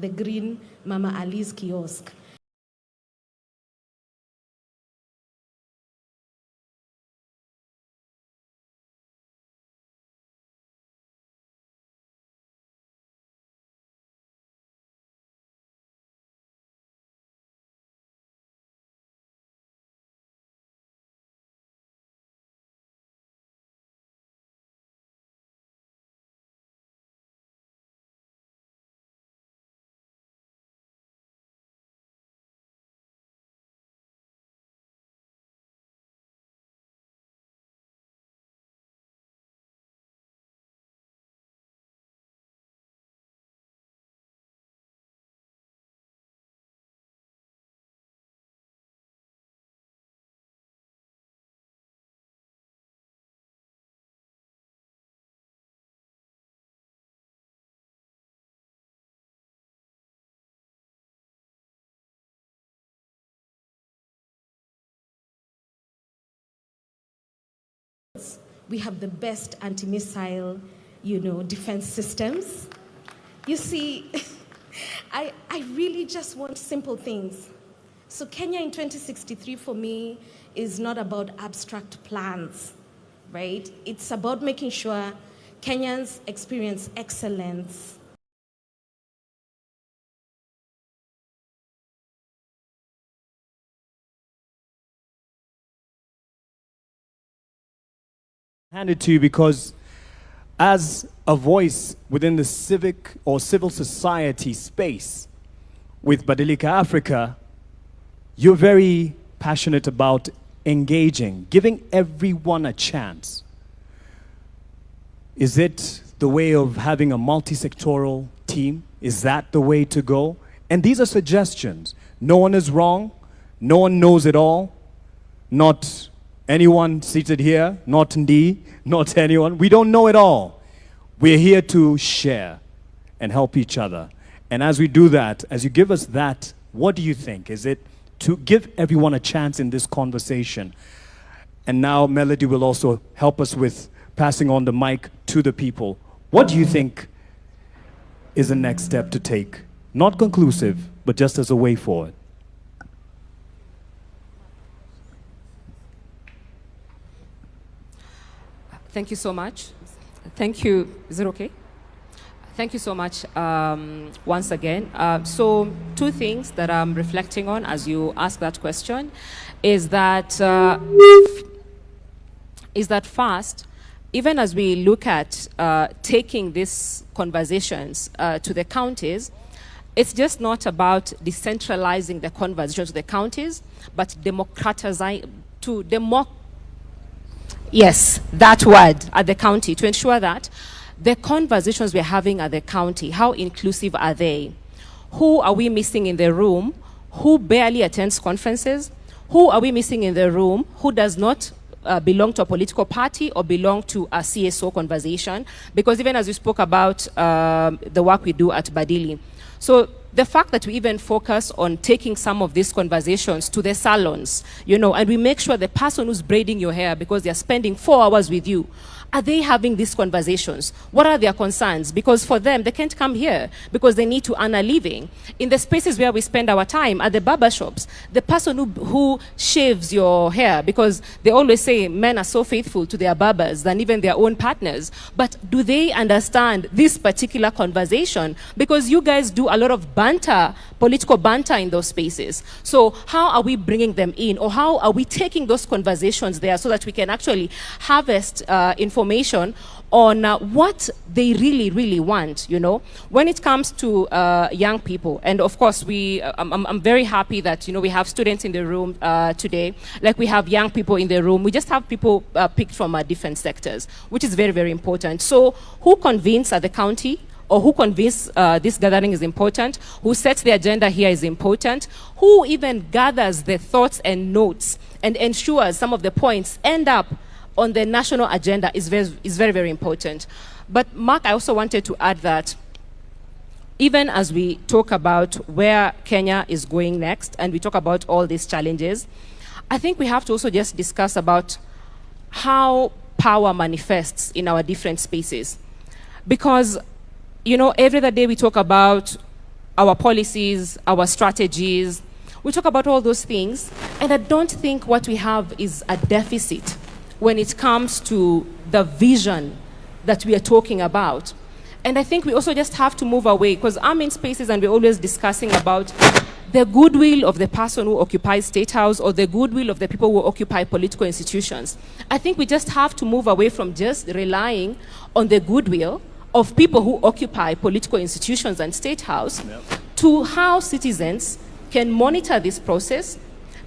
the green Mama Ali's kiosk. We have the best anti-missile, defense systems. You see, I really just want simple things. So Kenya in 2063 for me is not about abstract plans, right? It's about making sure Kenyans experience excellence. Hand it to you because as a voice within the civic or civil society space with Badilika Africa, you're very passionate about engaging, giving everyone a chance. Is it the way of having a multi-sectoral team? Is that the way to go? And these are suggestions. No one is wrong. No one knows it all. Not anyone seated here, not Ndi, not anyone. We don't know it all. We're here to share and help each other. And as we do that, as you give us that, what do you think? Is it to give everyone a chance in this conversation? And now Melody will also help us with passing on the mic to the people. What do you think is the next step to take? Not conclusive, but just as a way forward. Thank you so much. Thank you. Is it okay? Thank you so much once again. So 2 things that I'm reflecting on as you ask that question is that first, even as we look at taking these conversations to the counties, it's just not about decentralizing the conversation to the counties, but democratizing to yes, that word at the county, to ensure that the conversations we're having at the county, how inclusive are they? Who are we missing in the room? Who barely attends conferences? Who are we missing in the room who does not belong to a political party or belong to a CSO conversation? Because even as we spoke about the work we do at Badili. So the fact that we even focus on taking some of these conversations to the salons, and we make sure the person who's braiding your hair, because they're spending 4 hours with you, are they having these conversations? What are their concerns? Because for them, they can't come here because they need to earn a living. In the spaces where we spend our time, at the barber shops, the person who shaves your hair, because they always say men are so faithful to their barbers than even their own partners. But do they understand this particular conversation? Because you guys do a lot of banter, political banter in those spaces. So how are we bringing them in? Or how are we taking those conversations there so that we can actually harvest information on what they really, really want, when it comes to young people. And of course, I'm very happy that, we have students in the room today, like we have young people in the room. We just have people picked from different sectors, which is very, very important. So who convenes at the county? Or who convince this gathering is important? Who sets the agenda here is important? Who even gathers the thoughts and notes and ensures some of the points end up on the national agenda is very, very important. But Mark, I also wanted to add that even as we talk about where Kenya is going next and we talk about all these challenges, I think we have to also just discuss about how power manifests in our different spaces. Because, every other day we talk about our policies, our strategies. We talk about all those things, and I don't think what we have is a deficit when it comes to the vision that we are talking about. And I think we also just have to move away, because I'm in spaces and we're always discussing about the goodwill of the person who occupies State House or the goodwill of the people who occupy political institutions. I think we just have to move away from just relying on the goodwill of people who occupy political institutions and State House to how citizens can monitor this process,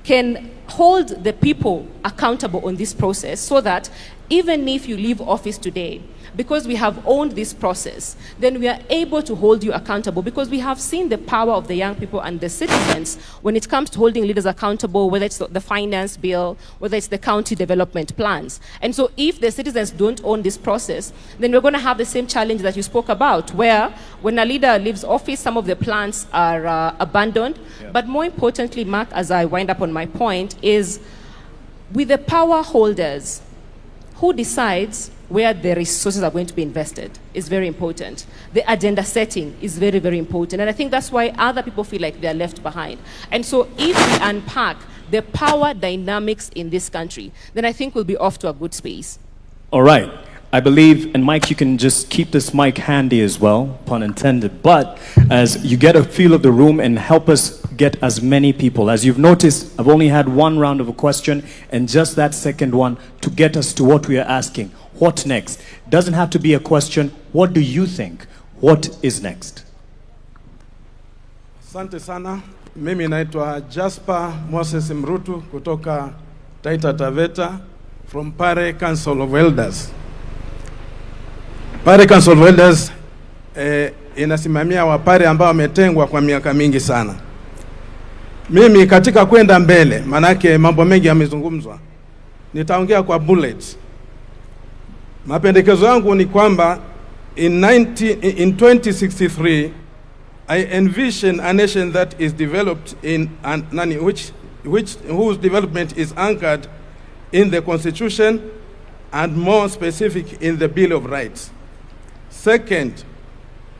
can hold the people accountable on this process, so that even if you leave office today, because we have owned this process, then we are able to hold you accountable, because we have seen the power of the young people and the citizens when it comes to holding leaders accountable, whether it's the finance bill, whether it's the county development plans. And so if the citizens don't own this process, then we're going to have the same challenge that you spoke about, where when a leader leaves office, some of the plans are abandoned. Yeah. But more importantly, Mark, as I wind up on my point, is with the power holders, who decides where the resources are going to be invested is very important. The agenda setting is very, very important. And I think that's why other people feel like they're left behind. And so if we unpack the power dynamics in this country, then I think we'll be off to a good space. All right. I believe, and Mike, you can just keep this mic handy as well, pun intended, but as you get a feel of the room and help us get as many people. As you've noticed, I've only had one round of a question, and just that second one to get us to what we are asking. What next? Doesn't have to be a question. What do you think? What is next? Asante sana. Mimi naitwa Jasper Moses Mrutu kutoka Taita Taveta, from Pare Council of Elders. Pare Council of Elders inasimamia wapare ambao wametengwa kwa miaka mingi sana. Mimi katika kwenda mbele, manake mambo mengi yamezungumzwa, nitaongea kwa bullet. Mapendekezo yangu ni kwamba in 2063 I envision a nation that is developed in whose development is anchored in the Constitution and more specific in the Bill of Rights. Second,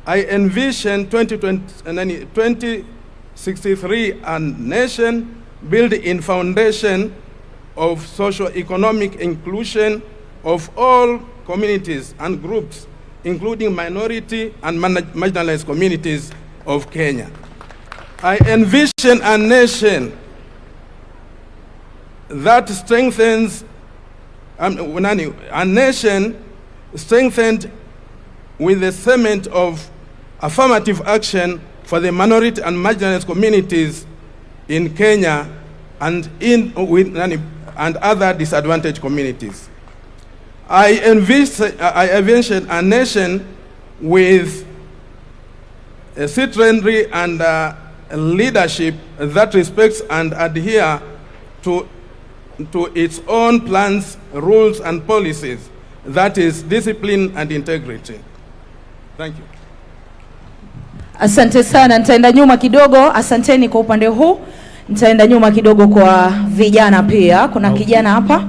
I envision 2063 a nation built in foundation of socio-economic inclusion of all communities and groups, including minority and marginalized communities of Kenya. I envision a nation that strengthens, a nation strengthened with the cement of affirmative action for the minority and marginalized communities in Kenya and and other disadvantaged communities. I envision a nation with a citizenry and leadership that respects and adhere to its own plans, rules, and policies. That is discipline and integrity. Thank you. Asante sana, nitaenda nyuma kidogo. Asanteni kwa upande huu. Nitaenda nyuma kidogo kwa vijana pia. Kuna kijana hapa.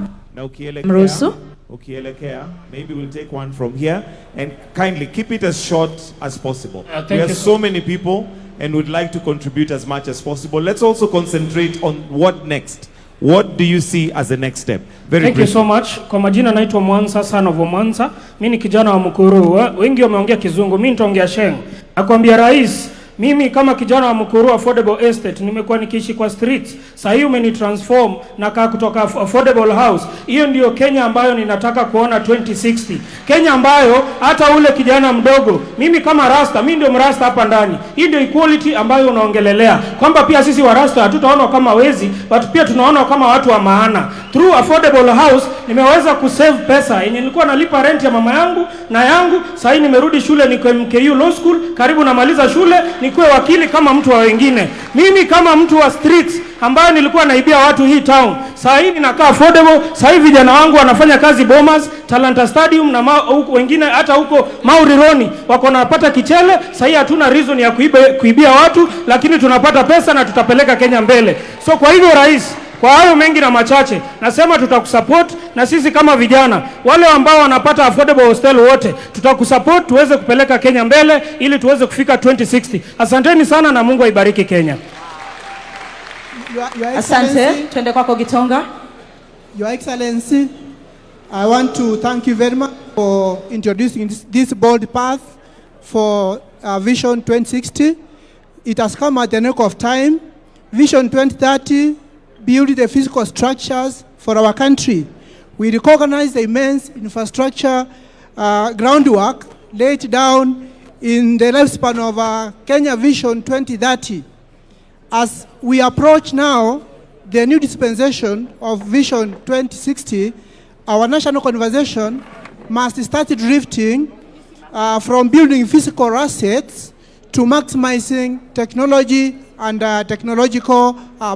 Mruhusu. Ukielekea, maybe we'll take one from here and kindly keep it as short as possible. We have so many people and would like to contribute as much as possible. Let's also concentrate on what next. What do you see as the next step? Thank you so much. Kwa majina naitwa Mwanza, son of Mwanza. Mimi ni kijana wa Mukuru. Wengi wameongea Kizungu, mimi nitaongea Sheng. Nakwambia rais, mimi kama kijana wa Mukuru Affordable Estate nimekuwa nikiishi kwa streets. Sasa hii umenitransform na kaa kutoka affordable house. Hiyo ndio Kenya ambayo ninataka kuona 2060. Kenya ambayo hata ule kijana mdogo, mimi kama rasta, mimi ndio mrasta hapa ndani. Hii ndio equality ambayo unaongelelea. Kwamba pia sisi wa rasta hatutaona kama wezi, but pia tunaona kama watu wa maana. Through affordable house nimeweza kusave pesa. Yenye nilikuwa nalipa rent ya mama yangu na yangu, sasa hii nimerudi shule, niko MKU Law School, karibu namaliza shule, nikuwe wakili kama mtu wa wengine. Mimi kama mtu wa streets ambayo nilikuwa naibia watu hii town, sasa hii ninakaa affordable. Sasa hivi vijana wangu wanafanya kazi Bomas, Talanta Stadium na huko wengine hata huko Maurironi wako napata kichele. Sasa hii hatuna reason ya kuibia watu, lakini tunapata pesa na tutapeleka Kenya mbele. So kwa hivyo rais, Kwa hayo mengi na machache, nasema tutakusupport, na sisi kama vijana wale ambao wanapata affordable hostel wote tutakusupport tuweze kupeleka Kenya mbele ili tuweze kufika 2060. Asanteni sana na Mungu aibariki Kenya. Asante, twende kwako Gitonga. Your Excellency, I want to thank you very much for introducing this bold path for Vision 2060. It has come at the nick of time. Vision 2030 build the physical structures for our country. We recognize the immense infrastructure groundwork laid down in the lifespan of Kenya Vision 2030. As we approach now the new dispensation of Vision 2060, our national conversation must start drifting from building physical assets to maximizing technology and technological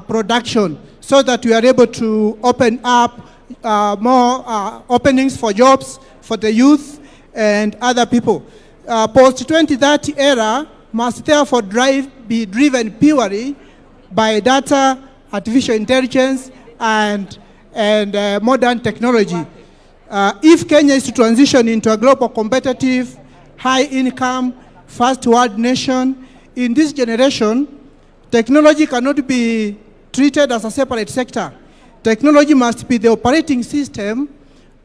production, so that we are able to open up more openings for jobs for the youth and other people. Post-2030 era must therefore be driven purely by data, artificial intelligence, and modern technology. If Kenya is to transition into a global competitive, high-income, first-world nation, in this generation, technology cannot be treated as a separate sector. Technology must be the operating system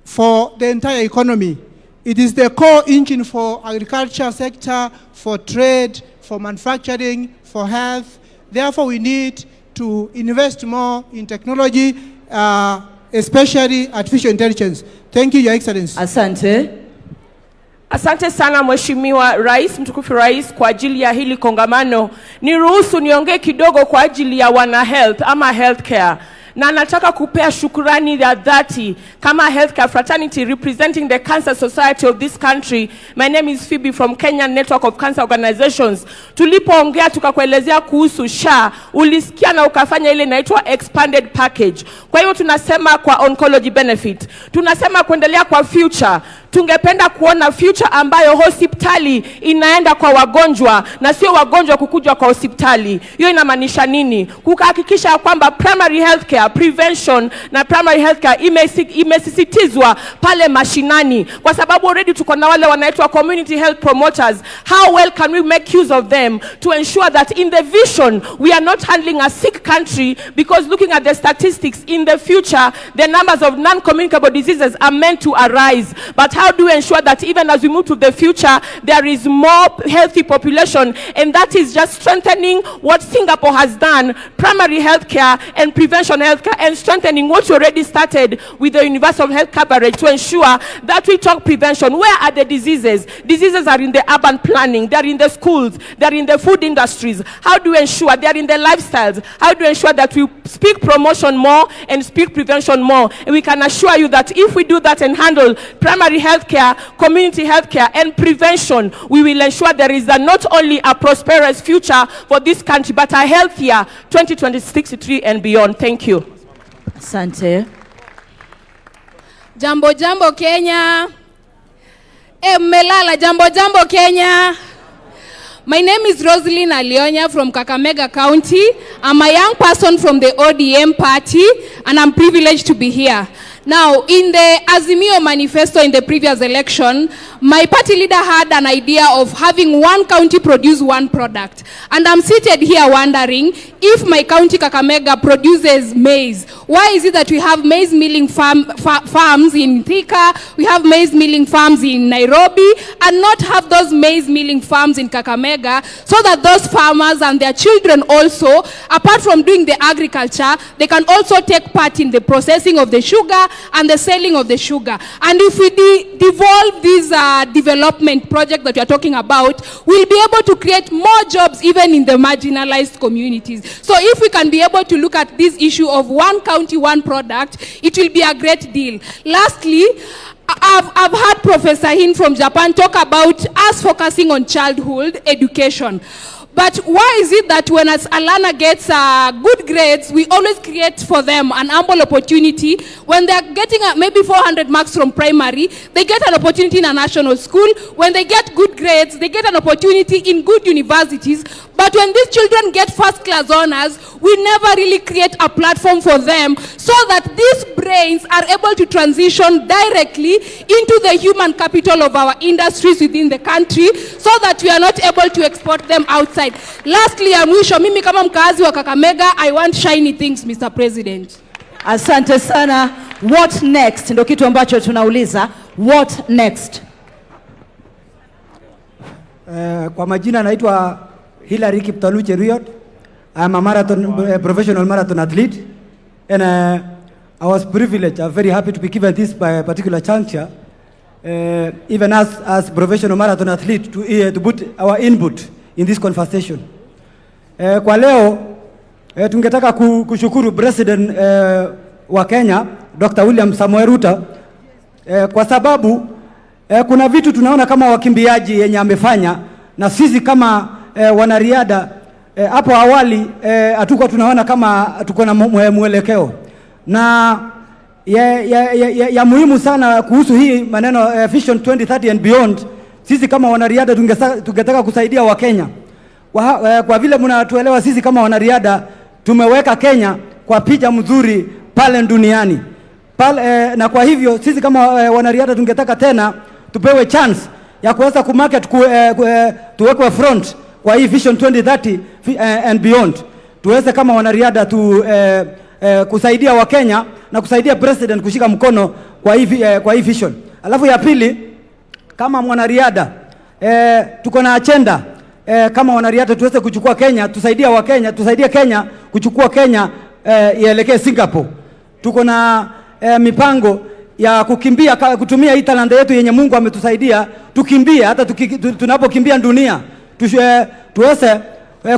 for the entire economy. It is the core engine for agriculture sector, for trade, for manufacturing, for health. Therefore, we need to invest more in technology, especially artificial intelligence. Thank you, Your Excellency. Asante. Asante sana Mheshimiwa Rais, mtukufu Rais, kwa ajili ya hili kongamano. Niruhusu niongee kidogo kwa ajili ya wana health ama healthcare. Na nataka kupea shukrani ya dhati kama healthcare fraternity representing the Cancer Society of this country. My name is Phoebe from Kenyan Network of Cancer Organizations. Tulipoongea tukakuelezea kuhusu SHA, ulisikia na ukafanya ile inaitwa expanded package. Kwa hiyo tunasema kwa oncology benefit, tunasema kuendelea kwa future. Tungependa kuona future ambayo hospitali inaenda kwa wagonjwa na sio wagonjwa kukuja kwa hospitali. Hiyo inamaanisha nini? Kuhakikisha kwamba primary healthcare, prevention na primary healthcare imesisitizwa pale mashinani, kwa sababu already tuko na wale wanaitwa community health promoters. How well can we make use of them to ensure that in the vision we are not handling a sick country, because looking at the statistics in the future, the numbers of non-communicable diseases are meant to arise. But how do we ensure that even as we move to the future, there is more healthy population? And that is just strengthening what Singapore has done, primary healthcare and prevention healthcare, and strengthening what we already started with the universal health coverage to ensure that we talk prevention. Where are the diseases? Diseases are in the urban planning, they are in the schools, they are in the food industries. How do we ensure they are in the lifestyles? How do we ensure that we speak promotion more and speak prevention more? And we can assure you that if we do that and handle primary healthcare, community healthcare, and prevention, we will ensure there is not only a prosperous future for this country, but a healthier 2063 and beyond. Thank you. Asante. Jambo jambo Kenya. Melala jambo jambo Kenya. My name is Rosaline Alionya from Kakamega County. I'm a young person from the ODM party, and I'm privileged to be here. Now, in the Azimio manifesto in the previous election, my party leader had an idea of having one county produce one product. And I'm seated here wondering, if my county Kakamega produces maize, why is it that we have maize milling farms in Thika, we have maize milling farms in Nairobi, and not have those maize milling farms in Kakamega, so that those farmers and their children also, apart from doing the agriculture, they can also take part in the processing of the sugar and the selling of the sugar. And if we devolve this development project that we are talking about, we'll be able to create more jobs even in the marginalized communities. So if we can be able to look at this issue of one county, one product, it will be a great deal. Lastly, I've heard Professor Hin from Japan talk about us focusing on childhood education. But why is it that when Alana gets good grades, we always create for them an ample opportunity when they're getting maybe 400 marks from primary, they get an opportunity in a national school. When they get good grades, they get an opportunity in good universities. But when these children get first-class honors, we never really create a platform for them so that these brains are able to transition directly into the human capital of our industries within the country, so that we are not able to export them outside. Lastly, ya mwisho, mimi kama mkazi wa Kakamega, I want shiny things, Mr. President. Asante sana. What next? Ndio kitu ambacho tunauliza. What next? Kwa majina naitwa Hilary Kiptalu Cheruiyot. I'm a professional marathon athlete, and I was privileged. I'm very happy to be given this by a particular juncture, even as professional marathon athlete, to put our input in this conversation. Kwa leo tungetaka kushukuru President wa Kenya Dr. William Samoei Ruto kwa sababu kuna vitu tunaona kama wakimbiaji yenye amefanya, na sisi kama wanariadha hapo awali hatuko tunaona kama tuko na mwelekeo, na ya muhimu sana kuhusu hii maneno Vision 2030 and beyond. Sisi kama wanariadha tungetaka kusaidia wa Kenya kwa vile mnatuelewa, sisi kama wanariadha tumeweka Kenya kwa picha mzuri pale duniani na kwa hivyo sisi kama wanariadha tungetaka tena tupewe chance ya kuweza kumarket tuwekwe front kwa hii Vision 2030 and beyond, tuweze kama wanariadha kusaidia wa Kenya na kusaidia president kushika mkono kwa hii vision. Alafu ya pili, kama mwanariadha tuko na agenda kama wanariadha tuweze kuchukua Kenya, tusaidia wa Kenya, tusaidie Kenya kuchukua Kenya ielekee Singapore. Tuko na mipango ya kukimbia, kutumia hii talanta yetu yenye Mungu ametusaidia, tukimbie hata tunapokimbia dunia, tuweze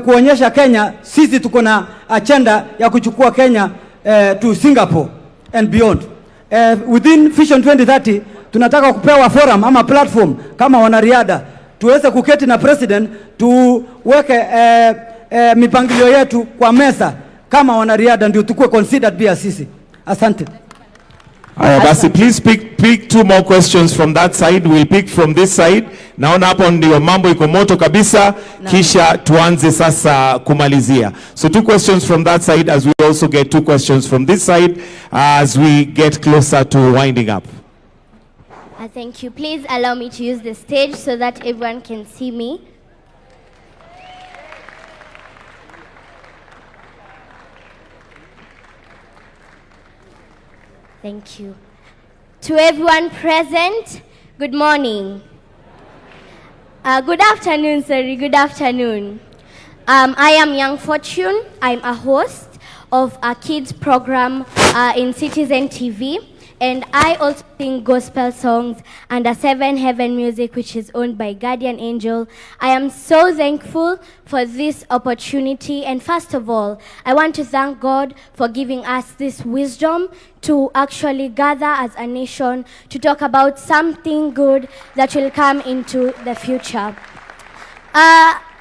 kuonyesha Kenya sisi tuko na agenda ya kuchukua Kenya to Singapore and beyond. Within Vision 2030 tunataka kupewa forum ama platform kama wanariadha, tuweze kuketi na president, tuweke mipangilio yetu kwa meza kama wanariadha, ndio tukue considered pia sisi. Asante. Basi, please pick two more questions from that side. We'll pick from this side. Naona hapo ndio mambo iko moto kabisa, kisha tuanze sasa kumalizia. So 2 questions from that side, as we also get 2 questions from this side as we get closer to winding up. Thank you. Please allow me to use the stage so that everyone can see me. Thank you. To everyone present, good morning. Good afternoon, sorry, good afternoon. I am Young Fortune. I'm a host of a kids program in Citizen TV. And I also sing gospel songs under 7 Heaven Music, which is owned by Guardian Angel. I am so thankful for this opportunity. And first of all, I want to thank God for giving us this wisdom to actually gather as a nation to talk about something good that will come into the future.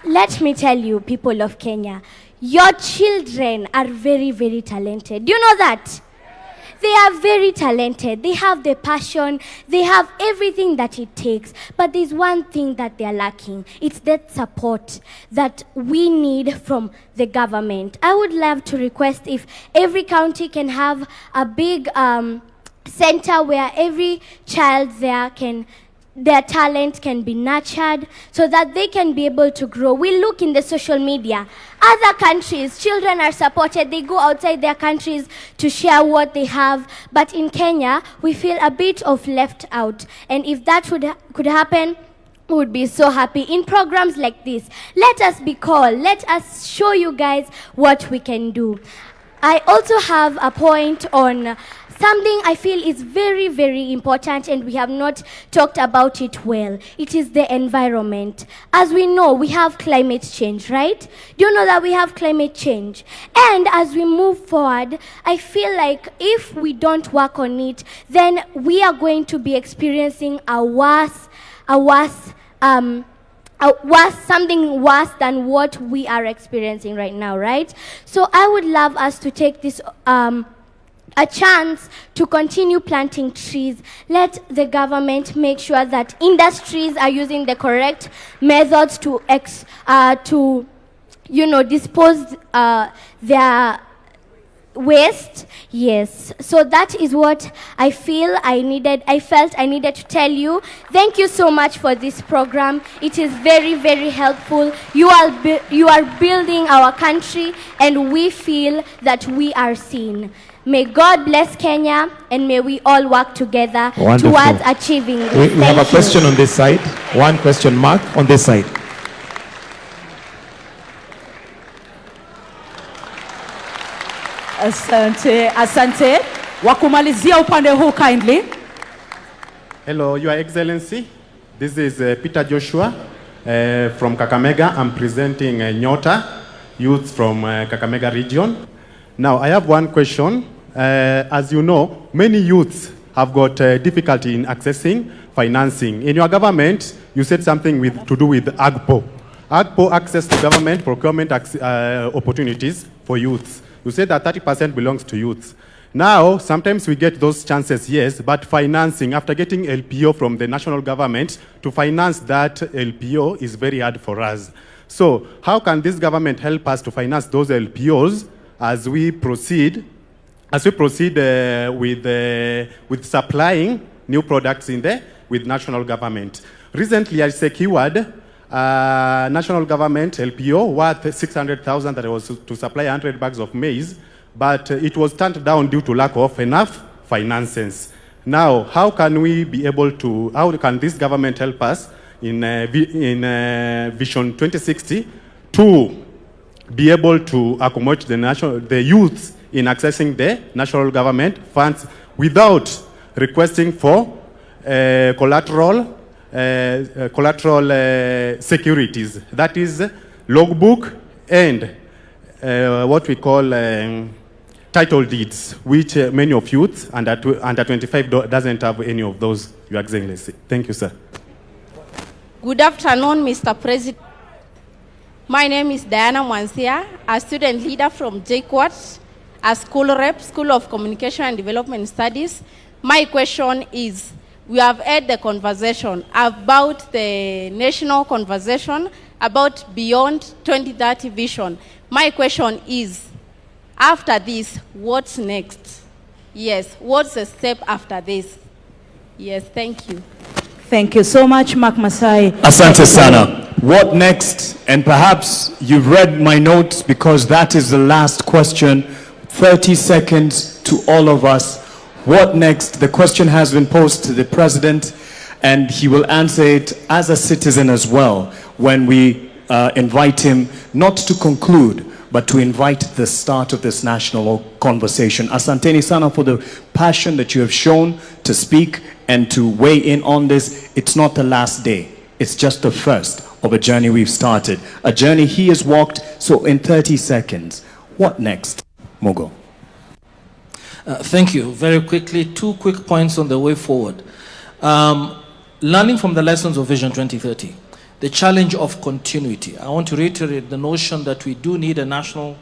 Let me tell you, people of Kenya, your children are very, very talented. Do you know that? They are very talented. They have the passion. They have everything that it takes. But there's one thing that they are lacking. It's that support that we need from the government. I would love to request if every county can have a big center where every child there their talent can be nurtured so that they can be able to grow. We look in the social media. Other countries, children are supported. They go outside their countries to share what they have. But in Kenya, we feel a bit of left out. And if that could happen, we would be so happy. In programs like this, let us be called. Let us show you guys what we can do. I also have a point on something I feel is very, very important, and we have not talked about it well. It is the environment. As we know, we have climate change, right? Do you know that we have climate change? And as we move forward, I feel like if we don't work on it, then we are going to be experiencing something worse than what we are experiencing right now, right? So I would love us to take this a chance to continue planting trees. Let the government make sure that industries are using the correct methods to dispose their waste. Yes, so that is what I felt I needed to tell you. Thank you so much for this program. It is very, very helpful. You are building our country, and we feel that we are seen. May God bless Kenya, and may we all work together towards achieving this. We have a question on this side. One question mark on this side. Asante. Wakumalizia upande huu kindly. Hello, Your Excellency. This is Peter Joshua from Kakamega. I'm presenting Nyota, youth from Kakamega region. Now, I have one question. As you know, many youths have got difficulty in accessing financing. In your government, you said something to do with AGPO. AGPO, access to government procurement opportunities for youths. You said that 30% belongs to youths. Now, sometimes we get those chances, yes, but financing, after getting LPO from the national government, to finance that LPO is very hard for us. So, how can this government help us to finance those LPOs as we proceed with supplying new products with national government? Recently, I secured national government LPO worth 600,000 that was to supply 100 bags of maize, but it was turned down due to lack of enough finances. Now, how can this government help us in Vision 2060 to be able to accommodate the youth in accessing the national government funds without requesting for collateral securities, that is logbook and what we call title deeds, which many of youth under 25 doesn't have any of those, Your Excellency. Thank you, sir. Good afternoon, Mr. President. My name is Diana Mwansia, a student leader from JKUAT, a school rep, School of Communication and Development Studies. My question is, we have had the conversation about the national conversation about beyond 2030 vision. My question is, after this, what's next? Yes, what's the step after this? Yes, thank you. Thank you so much, Mark Masai. Asante sana. What next? And perhaps you've read my notes because that is the last question. 30 seconds to all of us. What next? The question has been posed to the president, and he will answer it as a citizen as well when we invite him not to conclude, but to invite the start of this national conversation. Asanteni sana for the passion that you have shown to speak and to weigh in on this. It's not the last day. It's just the first of a journey we've started. A journey he has walked. So in 30 seconds, what next? Mogo. Thank you. Very quickly, 2 quick points on the way forward. Learning from the lessons of Vision 2030, the challenge of continuity. I want to reiterate the notion that we do need a national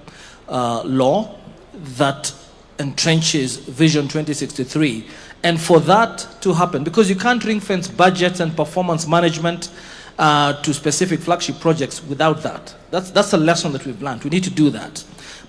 law that entrenches Vision 2063. And for that to happen, because you can't ring fence budgets and performance management to specific flagship projects without that. That's a lesson that we've learned. We need to do that.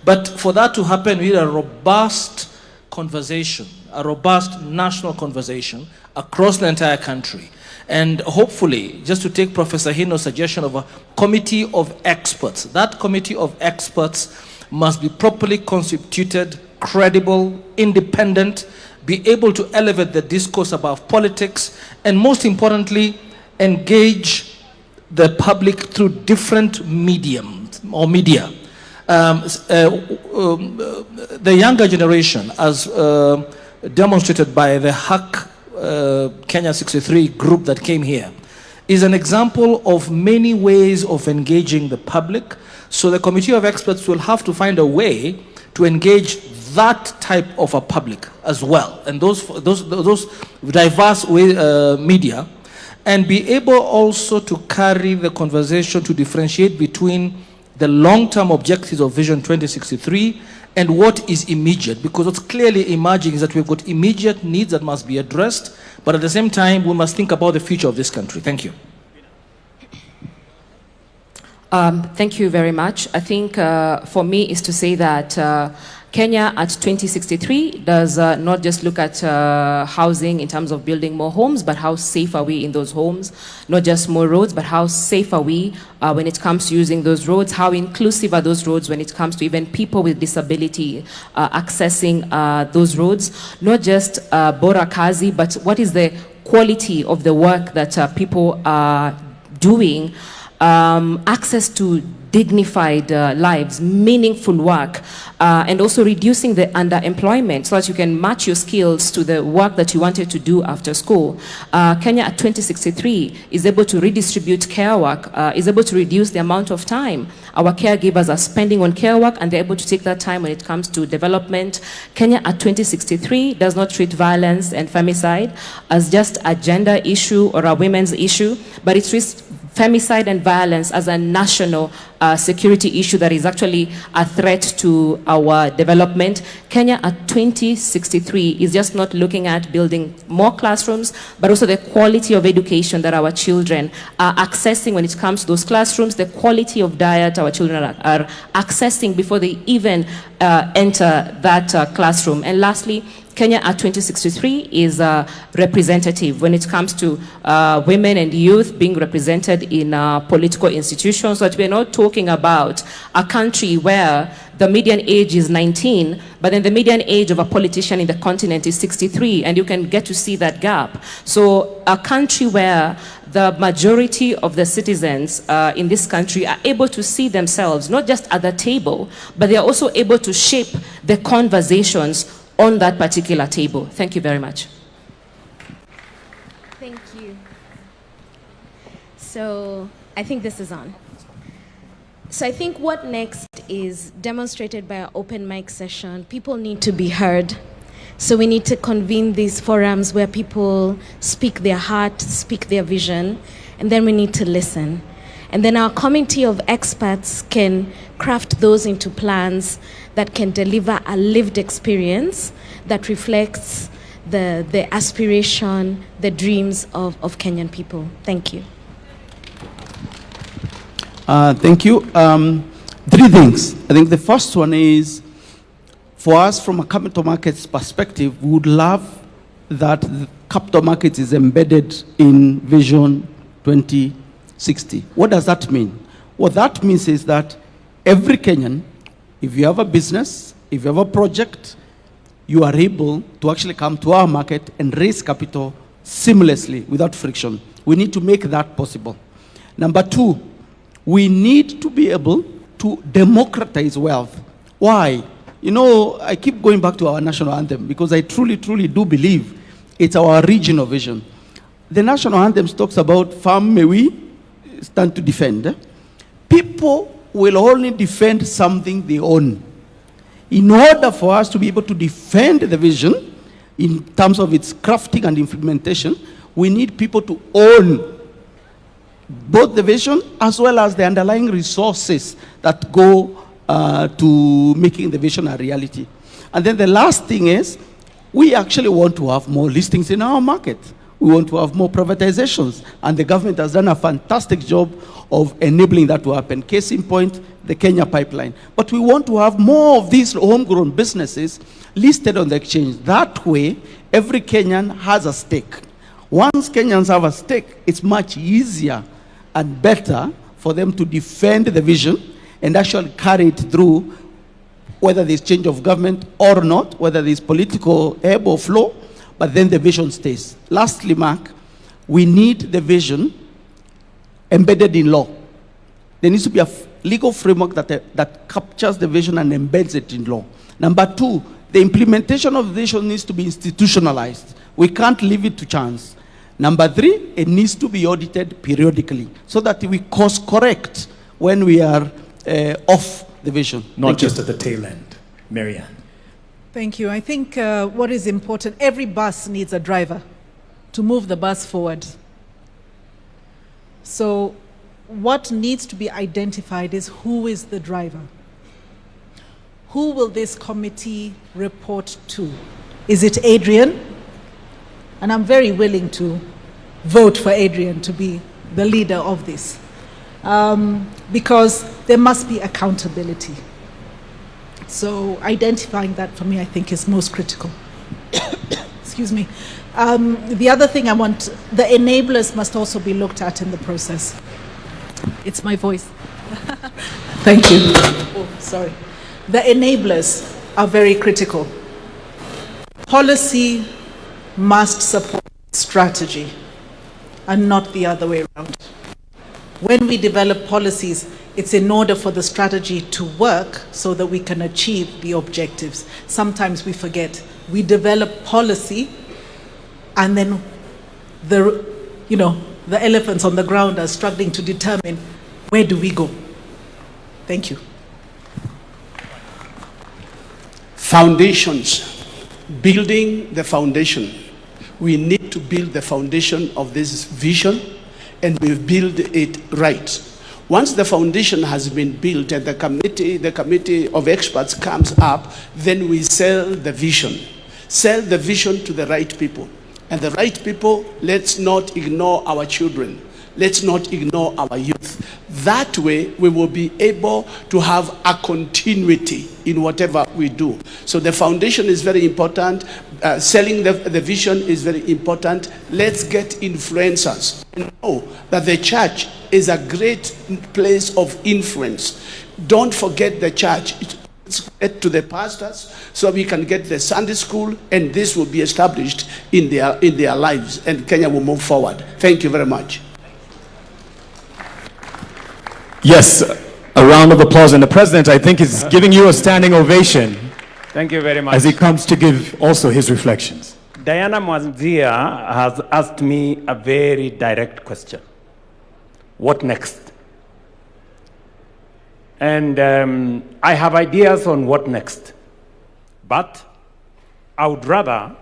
But for that to happen, we need a robust conversation, a robust national conversation across the entire country. And hopefully, just to take Professor Hino's suggestion of a committee of experts, that committee of experts must be properly constituted, credible, independent, be able to elevate the discourse about politics, and most importantly, engage the public through different mediums or media. The younger generation, as demonstrated by the Hack Kenya 63 group that came here, is an example of many ways of engaging the public. So the committee of experts will have to find a way to engage that type of a public as well, and those diverse media, and be able also to carry the conversation to differentiate between the long-term objectives of Vision 2063 and what is immediate, because what's clearly emerging is that we've got immediate needs that must be addressed, but at the same time, we must think about the future of this country. Thank you. Thank you very much. I think for me is to say that Kenya at 2063 does not just look at housing in terms of building more homes, but how safe are we in those homes? Not just more roads, but how safe are we when it comes to using those roads? How inclusive are those roads when it comes to even people with disability accessing those roads? Not just bora kazi, but what is the quality of the work that people are doing? Access to dignified lives, meaningful work, and also reducing the underemployment so that you can match your skills to the work that you wanted to do after school. Kenya at 2063 is able to redistribute care work, is able to reduce the amount of time our caregivers are spending on care work, and they're able to take that time when it comes to development. Kenya at 2063 does not treat violence and femicide as just a gender issue or a women's issue, but it treats femicide and violence as a national security issue that is actually a threat to our development. Kenya at 2063 is just not looking at building more classrooms, but also the quality of education that our children are accessing when it comes to those classrooms, the quality of diet our children are accessing before they even enter that classroom. And lastly, Kenya at 2063 is representative when it comes to women and youth being represented in political institutions, so that we're not talking about a country where the median age is 19, but then the median age of a politician in the continent is 63, and you can get to see that gap. So a country where the majority of the citizens in this country are able to see themselves, not just at the table, but they are also able to shape the conversations on that particular table. Thank you very much. Thank you. So I think this is on. So I think what next is demonstrated by our open mic session. People need to be heard. So we need to convene these forums where people speak their heart, speak their vision, and then we need to listen. And then our committee of experts can craft those into plans that can deliver a lived experience that reflects the aspiration, the dreams of Kenyan people. Thank you. Thank you. 3 things. I think the first one is, for us from a capital markets perspective, we would love that the capital markets is embedded in Vision 2060. What does that mean? What that means is that every Kenyan, if you have a business, if you have a project, you are able to actually come to our market and raise capital seamlessly without friction. We need to make that possible. Number 2, we need to be able to democratize wealth. Why? You know, I keep going back to our national anthem because I truly, truly do believe it's our regional vision. The national anthem talks about farm may we stand to defend. People will only defend something they own. In order for us to be able to defend the vision in terms of its crafting and implementation, we need people to own both the vision as well as the underlying resources that go to making the vision a reality. And then the last thing is, we actually want to have more listings in our market. We want to have more privatizations, and the government has done a fantastic job of enabling that to happen. Case in point, the Kenya pipeline. But we want to have more of these homegrown businesses listed on the exchange. That way, every Kenyan has a stake. Once Kenyans have a stake, it's much easier and better for them to defend the vision and actually carry it through, whether there's change of government or not, whether there's political ebb or flow, but then the vision stays. Lastly, Mark, we need the vision embedded in law. There needs to be a legal framework that captures the vision and embeds it in law. Number 2, the implementation of the vision needs to be institutionalized. We can't leave it to chance. Number 3, it needs to be audited periodically so that we course correct when we are off the vision. Not just at the tail end. Marianne. Thank you. I think what is important, every bus needs a driver to move the bus forward. So what needs to be identified is who is the driver? who will this committee report to? Is it Adrian? And I'm very willing to vote for Adrian to be the leader of this. Because there must be accountability. So identifying that for me, I think, is most critical. Excuse me. The other thing I want, the enablers must also be looked at in the process. It's my voice. Thank you. Oh, sorry. The enablers are very critical. Policy must support strategy and not the other way around. When we develop policies, it's in order for the strategy to work so that we can achieve the objectives. Sometimes we forget. We develop policy and then the elephants on the ground are struggling to determine where do we go. Thank you. Foundations. Building the foundation. We need to build the foundation of this vision, and we build it right. Once the foundation has been built and the committee of experts comes up, then we sell the vision. Sell the vision to the right people. And the right people, let's not ignore our children. Let's not ignore our youth. That way, we will be able to have a continuity in whatever we do. So the foundation is very important. Selling the vision is very important. Let's get influencers and know that the church is a great place of influence. Don't forget the church. Let's get to the pastors so we can get the Sunday school, and this will be established in their lives, and Kenya will move forward. Thank you very much. Yes, a round of applause. And the president, I think, is giving you a standing ovation. Thank you very much. As he comes to give also his reflections. Diana Mwanzia has asked me a very direct question. What next? And I have ideas on what next. But I would rather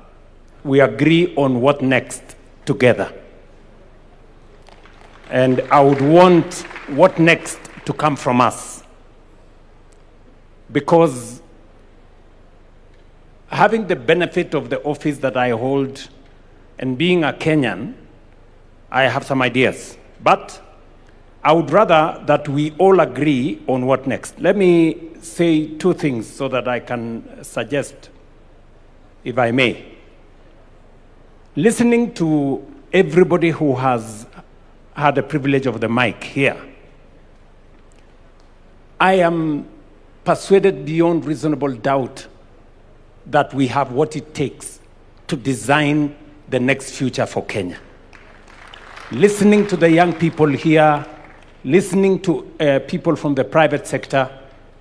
we agree on what next together. And I would want what next to come from us. Because having the benefit of the office that I hold and being a Kenyan, I have some ideas. But I would rather that we all agree on what next. Let me say two things so that I can suggest, if I may. Listening to everybody who has had the privilege of the mic here, I am persuaded beyond reasonable doubt that we have what it takes to design the next future for Kenya. Listening to the young people here, listening to people from the private sector,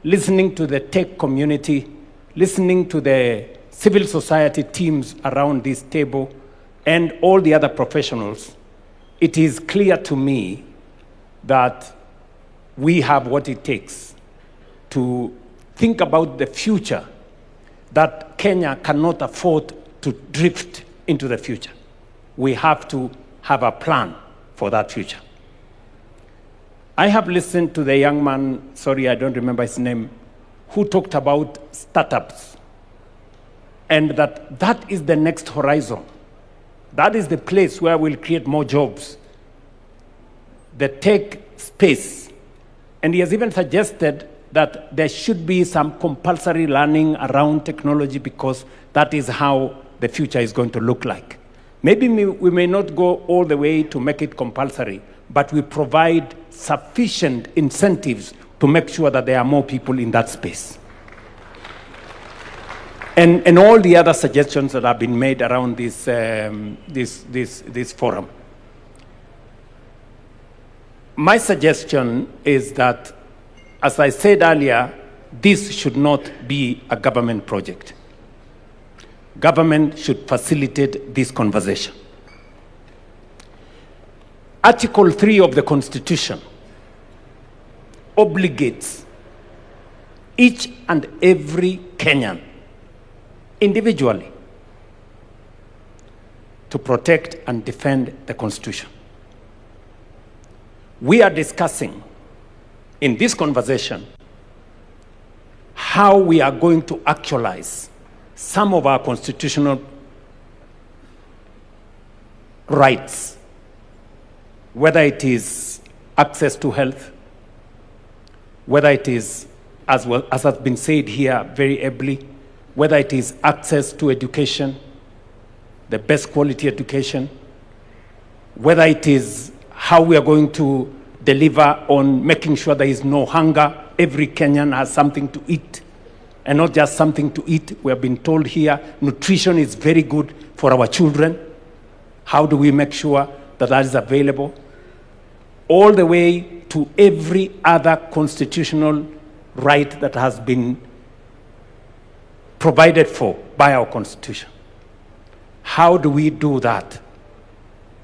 listening to the tech community, listening to the civil society teams around this table, and all the other professionals, it is clear to me that we have what it takes to think about the future, that Kenya cannot afford to drift into the future. We have to have a plan for that future. I have listened to the young man, sorry, I don't remember his name, who talked about startups, and that is the next horizon. That is the place where we'll create more jobs, the tech space. And he has even suggested that there should be some compulsory learning around technology, because that is how the future is going to look like. Maybe we may not go all the way to make it compulsory, but we provide sufficient incentives to make sure that there are more people in that space. And all the other suggestions that have been made around this forum. My suggestion is that, as I said earlier, this should not be a government project. Government should facilitate this conversation. Article 3 of the Constitution obligates each and every Kenyan individually to protect and defend the Constitution. We are discussing in this conversation how we are going to actualize some of our constitutional rights, whether it is access to health, whether it is, as has been said here very ably, whether it is access to education, the best quality education, whether it is how we are going to deliver on making sure there is no hunger, every Kenyan has something to eat, and not just something to eat. We have been told here nutrition is very good for our children. How do we make sure that that is available? All the way to every other constitutional right that has been provided for by our Constitution. How do we do that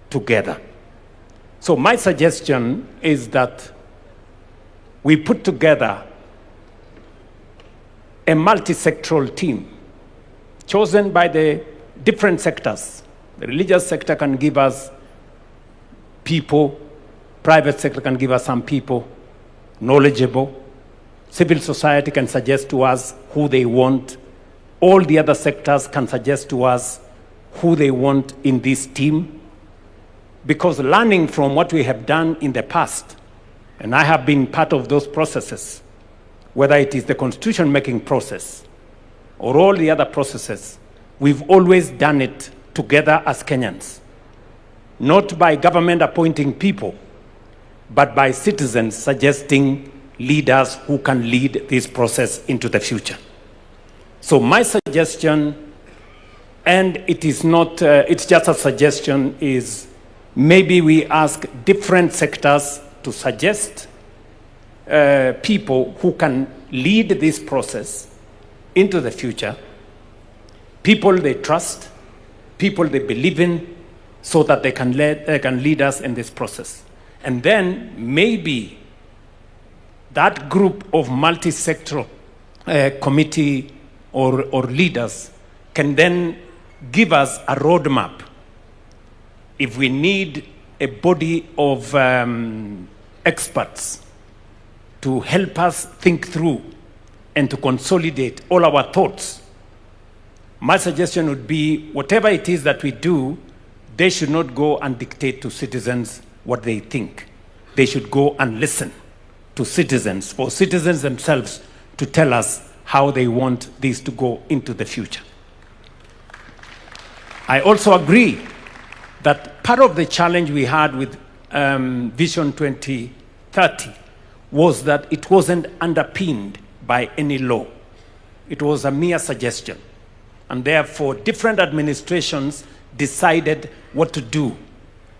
together? So my suggestion is that we put together a multi-sectoral team chosen by the different sectors. The religious sector can give us people, private sector can give us some people, knowledgeable. Civil society can suggest to us who they want. All the other sectors can suggest to us who they want in this team. Because learning from what we have done in the past, and I have been part of those processes, whether it is the constitution-making process or all the other processes, we've always done it together as Kenyans. Not by government appointing people, but by citizens suggesting leaders who can lead this process into the future. So my suggestion, and it is not, it's just a suggestion, is maybe we ask different sectors to suggest people who can lead this process into the future, people they trust, people they believe in, so that they can lead us in this process. And then maybe that group of multi-sectoral committee or leaders can then give us a roadmap. If we need a body of experts to help us think through and to consolidate all our thoughts, my suggestion would be whatever it is that we do, they should not go and dictate to citizens what they think. They should go and listen to citizens, for citizens themselves to tell us how they want this to go into the future. I also agree that part of the challenge we had with Vision 2030 was that it wasn't underpinned by any law. It was a mere suggestion. And therefore, different administrations decided what to do.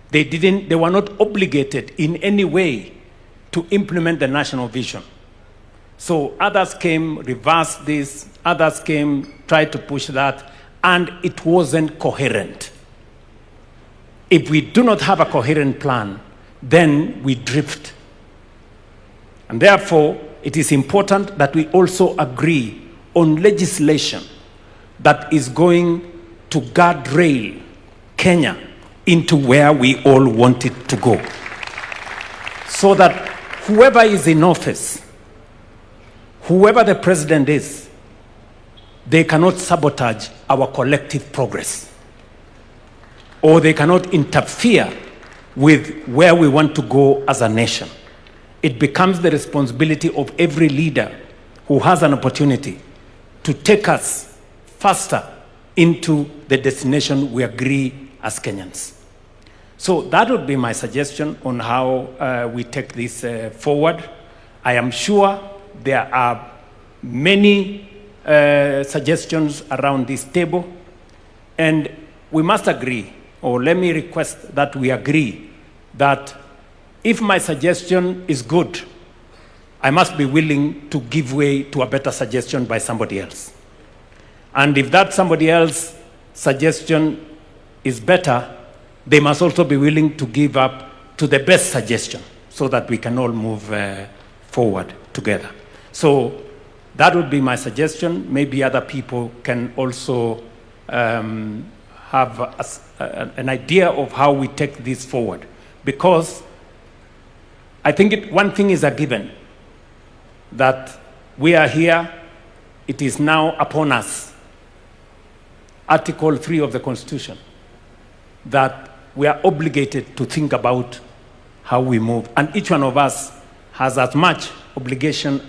They were not obligated in any way to implement the national vision. So others came, reversed this, others came, tried to push that, and it wasn't coherent. If we do not have a coherent plan, then we drift. And therefore, it is important that we also agree on legislation that is going to guardrail Kenya into where we all want it to go. So that whoever is in office, whoever the president is, they cannot sabotage our collective progress, or they cannot interfere with where we want to go as a nation. It becomes the responsibility of every leader who has an opportunity to take us faster into the destination we agree as Kenyans. So that would be my suggestion on how we take this forward. I am sure there are many suggestions around this table, and we must agree, or let me request that we agree, that if my suggestion is good, I must be willing to give way to a better suggestion by somebody else. And if that somebody else's suggestion is better, they must also be willing to give up to the best suggestion so that we can all move forward together. So that would be my suggestion. Maybe other people can also have an idea of how we take this forward. Because I think one thing is a given, that we are here it is now upon us, Article 3 of the Constitution, that we are obligated to think about how we move. And each one of us has as much obligation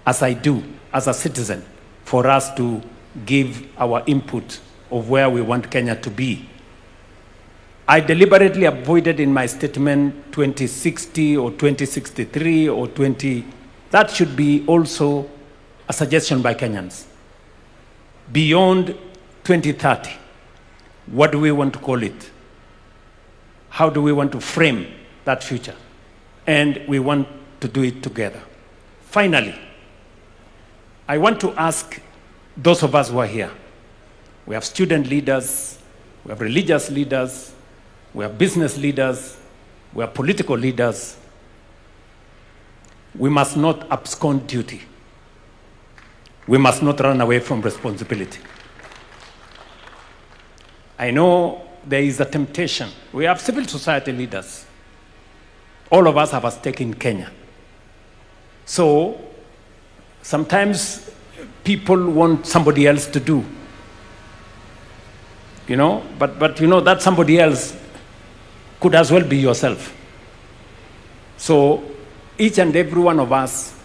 as I do as a citizen for us to give our input of where we want Kenya to be. I deliberately avoided in my statement 2060 or 2063 or 20. That should be also a suggestion by Kenyans. Beyond 2030, what do we want to call it? How do we want to frame that future? And we want to do it together. Finally, I want to ask those of us who are here. We have student leaders, we have religious leaders, we have business leaders, we have political leaders. We must not abscond duty. We must not run away from responsibility. I know there is a temptation. We have civil society leaders. All of us have a stake in Kenya. So sometimes people want somebody else to do. You know, but you know that somebody else could as well be yourself. So each and every one of us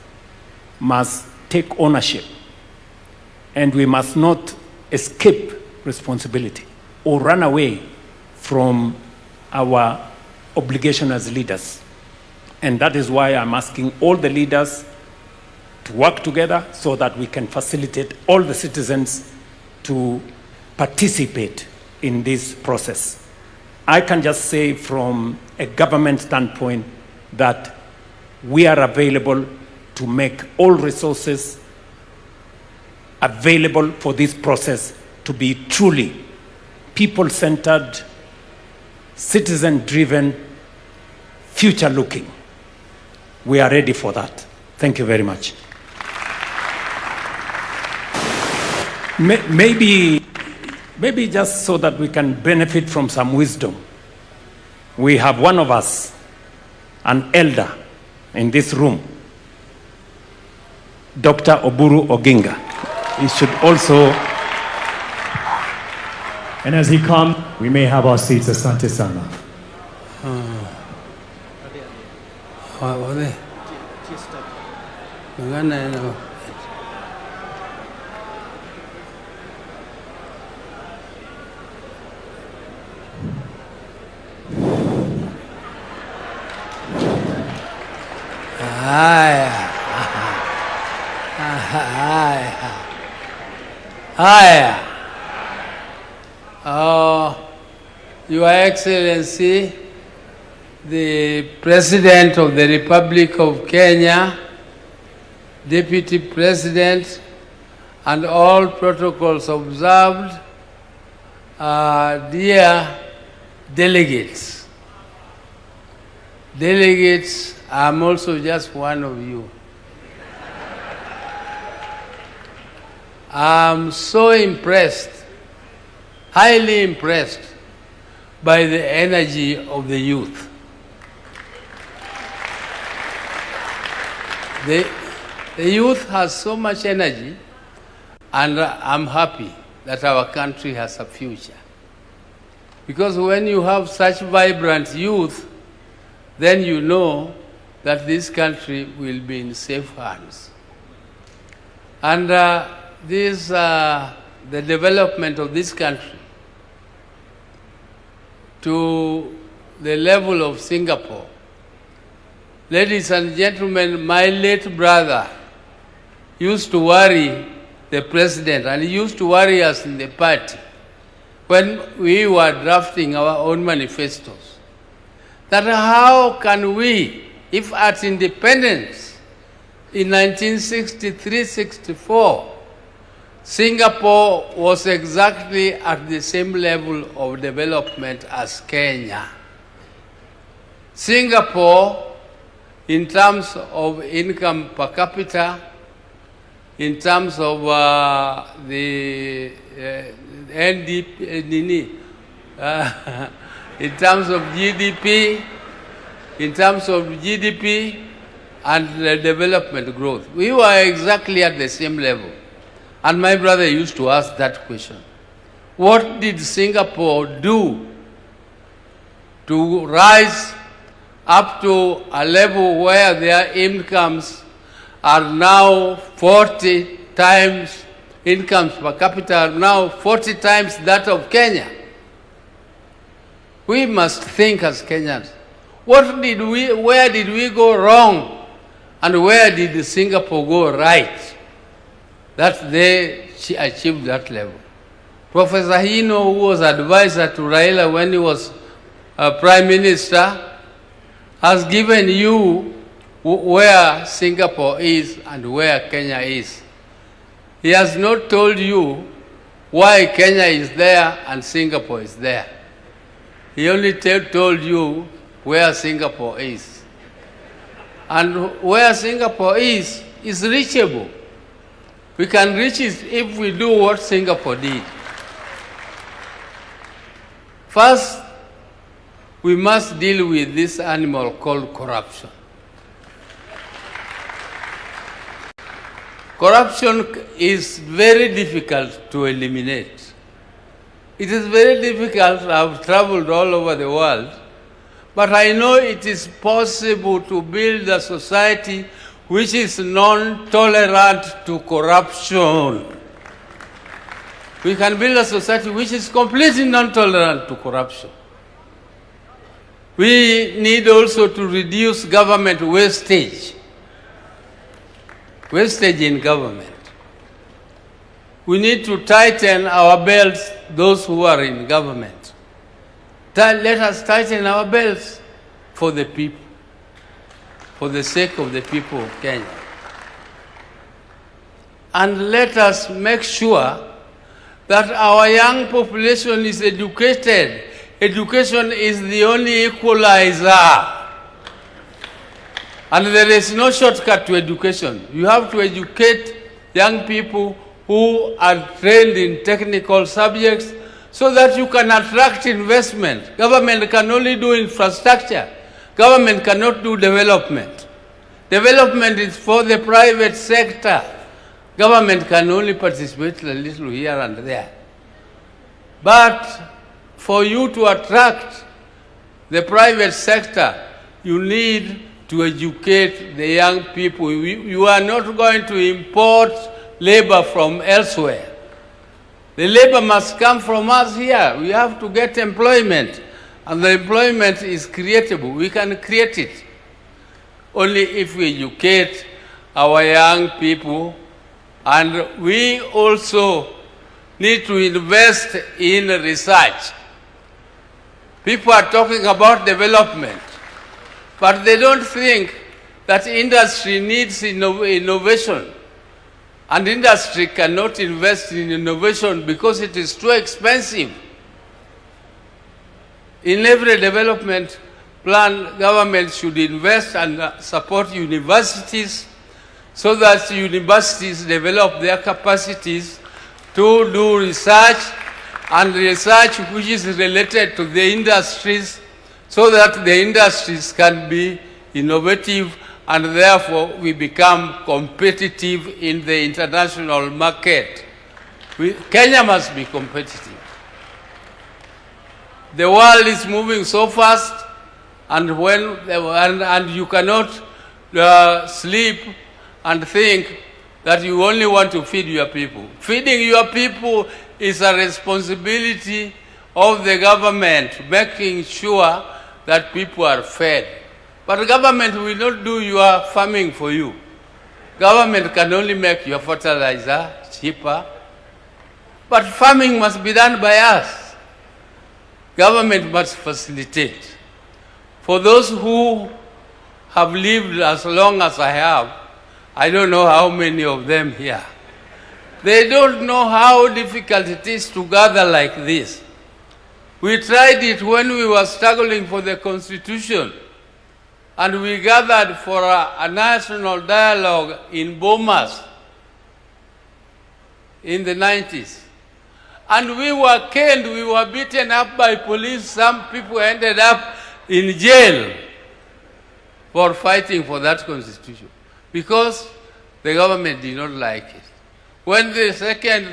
must take ownership, and we must not escape responsibility or run away from our obligation as leaders. And that is why I'm asking all the leaders to work together so that we can facilitate all the citizens to participate in this process. I can just say from a government standpoint that we are available to make all resources available for this process to be truly people-centered, citizen-driven, future-looking. We are ready for that. Thank you very much. Maybe just so that we can benefit from some wisdom, we have one of us, an elder in this room, Dr. Oburu Oginga. He should also. And as he comes, we may have our seats. Asante sana. Your Excellency, the President of the Republic of Kenya, Deputy President, and all protocols observed, dear delegates. Delegates, I'm also just one of you. I'm so impressed, highly impressed by the energy of the youth. The youth has so much energy, and I'm happy that our country has a future. Because when you have such vibrant youth, then you know that this country will be in safe hands. And the development of this country to the level of Singapore. Ladies and gentlemen, my late brother used to worry the president, and he used to worry us in the party when we were drafting our own manifestos, that how can we, if at independence in 1963-64, Singapore was exactly at the same level of development as Kenya. Singapore, in terms of income per capita, in terms of the NDP, in terms of GDP, and the development growth, we were exactly at the same level. And my brother used to ask that question. What did Singapore do to rise up to a level where their incomes are now 40 times, incomes per capita are now 40 times that of Kenya? We must think as Kenyans. Where did we go wrong? And where did Singapore go right? That they achieved that level. Professor Hino, who was advisor to Raila when he was Prime Minister, has given you where Singapore is and where Kenya is. He has not told you why Kenya is there and Singapore is there. He only told you where Singapore is. And where Singapore is reachable. We can reach it if we do what Singapore did. First, we must deal with this animal called corruption. Corruption is very difficult to eliminate. It is very difficult. I've traveled all over the world, but I know it is possible to build a society which is non-tolerant to corruption. We can build a society which is completely non-tolerant to corruption. We need also to reduce government wastage. Wastage in government. We need to tighten our belts, those who are in government. Let us tighten our belts for the people, for the sake of the people of Kenya. And let us make sure that our young population is educated. Education is the only equalizer. And there is no shortcut to education. You have to educate young people who are trained in technical subjects so that you can attract investment. Government can only do infrastructure. Government cannot do development. Development is for the private sector. Government can only participate a little here and there. But for you to attract the private sector, you need to educate the young people. You are not going to import labor from elsewhere. The labor must come from us here. We have to get employment, and the employment is creatable. We can create it only if we educate our young people, and we also need to invest in research. People are talking about development, but they don't think that industry needs innovation. And industry cannot invest in innovation because it is too expensive. In every development plan, government should invest and support universities so that universities develop their capacities to do research, and research which is related to the industries, so that the industries can be innovative and therefore we become competitive in the international market. Kenya must be competitive. The world is moving so fast, and you cannot sleep and think that you only want to feed your people. Feeding your people is a responsibility of the government, making sure that people are fed. But the government will not do your farming for you. Government can only make your fertilizer cheaper. But farming must be done by us. Government must facilitate. For those who have lived as long as I have, I don't know how many of them here, they don't know how difficult it is to gather like this. We tried it when we were struggling for the Constitution, and we gathered for a national dialogue in Bomas in the 90s. And we were caned, we were beaten up by police. Some people ended up in jail for fighting for that Constitution because the government did not like it. when the second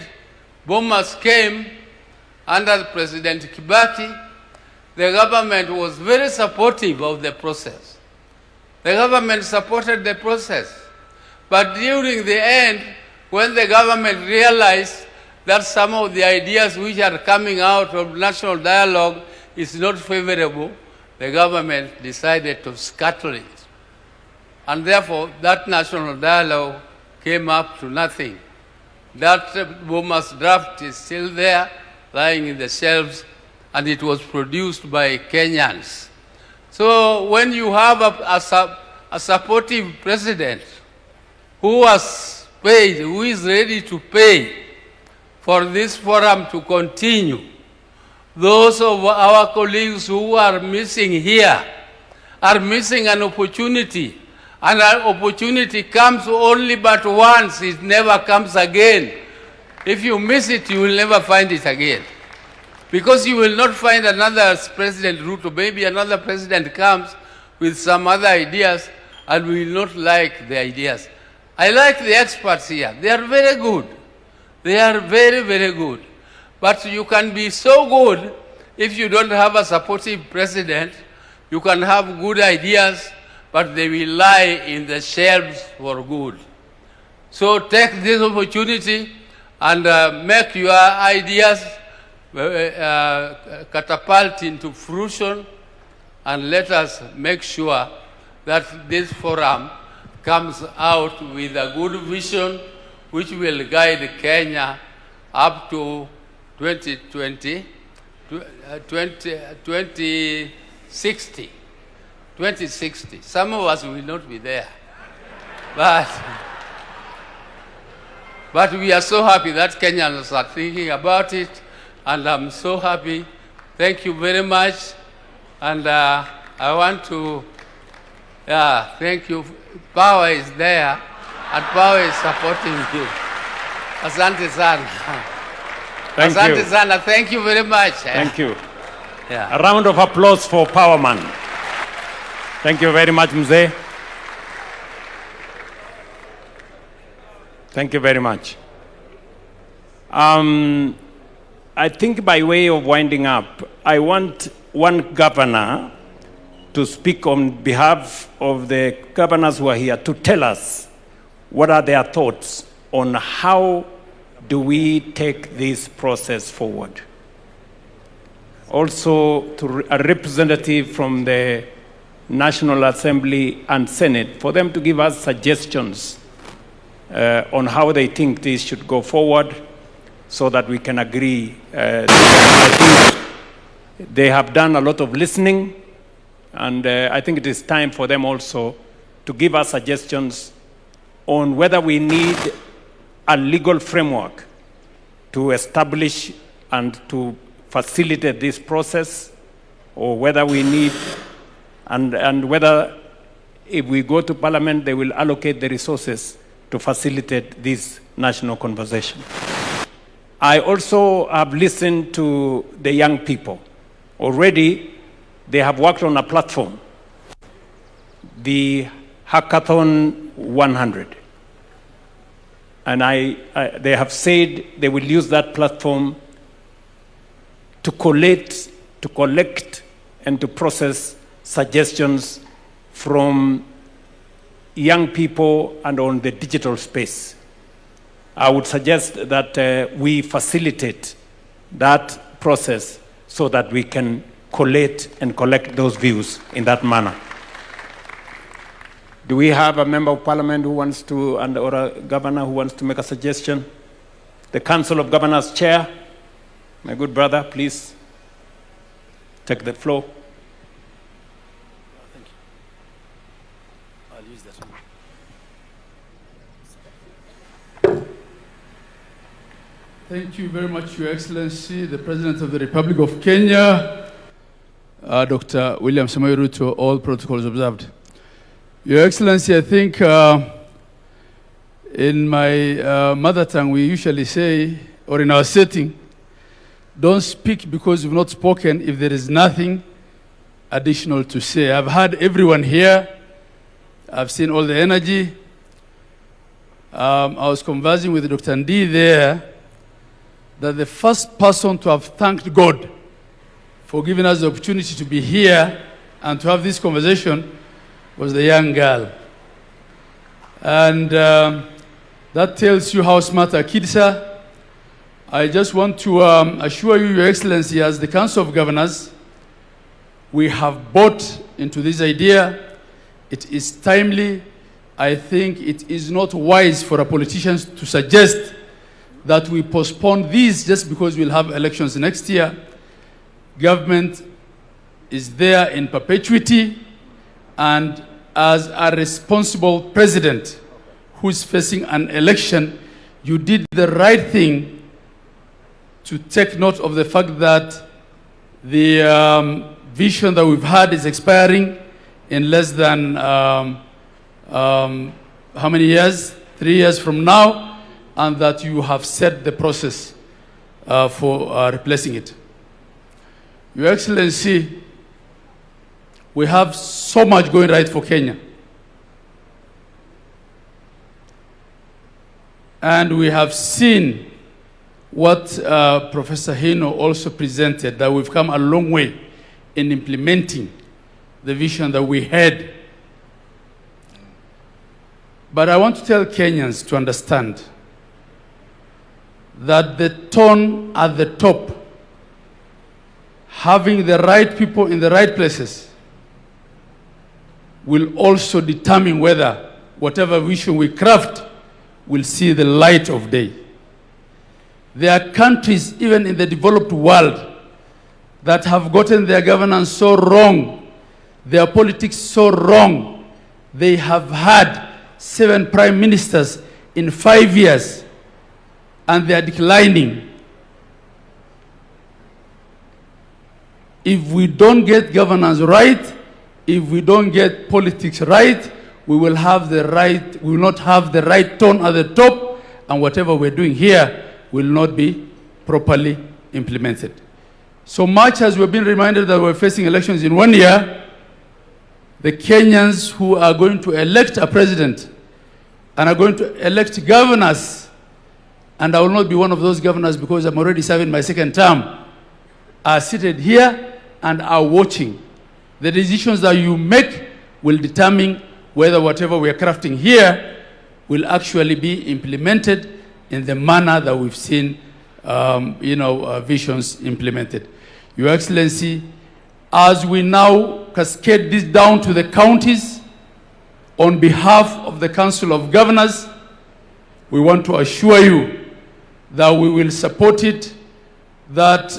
bombers came under President Kibaki, the government was very supportive of the process. The government supported the process. But during the end, when the government realized that some of the ideas which are coming out of national dialogue is not favorable, the government decided to scuttle it. And therefore, that national dialogue came up to nothing. That Boma's draft is still there, lying in the shelves, and it was produced by Kenyans. So when you have a supportive president who has paid, who is ready to pay for this forum to continue, those of our colleagues who are missing here are missing an opportunity. And an opportunity comes only but once, it never comes again. If you miss it, you will never find it again. Because you will not find another President Ruto. Maybe another president comes with some other ideas and we will not like the ideas. I like the experts here. They are very good. They are very, very good. But you can be so good if you don't have a supportive president. You can have good ideas, but they will lie in the shelves for good. So take this opportunity and make your ideas catapult into fruition, and let us make sure that this forum comes out with a good vision which will guide Kenya up to 2060. 2060. Some of us will not be there. But we are so happy that Kenyans are thinking about it, and I'm so happy. Thank you very much. And I want to thank you. Power is there, and power is supporting you. Asante sana. Asante sana. Thank you very much. Thank you. Yeah. A round of applause for Powerman. Thank you very much, Mzee. Thank you very much. I think by way of winding up, I want one governor to speak on behalf of the governors who are here to tell us what are their thoughts on how do we take this process forward. Also, to a representative from the National Assembly and Senate, for them to give us suggestions on how they think this should go forward so that we can agree. I think they have done a lot of listening, and I think it is time for them also to give us suggestions on whether we need a legal framework to establish and to facilitate this process, or whether we need, and whether if we go to Parliament, they will allocate the resources to facilitate this national conversation. I also have listened to the young people. Already, they have worked on a platform, the Hackathon 100. And they have said they will use that platform to collect and to process suggestions from young people and on the digital space. I would suggest that we facilitate that process so that we can collate and collect those views in that manner. Do we have a member of parliament who wants to, or a governor who wants to make a suggestion? The Council of Governors Chair, my good brother, please take the floor. Thank you. I'll use that one. Thank you very much, Your Excellency, the President of the Republic of Kenya, Dr. William Samoei Ruto, all protocols observed. Your Excellency, I think in my mother tongue we usually say, or in our setting, don't speak because you've not spoken if there is nothing additional to say. I've heard everyone here. I've seen all the energy. I was conversing with Dr. Ndi there that the first person to have thanked God for giving us the opportunity to be here and to have this conversation was the young girl. And that tells you how smart our kids are. I just want to assure you, Your Excellency, as the Council of Governors, we have bought into this idea. It is timely. I think it is not wise for our politicians to suggest that we postpone this just because we'll have elections next year. Government is there in perpetuity, and as a responsible president who is facing an election, you did the right thing to take note of the fact that the vision that we've had is expiring in less than how many years? 3 years from now, and that you have set the process for replacing it. Your Excellency, we have so much going right for Kenya. And we have seen what Professor Hino also presented, that we've come a long way in implementing the vision that we had. But I want to tell Kenyans to understand that the tone at the top, having the right people in the right places, will also determine whether whatever vision we craft will see the light of day. There are countries, even in the developed world, that have gotten their governance so wrong, their politics so wrong. They have had 7 prime ministers in 5 years, and they are declining. If we don't get governance right, if we don't get politics right, we will not have the right tone at the top, and whatever we're doing here will not be properly implemented. So much as we've been reminded that we're facing elections in 1 year, the Kenyans who are going to elect a president and are going to elect governors, and I will not be one of those governors because I'm already serving my 2nd term, are seated here and are watching. The decisions that you make will determine whether whatever we are crafting here will actually be implemented in the manner that we've seen visions implemented. Your Excellency, as we now cascade this down to the counties, on behalf of the Council of Governors, we want to assure you that we will support it, that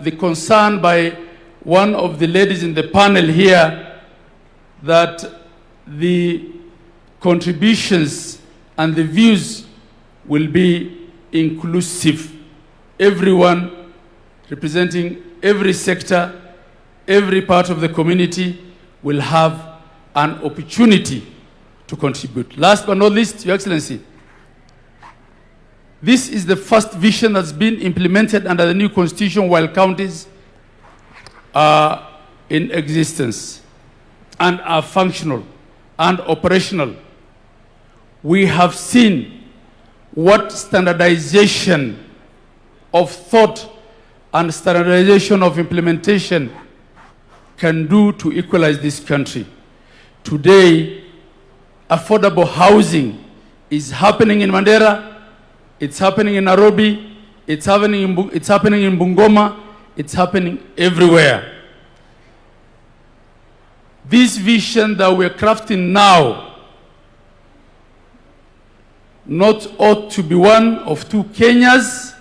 the concern by one of the ladies in the panel here, that the contributions and the views will be inclusive. Everyone representing every sector, every part of the community will have an opportunity to contribute. Last but not least, Your Excellency, this is the first vision that's been implemented under the new constitution while counties are in existence and are functional and operational. We have seen what standardization of thought and standardization of implementation can do to equalize this country. Today, affordable housing is happening in Mandera, it's happening in Nairobi, it's happening in Bungoma, it's happening everywhere. This vision that we're crafting now not ought to be one of two Kenyas,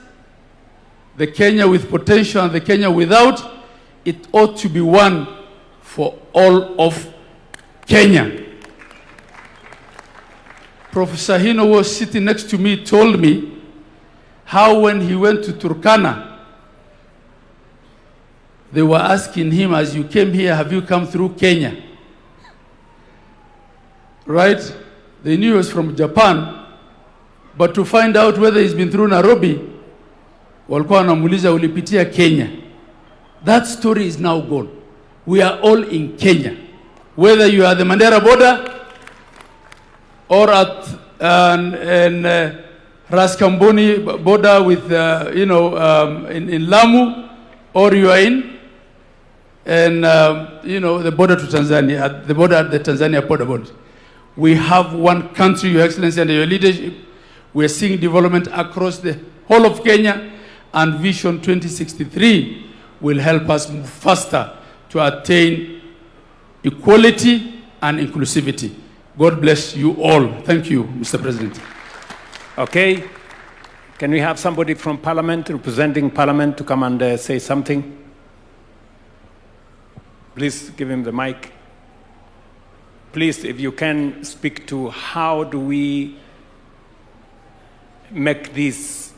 the Kenya with potential and the Kenya without. It ought to be one for all of Kenya. Professor Hino was sitting next to me, told me how when he went to Turkana, they were asking him, as you came here, have you come through Kenya? Right? They knew he was from Japan, but to find out whether he's been through Nairobi, walikuwa wanamuuliza ulipitia Kenya. That story is now gone. We are all in Kenya. Whether you are at the Mandera border or at and Raskamboni border with, in Lamu, or you are in, and, the border to Tanzania, the border at the Tanzania border. We have one country, Your Excellency, under your leadership. We are seeing development across the whole of Kenya, and Vision 2063 will help us move faster to attain equality and inclusivity. God bless you all. Thank you, Mr. President. Okay. Can we have somebody from Parliament, representing Parliament, to come and say something? Please give him the mic. Please, if you can speak to how do we make this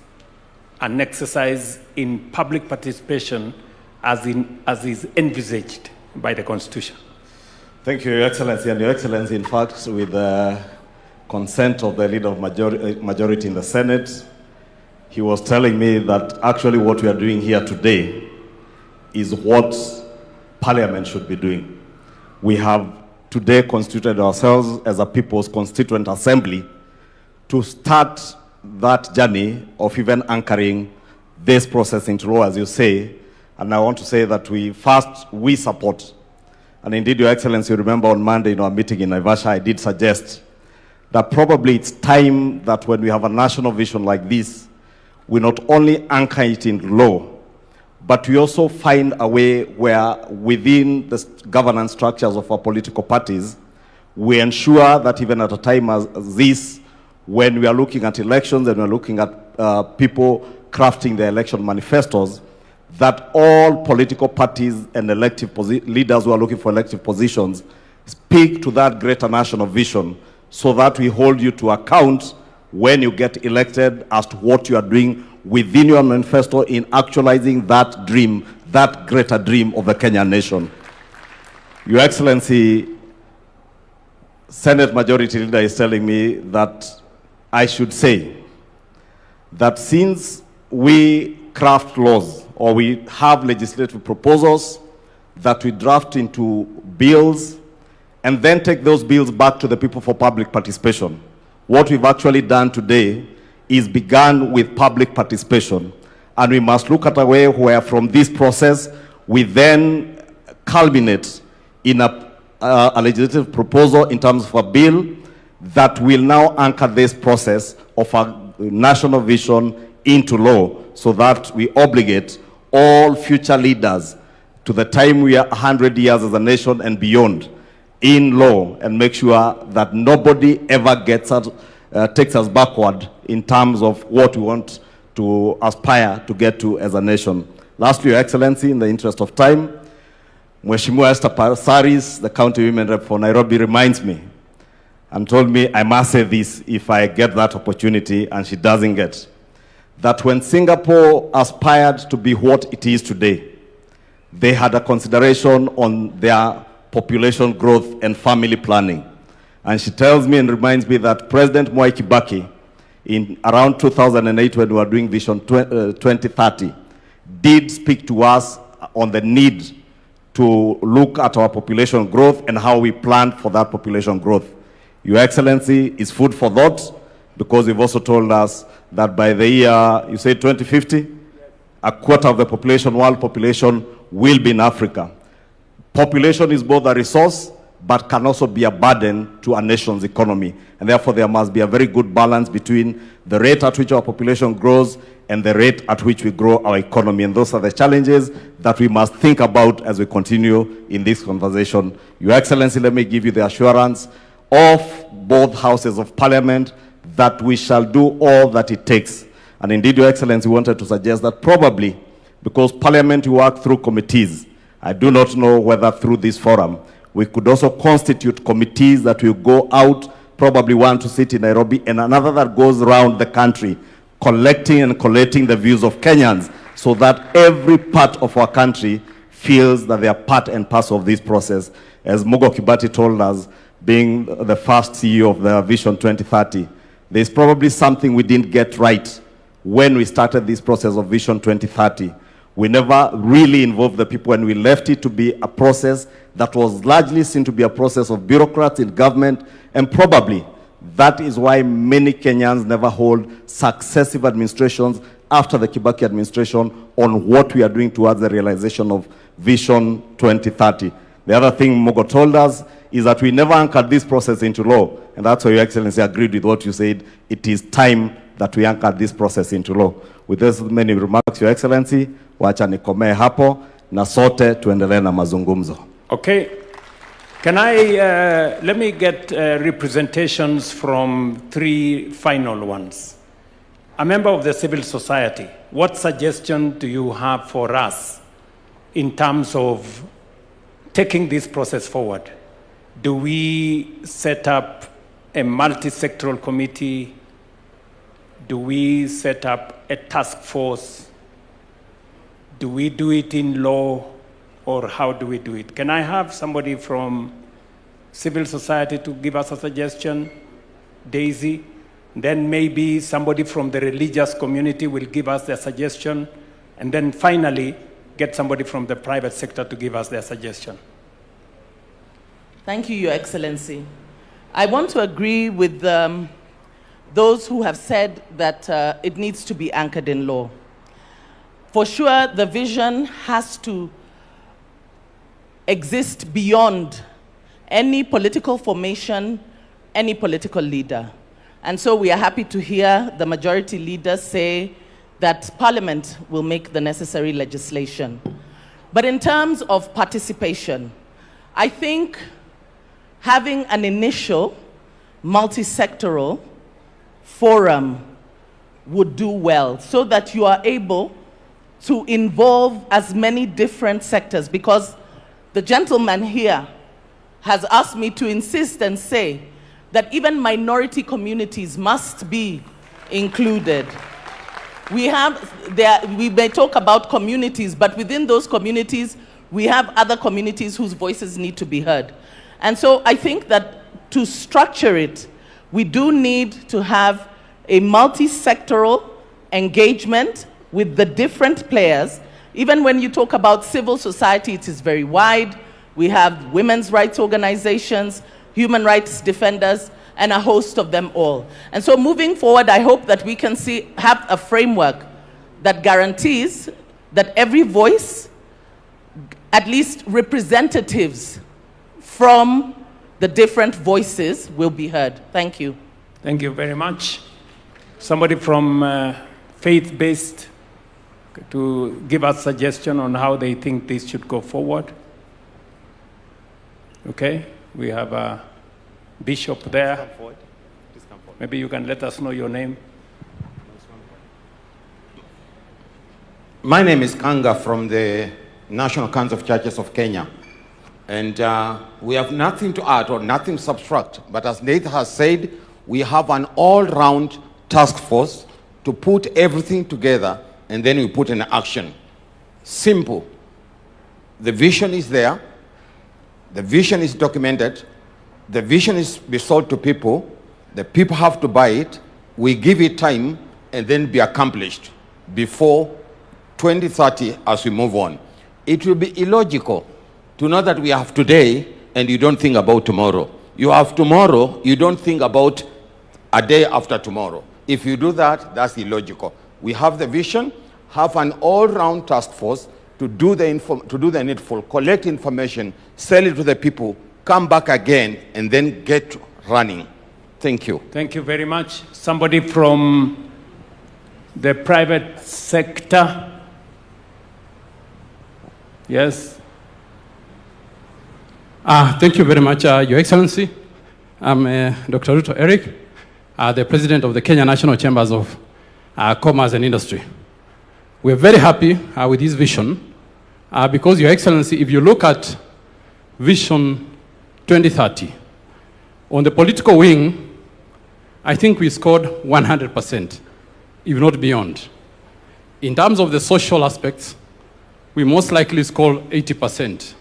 an exercise in public participation as is envisaged by the Constitution. Thank you, Your Excellency. And Your Excellency, in fact, with the consent of the leader of majority in the Senate, he was telling me that actually what we are doing here today is what Parliament should be doing. We have today constituted ourselves as a People's Constituent Assembly to start that journey of even anchoring this process into law, as you say. And I want to say that we support. And indeed, Your Excellency, you remember on Monday in our meeting in Naivasha, I did suggest that probably it's time that when we have a national vision like this, we not only anchor it in law, but we also find a way where within the governance structures of our political parties, we ensure that even at a time as this, when we are looking at elections and we're looking at people crafting their election manifestos, that all political parties and elective leaders who are looking for elective positions speak to that greater national vision so that we hold you to account when you get elected as to what you are doing within your manifesto in actualizing that dream, that greater dream of the Kenyan nation. Your Excellency, Senate Majority Leader is telling me that I should say that since we craft laws or we have legislative proposals that we draft into bills and then take those bills back to the people for public participation, what we've actually done today is begun with public participation. And we must look at a way where from this process, we then culminate in a legislative proposal in terms of a bill that will now anchor this process of a national vision into law so that we obligate all future leaders to the time we are 100 years as a nation and beyond in law and make sure that nobody ever takes us backward in terms of what we want to aspire to get to as a nation. Lastly, Your Excellency, in the interest of time, Mheshimiwa Esther Pasaris, the county women rep for Nairobi, reminds me and told me I must say this if I get that opportunity, and she doesn't get, that when Singapore aspired to be what it is today, they had a consideration on their population growth and family planning. And she tells me and reminds me that President Mwai Kibaki, in around 2008 when we were doing Vision 2030, did speak to us on the need to look at our population growth and how we plan for that population growth. Your Excellency, is food for thought, because you've also told us that by the year, you say 2050, a quarter of the population, world population, will be in Africa. Population is both a resource, but can also be a burden to a nation's economy. And therefore, there must be a very good balance between the rate at which our population grows and the rate at which we grow our economy. And those are the challenges that we must think about as we continue in this conversation. Your Excellency, let me give you the assurance of both houses of Parliament that we shall do all that it takes. And indeed, Your Excellency, wanted to suggest that probably, because Parliament work through committees, I do not know whether through this forum, we could also constitute committees that will go out, probably one to sit in Nairobi and another that goes around the country, collecting and collating the views of Kenyans so that every part of our country feels that they are part and parcel of this process. As Mugo Kibati told us, being the first CEO of the Vision 2030, there's probably something we didn't get right when we started this process of Vision 2030. We never really involved the people, and we left it to be a process that was largely seen to be a process of bureaucrats in government and probably That is why many Kenyans never hold successive administrations after the Kibaki administration on what we are doing towards the realization of Vision 2030. The other thing Mogo told us is that we never anchored this process into law, and that's why Your Excellency agreed with what you said. It is time that we anchored this process into law. With those many remarks, Your Excellency, wacha nikomee hapo na sote tuendelee na mazungumzo. Okay. Can I, let me get representations from 3 final ones. A member of the civil society, what suggestion do you have for us in terms of taking this process forward? Do we set up a multi-sectoral committee? Do we set up a task force? Do we do it in law, or how do we do it? Can I have somebody from civil society to give us a suggestion? Daisy? Then maybe somebody from the religious community will give us their suggestion, and then finally get somebody from the private sector to give us their suggestion. Thank you, Your Excellency. I want to agree with those who have said that it needs to be anchored in law. For sure, the vision has to exist beyond any political formation, any political leader. And so we are happy to hear the majority leader say that Parliament will make the necessary legislation. But in terms of participation, I think having an initial multi-sectoral forum would do well, so that you are able to involve as many different sectors, because the gentleman here has asked me to insist and say that even minority communities must be included. We may talk about communities, but within those communities, we have other communities whose voices need to be heard. And so I think that to structure it, we do need to have a multi-sectoral engagement with the different players. Even when you talk about civil society, it is very wide. We have women's rights organizations, human rights defenders, and a host of them all. And so moving forward, I hope that we can have a framework that guarantees that every voice, at least representatives from the different voices, will be heard. Thank you. Thank you very much. Somebody from faith-based to give us suggestion on how they think this should go forward. Okay, we have a bishop there. Maybe you can let us know your name. My name is Kanga from the National Council of Churches of Kenya. And we have nothing to add or nothing to subtract. But as Nate has said, we have an all-round task force to put everything together, and then we put in action. Simple. The vision is there. The vision is documented. The vision is be sold to people. The people have to buy it. We give it time, and then be accomplished before 2030 as we move on. It will be illogical to know that we have today and you don't think about tomorrow. You have tomorrow, you don't think about a day after tomorrow. If you do that, that's illogical. We have the vision, have an all-round task force to do the needful, collect information, sell it to the people, come back again, and then get running. Thank you. Thank you very much. Somebody from the private sector? Yes. Thank you very much, Your Excellency. I'm Dr. Ruto Eric, the President of the Kenya National Chambers of Commerce and Industry. We're very happy with this vision because, Your Excellency, if you look at Vision 2030, on the political wing, I think we scored 100%, if not beyond. In terms of the social aspects, we most likely scored 80%.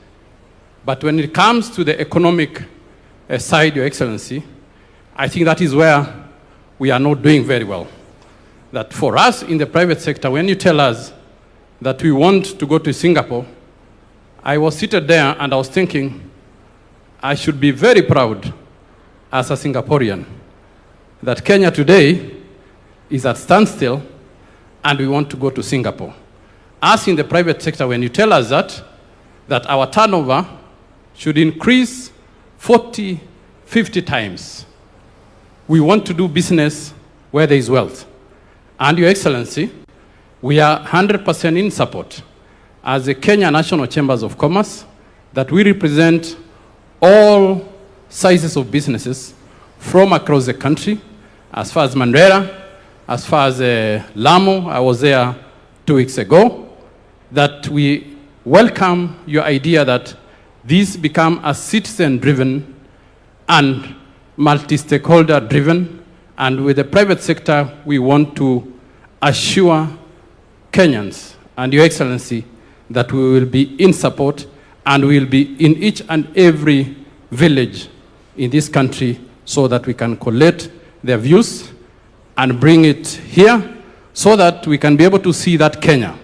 But when it comes to the economic side, Your Excellency, I think that is where we are not doing very well. That for us in the private sector, when you tell us that we want to go to Singapore, I was seated there and I was thinking, I should be very proud as a Singaporean that Kenya today is at standstill and we want to go to Singapore. As in the private sector, when you tell us that our turnover should increase 40, 50 times, we want to do business where there is wealth. And Your Excellency, we are 100% in support as the Kenya National Chambers of Commerce that we represent all sizes of businesses from across the country, as far as Mandera, as far as Lamu. I was there 2 weeks ago, that we welcome your idea that this become a citizen-driven and multi-stakeholder-driven, and with the private sector, we want to assure Kenyans and Your Excellency that we will be in support and we will be in each and every village in this country so that we can collect their views and bring it here so that we can be able to see that Kenya.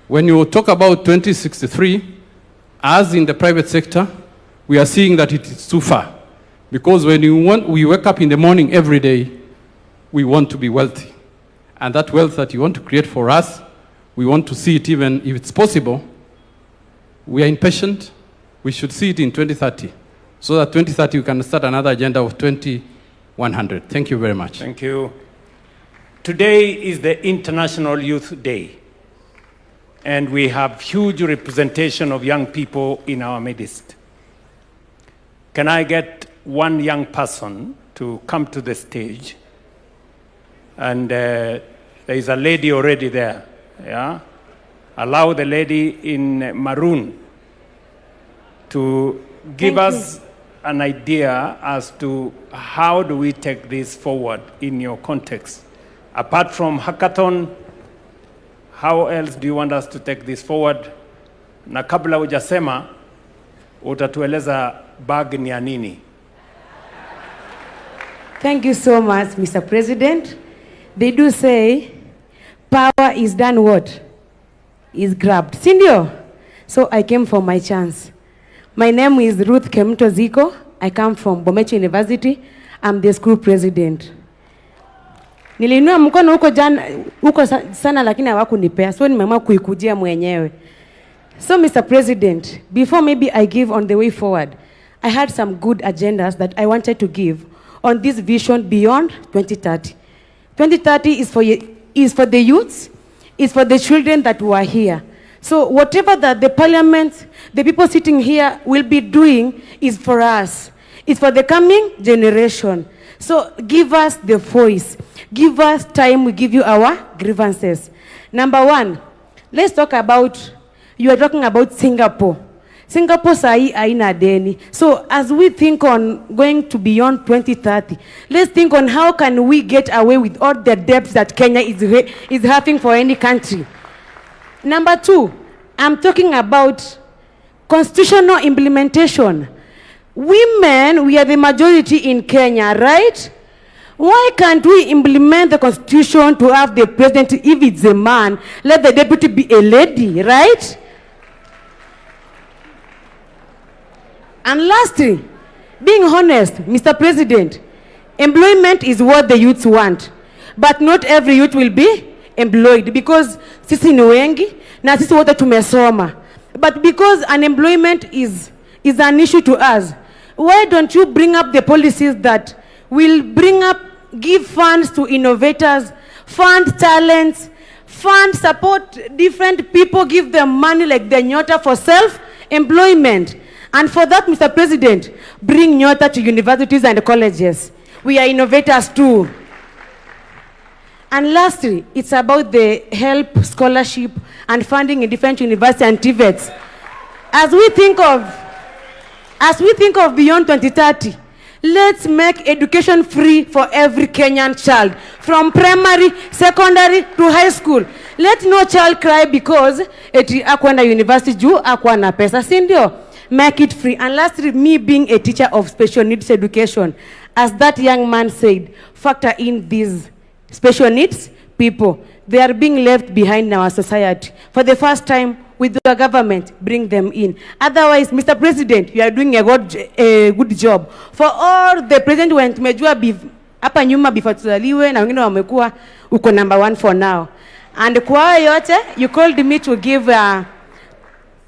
When you talk about 2063, as in the private sector, we are seeing that it is too far. Because when we wake up in the morning every day, we want to be wealthy. And that wealth that you want to create for us, we want to see it even if it's possible. We are impatient. We should see it in 2030. So that 2030 we can start another agenda of 2100. Thank you very much. Thank you. Today is the International Youth Day. And we have huge representation of young people in our midst. Can I get one young person to come to the stage? And there is a lady already there. Yeah? Allow the lady in maroon to give us an idea as to how do we take this forward in your context. Apart from hackathon, how else do you want us to take this forward? Na kabla hujasema, utatueleza bag ni ya nini? Thank you so much, Mr. President. They do say, power is done what? Is grabbed. Sindio? So I came for my chance. My name is Ruth Kemto Ziko. I come from Bomecho University. I'm the school president. Nilinua mkono huko sana lakini hawakunipea. So nimeamua kuikujia mwenyewe. So Mr. President, before maybe I give on the way forward, I had some good agendas that I wanted to give on this vision beyond 2030. 2030 is for the youths, is for the children that were here. So whatever that the parliament, the people sitting here will be doing is for us. It's for the coming generation. So give us the voice. Give us time, we give you our grievances. Number one, let's talk about, you are talking about Singapore. Singapore sahi haina deni. So as we think on going to beyond 2030, let's think on how can we get away with all the debts that Kenya is having for any country. Number two, I'm talking about constitutional implementation. Women, we are the majority in Kenya, right? Why can't we implement the constitution to have the president, if it's a man, let the deputy be a lady, right? And lastly, being honest, Mr. President, employment is what the youths want. But not every youth will be employed because sisi ni wengi na sisi wote tumesoma. But because unemployment is an issue to us, why don't you bring up the policies that will give funds to innovators, fund talents, fund support different people, give them money like the Nyota for self-employment. And for that, Mr. President, bring Nyota to universities and colleges. We are innovators too. And lastly, it's about the help, scholarship, and funding in different universities and TVETs. As we think of beyond 2030, let's make education free for every Kenyan child, from primary, secondary to high school. Let no child cry because eti akwenda university juu akwana pesa, sindio? Make it free. And lastly, me being a teacher of special needs education, as that young man said, factor in these special needs people. They are being left behind in our society. For the first time, with the government, bring them in. Otherwise, Mr. President, you are doing a good job. For all the president went tumejua hapa nyuma before tuzaliwe, na wengine wamekuwa uko number 1 for now. And kwa hayo yote, you called me to give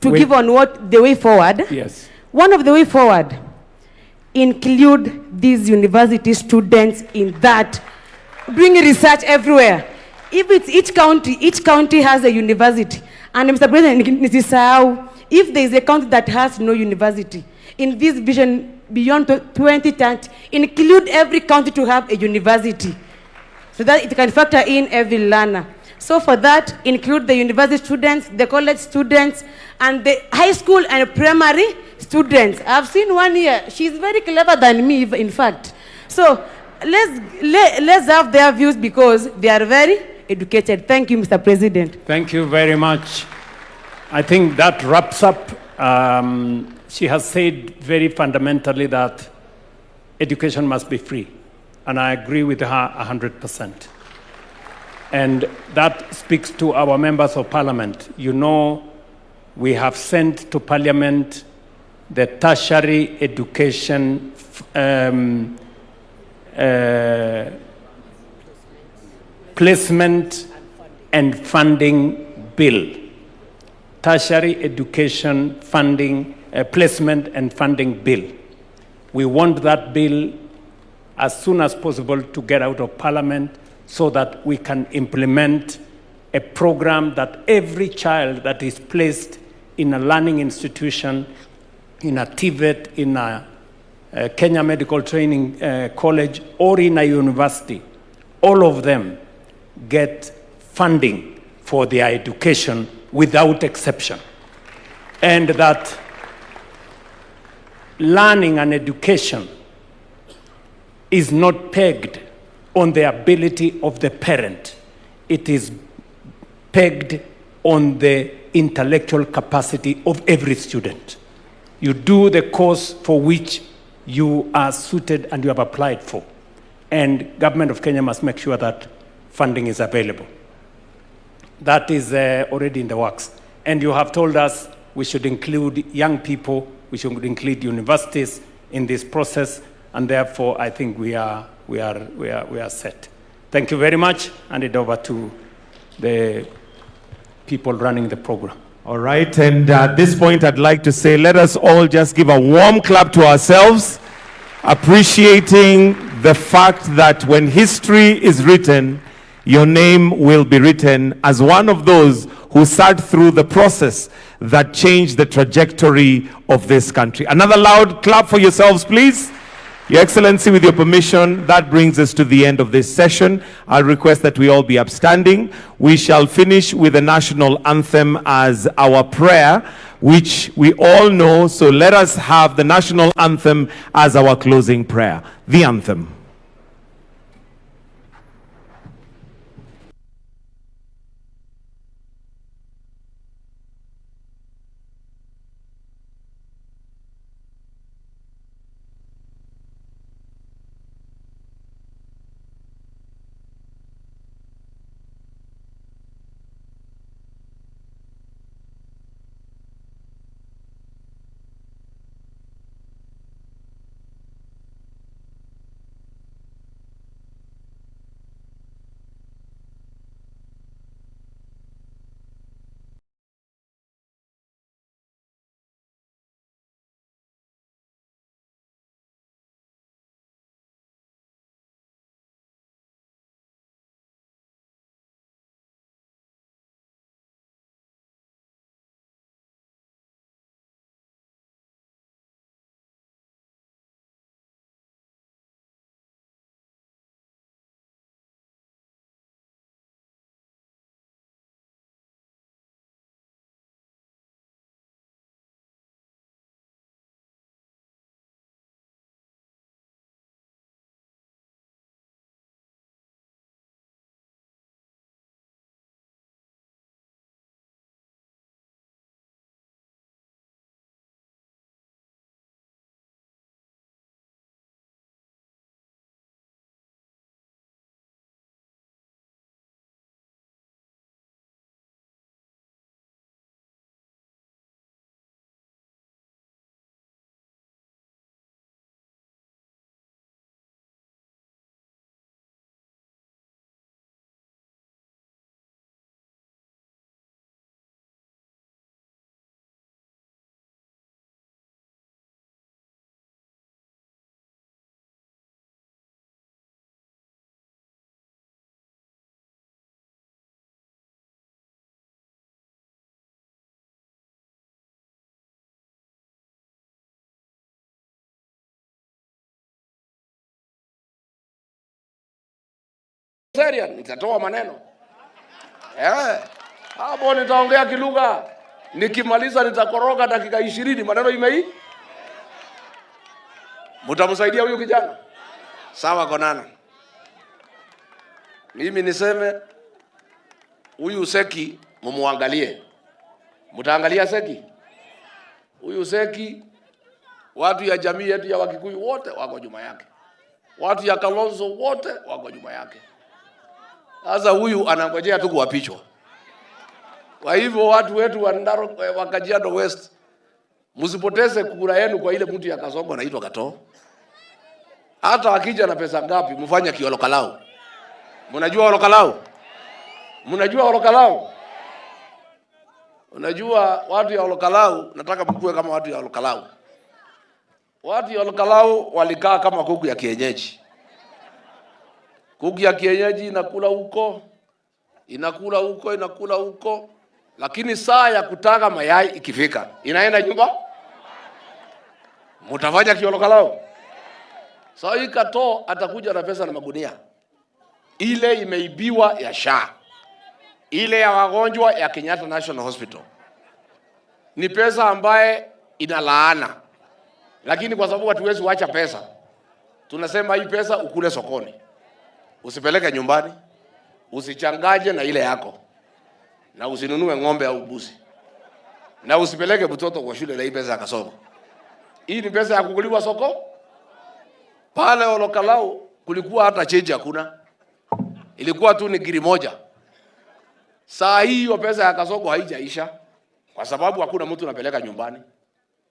give on what the way forward. Yes. One of the way forward include these university students in that, bring research everywhere. If it's each county has a university. And Mr. President, if there is a county that has no university, in this vision beyond 2030, include every county to have a university, so that it can factor in every learner. So for that, include the university students, the college students, and the high school and primary students. I've seen one here. She's very clever than me, in fact. So let's have their views because they are very educated. Thank you, Mr. President. Thank you very much. I think that wraps up. She has said very fundamentally that education must be free. And I agree with her 100%. And that speaks to our members of parliament. You know, we have sent to parliament the tertiary education placement and funding bill. Tertiary education funding, placement and funding bill. We want that bill as soon as possible to get out of parliament so that we can implement a program that every child that is placed in a learning institution, in a TVET, in a Kenya Medical Training College, or in a university, all of them get funding for their education without exception. And that learning and education is not pegged on the ability of the parent. It is pegged on the intellectual capacity of every student. You do the course for which you are suited and you have applied for. And government of Kenya must make sure that funding is available. That is already in the works. And you have told us we should include young people, we should include universities in this process, and therefore I think we are set. Thank you very much. Hand it over to the people running the program. All right, and at this point I'd like to say let us all just give a warm clap to ourselves, appreciating the fact that when history is written, your name will be written as one of those who sat through the process that changed the trajectory of this country. Another loud clap for yourselves, please. Your Excellency, with your permission, that brings us to the end of this session. I'll request that we all be upstanding. We shall finish with the national anthem as our prayer, which we all know. So let us have the national anthem as our closing prayer. The anthem. Syrian, nitatoa maneno. Hapo nitaongea kilugha. Nikimaliza nitakoroga dakika 20 maneno imei. Mtamsaidia huyu kijana? Sawa konana. Mimi niseme huyu Seki mumuangalie. Mtaangalia Seki? Huyu Seki watu ya jamii yetu ya Wakikuyu wote wako nyuma yake. Watu ya Kalonzo wote wako nyuma yake. Sasa huyu anangojea tu kuapishwa. Kwa hivyo watu wetu wa Narok, wa Kajiado West, msipoteze kura yenu kwa ile mtu ya Kasongo anaitwa Kato. Hata akija na pesa ngapi mfanye kiolokalau. Mnajua olokalau? Mnajua olokalau? Unajua watu ya olokalau, nataka mkue kama watu ya olokalau. Watu ya olokalau walikaa kama kuku ya kienyeji. Kuku ya kienyeji inakula huko, inakula huko, inakula huko. Lakini saa ya kutaga mayai ikifika, inaenda nyumba. Mtafanya kiolokalau. Saa hii Kato atakuja na pesa na magunia. Ile imeibiwa ya SHA. Ile ya wagonjwa ya Kenyatta National Hospital. Ni pesa ambaye inalaana. Lakini kwa sababu hatuwezi kuacha pesa, tunasema hii pesa ukule sokoni. Usipeleke nyumbani, usichangaje na ile yako. Na usinunue ng'ombe au mbuzi. Na usipeleke mtoto kwa shule na hii pesa ya Kasongo. Hii ni pesa ya kukuliwa soko. Pale olokalau kulikuwa hata change hakuna. Ilikuwa tu ni giri moja. Saa hii hiyo pesa ya Kasongo haijaisha kwa sababu hakuna mtu anapeleka nyumbani.